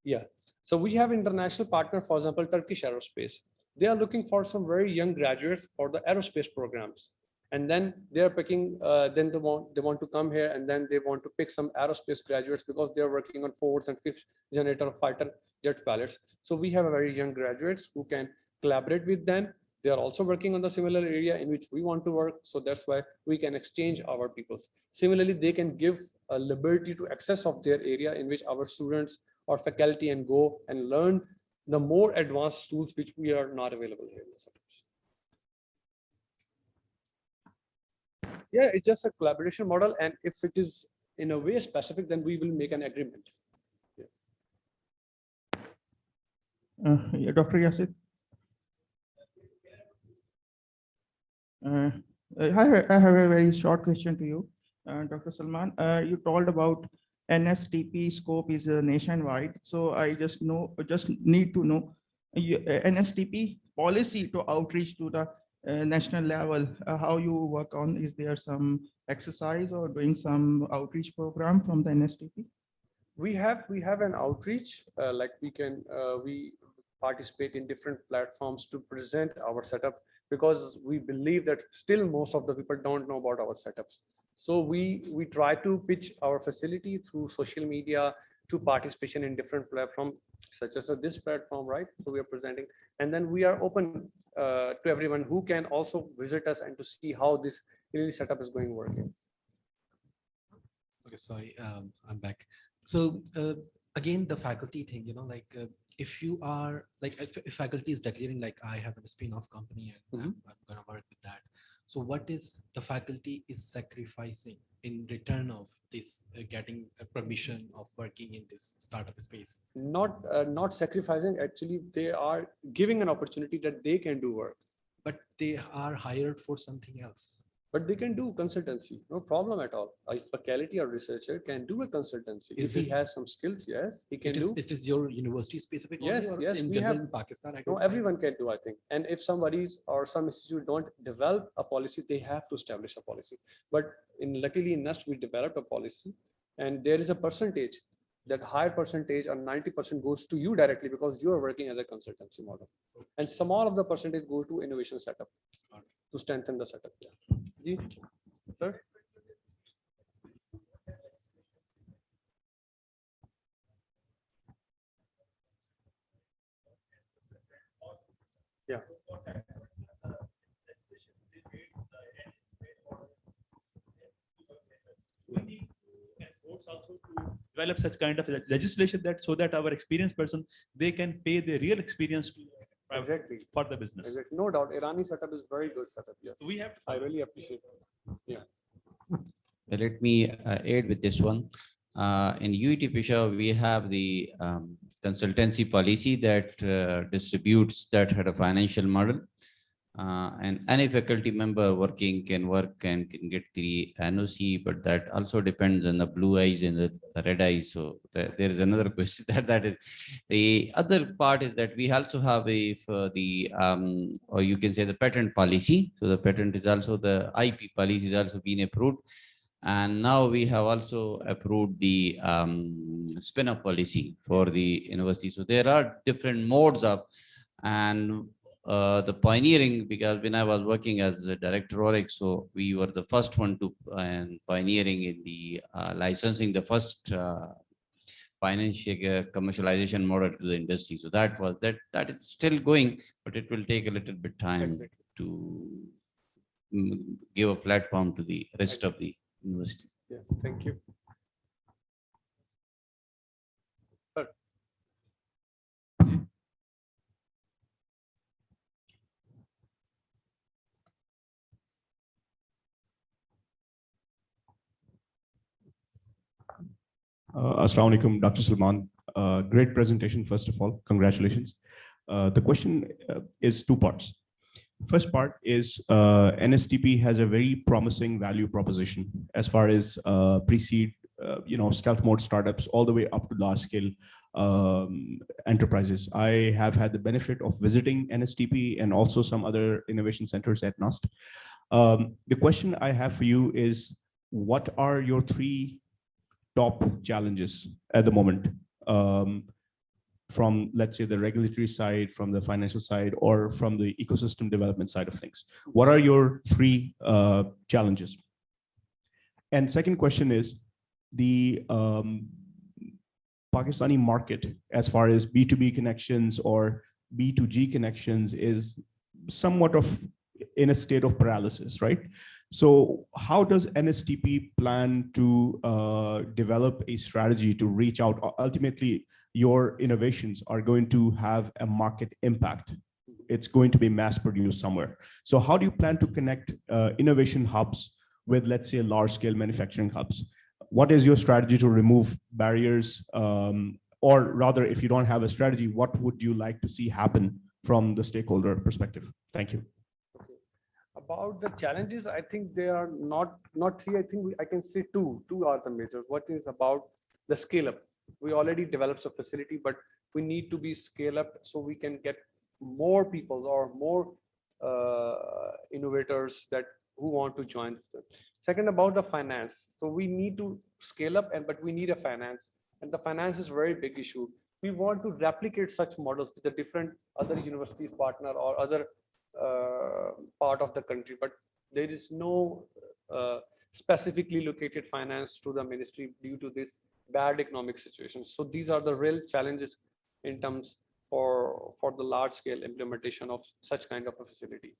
Yeah. So we have international partner, for example, Turkish Aerospace. They are looking for some very young graduates for the aerospace programs. And then they are picking, then they want to come here, and then they want to pick some aerospace graduates because they are working on 4th and 5th generator fighter jet pilots. So we have a very young graduates who can collaborate with them. They are also working on the similar area in which we want to work. So that's why we can exchange our peoples. Similarly, they can give a liberty to access of their area in which our students or faculty and go and learn the more advanced tools which we are not available here in the centers. Yeah, it's just a collaboration model, and if it is in a way specific, then we will make an agreement. Yeah, Dr. Yasir. I have a very short question to you, Dr. Salman. You told about NSTP scope is nationwide, so I just need to know NSTP policy to outreach to the national level, how you work on, is there some exercise or doing some outreach program from the NSTP? We have an outreach, like we participate in different platforms to present our setup, because we believe that still most of the people don't know about our setups. So we try to pitch our facility through social media, to participation in different platforms such as this platform, right? So we are presenting, and then we are open to everyone who can also visit us and to see how this really setup is going working. Okay, sorry, I'm back. So again, the faculty thing, like if you are like, if faculty is declaring like I have a spin-off company and I'm going to work with that. So what is the faculty is sacrificing in return of this getting a permission of working in this startup space? Not sacrificing, actually they are giving an opportunity that they can do work. But they are hired for something else. But they can do consultancy, no problem at all. A faculty or researcher can do a consultancy. If he has some skills, yes, he can do. It is your university specific? Yes, only, or yes, in we general have. in Pakistan? No, everyone can do, I think. And if somebody's or some institute don't develop a policy, they have to establish a policy. But luckily in NUST, we developed a policy, and there is a percentage, that higher percentage or 90% goes to you directly, because you are working as a consultancy model. And some all of the percentage goes to innovation setup to strengthen the setup. Yeah. Ji, sir. Yeah. Also to develop such kind of legislation that so that our experienced person, they can pay the real experience to exactly for the business. Exactly. No doubt, Irani setup is very good setup. Yes, we have. I really appreciate it. Yeah. Let me add with this one. In UET Peshawar, we have the consultancy policy that distributes that had a financial model. And any faculty member working can work and can get the NOC, but that also depends on the blue eyes and the red eyes. So there is another question that is the other part is that we also have the or you can say the patent policy. So the patent is also the IP policy is also being approved. And now we have also approved the spin-off policy for the university. So there are different modes of, and the pioneering, because when I was working as a director ORIC, so we were the first one to pioneering in the licensing the first financial commercialization model to the industry. So that was that is still going, but it will take a little bit time to give a platform to the rest of the universities. Yeah, thank you. Assalamu alaikum, Dr. Salman. Great presentation, first of all. Congratulations. The question is two parts. First part is NSTP has a very promising value proposition as far as pre-seed, stealth mode startups all the way up to large scale enterprises. I have had the benefit of visiting NSTP and also some other innovation centers at NUST. The question I have for you is, what are your three top challenges at the moment, from, let's say, the regulatory side, from the financial side, or from the ecosystem development side of things? What are your three challenges? And second question is, the Pakistani market, as far as B2B connections or B2G connections, is somewhat of in a state of paralysis, right? So how does NSTP plan to develop a strategy to reach out? Ultimately, your innovations are going to have a market impact. It's going to be mass produced somewhere. So how do you plan to connect innovation hubs with, let's say, large scale manufacturing hubs? What is your strategy to remove barriers? Or rather, if you don't have a strategy, what would you like to see happen from the stakeholder perspective? Thank you. About the challenges, I think they are not three. I think I can say two. Two are the major. What is about the scale up? We already developed a facility, but we need to be scale up so we can get more people or more innovators that who want to join. Second, about the finance. So we need to scale up, but we need a finance, and the finance is a very big issue. We want to replicate such models with the different other universities partner or other part of the country, but there is no specifically located finance to the ministry due to this bad economic situation. So these are the real challenges in terms for the large scale implementation of such kind of a facility.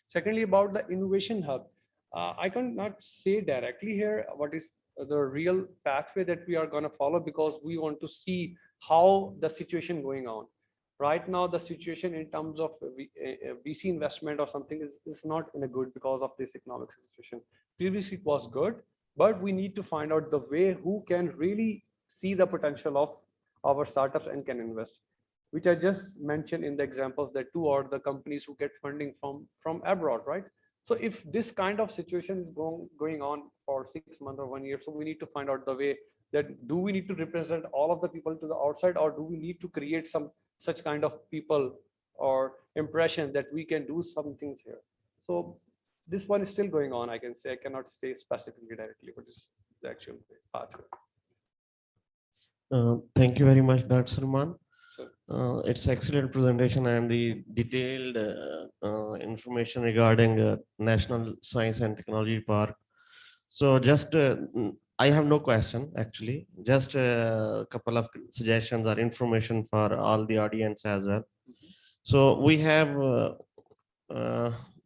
Secondly, about the innovation hub, I cannot say directly here what is the real pathway that we are going to follow, because we want to see how the situation going on. Right now, the situation in terms of VC investment or something is not in a good because of this economic situation. Previously, it was good, but we need to find out the way who can really see the potential of our startups and can invest, which I just mentioned in the examples that two are the companies who get funding from abroad, right? So if this kind of situation is going on for 6 months or 1 year, so we need to find out the way that do we need to represent all of the people to the outside, or do we need to create some such kind of people or impression that we can do some things here. So this one is still going on, I can say. I cannot say specifically directly what is the actual pathway. Thank you very much, Dr. Salman. Sure. It's excellent presentation and the detailed information regarding National Science and Technology Park. So just, I have no question actually, just a couple of suggestions or information for all the audience as well. So we have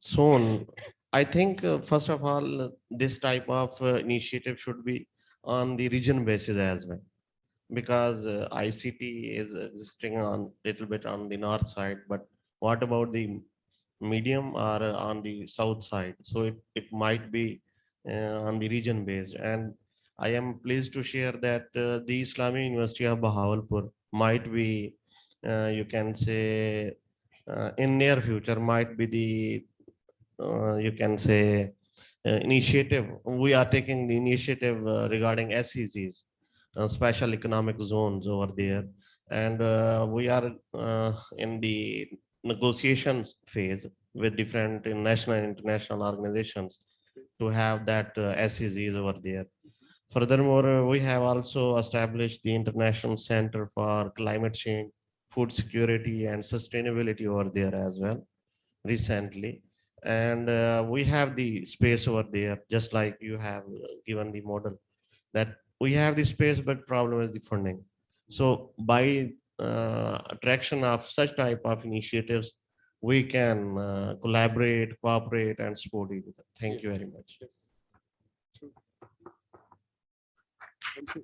shown, I think first of all, this type of initiative should be on the region basis as well, because ICT is existing on little bit on the north side, but what about the medium or on the south side? So it might be on the region based. And I am pleased to share that the Islamic University of Bahawalpur might be, you can say, in near future might be the, you can say, initiative. We are taking the initiative regarding SEZs, special economic zones over there, and we are in the negotiations phase with different national and international organizations to have that SEZs over there. Furthermore, we have also established the International Center for Climate Change, Food Security and Sustainability over there as well recently. And we have the space over there, just like you have given the model, that we have the space, but problem is the funding. So by attraction of such type of initiatives, we can collaborate, cooperate, and support each other. Thank you very much. Thank you.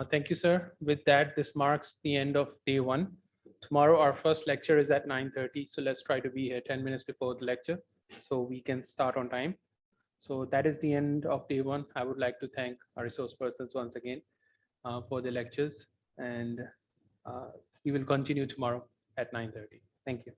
Thank you, sir. With that, this marks the end of day one. Tomorrow, our first lecture is at 9:30. So let's try to be here 10 minutes before the lecture so we can start on time. So that is the end of day one. I would like to thank our resource persons once again for the lectures, and we will continue tomorrow at 9:30. Thank you.